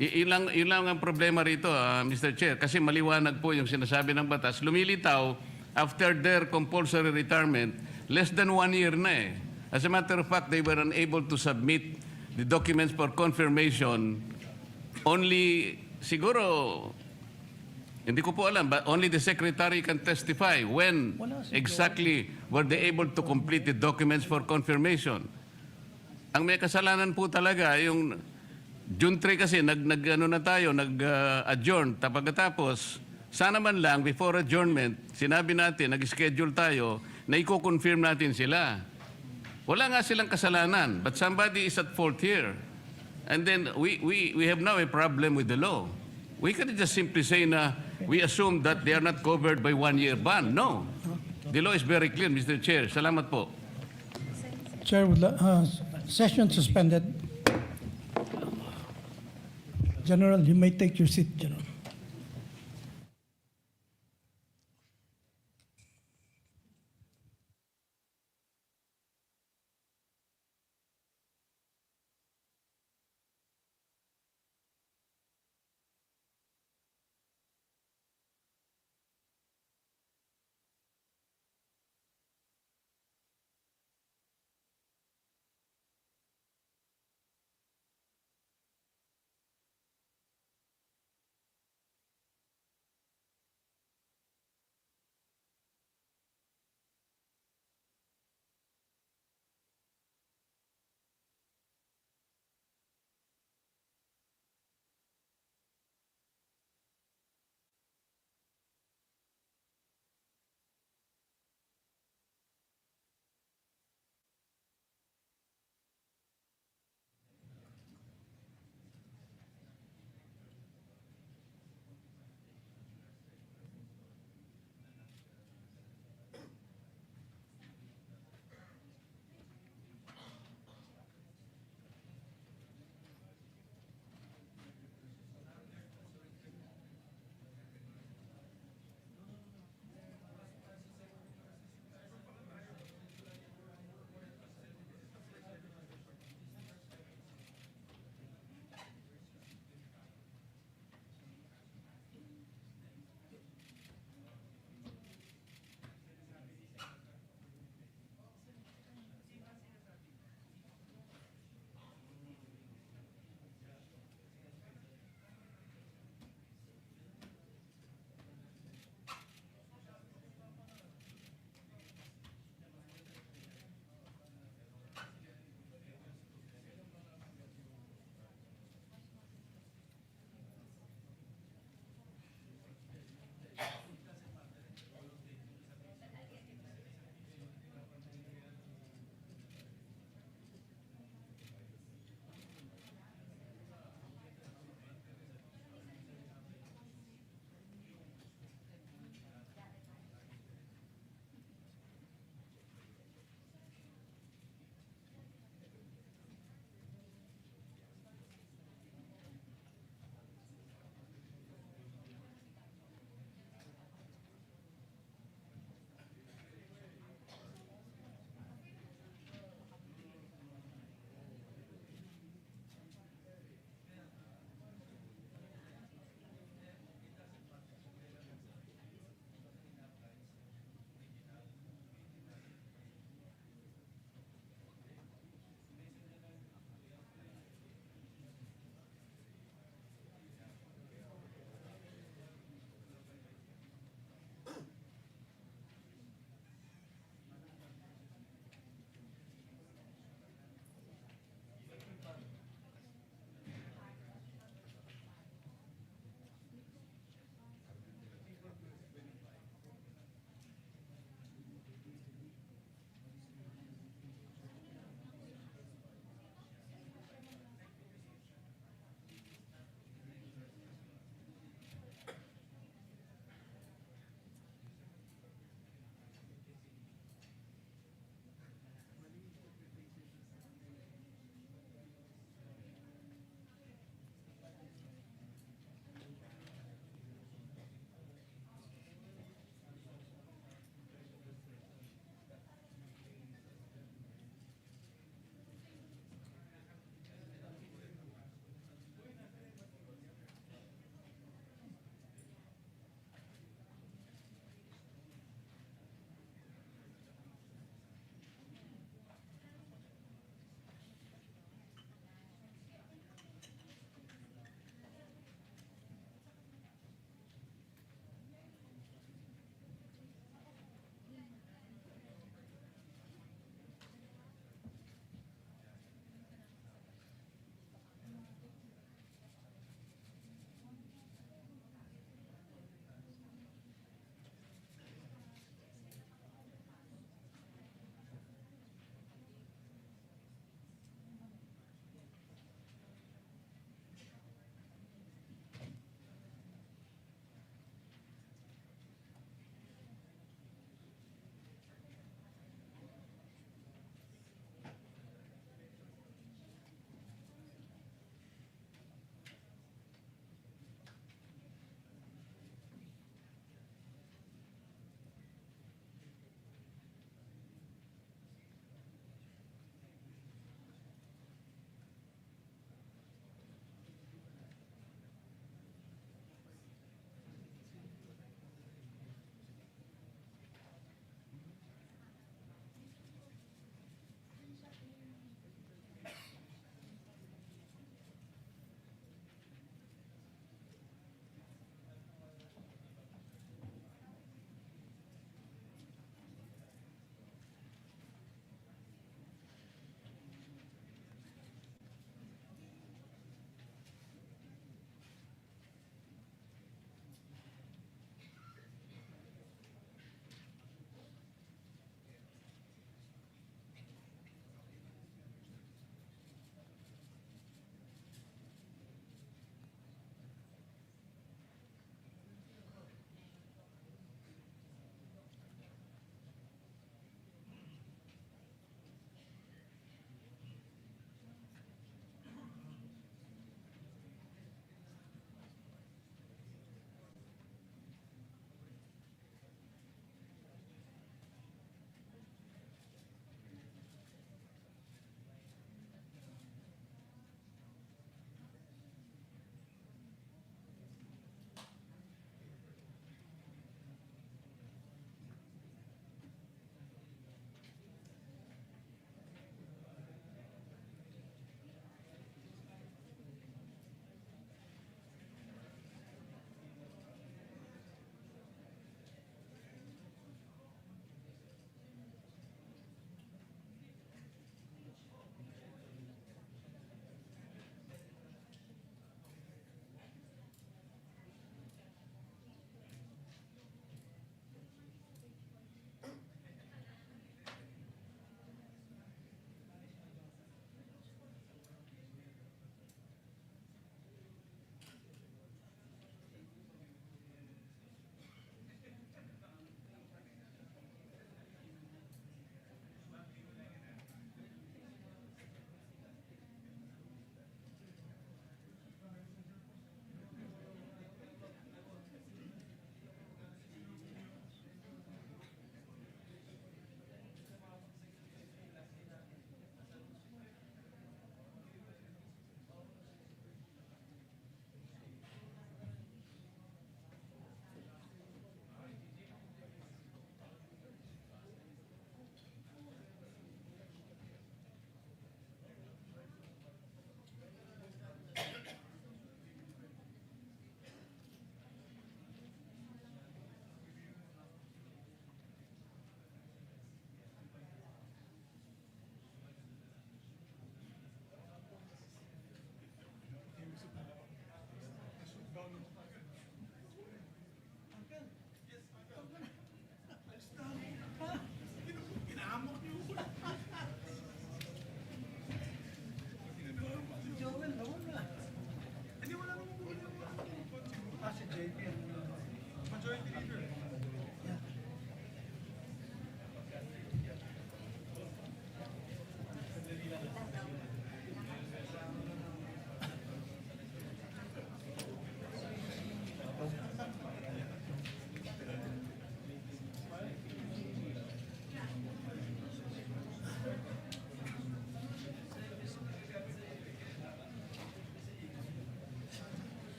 Yun lang ang problema rito, Mr. Chair. Kasi maliwanag po yung sinasabi ng batas. Lumilitaw, after their compulsory retirement, less than 1 year na eh. As a matter of fact, they were unable to submit the documents for confirmation only, siguro, hindi ko po alam, but only the Secretary can testify when exactly were they able to complete the documents for confirmation. Ang may kasalanan po talaga, yung June 3 kasi, nag-adjourn, pagkatapos, sana man lang, before adjournment, sinabi natin, nag-schedule tayo, na i-confirm natin sila. Wala nga silang kasalanan, but somebody is at fault here. And then we have now a problem with the law. We can't just simply say na we assume that they are not covered by 1-year ban. No. The law is very clear, Mr. Chair. Salamat po. Chair, session suspended. General, you may take your seat, General.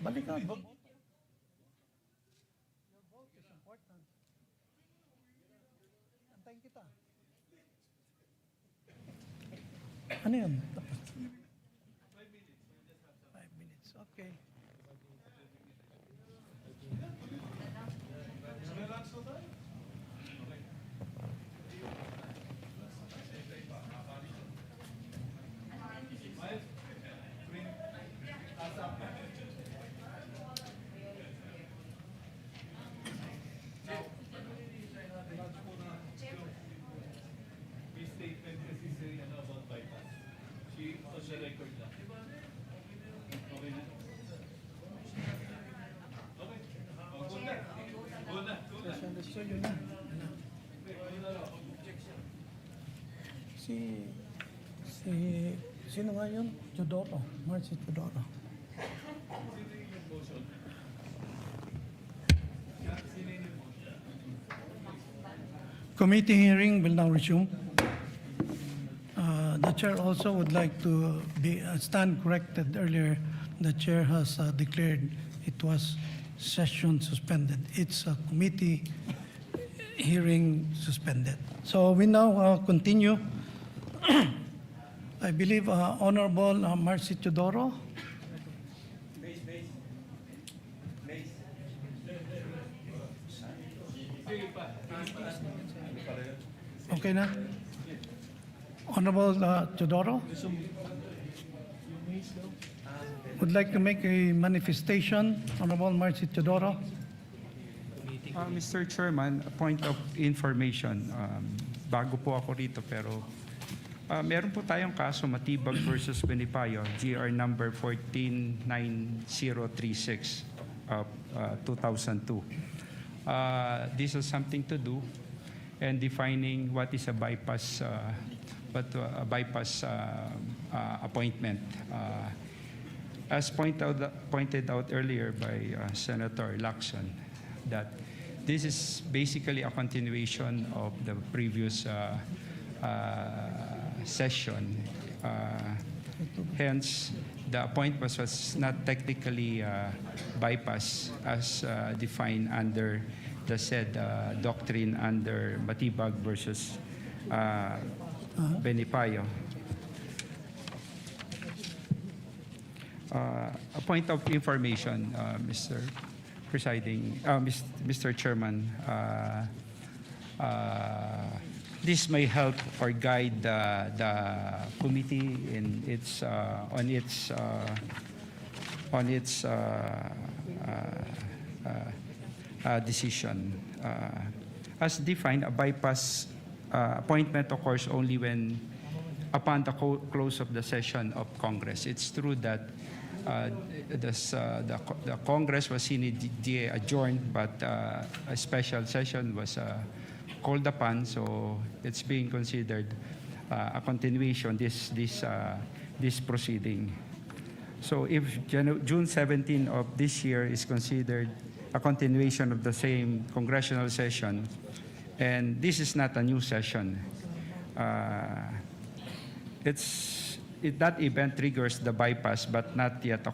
Balik ka. Antayin kita. Ano yan? 5 minutes. Okay. Sino nga yun? Teodoro. Marcy Teodoro. Committee hearing will now resume. The chair also would like to stand corrected earlier. The chair has declared it was session suspended. It's a committee hearing suspended. So we now continue. I believe Honorable Marcy Teodoro. Okay na? Honorable Teodoro would like to make a manifestation. Honorable Marcy Teodoro. Mr. Chairman, a point of information. Bago po ako rito pero meron po tayong kaso Matibag versus Benipayo, GR number 149036 of 2002. This has something to do and defining what is a bypass appointment. As pointed out earlier by Senator Lacson, that this is basically a continuation of the previous session. Hence, the appointment was not technically bypass as defined under the said doctrine under Matibag versus Benipayo. A point of information, Mr. Presiding, Mr. Chairman. This may help or guide the committee in its decision. As defined, a bypass appointment occurs only when upon the close of the session of Congress. It's true that the Congress was immediately adjourned, but a special session was called upon, so it's being considered a continuation, this proceeding. So if June 17 of this year is considered a continuation of the same congressional session, and this is not a new session, that event triggers the bypass, but not yet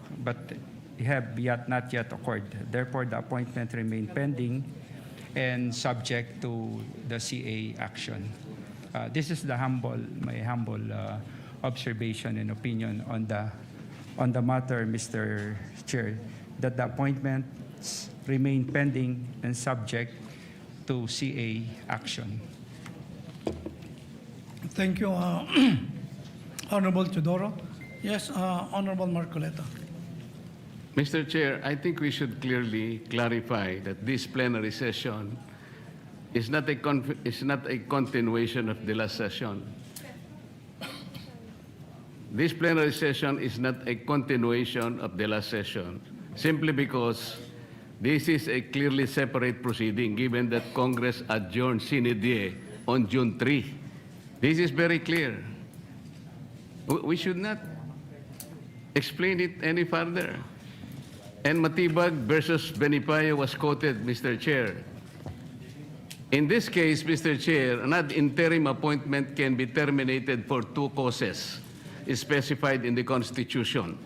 occurred. Therefore, the appointment remained pending and subject to the CA action. This is my humble observation and opinion on the matter, Mr. Chair, that the appointments remain pending and subject to CA action. Thank you, Honorable Teodoro. Yes, Honorable Marcoleta. Mr. Chair, I think we should clearly clarify that this plenary session is not a continuation of the last session. This plenary session is not a continuation of the last session, simply because this is a clearly separate proceeding, given that Congress adjourned sine die on June 3. This is very clear. We should not explain it any further. And Matibag versus Benipayo was quoted, Mr. Chair. In this case, Mr. Chair, an ad interim appointment can be terminated for two causes specified in the Constitution.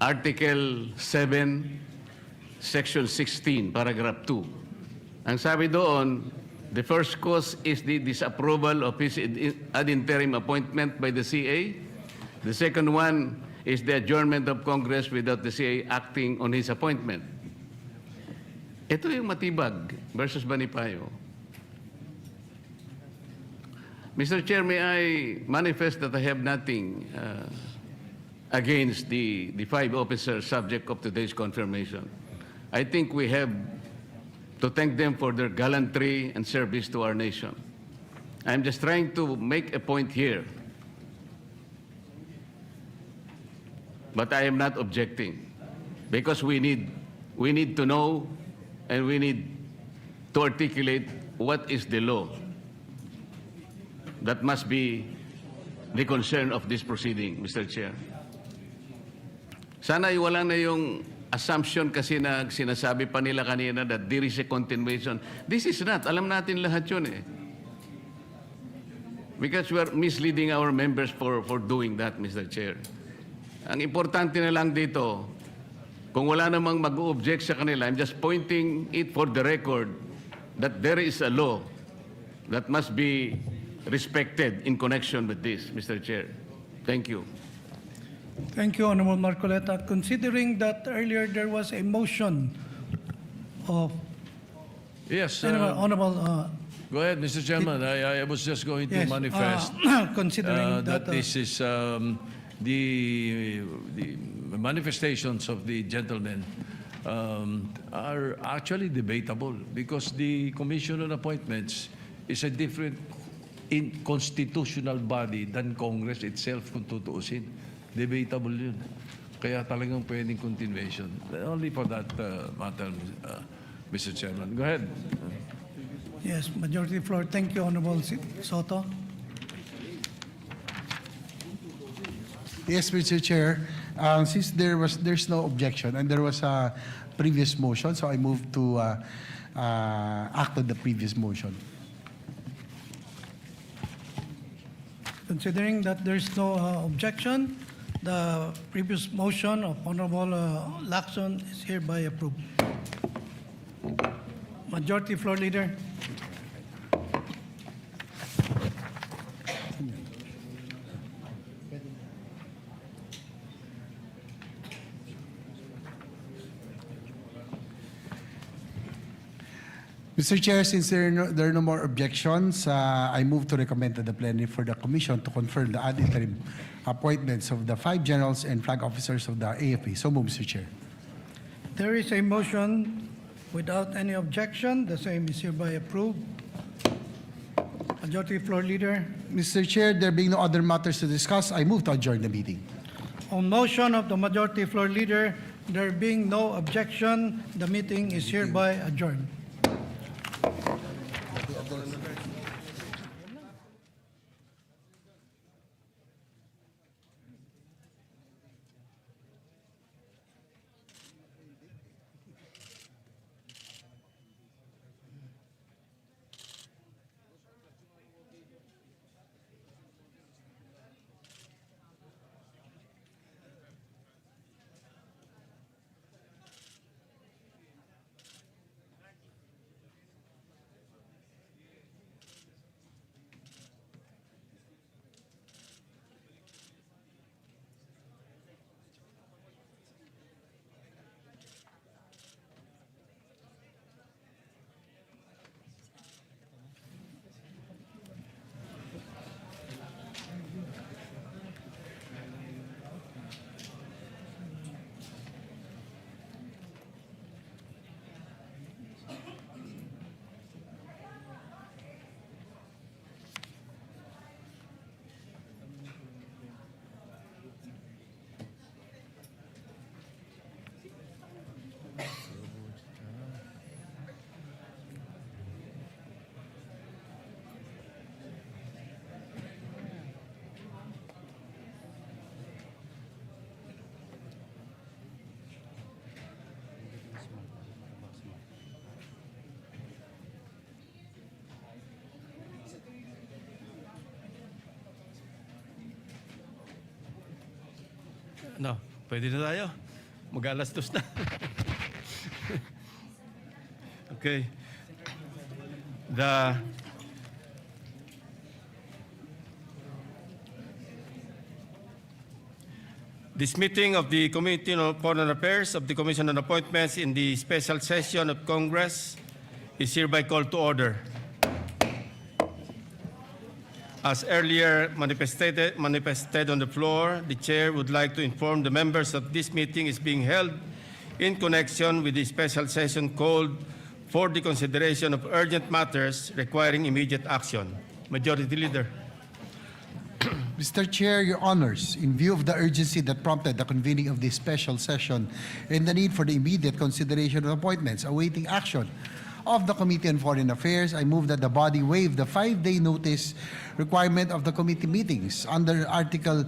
Article 7, Section 16, Paragraph 2. Ang sabi doon, the first cause is the disapproval of his ad interim appointment by the CA. The second one is the adjournment of Congress without the CA acting on his appointment. Ito yung Matibag versus Banipayo. Mr. Chair, may I manifest that I have nothing against the five officers subject of today's confirmation. I think we have to thank them for their gallantry and service to our nation. I'm just trying to make a point here. But I am not objecting because we need to know and we need to articulate what is the law. That must be the concern of this proceeding, Mr. Chair. Sana wala na yung assumption kasi na sinasabi pa nila kanina that there is a continuation. This is not. Alam natin lahat yun eh. Because we are misleading our members for doing that, Mr. Chair. Ang importante na lang dito, kung wala namang mag-object sa kanila, I'm just pointing it for the record that there is a law that must be respected in connection with this, Mr. Chair. Thank you. Thank you, Honorable Marcoleta. Considering that earlier there was a motion of Yes. Honorable Go ahead, Mr. Chairman. I was just going to yes, manifest considering that this is the manifestations of the gentlemen are actually debatable because the Commission on Appointments is a different constitutional body than Congress itself kung tutuusin. Debatable yun. Kaya talagang pwedeng continuation. Only for that matter, Mr. Chairman. Go ahead. yes, majority floor. Thank you, Honorable Soto. Yes, Mr. Chair. Since there's no objection and there was a previous motion, so I move to act on the previous motion. Considering that there's no objection, the previous motion of Honorable Lacson is hereby approved. Majority Floor Leader. Mr. Chair, since there are no more objections, I move to recommend to the plenary for the Commission to confirm the ad interim appointments of the 5 generals and flag officers of the AFP. So move, Mr. Chair. There is a motion without any objection. The same is hereby approved. Majority Floor Leader. Mr. Chair, there being no other matters to discuss, I move to adjourn the meeting. On motion of the Majority Floor Leader, there being no objection, the meeting is hereby adjourned. Pwede na tayo. Mag-alas 2 na. Okay. This meeting of the Committee on Foreign Affairs of the Commission on Appointments in the special session of Congress is hereby called to order. As earlier manifested on the floor, the Chair would like to inform the members that this meeting is being held in connection with the special session called for the consideration of urgent matters requiring immediate action. Majority Leader. Mr. Chair, Your Honors, in view of the urgency that prompted the convening of this special session and the need for the immediate consideration of appointments awaiting action of the Committee on Foreign Affairs, I move that the body waive the 5-day notice requirement of the committee meetings under Article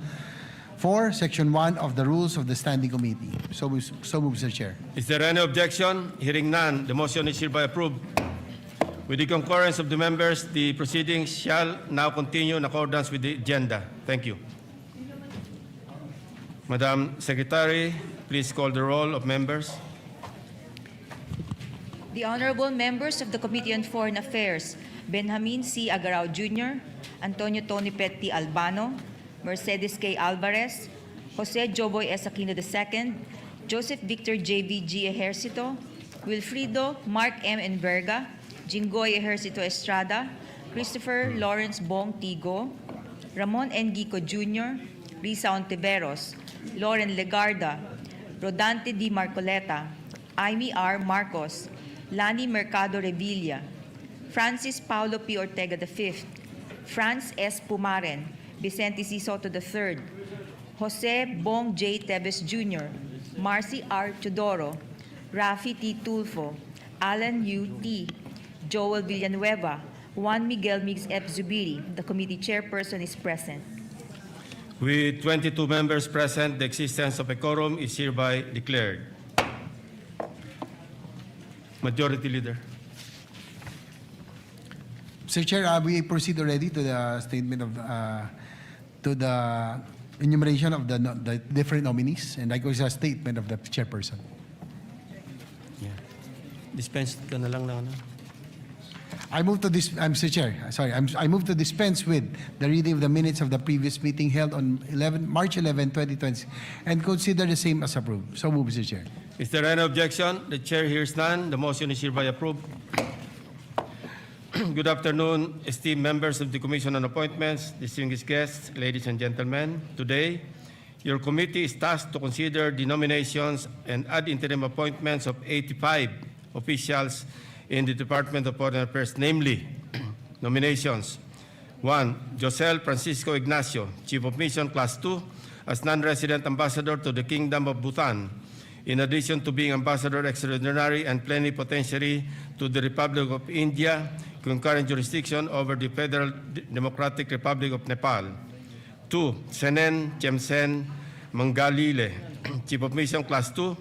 4, Section 1 of the Rules of the Standing Committee. So move, Mr. Chair. Is there any objection? Hearing none, the motion is hereby approved. With the concurrence of the members, the proceedings shall now continue in accordance with the agenda. Thank you. Madam Secretary, please call the roll of members. The honorable members of the Committee on Foreign Affairs, Benjamin C. Agarao Jr., Antonio Tony Petti Albano, Mercedes K. Alvarez, Jose Joboy S. Aquino II, Joseph Victor J.V.G. Ejercito, Wilfrido Mark M. Enverga, Jinggoy Ejercito Estrada, Christopher Lawrence Bong Tigo, Ramon N. Gico Jr., Risa Ontiveros, Lauren Legarda, Rodante D. Marcoleta, Amy R. Marcos, Lani Mercado Revilla, Francis Paulo P. Ortega V, Franz S. Pumaren, Vicente C. Soto III, Jose Bong J. Tevez Jr., Marcy R. Teodoro, Rafi T. Tulfo, Alan U. T., Joel Villanueva, Juan Miguel Mix F. Zubiri. The committee chairperson is present. With 22 members present, the existence of a quorum is hereby declared. Majority Leader. Mr. Chair, we proceed already to the statement of to the enumeration of the different nominees, and I go a statement of the chairperson. Yeah. Dispense ka na lang na ano. I move to this. Mr. Chair, sorry. I move to dispense with the reading of the minutes of the previous meeting held on March 11, 2020, and consider the same as approved. So move, Mr. Chair. Is there any objection? The Chair hears none. The motion is hereby approved. Good afternoon, esteemed members of the Commission on Appointments, distinguished guests, ladies and gentlemen. Today, your committee is tasked to consider the nominations and ad interim appointments of 85 officials in the Department of Foreign Affairs, namely, nominations. 1. Josel Francisco Ignacio, Chief of Mission Class 2, as non-resident ambassador to the Kingdom of Bhutan, in addition to being ambassador extraordinary and plenipotentiary to the Republic of India, concurrent jurisdiction over the Federal Democratic Republic of Nepal. 2. Senen Chemsen Mangalile, Chief of Mission Class 2,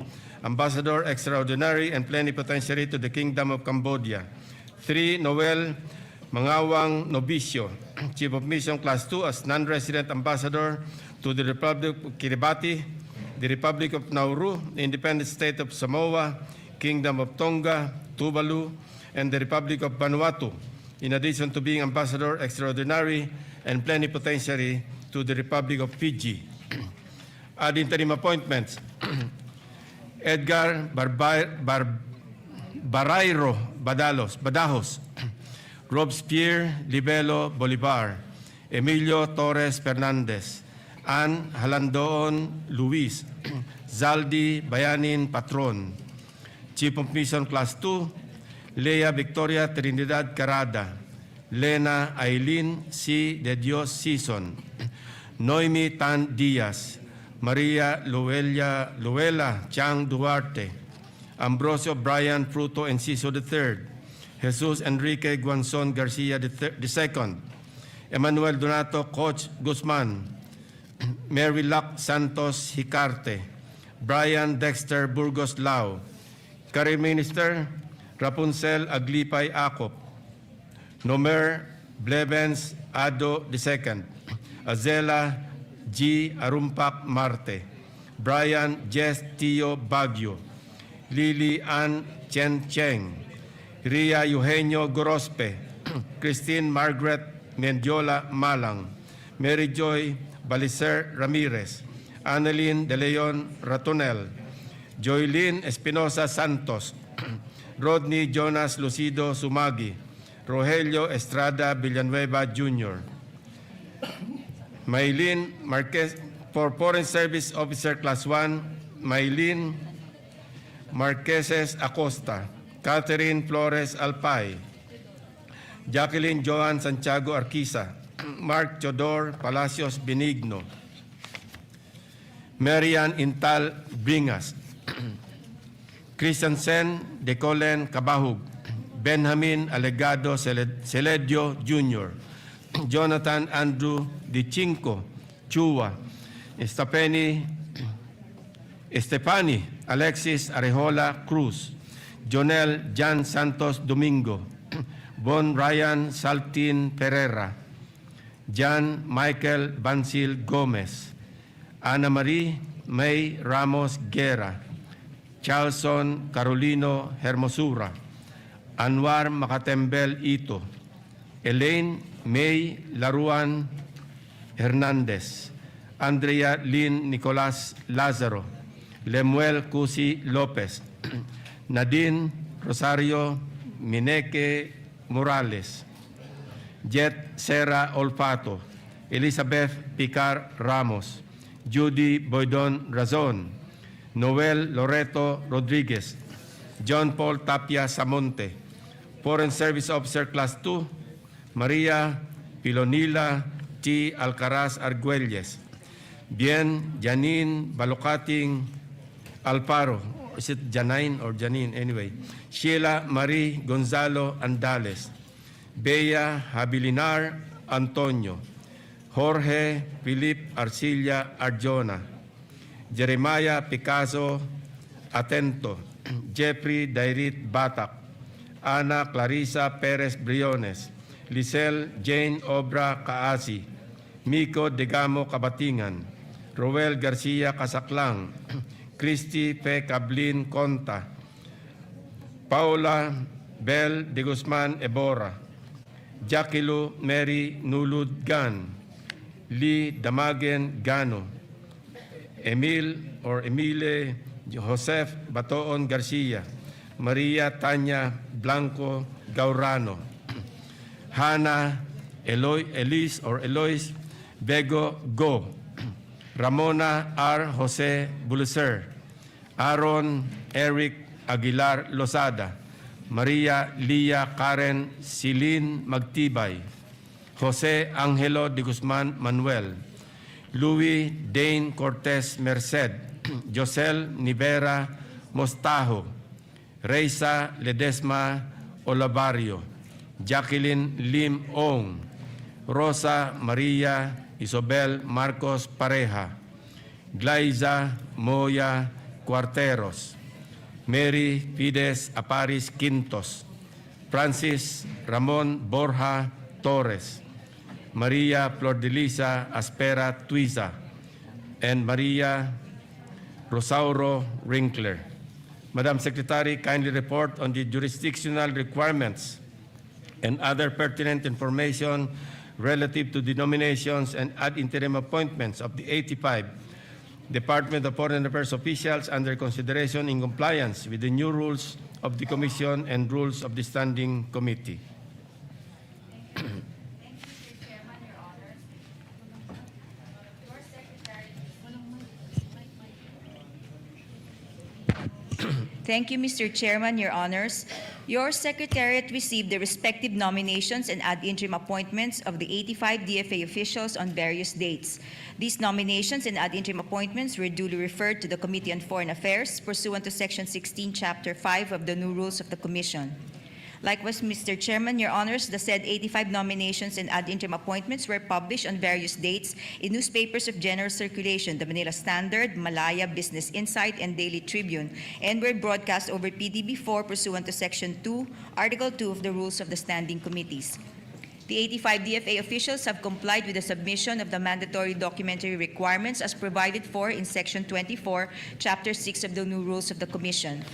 Ambassador Extraordinary and Plenipotentiary to the Kingdom of Cambodia. 3. Noel Mangawang Novicio, Chief of Mission Class 2 as non-resident ambassador to the Republic of Kiribati, the Republic of Nauru, the Independent State of Samoa, Kingdom of Tonga, Tuvalu, and the Republic of Vanuatu, in addition to being Ambassador Extraordinary and Plenipotentiary to the Republic of Fiji. Ad interim appointments. Edgar Barayro Badajos, Robespierre Libelo Bolivar, Emilio Torres Fernandez, Ann Halandoon Luis, Zaldi Bayanin Patron. Chief of Mission Class 2, Lea Victoria Trinidad Carada, Lena Aileen C. De Dios Sison, Noemi Tan Diaz, Maria Luela Chang Duarte, Ambrosio Brian Fruto Enciso III, Jesus Enrique Guanzon Garcia II, Emmanuel Donato Coach Guzman, Mary Lac Santos Hicarte, Brian Dexter Burgos Lao, Career Minister Rapunzel Aglipay Acop, Nomer Blevens Ado II, Azela G. Arumpak Marte, Brian Jess Tio Baguio, Lily Ann Chen Cheng, Ria Eugenio Gorospe, Christine Margaret Mendiola Malang, Mary Joy Balicer Ramirez, Annalyn De Leon Ratonel, Joylyn Espinosa Santos, Rodney Jonas Lucido Sumagi, Rogelio Estrada Villanueva Jr., Maylin Marquez, for Foreign Service Officer Class 1, Maylin Marqueses Acosta, Catherine Flores Alpay, Jacqueline Joan Santiago Arquiza, Mark Chodor Palacios Benigno, Marian Intal Bringas, Christensen Decolen Cabahug, Benjamin Alegado Celedio Jr., Jonathan Andrew Di Cinco Chua, Estefani Alexis Arejola Cruz, Jonel Jan Santos Domingo, Bon Ryan Saltin Pereira, Jan Michael Bansil Gomez, Ana Marie May Ramos Guerra, Charlson Carolino Hermosura, Anwar Makatembel Ito, Elaine May Laruan Hernandez, Andrea Lynn Nicolas Lazaro, Lemuel Cusi Lopez, Nadine Rosario Mineke Morales, Jet Serra Olfato, Elizabeth Picar Ramos, Judy Boydon Razon, Noel Loreto Rodriguez, John Paul Tapia Samonte, Foreign Service Officer Class 2, Maria Pilonila T. Alcaraz Arguelles, Bien Janine Balocating Alparo, is it Janine or Janine? Anyway, Sheila Marie Gonzalo Andales, Bea Habilinar Antonio, Jorge Philip Arcilla Arjona, Jeremiah Picasso Atento, Jeffrey Dairit Batak, Ana Clarisa Perez Briones, Lisel Jane Obra Kaasi, Miko Degamo Kabatingan, Roel Garcia Casaclang, Christy P. Cablin Conta, Paula Bel de Guzman Ebora, Jaquilu Mary Nulud Gan, Lee Damagen Gano, Emile Joseph Batoon Garcia, Maria Tanya Blanco Gaurano, Hannah Eloise Bego Go, Ramona R. Jose Buluser, Aaron Eric Aguilar Losada, Maria Lia Karen Silin Magtibay, Jose Angelo de Guzman Manuel, Louis Dane Cortez Merced, Josel Nivera Mostajo, Reisa Ledesma Olavario, Jacqueline Lim Ong, Rosa Maria Isobel Marcos Pareja, Glaiza Moya Cuarteros, Mary Fides Aparis Quintos, Francis Ramon Borja Torres, Maria Flordelisa Aspera Tuiza, and Maria Rosauro Winkler. Madam Secretary, kindly report on the jurisdictional requirements and other pertinent information relative to the nominations and ad interim appointments of the 85 Department of Foreign Affairs officials under consideration in compliance with the new rules of the Commission and rules of the Standing Committee. Thank you, Mr. Chairman, Your Honors. Your Secretariat received the respective nominations and ad interim appointments of the 85 DFA officials on various dates. These nominations and ad interim appointments were duly referred to the Committee on Foreign Affairs pursuant to Section 16, Chapter 5 of the new rules of the Commission. Likewise, Mr. Chairman, Your Honors, the said 85 nominations and ad interim appointments were published on various dates in newspapers of general circulation, the Manila Standard, Malaya, Business Insight, and Daily Tribune, and were broadcast over PDB4 pursuant to Section 2, Article 2 of the Rules of the Standing Committees. The 85 DFA officials have complied with the submission of the mandatory documentary requirements as provided for in Section 24, Chapter 6 of the new rules of the Commission.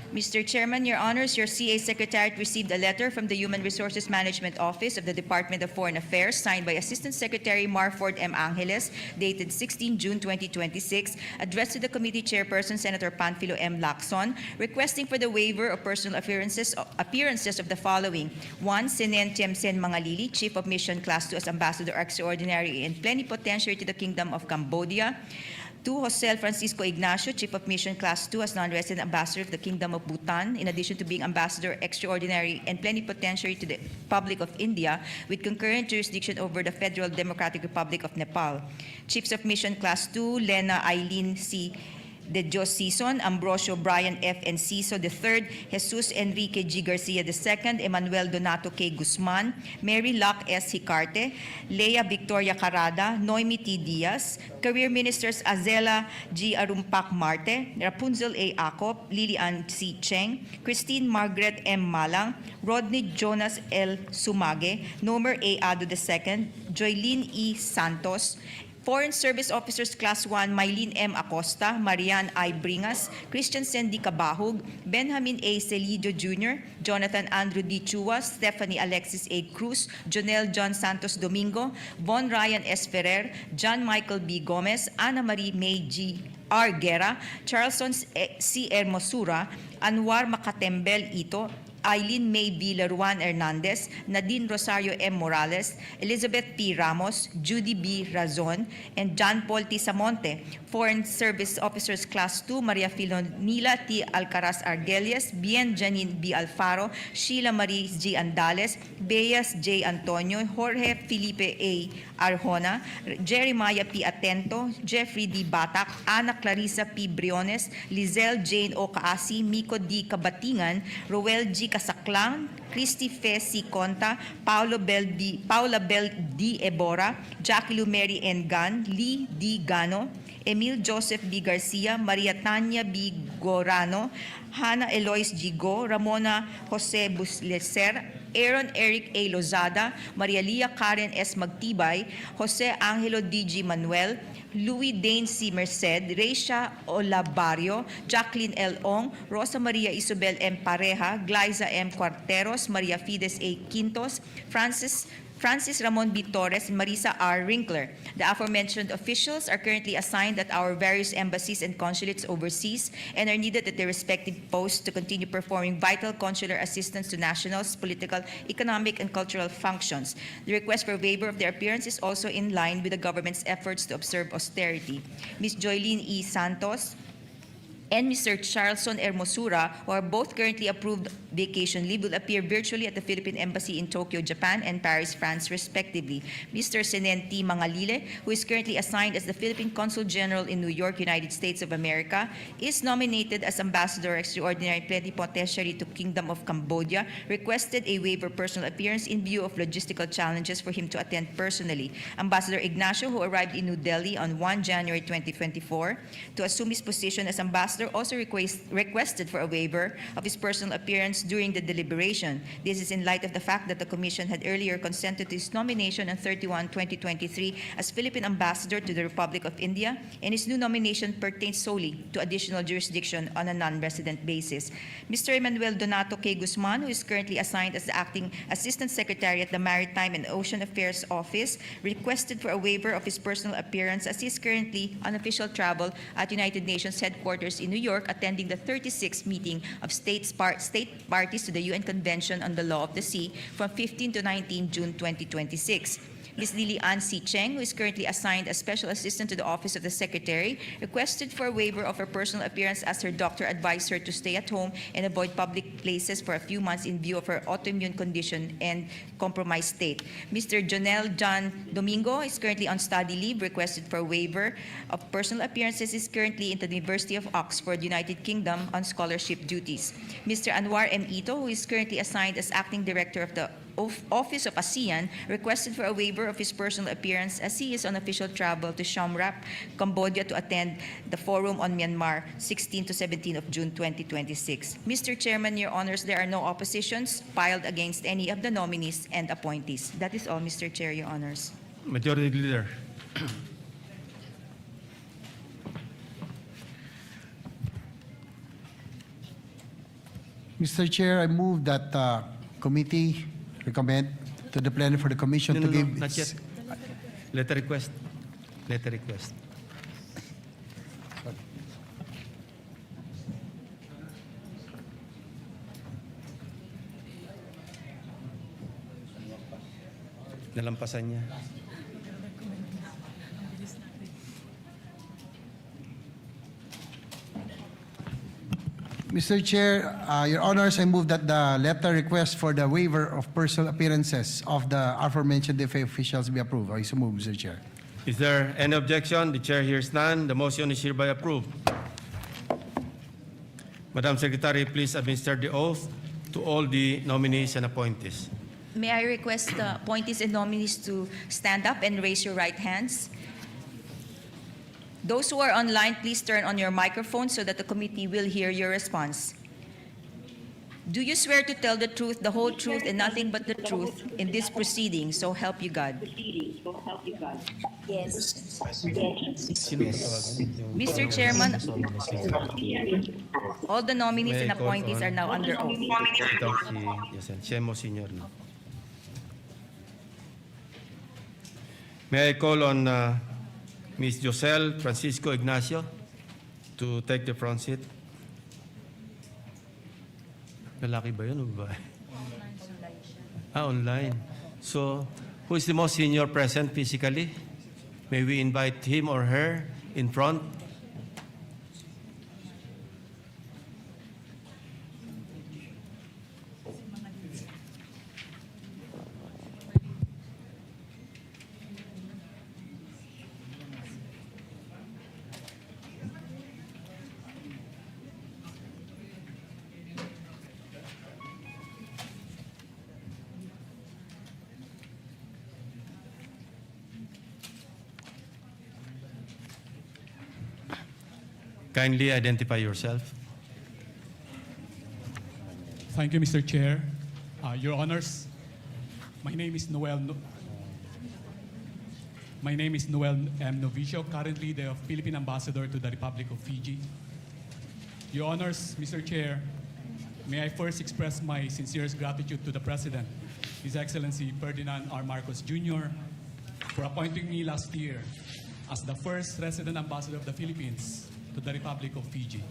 Mr. Chairman, Your Honors, your CA Secretariat received a letter from the Human Resources Management Office of the Department of Foreign Affairs signed by Assistant Secretary Marford M. Angeles, dated 16 June 2026, addressed to the committee chairperson, Senator Panfilo M. Lacson, requesting for the waiver of personal appearances of the following. 1. Senen Tiemsen Mangalili, Chief of Mission Class 2 as Ambassador Extraordinary and Plenipotentiary to the Kingdom of Cambodia. 2. Jose Francisco Ignacio, Chief of Mission Class 2 as non-resident ambassador of the Kingdom of Bhutan, in addition to being Ambassador Extraordinary and Plenipotentiary to the Republic of India, with concurrent jurisdiction over the Federal Democratic Republic of Nepal. Chiefs of Mission Class 2, Lena Eileen C. De Dios Sison, Ambrosio Brian F. Enciso III, Jesus Enrique G. Garcia II, Emmanuel Donato K. Guzman, Mary Locke S. Hicarte, Leia Victoria Carada, Noemi T. Diaz, Career Ministers Azela G. Arumpak Marte, Rapunzel A. Acop, Lilian C. Cheng, Christine Margaret M. Malang, Rodney Jonas L. Sumage, Nomer A. Ado II, Joylene E. Santos, Foreign Service Officers Class 1, Mylene M. Acosta, Marian I. Bringas, Christian Sandy Cabahug, Benjamin A. Celidio Jr., Jonathan Andrew D. Chua, Stephanie Alexis A. Cruz, Jonel John Santos Domingo, Von Ryan S. Ferrer, John Michael B. Gomez, Ana Marie May G. R. Guerra, Charleston C. Hermosura, Anwar Makatembel Ito, Eileen May V. Laruan Hernandez, Nadine Rosario M. Morales, Elizabeth P. Ramos, Judy B. Razon, and John Paul T. Samonte. Foreign Service Officers Class 2, Maria Filonila T. Alcaraz Argelias, Bien Janine B. Alfaro, Sheila Marie G. Andales, Beas J. Antonio, Jorge Felipe A. Arjona, Jeremiah P. Atento, Jeffrey D. Batak, Ana Clarissa P. Briones, Lizelle Jane O. Kaasi, Miko D. Kabatingan, Roel G. Casaclan, Christy Fe C. Conta, Paula Bel D. Ebora, Jackie Lumeri N. Gan, Lee D. Gano, Emil Joseph B. Garcia, Maria Tanya B. Gorano, Hannah Eloise G. Go, Ramona Jose Buslecer, Aaron Eric A. Lozada, Maria Lia Karen S. Magtibay, Jose Angelo D. G. Manuel, Louis Dane C. Merced, Reisha Olabario, Jacqueline L. Ong, Rosa Maria Isabel M. Pareja, Glyza M. Cuarteros, Maria Fides A. Quintos, Francis Ramon B. Torres, and Marisa R. Rinkler. The aforementioned officials are currently assigned at our various embassies and consulates overseas and are needed at their respective posts to continue performing vital consular assistance to nationals, political, economic, and cultural functions. The request for waiver of their appearance is also in line with the government's efforts to observe austerity. Ms. Joylene E. Santos and Mr. Charleston Hermosura, who are both currently approved vacation leave, will appear virtually at the Philippine Embassy in Tokyo, Japan, and Paris, France, respectively. Mr. Senen T. Mangalile, who is currently assigned as the Philippine Consul General in New York, United States of America, is nominated as Ambassador Extraordinary Plenipotentiary to Kingdom of Cambodia, requested a waiver personal appearance in view of logistical challenges for him to attend personally. Ambassador Ignacio, who arrived in New Delhi on 1 January 2024 to assume his position as Ambassador, also requested for a waiver of his personal appearance during the deliberation. This is in light of the fact that the Commission had earlier consented to his nomination on 31/2023 as Philippine Ambassador to the Republic of India, and his new nomination pertains solely to additional jurisdiction on a non-resident basis. Mr. Emmanuel Donato K. Guzman, who is currently assigned as the Acting Assistant Secretary at the Maritime and Ocean Affairs Office, requested for a waiver of his personal appearance as he is currently on official travel at United Nations headquarters in New York, attending the 36th meeting of state parties to the UN Convention on the Law of the Sea from 15 to 19 June 2026. Ms. Lilian C. Cheng, who is currently assigned as Special Assistant to the Office of the Secretary, requested for a waiver of her personal appearance as her doctor advised her to stay at home and avoid public places for a few months in view of her autoimmune condition and compromised state. Mr. Jonel John Domingo is currently on study leave, requested for a waiver of personal appearances, is currently in the University of Oxford, United Kingdom, on scholarship duties. Mr. Anwar M. Ito, who is currently assigned as Acting Director of the Office of ASEAN requested for a waiver of his personal appearance as he is on official travel to Siem Reap, Cambodia to attend the Forum on Myanmar 16 to 17 of June 2026. Mr. Chairman, Your Honors, there are no oppositions filed against any of the nominees and appointees. That is all, Mr. Chair, Your Honors. Majority Leader. Mr. Chair, I move that committee recommend to the plenary for the commission to give not yet. Letter request. Letter request. Nalampasan niya. Mr. Chair, Your Honors, I move that the letter request for the waiver of personal appearances of the aforementioned DFA officials be approved. I so move, Mr. Chair. Is there any objection? The chair hears none. The motion is hereby approved. Madam Secretary, please administer the oath to all the nominees and appointees. May I request the appointees and nominees to stand up and raise your right hands? Those who are online, please turn on your microphone so that the committee will hear your response. Do you swear to tell the truth, the whole truth, and nothing but the truth in this proceeding, so help you God? Yes. Mr. Chairman, all the nominees and appointees are now under oath. Shemo Senior. May I call on Ms. Josel Francisco Ignacio to take the front seat? Lalaki ba yun o babae? Online. So, who is the most senior present physically? May we invite him or her in front? Kindly identify yourself. Thank you, Mr. Chair. Your Honors, my name is Noel M. Novicio, currently the Philippine Ambassador to the Republic of Fiji. Your Honors, Mr. Chair, may I first express my sincerest gratitude to the President, His Excellency Ferdinand R. Marcos Jr., for appointing me last year as the first resident ambassador of the Philippines to the Republic of Fiji,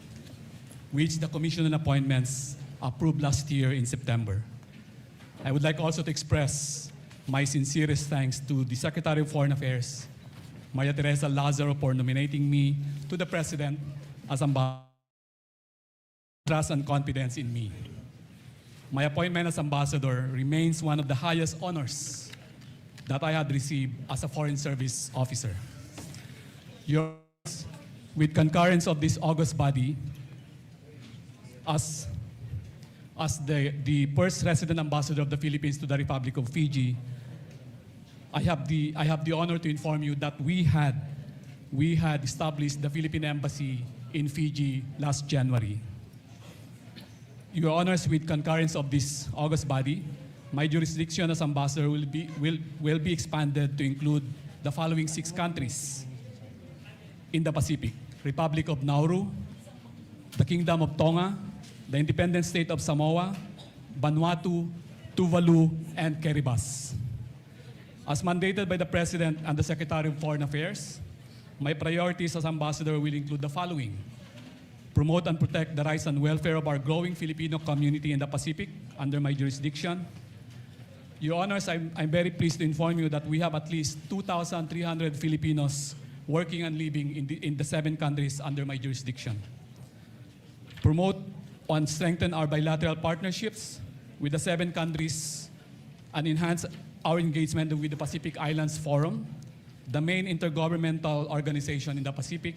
which the Commission on Appointments approved last year in September. I would like also to express my sincerest thanks to the Secretary of Foreign Affairs, Maria Teresa Lazaro, for nominating me to the President as ambassador, trust and confidence in me. My appointment as ambassador remains one of the highest honors that I had received as a Foreign Service officer. With concurrence of this august body, as the first resident ambassador of the Philippines to the Republic of Fiji, I have the honor to inform you that we had established the Philippine Embassy in Fiji last January. Your Honors, with concurrence of this august body, my jurisdiction as ambassador will be expanded to include the following 6 countries in the Pacific: Republic of Nauru, the Kingdom of Tonga, the Independent State of Samoa, Vanuatu, Tuvalu, and Kiribati. As mandated by the President and the Secretary of Foreign Affairs, my priorities as ambassador will include the following: promote and protect the rights and welfare of our growing Filipino community in the Pacific under my jurisdiction. Your Honors, I'm very pleased to inform you that we have at least 2,300 Filipinos working and living in the 7 countries under my jurisdiction. Promote and strengthen our bilateral partnerships with the 7 countries and enhance our engagement with the Pacific Islands Forum, the main intergovernmental organization in the Pacific.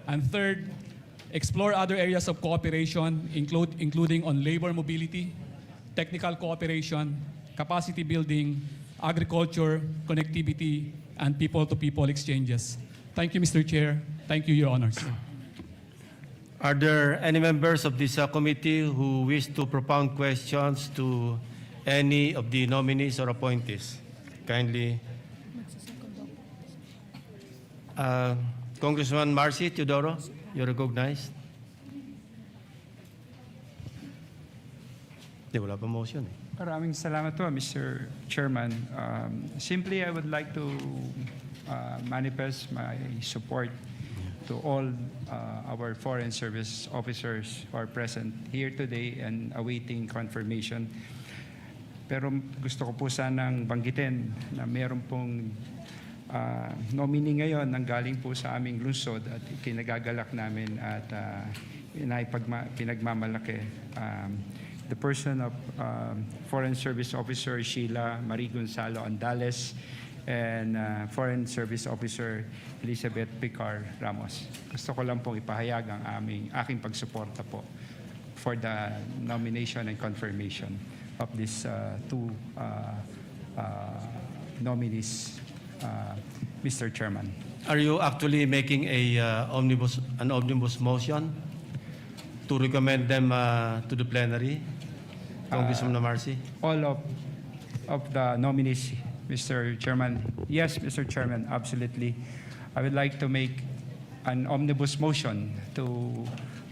And third, explore other areas of cooperation, including on labor mobility, technical cooperation, capacity building, agriculture, connectivity, and people-to-people exchanges. Thank you, Mr. Chair. Thank you, Your Honors. Are there any members of this committee who wish to propound questions to any of the nominees or appointees? Kindly. Congressman Marcy Teodoro, you're recognized. Di, wala pa motion eh. Maraming salamat po, Mr. Chairman. Simply, I would like to manifest my support to all our Foreign Service officers who are present here today and awaiting confirmation. Pero gusto ko po sanang banggitin na meron pong nominee ngayon nang galing po sa aming lungsod at kinagagalak namin at pinagmamalaki. The person of Foreign Service Officer Sheila Marie Gonzalo Andales and Foreign Service Officer Elizabeth Picar Ramos. Gusto ko lang pong ipahayag ang aking pagsuporta po for the nomination and confirmation of these two nominees, Mr. Chairman. Are you actually making an omnibus motion to recommend them to the plenary, Congressman Marcy? All of the nominees, Mr. Chairman. Yes, Mr. Chairman, absolutely. I would like to make an omnibus motion to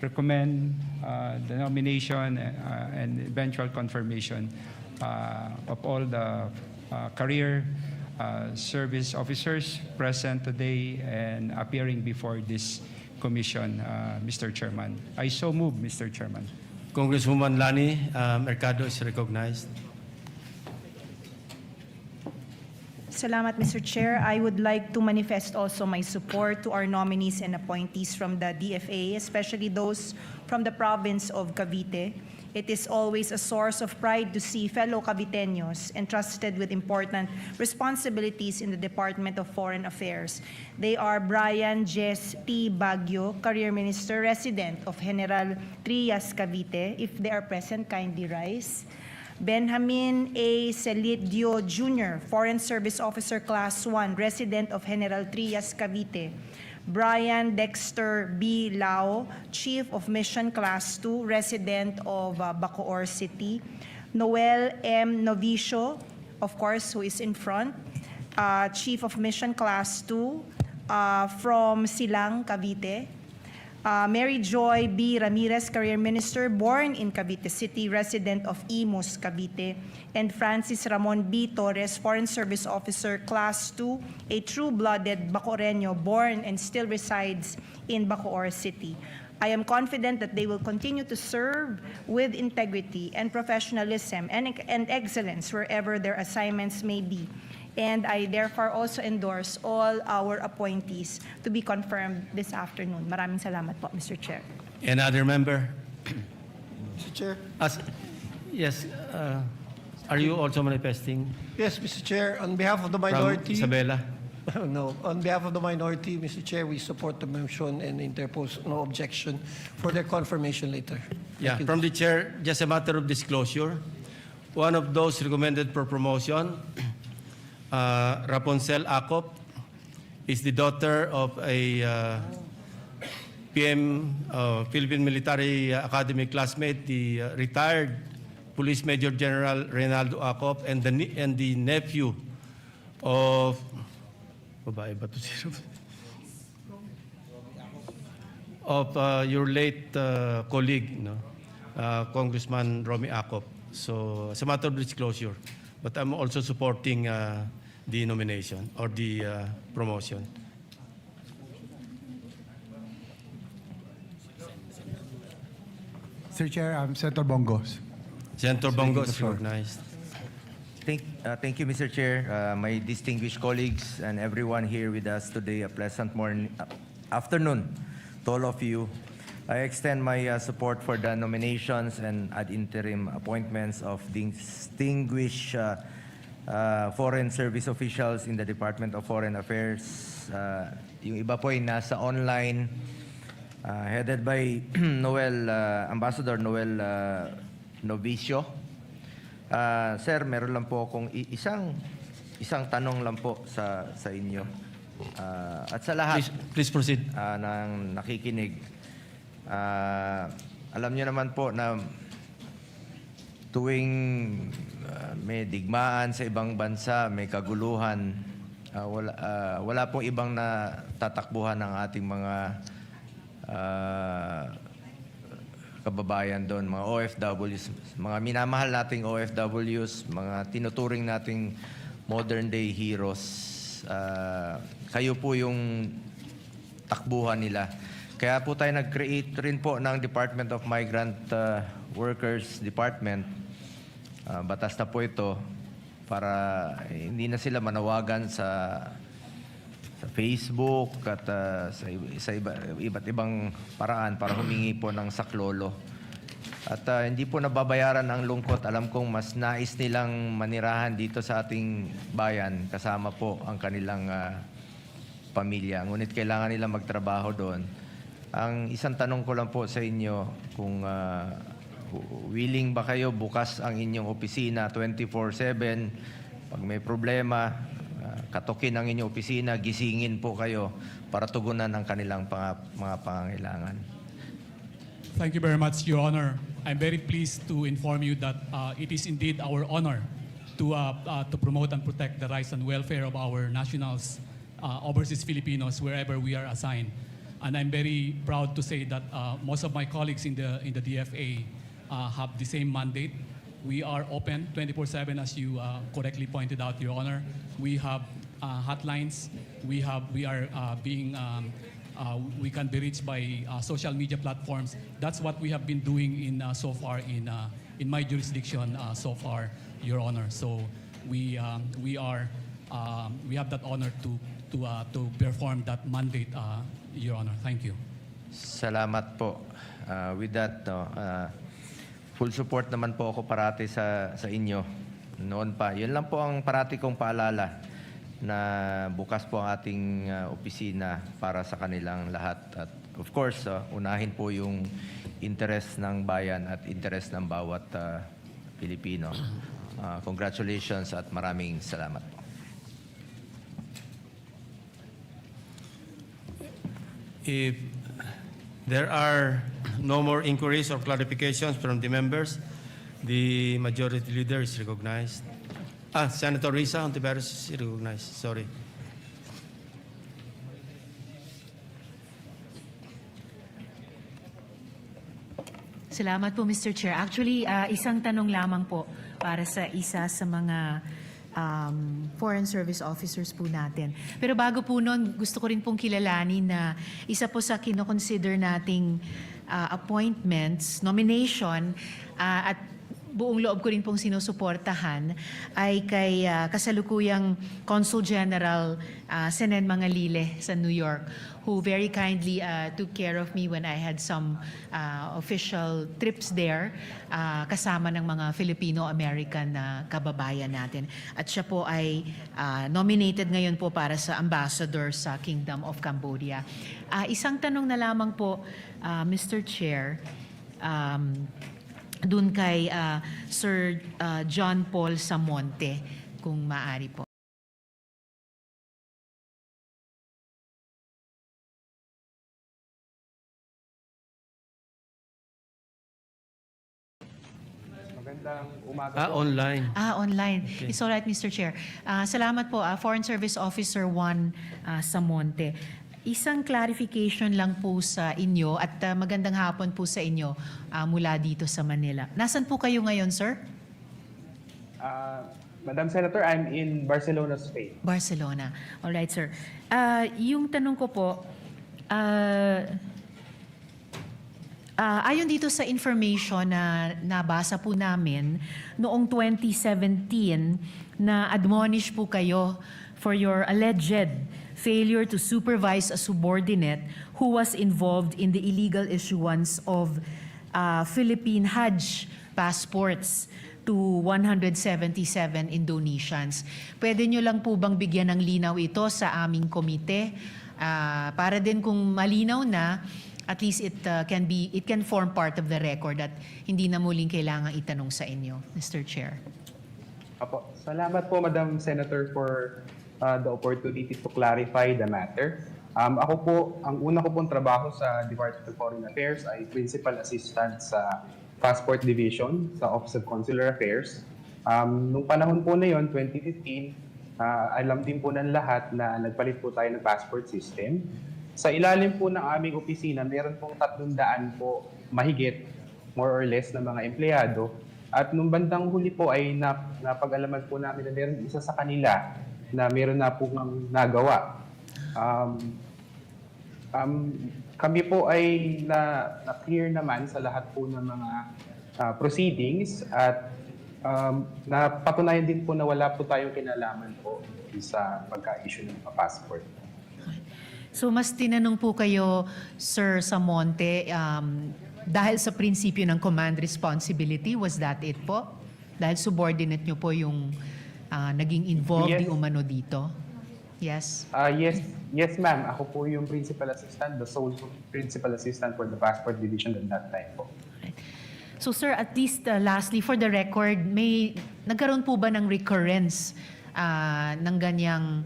recommend the nomination and eventual confirmation of all the career service officers present today and appearing before this commission, Mr. Chairman. I so move, Mr. Chairman. Congresswoman Lani Mercado is recognized. Salamat, Mr. Chair. I would like to manifest also my support to our nominees and appointees from the DFA, especially those from the province of Cavite. It is always a source of pride to see fellow Caviteños entrusted with important responsibilities in the Department of Foreign Affairs. They are Brian Jess T. Baguio, Career Minister, resident of General Trias, Cavite. If they are present, kindly rise. Benjamin A. Celidio Jr., Foreign Service Officer Class 1, resident of General Trias, Cavite. Brian Dexter B. Lao, Chief of Mission Class 2, resident of Bacoor City. Noel M. Novicio, of course, who is in front, Chief of Mission Class 2 from Silang, Cavite. Mary Joy B. Ramirez, Career Minister, born in Cavite City, resident of Imus, Cavite. And Francis Ramon B. Torres, Foreign Service Officer, Class 2, a true-blooded Bacoreño, born and still resides in Bacoor City. I am confident that they will continue to serve with integrity and professionalism and excellence wherever their assignments may be. And I therefore also endorse all our appointees to be confirmed this afternoon. Maraming salamat po, Mr. Chair. Another member? Mr. Chair. Yes. Are you also manifesting? Yes, Mr. Chair. On behalf of the From minority. Isabela? No. On behalf of the minority, Mr. Chair, we support the motion and interpose no objection for their confirmation later. Yeah, Thank you. from the chair, just a matter of disclosure. One of those recommended for promotion, Rapunzel Acop, is the daughter of a Philippine Military Academy classmate, the retired Police Major General Reynaldo Acop, and the nephew of babae ba to si of your late colleague, no? Congressman Romy Acop. So, as a matter of disclosure, but I'm also supporting the nomination or the promotion. Sir Chair, Senator Bongos. Senator Bongos is recognized. Thank you, Mr. Chair. My distinguished colleagues and everyone here with us today, a pleasant afternoon to all of you. I extend my support for the nominations and ad interim appointments of distinguished foreign service officials in the Department of Foreign Affairs. Yung iba po ay nasa online, headed by Ambassador Noel Novicio. Sir, meron lang po akong isang tanong lang po sa inyo. At sa lahat Please proceed. ng nakikinig. Alam niyo naman po na tuwing may digmaan sa ibang bansa, may kaguluhan, wala pong ibang natatakbuhan ng ating mga kababayan doon, mga OFWs, mga minamahal nating OFWs, mga tinuturing nating modern day heroes. Kayo po yung takbuhan nila. Kaya po tayo nag-create rin po ng Department of Migrant Workers Department. Batas na po ito para hindi na sila manawagan sa Facebook at sa iba't ibang paraan para humingi po ng saklolo. At hindi po nababayaran ang lungkot. Alam kong mas nais nilang manirahan dito sa ating bayan kasama po ang kanilang pamilya. Ngunit kailangan nila magtrabaho doon. Ang isang tanong ko lang po sa inyo, kung willing ba kayo bukas ang inyong opisina 24/7, pag may problema, katukin ang inyong opisina, gisingin po kayo para tugunan ang kanilang mga pangangailangan. Thank you very much, Your Honor. I'm very pleased to inform you that it is indeed our honor to promote and protect the rights and welfare of our nationals, overseas Filipinos, wherever we are assigned. And I'm very proud to say that most of my colleagues in the DFA have the same mandate. We are open 24/7, as you correctly pointed out, Your Honor. We have hotlines. We can be reached by social media platforms. That's what we have been doing so far in my jurisdiction so far, Your Honor. So we have that honor to perform that mandate, Your Honor. Thank you. Salamat po. With that, full support naman po ako parati sa inyo. Noon pa. Yun lang po ang parati kong paalala na bukas po ang ating opisina para sa kanilang lahat. At of course, unahin po yung interest ng bayan at interest ng bawat Pilipino. Congratulations at maraming salamat po. If there are no more inquiries or clarifications from the members, the majority leader is recognized. Senator Risa Hontiveros is recognized. Sorry. Salamat po, Mr. Chair. Actually, isang tanong lamang po para sa isa sa mga foreign service officers po natin. Pero bago po noon, gusto ko rin pong kilalanin na isa po sa kinoconsider nating appointments, nomination, at buong loob ko rin pong sinusuportahan ay kay kasalukuyang Consul General Senen Mangalile sa New York, who very kindly took care of me when I had some official trips there kasama ng mga Filipino-American na kababayan natin. At siya po ay nominated ngayon po para sa ambassador sa Kingdom of Cambodia. Isang tanong na lamang po, Mr. Chair, dun kay Sir John Paul Samonte, kung maaari po. Online. Online. Okay. It's all right, Mr. Chair. Salamat po, Foreign Service Officer 1 Samonte. Isang clarification lang po sa inyo at magandang hapon po sa inyo mula dito sa Manila. Nasaan po kayo ngayon, sir? Madam Senator, I'm in Barcelona, Spain. Barcelona. All right, sir. Yung tanong ko po, ayon dito sa information na nabasa po namin, noong 2017 na admonish po kayo for your alleged failure to supervise a subordinate who was involved in the illegal issuance of Philippine Hajj passports to 177 Indonesians. Pwede nyo lang po bang bigyan ng linaw ito sa aming komite? Para din kung malinaw na, at least it can form part of the record at hindi na muling kailangan itanong sa inyo, Mr. Chair. Apo, salamat po Madam Senator for the opportunity to clarify the matter. Ako po, ang una ko pong trabaho sa Department of Foreign Affairs ay Principal Assistant sa Passport Division sa Office of Consular Affairs. Nung panahon po na yon, 2015, alam din po ng lahat na nagpalit po tayo ng passport system. Sa ilalim po ng aming opisina, meron pong 300 po mahigit, more or less, na mga empleyado. At nung bandang huli po ay napag-alaman po namin na meron isa sa kanila na meron na po nagawa. Kami po ay na-clear naman sa lahat po ng mga proceedings at napatunayan din po na wala po tayong kinalaman po sa pagka-issue ng passport. So mas tinanong po kayo, Sir Samonte, dahil sa prinsipyo ng command responsibility, was that it po? Dahil subordinate nyo po yung naging involved di umano dito? Yes? Yes ma'am. Ako po yung principal assistant, the sole principal assistant for the passport division at that time po. So sir, at least lastly, for the record, nagkaroon po ba ng recurrence ng ganyang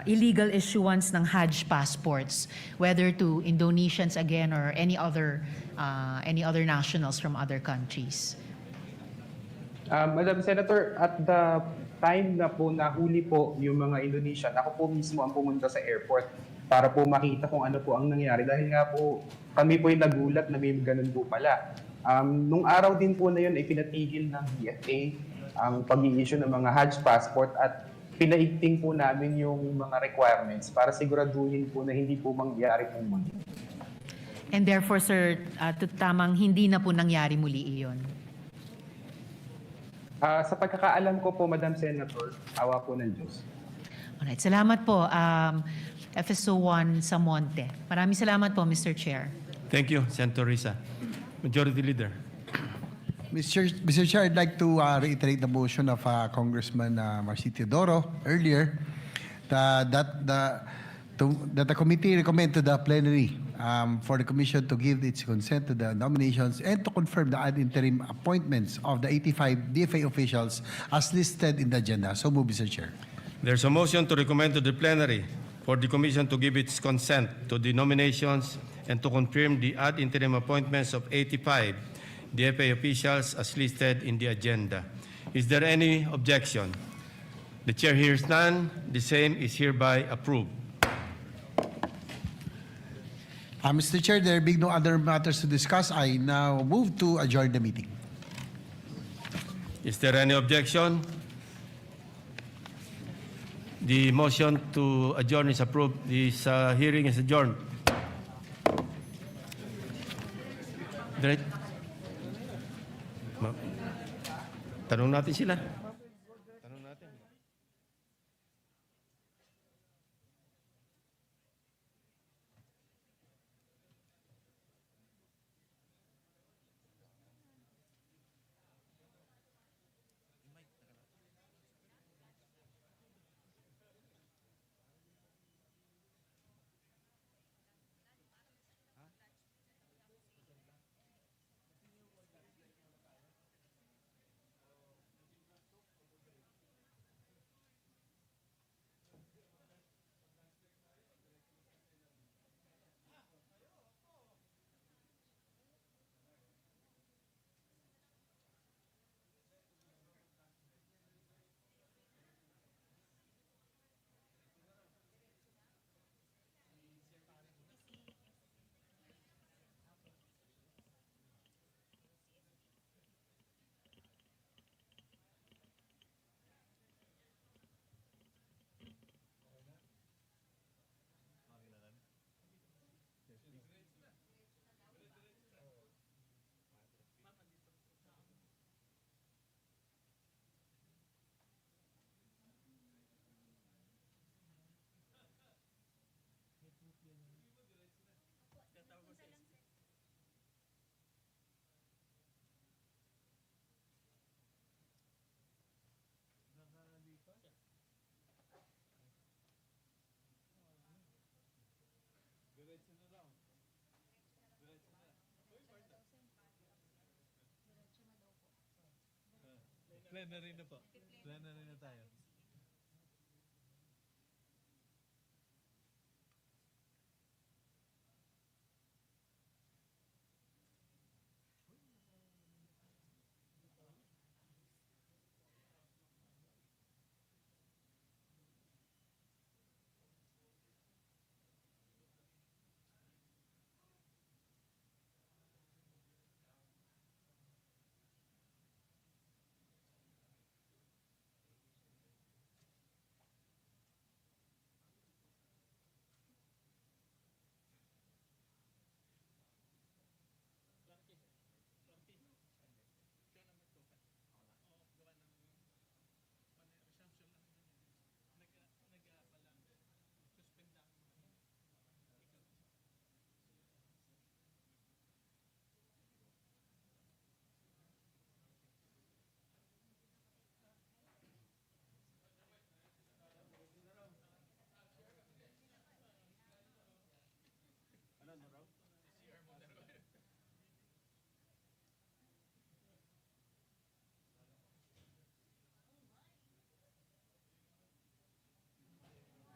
illegal issuance ng Hajj passports, whether to Indonesians again or any other nationals from other countries? Madam Senator, at the time na po nahuli po yung mga Indonesian, ako po mismo ang pumunta sa airport para po makita kung ano po ang nangyari. Dahil nga po, kami po yung nagulat na may ganun po pala. Nung araw din po na yun, ay pinatigil ng DFA ang pag-i-issue ng mga Hajj passport at pinaigting po namin yung mga requirements para siguraduhin po na hindi po mangyari po muli. And therefore, sir, tamang hindi na po nangyari muli iyon? Sa pagkakaalam ko po, Madam Senator, awa po ng Diyos. Alright, salamat po, FSO1 Samonte. Maraming salamat po, Mr. Chair. Thank you, Senator Risa. Majority Leader. Mr. Chair, I'd like to reiterate the motion of Congressman Marcy Teodoro earlier that the committee recommend to the plenary for the commission to give its consent to the nominations and to confirm the ad interim appointments of the 85 DFA officials as listed in the agenda. So move, Mr. Chair. There's a motion to recommend to the plenary for the commission to give its consent to the nominations and to confirm the ad interim appointments of 85 DFA officials as listed in the agenda. Is there any objection? The chair hears none. The same is hereby approved. Mr. Chair, there being no other matters to discuss, I now move to adjourn the meeting. Is there any objection? The motion to adjourn is approved. This hearing is adjourned. Tanong natin sila. Plenary na po. Plenary na tayo.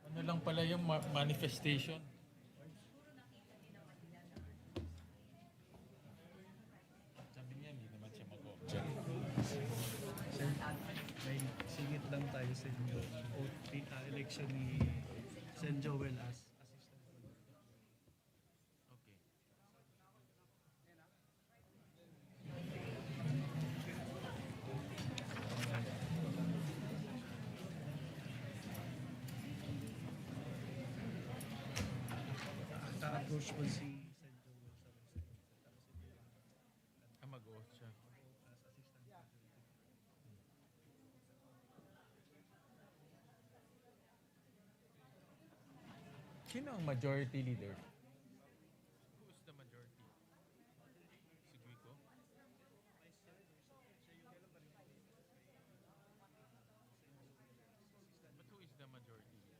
Ano lang pala yung manifestation? Sabi niya, hindi naman siya mag-object. May singit lang tayo sa inyo. Election ni Sen. Joel as assistant. Okay. Ka-approach mo si Sen. Joel sa website. Mag-oath siya. As assistant. Sino ang majority leader? Who is the majority? Si Guico? But who is the majority leader?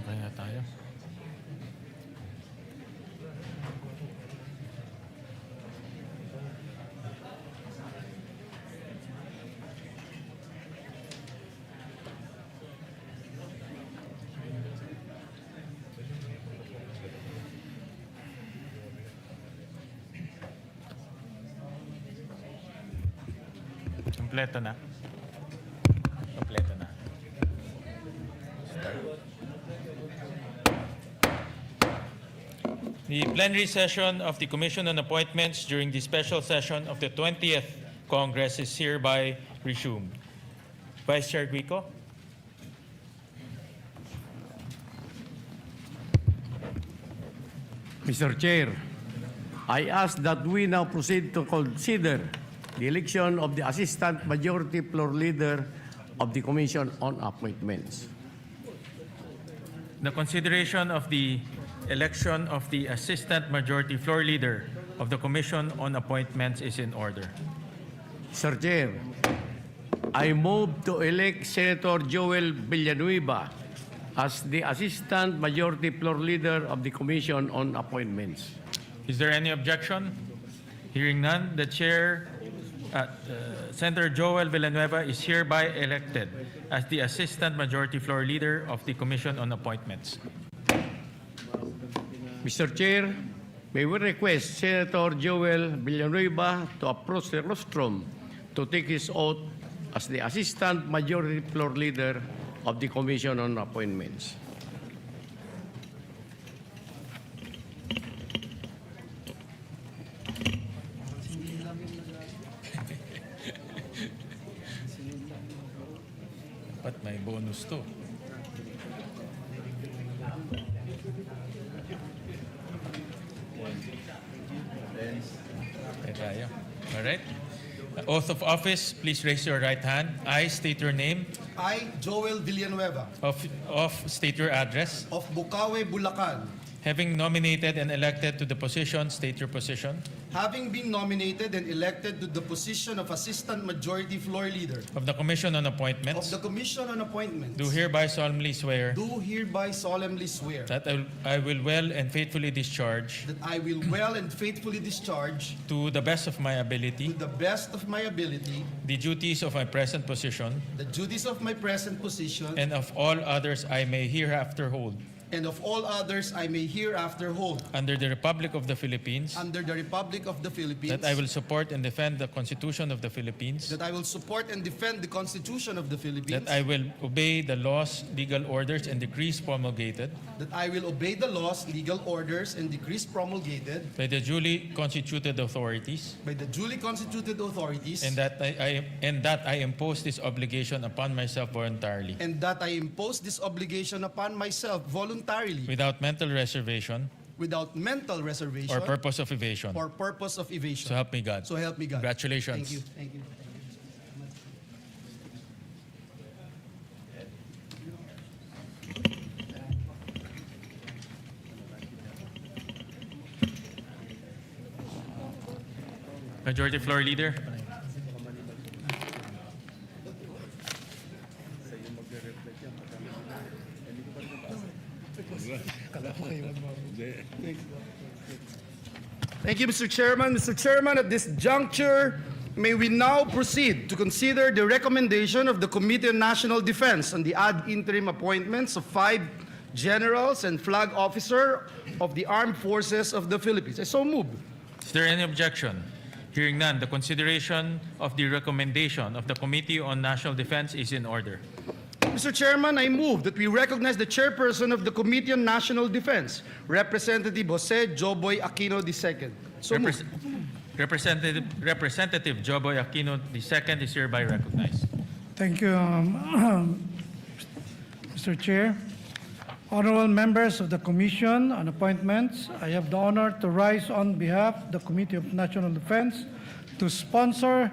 Okay na tayo. Kompleto na. Kompleto na. The plenary session of the Commission on Appointments during the special session of the 20th Congress is hereby resumed. Vice Chair Guico. Mr. Chair, I ask that we now proceed to consider the election of the Assistant Majority Floor Leader of the Commission on Appointments. The consideration of the election of the Assistant Majority Floor Leader of the Commission on Appointments is in order. Sir Chair, I move to elect Senator Joel Villanueva as the Assistant Majority Floor Leader of the Commission on Appointments. Is there any objection? Hearing none, the Chair, Senator Joel Villanueva is hereby elected as the Assistant Majority Floor Leader of the Commission on Appointments. Mr. Chair, may we request Senator Joel Villanueva to approach the rostrum to take his oath as the Assistant Majority Floor Leader of the Commission on Appointments. May bonus to. Tayo. All right. Oath of office, please raise your right hand. I state your name. I, Joel Villanueva, Of state your address. of Bukawe, Bulacan, Having nominated and elected to the position, state your position, having been nominated and elected to the position of Assistant Majority Floor Leader of the Commission on of Appointments, the Commission on Appointments, do hereby solemnly swear do hereby solemnly swear that I will well and faithfully discharge, that I will well and faithfully discharge, to the best of my to ability, the best of my ability, the duties of my present position the duties of my present position, and of all others I may hereafter hold and of all others I may hereafter hold, under the Republic of the Philippines, under the Republic of the Philippines, that I will support and defend the Constitution of the Philippines, that I will support and defend the Constitution of the Philippines, that I will obey the laws, legal orders, and decrees promulgated that I will obey the laws, legal orders, and decrees promulgated by the duly constituted authorities, by the duly constituted authorities, and that I impose this obligation upon myself voluntarily, and that I impose this obligation upon myself voluntarily, without mental reservation without mental reservation or purpose of evasion. or purpose of evasion. So help me God. So help me God. Congratulations. Thank you. Thank you. Majority Floor Leader. Thank you, Mr. Chairman. Mr. Chairman, at this juncture, may we now proceed to consider the recommendation of the Committee on National Defense on the ad interim appointments of 5 generals and flag officer of the Armed Forces of the Philippines. I so move. Is there any objection? Hearing none, the consideration of the recommendation of the Committee on National Defense is in order. Mr. Chairman, I move that we recognize the chairperson of the Committee on National Defense, Representative Jose Joboy Aquino II. So moved. Representative Joboy Aquino II is hereby recognized. Thank you, Mr. Chair. Honorable members of the Commission on Appointments, I have the honor to rise on behalf of the Committee of National Defense to sponsor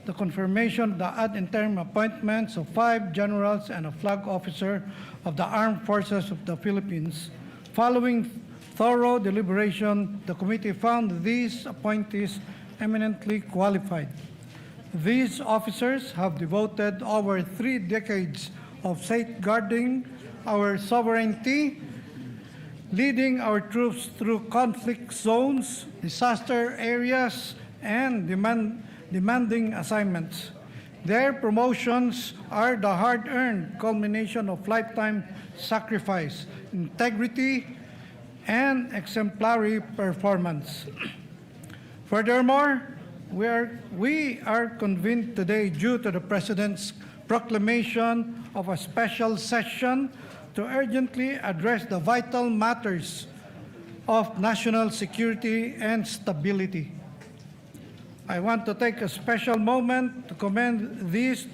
the confirmation of the ad interim appointments of 5 generals and a flag officer of the Armed Forces of the Philippines. Following thorough deliberation, the committee found these appointees eminently qualified. These officers have devoted over 3 decades of safeguarding our sovereignty, leading our troops through conflict zones, disaster areas, and demanding assignments. Their promotions are the hard-earned culmination of lifetime sacrifice, integrity, and exemplary performance. Furthermore, we are convened today due to the President's proclamation of a special session to urgently address the vital matters of national security and stability. I want to take a special moment to commend these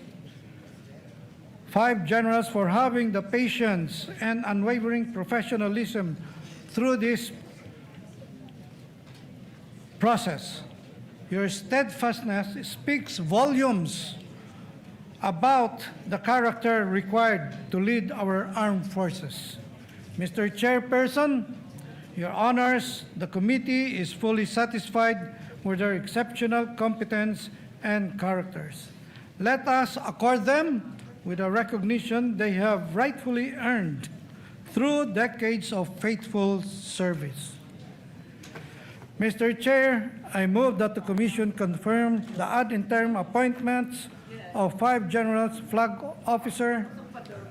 5 generals for having the patience and unwavering professionalism through this process. Your steadfastness speaks volumes about the character required to lead our armed forces. Mr. Chairperson, Your Honors, the committee is fully satisfied with their exceptional competence and characters. Let us accord them with the recognition they have rightfully earned through decades of faithful service. Mr. Chair, I move that the Commission confirm the ad interim appointments of 5 generals, flag officer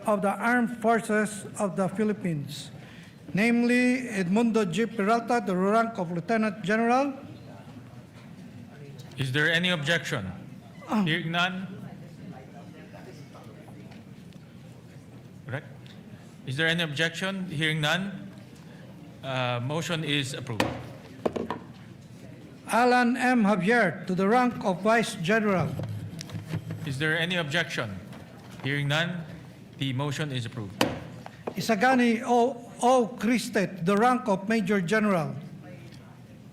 of the Armed Forces of the Philippines, namely Edmundo G. Peralta, the rank of Lieutenant General. Is there any objection? Hearing none. Correct. Is there any objection? Hearing none. Motion is approved. Alan M. Javier, to the rank of Vice General. Is there any objection? Hearing none. The motion is approved. Isagani O. Cristet, the rank of Major General.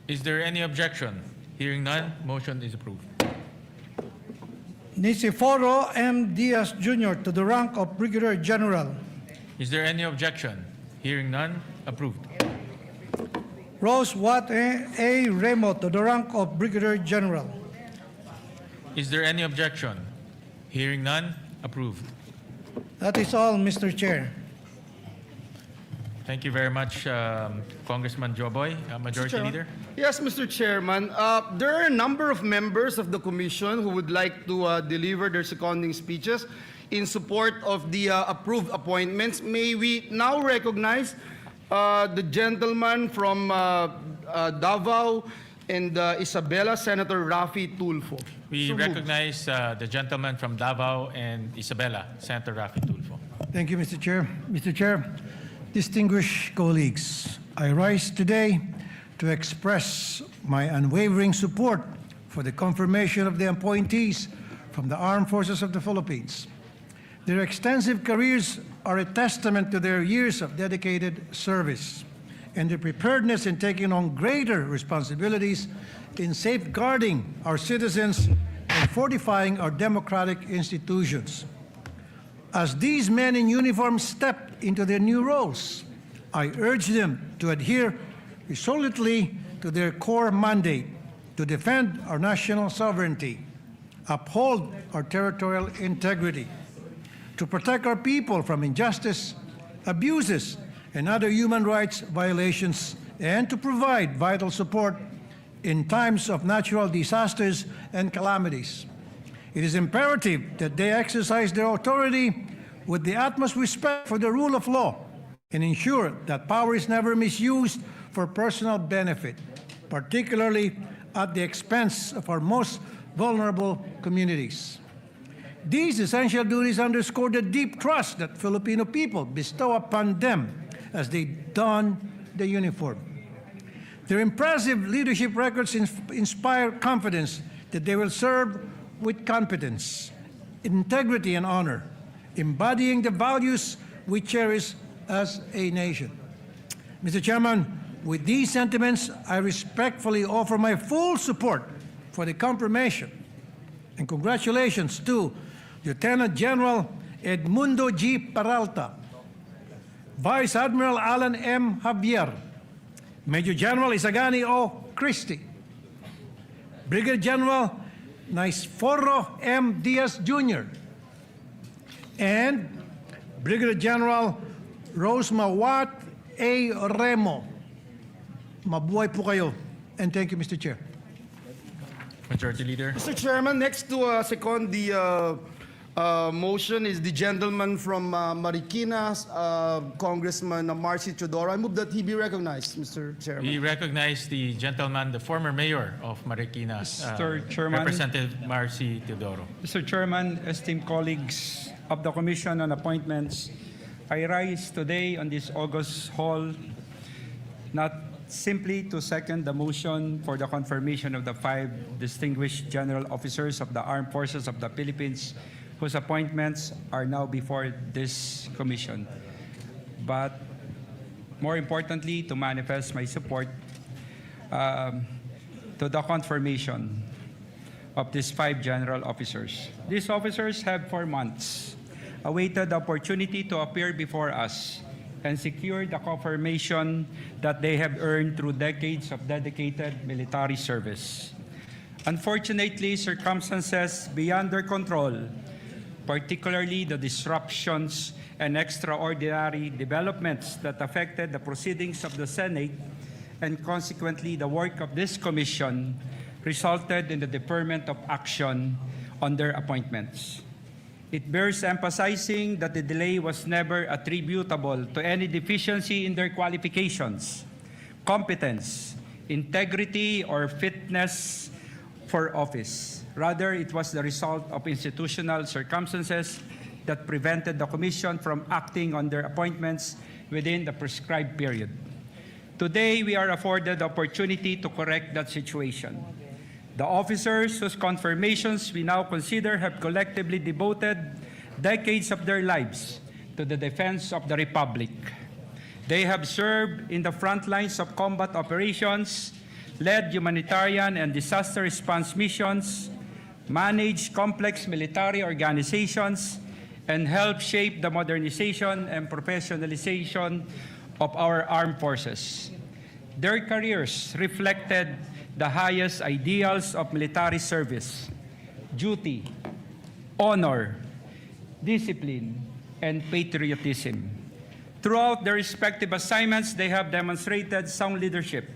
Is there any objection? Hearing none, motion is approved. Niceforo M. Diaz Jr. to the rank of Brigadier General. Is there any objection? Hearing none, approved. Rose Watt A. Remo to the rank of Brigadier General. Is there any objection? Hearing none, approved. That is all, Mr. Chair. Thank you very much, Congressman Joboy, Majority Chairman. Leader. Yes, Mr. Chairman. There are a number of members of the commission who would like to deliver their seconding speeches in support of the approved appointments. May we now recognize the gentleman from Davao and Isabela, Senator Rafi Tulfo. We So moved. recognize the gentleman from Davao and Isabela, Senator Rafi Tulfo. Thank you, Mr. Chair. Mr. Chair, distinguished colleagues, I rise today to express my unwavering support for the confirmation of the appointees from the Armed Forces of the Philippines. Their extensive careers are a testament to their years of dedicated service and their preparedness in taking on greater responsibilities in safeguarding our citizens and fortifying our democratic institutions. As these men in uniform step into their new roles, I urge them to adhere resolutely to their core mandate to defend our national sovereignty, uphold our territorial integrity, to protect our people from injustice, abuses, and other human rights violations, and to provide vital support in times of natural disasters and calamities. It is imperative that they exercise their authority with the utmost respect for the rule of law and ensure that power is never misused for personal benefit, particularly at the expense of our most vulnerable communities. These essential duties underscore the deep trust that Filipino people bestow upon them as they don the uniform. Their impressive leadership records inspire confidence that they will serve with competence, integrity, and honor, embodying the values we cherish as a nation. Mr. Chairman, with these sentiments, I respectfully offer my full support for the confirmation and congratulations to Lieutenant General Edmundo G. Peralta, Vice Admiral Alan M. Javier, Major General Isagani O. Christie, Brigadier General Niceforo M. Diaz Jr., and Brigadier General Rosma Watt A. Remo. Mabuhay po kayo. And thank you, Mr. Chair. Majority Leader. Mr. Chairman, next to second the motion is the gentleman from Marikina, Congressman Marcy Teodoro. I move that he be recognized, Mr. Chairman. We recognize the gentleman, the former mayor of Marikina, Mr. Chairman. Representative Marcy Teodoro. Mr. Chairman, esteemed colleagues of the Commission on Appointments, I rise today on this August Hall not simply to second the motion for the confirmation of the 5 distinguished general officers of the Armed Forces of the Philippines whose appointments are now before this commission, but more importantly, to manifest my support to the confirmation of these 5 general officers. These officers have for months awaited the opportunity to appear before us and secure the confirmation that they have earned through decades of dedicated military service. Unfortunately, circumstances beyond their control, particularly the disruptions and extraordinary developments that affected the proceedings of the Senate and consequently the work of this commission, resulted in the deferment of action on their appointments. It bears emphasizing that the delay was never attributable to any deficiency in their qualifications, competence, integrity, or fitness for office. Rather, it was the result of institutional circumstances that prevented the Commission from acting on their appointments within the prescribed period. Today, we are afforded the opportunity to correct that situation. The officers whose confirmations we now consider have collectively devoted decades of their lives to the defense of the Republic. They have served in the front lines of combat operations, led humanitarian and disaster response missions, managed complex military organizations, and helped shape the modernization and professionalization of our armed forces. Their careers reflected the highest ideals of military service: duty, honor, discipline, and patriotism. Throughout their respective assignments, they have demonstrated sound leadership,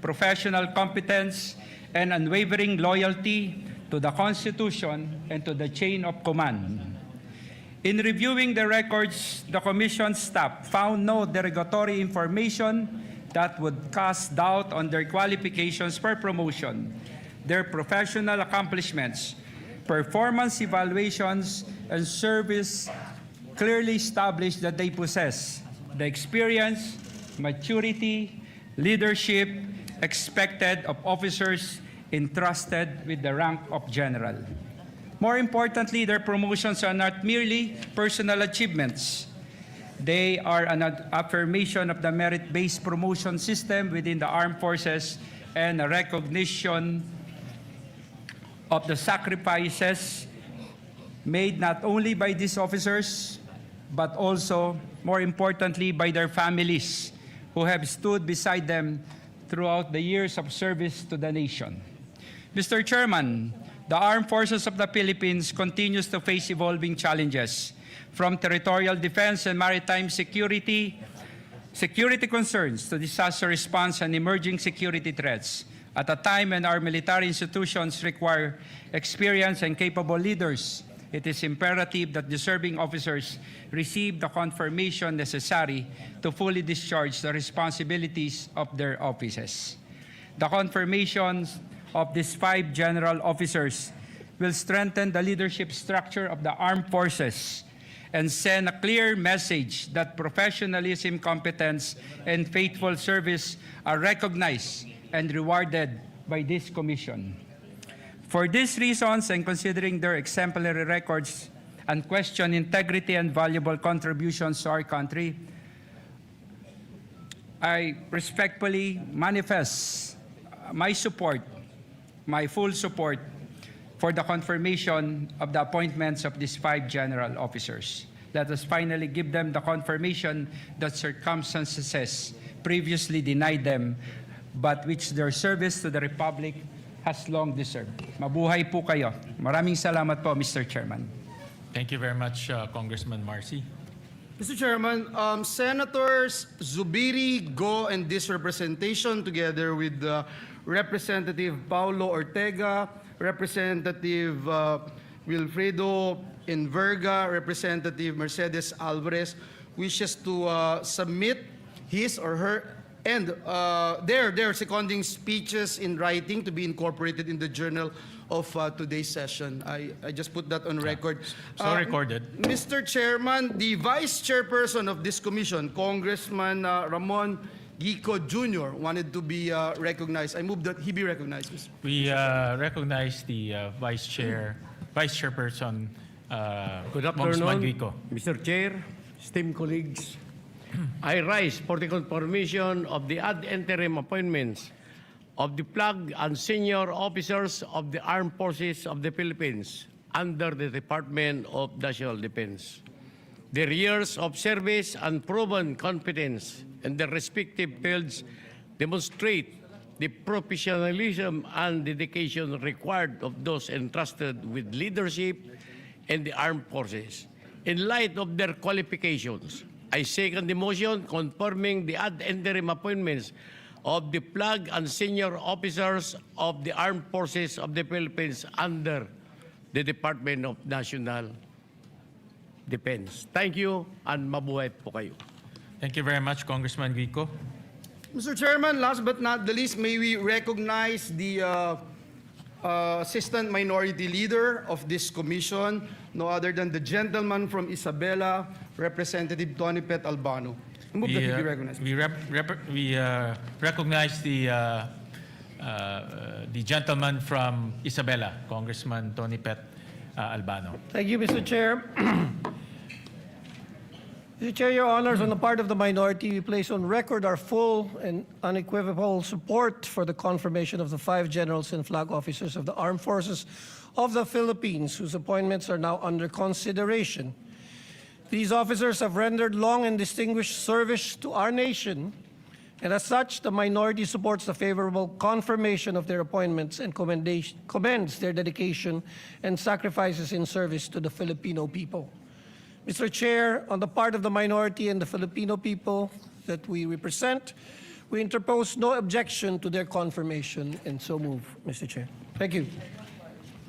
professional competence, and unwavering loyalty to the Constitution and to the chain of command. In reviewing the records, the Commission staff found no derogatory information that would cast doubt on their qualifications for promotion, their professional accomplishments, performance evaluations, and service clearly established that they possess the experience, maturity, leadership expected of officers entrusted with the rank of general. More importantly, their promotions are not merely personal achievements. They are an affirmation of the merit-based promotion system within the armed forces and a recognition of the sacrifices made not only by these officers, but also, more importantly, by their families who have stood beside them throughout the years of service to the nation. Mr. Chairman, the Armed Forces of the Philippines continues to face evolving challenges, from territorial defense and maritime security concerns to disaster response and emerging security threats. At a time when our military institutions require experienced and capable leaders, it is imperative that deserving officers receive the confirmation necessary to fully discharge the responsibilities of their offices. The confirmations of these 5 general officers will strengthen the leadership structure of the armed forces and send a clear message that professionalism, competence, and faithful service are recognized and rewarded by this commission. For these reasons, and considering their exemplary records, unquestioned integrity, and valuable contributions to our country, I respectfully manifest my support, my full support, for the confirmation of the appointments of these 5 general officers. Let us finally give them the confirmation that circumstances previously denied them, but which their service to the Republic has long deserved. Mabuhay po kayo. Maraming salamat po, Mr. Chairman. Thank you very much, Congressman Marcy. Mr. Chairman, Senators Zubiri, Go, and this representation, together with Representative Paulo Ortega, Representative Wilfredo Enverga, Representative Mercedes Alvarez, wishes to submit his or her and their seconding speeches in writing to be incorporated in the journal of today's session. I just put that on record. So recorded. Mr. Chairman, the Vice Chairperson of this commission, Congressman Ramon Gico Jr., wanted to be recognized. I move that he be recognized, Mr. We recognize the Vice Chairperson, Good Congressman afternoon, Guico. Mr. Chair, esteemed colleagues. I rise for the confirmation of the ad interim appointments of the flag and senior officers of the Armed Forces of the Philippines under the Department of National Defense. Their years of service and proven competence in their respective fields demonstrate the professionalism and dedication required of those entrusted with leadership in the armed forces. In light of their qualifications, I second the motion confirming the ad interim appointments of the flag and senior officers of the Armed Forces of the Philippines under the Department of National Defense. Thank you, and mabuhay po kayo. Thank you very much, Congressman Guico. Mr. Chairman, last but not the least, may we recognize the Assistant Minority Leader of this commission, no other than the gentleman from Isabela, Representative Tony Pet Albano. I move that he be recognized. We recognize the gentleman from Isabela, Congressman Tony Pet Albano. Thank you, Mr. Chair. Mr. Chair, Your Honors, on the part of the minority, we place on record our full and unequivocal support for the confirmation of the 5 generals and flag officers of the Armed Forces of the Philippines, whose appointments are now under consideration. These officers have rendered long and distinguished service to our nation, and as such, the minority supports the favorable confirmation of their appointments and commends their dedication and sacrifices in service to the Filipino people. Mr. Chair, on the part of the minority and the Filipino people that we represent, we interpose no objection to their confirmation and so move, Mr. Chair. Thank you.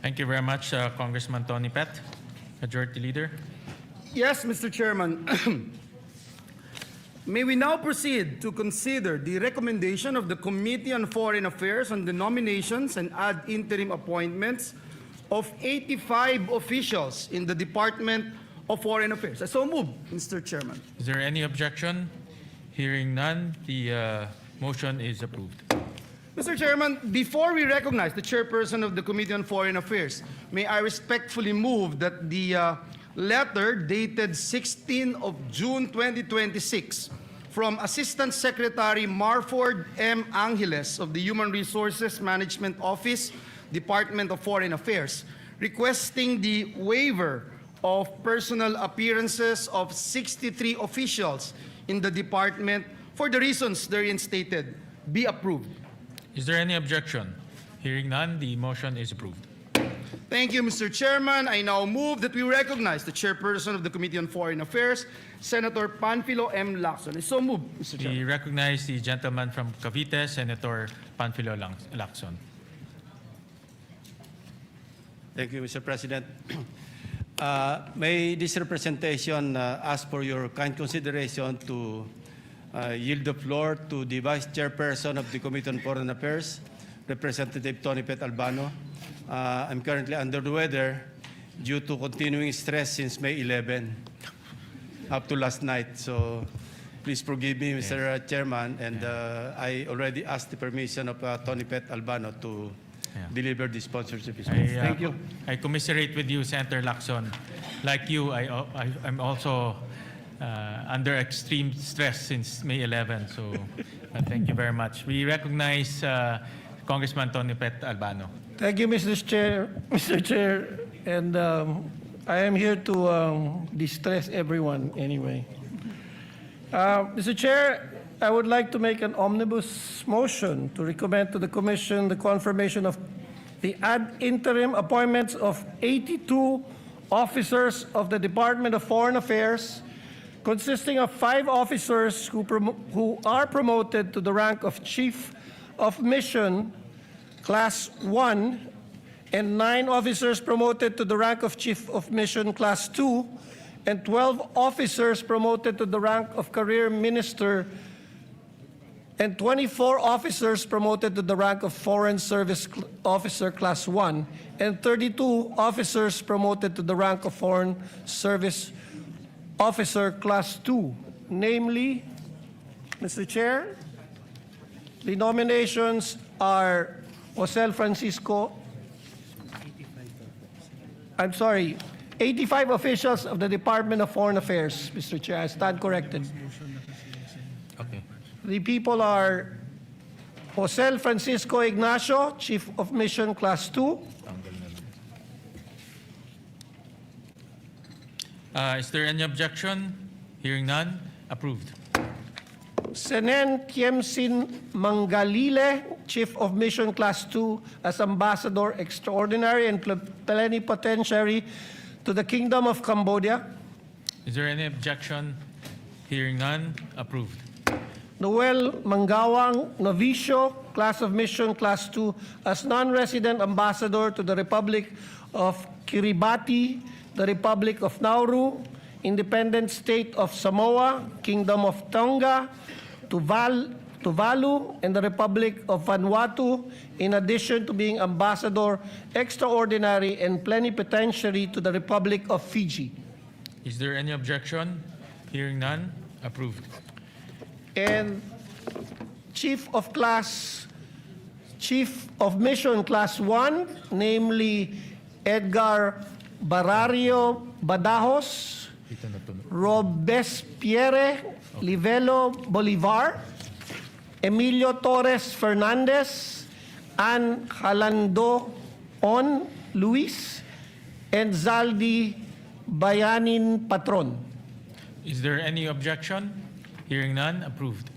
Thank you very much, Congressman Tony Pet. Majority Leader. Yes, Mr. Chairman. May we now proceed to consider the recommendation of the Committee on Foreign Affairs on the nominations and ad interim appointments of 85 officials in the Department of Foreign Affairs. I so move, Mr. Chairman. Is there any objection? Hearing none, the motion is approved. Mr. Chairman, before we recognize the chairperson of the Committee on Foreign Affairs, may I respectfully move that the letter dated 16 of June 2026 from Assistant Secretary Marford M. Angeles of the Human Resources Management Office, Department of Foreign Affairs, requesting the waiver of personal appearances of 63 officials in the department for the reasons therein stated be approved. Is there any objection? Hearing none, the motion is approved. Thank you, Mr. Chairman. I now move that we recognize the chairperson of the Committee on Foreign Affairs, Senator Panfilo M. Lacson. I so move, Mr. Chairman. We recognize the gentleman from Cavite, Senator Panfilo Lacson. Thank you, Mr. President. May this representation ask for your kind consideration to yield the floor to the Vice Chairperson of the Committee on Foreign Affairs, Representative Tony Pet Albano. I'm currently under the weather due to continuing stress since May 11 up to last night. So please forgive me, Mr. Chairman, and I already asked the permission of Tony Pet Albano to deliver the sponsorship. Thank you. I commiserate with you, Senator Lacson. Like you, I'm also under extreme stress since May 11. So thank you very much. We recognize Congressman Tony Pet Albano. Thank you, Mr. Chair. And I am here to distress everyone anyway. Mr. Chair, I would like to make an omnibus motion to recommend to the Commission the confirmation of the ad interim appointments of 82 officers of the Department of Foreign Affairs, consisting of 5 officers who are promoted to the rank of Chief of Mission Class 1, and 9 officers promoted to the rank of Chief of Mission Class 2, and 12 officers promoted to the rank of Career Minister, and 24 officers promoted to the rank of Foreign Service Officer Class 1, and 32 officers promoted to the rank of Foreign Service Officer Class 2. Namely, Mr. Chair, the nominations are Jose Francisco, 85 officials of the Department of Foreign Affairs, Mr. Chair. I stand corrected. Okay. The people are Jose Francisco Ignacio, Chief of Mission Class 2. Is there any objection? Hearing none, approved. Senen Tiemsin Mangalile, Chief of Mission Class 2, as Ambassador Extraordinary and Plenipotentiary to the Kingdom of Cambodia. Is there any objection? Hearing none, approved. Noel Mangawang Novicio, Class of Mission Class 2, as non-resident ambassador to the Republic of Kiribati, the Republic of Nauru, Independent State of Samoa, Kingdom of Tonga, Tuvalu, and the Republic of Vanuatu, in addition to being Ambassador Extraordinary and Plenipotentiary to the Republic of Fiji. Is there any objection? Hearing none, approved. And Chief of Mission Class 1, namely Edgar Barario Badajos, Robespierre Livelo Bolivar, Emilio Torres Fernandez, Ann Jalando On Luis, and Zaldi Bayanin Patron. Is there any objection? Hearing none, approved.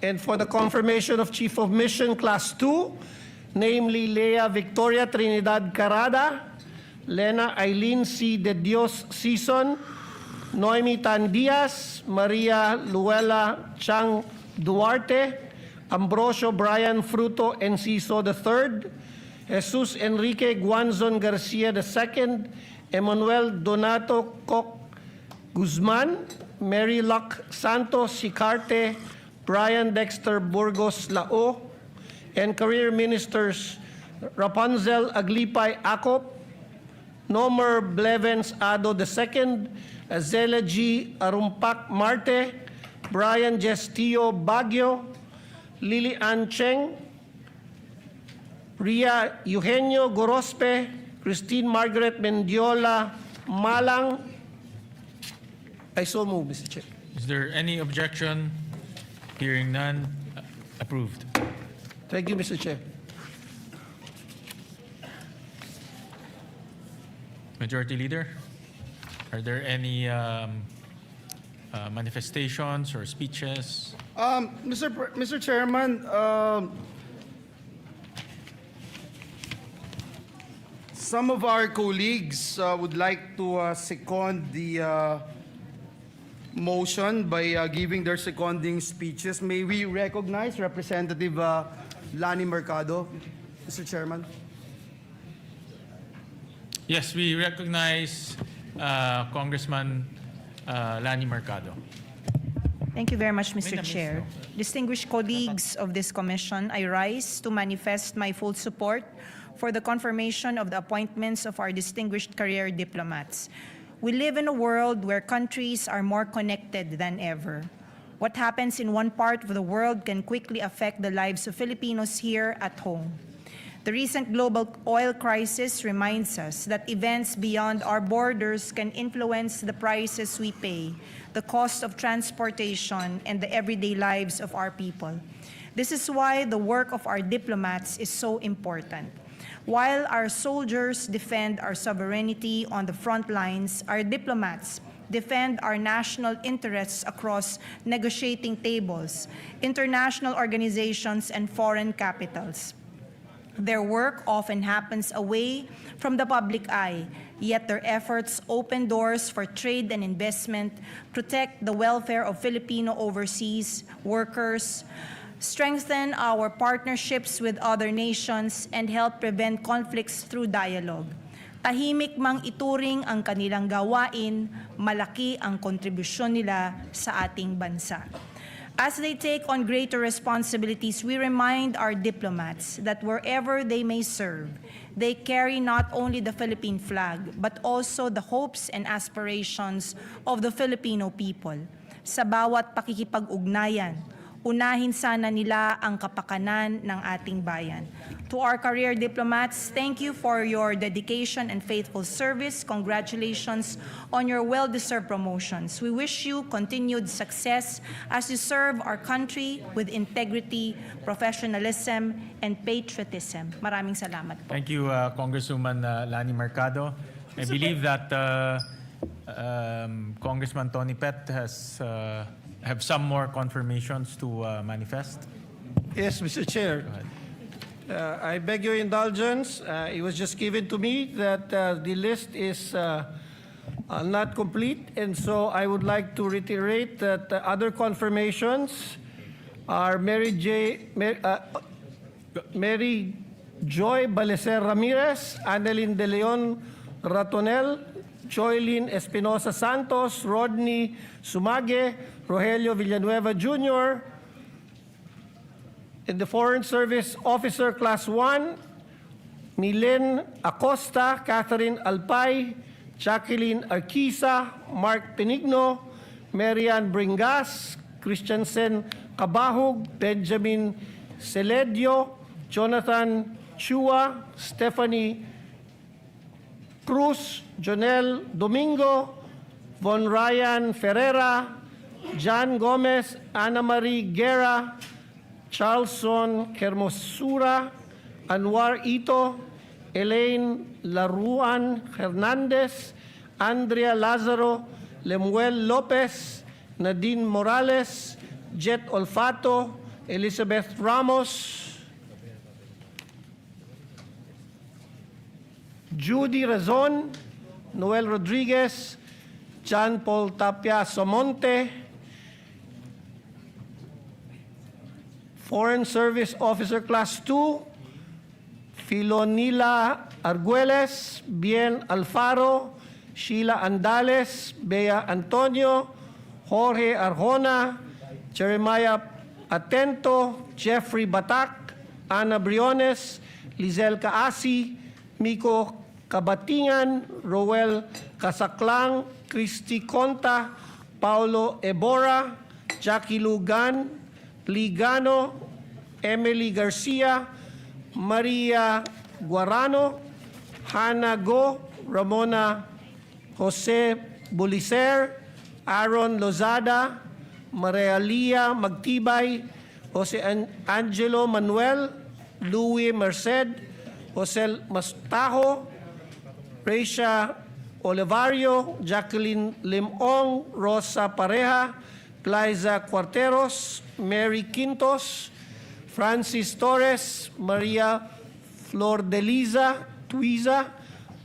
And for the confirmation of Chief of Mission Class 2, namely Lea Victoria Trinidad Carada, Lena Eileen C. De Dios Sison, Noemi Tan Diaz, Maria Luella Chang Duarte, Ambrosio Brian Fruto Enciso III, Jesus Enrique Guanzon Garcia II, Emmanuel Donato Koch Guzman, Mary Luck Santos Sicarte, Brian Dexter Burgos Lao, and Career Ministers Rapunzel Aglipay Acop, Nomer Blevens Ado II, Azela G. Arumpak Marte, Brian Gestillo Baguio, Lily Ann Cheng, Ria Eugenio Gorospe, Christine Margaret Mendiola Malang. I so move, Mr. Chair. Is there any objection? Hearing none, approved. Thank you, Mr. Chair. Majority Leader, are there any manifestations or speeches? Mr. Chairman, some of our colleagues would like to second the motion by giving their seconding speeches. May we recognize Representative Lani Mercado, Mr. Chairman? Yes, we recognize Congressman Lani Mercado. Thank you very much, Mr. Chair. Distinguished colleagues of this commission, I rise to manifest my full support for the confirmation of the appointments of our distinguished career diplomats. We live in a world where countries are more connected than ever. What happens in one part of the world can quickly affect the lives of Filipinos here at home. The recent global oil crisis reminds us that events beyond our borders can influence the prices we pay, the cost of transportation, and the everyday lives of our people. This is why the work of our diplomats is so important. While our soldiers defend our sovereignty on the front lines, our diplomats defend our national interests across negotiating tables, international organizations, and foreign capitals. Their work often happens away from the public eye, yet their efforts open doors for trade and investment, protect the welfare of Filipino overseas workers, strengthen our partnerships with other nations, and help prevent conflicts through dialogue. Tahimik mang ituring ang kanilang gawain, malaki ang kontribusyon nila sa ating bansa. As they take on greater responsibilities, we remind our diplomats that wherever they may serve, they carry not only the Philippine flag, but also the hopes and aspirations of the Filipino people. Sa bawat pakikipag-ugnayan, unahin sana nila ang kapakanan ng ating bayan. To our career diplomats, thank you for your dedication and faithful service. Congratulations on your well-deserved promotions. We wish you continued success as you serve our country with integrity, professionalism, and patriotism. Maraming salamat po. Thank you, Congresswoman Lani Mercado. I believe that Congressman Tony Pet has have some more confirmations to manifest. Yes, Mr. Chair. Go ahead. I beg your indulgence. It was just given to me that the list is not complete, and so I would like to reiterate that other confirmations are Mary Joy Balecer Ramirez, Annalyn De Leon Ratonel, Joylyn Espinosa Santos, Rodney Sumage, Rogelio Villanueva Jr., in the Foreign Service Officer Class 1, Milen Acosta, Catherine Alpay, Jacqueline Arquisa, Mark Penigno, Marian Bringas, Christiansen Cabahug, Benjamin Celedio, Jonathan Chua, Stephanie Cruz, Jonel Domingo, Von Ryan Ferreira, John Gomez, Ana Marie Guerra, Charlson Hermosura, Anwar Ito, Elaine Laruan Hernandez, Andrea Lazaro, Lemuel Lopez, Nadine Morales, Jet Olfato, Elizabeth Ramos, Judy Razon, Noel Rodriguez, John Paul Tapia Somonte, Foreign Service Officer Class 2, Filonila Arguelles, Bien Alfaro, Sheila Andales, Bea Antonio, Jorge Arjona, Jeremiah Atento, Jeffrey Batak, Ana Briones, Lizelle Kaasi, Miko Kabatingan, Roel Casaclang, Christy Conta, Paulo Ebora, Jackie Lugan, Ligano, Emily Garcia, Maria Guarano, Hannah Go, Ramona Jose Bulicer, Aaron Lozada, Maria Lia Magtibay, Jose Angelo Manuel, Louis Merced, Jose Mastajo, Reisha Olivario, Jacqueline Limong, Rosa Pareja, Liza Cuarteros, Mary Quintos, Francis Torres, Maria Flor de Liza Tuiza,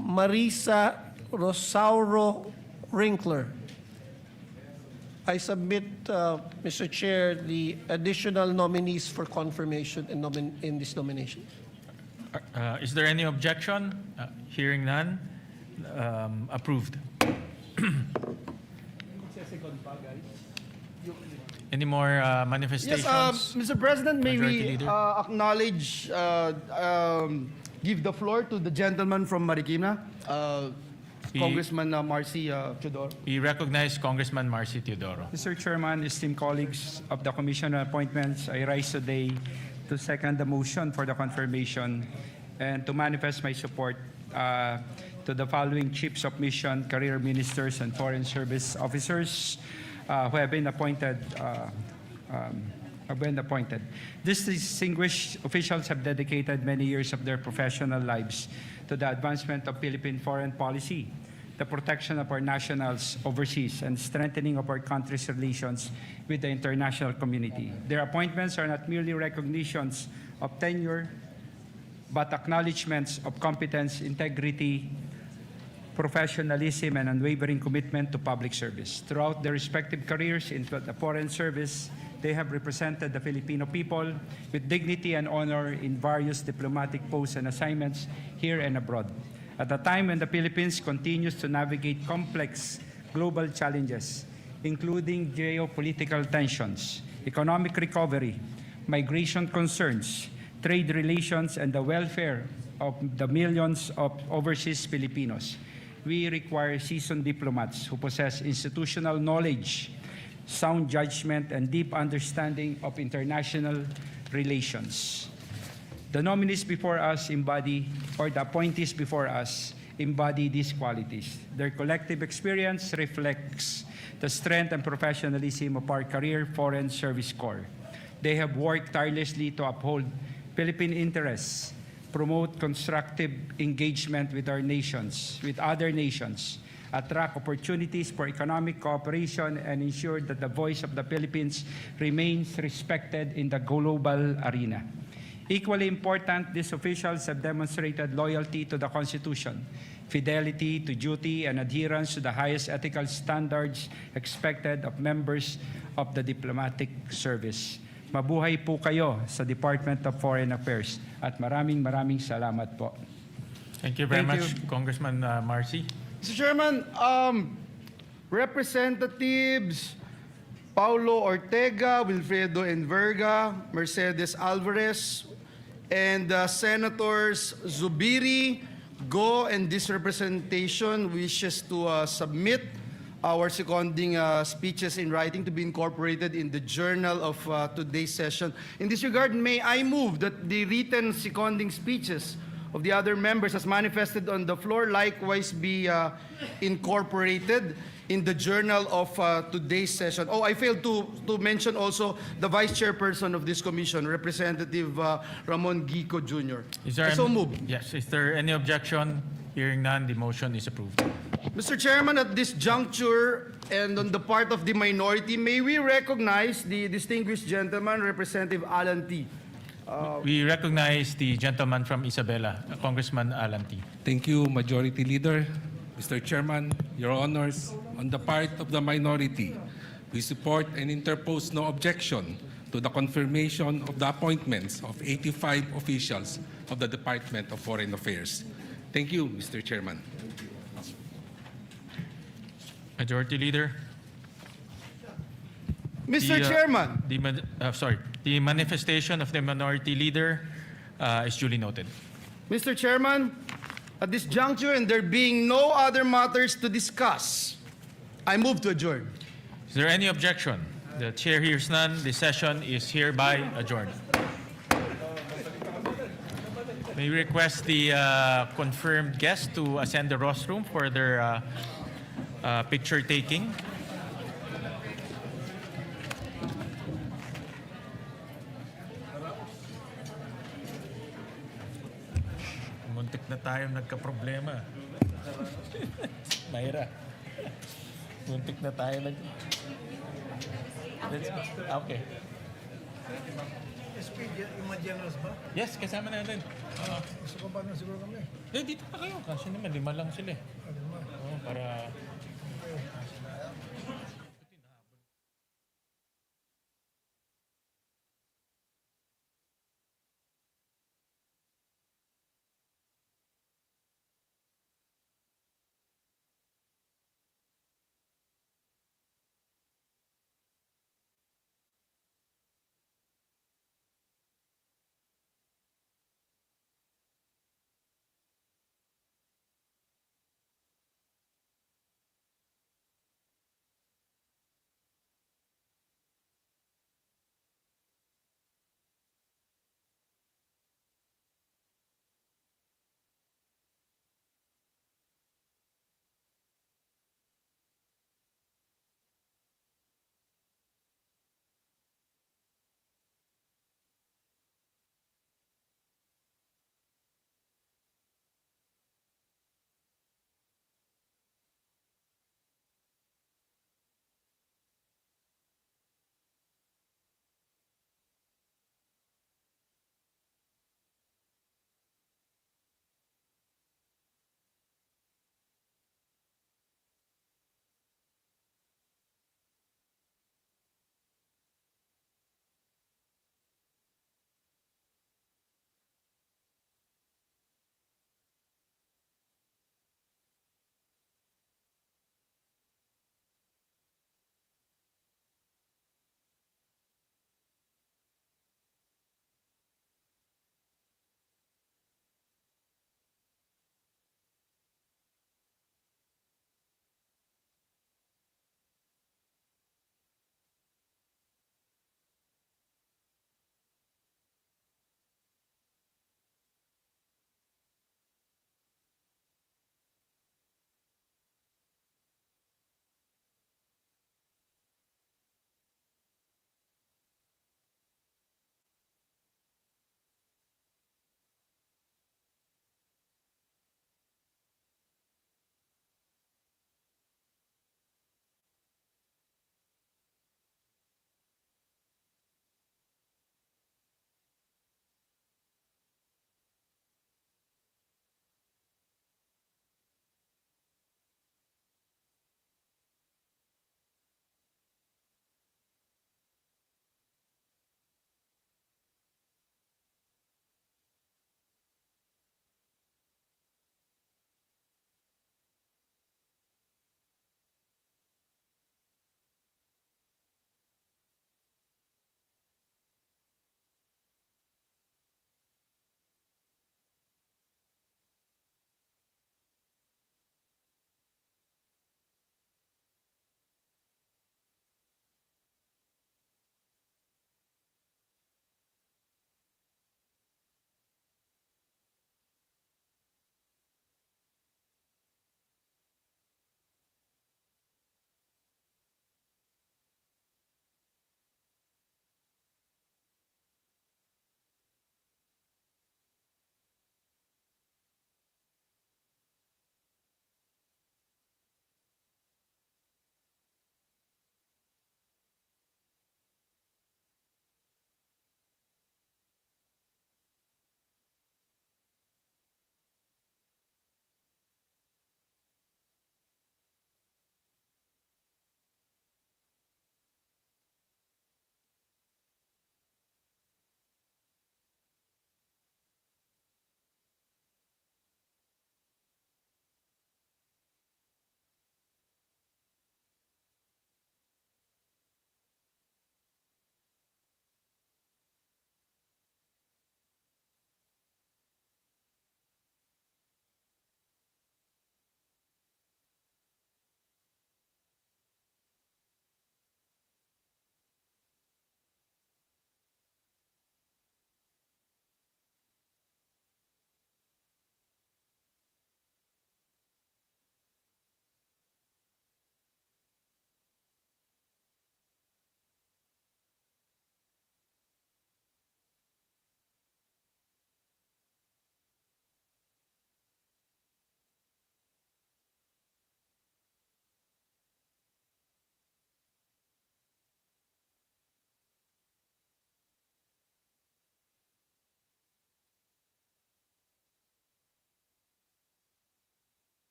Marisa Rosauro Rinkler. I submit, Mr. Chair, the additional nominees for confirmation in this nomination. Is there any objection? Hearing none, approved. Any more manifestations? Yes, Mr. President, may Majority we Leader? acknowledge, give the floor to the gentleman from Marikina, Congressman Marcy Teodoro. We recognize Congressman Marcy Teodoro. Mr. Chairman, esteemed colleagues of the Commission on Appointments, I rise today to second the motion for the confirmation and to manifest my support to the following chiefs of mission, career ministers, and foreign service officers who have been appointed. These distinguished officials have dedicated many years of their professional lives to the advancement of Philippine foreign policy, the protection of our nationals overseas, and strengthening of our country's relations with the international community. Their appointments are not merely recognitions of tenure, but acknowledgements of competence, integrity, professionalism, and unwavering commitment to public service. Throughout their respective careers in the foreign service, they have represented the Filipino people with dignity and honor in various diplomatic posts and assignments here and abroad. At a time when the Philippines continues to navigate complex global challenges, including geopolitical tensions, economic recovery, migration concerns, trade relations, and the welfare of the millions of overseas Filipinos, we require seasoned diplomats who possess institutional knowledge, sound judgment, and deep understanding of international relations. The nominees before us embody, or the appointees before us, embody these qualities. Their collective experience reflects the strength and professionalism of our career Foreign Service Corps. They have worked tirelessly to uphold Philippine interests, promote constructive engagement with our nations, with other nations, attract opportunities for economic cooperation, and ensure that the voice of the Philippines remains respected in the global arena. Equally important, these officials have demonstrated loyalty to the Constitution, fidelity to duty, and adherence to the highest ethical standards expected of members of the diplomatic service. Mabuhay po kayo sa Department of Foreign Affairs at maraming salamat po. Thank you very Thank much, Congressman Marcy. Mr. Chairman, Representatives Paulo Ortega, Wilfredo Enverga, Mercedes Alvarez, and Senators Zubiri, Go, and this representation wishes to submit our seconding speeches in writing to be incorporated in the journal of today's session. In this regard, may I move that the written seconding speeches of the other members as manifested on the floor likewise be incorporated in the journal of today's session. Oh, I failed to mention also the Vice Chairperson of this commission, Representative Ramon Gico Jr. I so move. Yes. Is there any objection? Hearing none, the motion is approved. Mr. Chairman, at this juncture and on the part of the minority, may we recognize the distinguished gentleman, Representative Alan T. We recognize the gentleman from Isabela, Congressman Alan T. Thank you, Majority Leader. Mr. Chairman, Your Honors, on the part of the minority, we support and interpose no objection to the confirmation of the appointments of 85 officials of the Department of Foreign Affairs. Thank you, Mr. Chairman. Majority Leader. Mr. Chairman. The manifestation of the Minority Leader is duly noted. Mr. Chairman, at this juncture and there being no other matters to discuss, I move to adjourn. Is there any objection? The chair hears none. The session is hereby adjourned. May we request the confirmed guests to ascend the rostrum for their picture taking. Muntik na tayo nagka-problema. Mayra. Muntik na tayo Okay. Yung mga generals ba? Yes, kasama natin. Gusto ko pa na siguro kami. Dito pa kayo. Kasi naman, 5 lang sila eh. Para...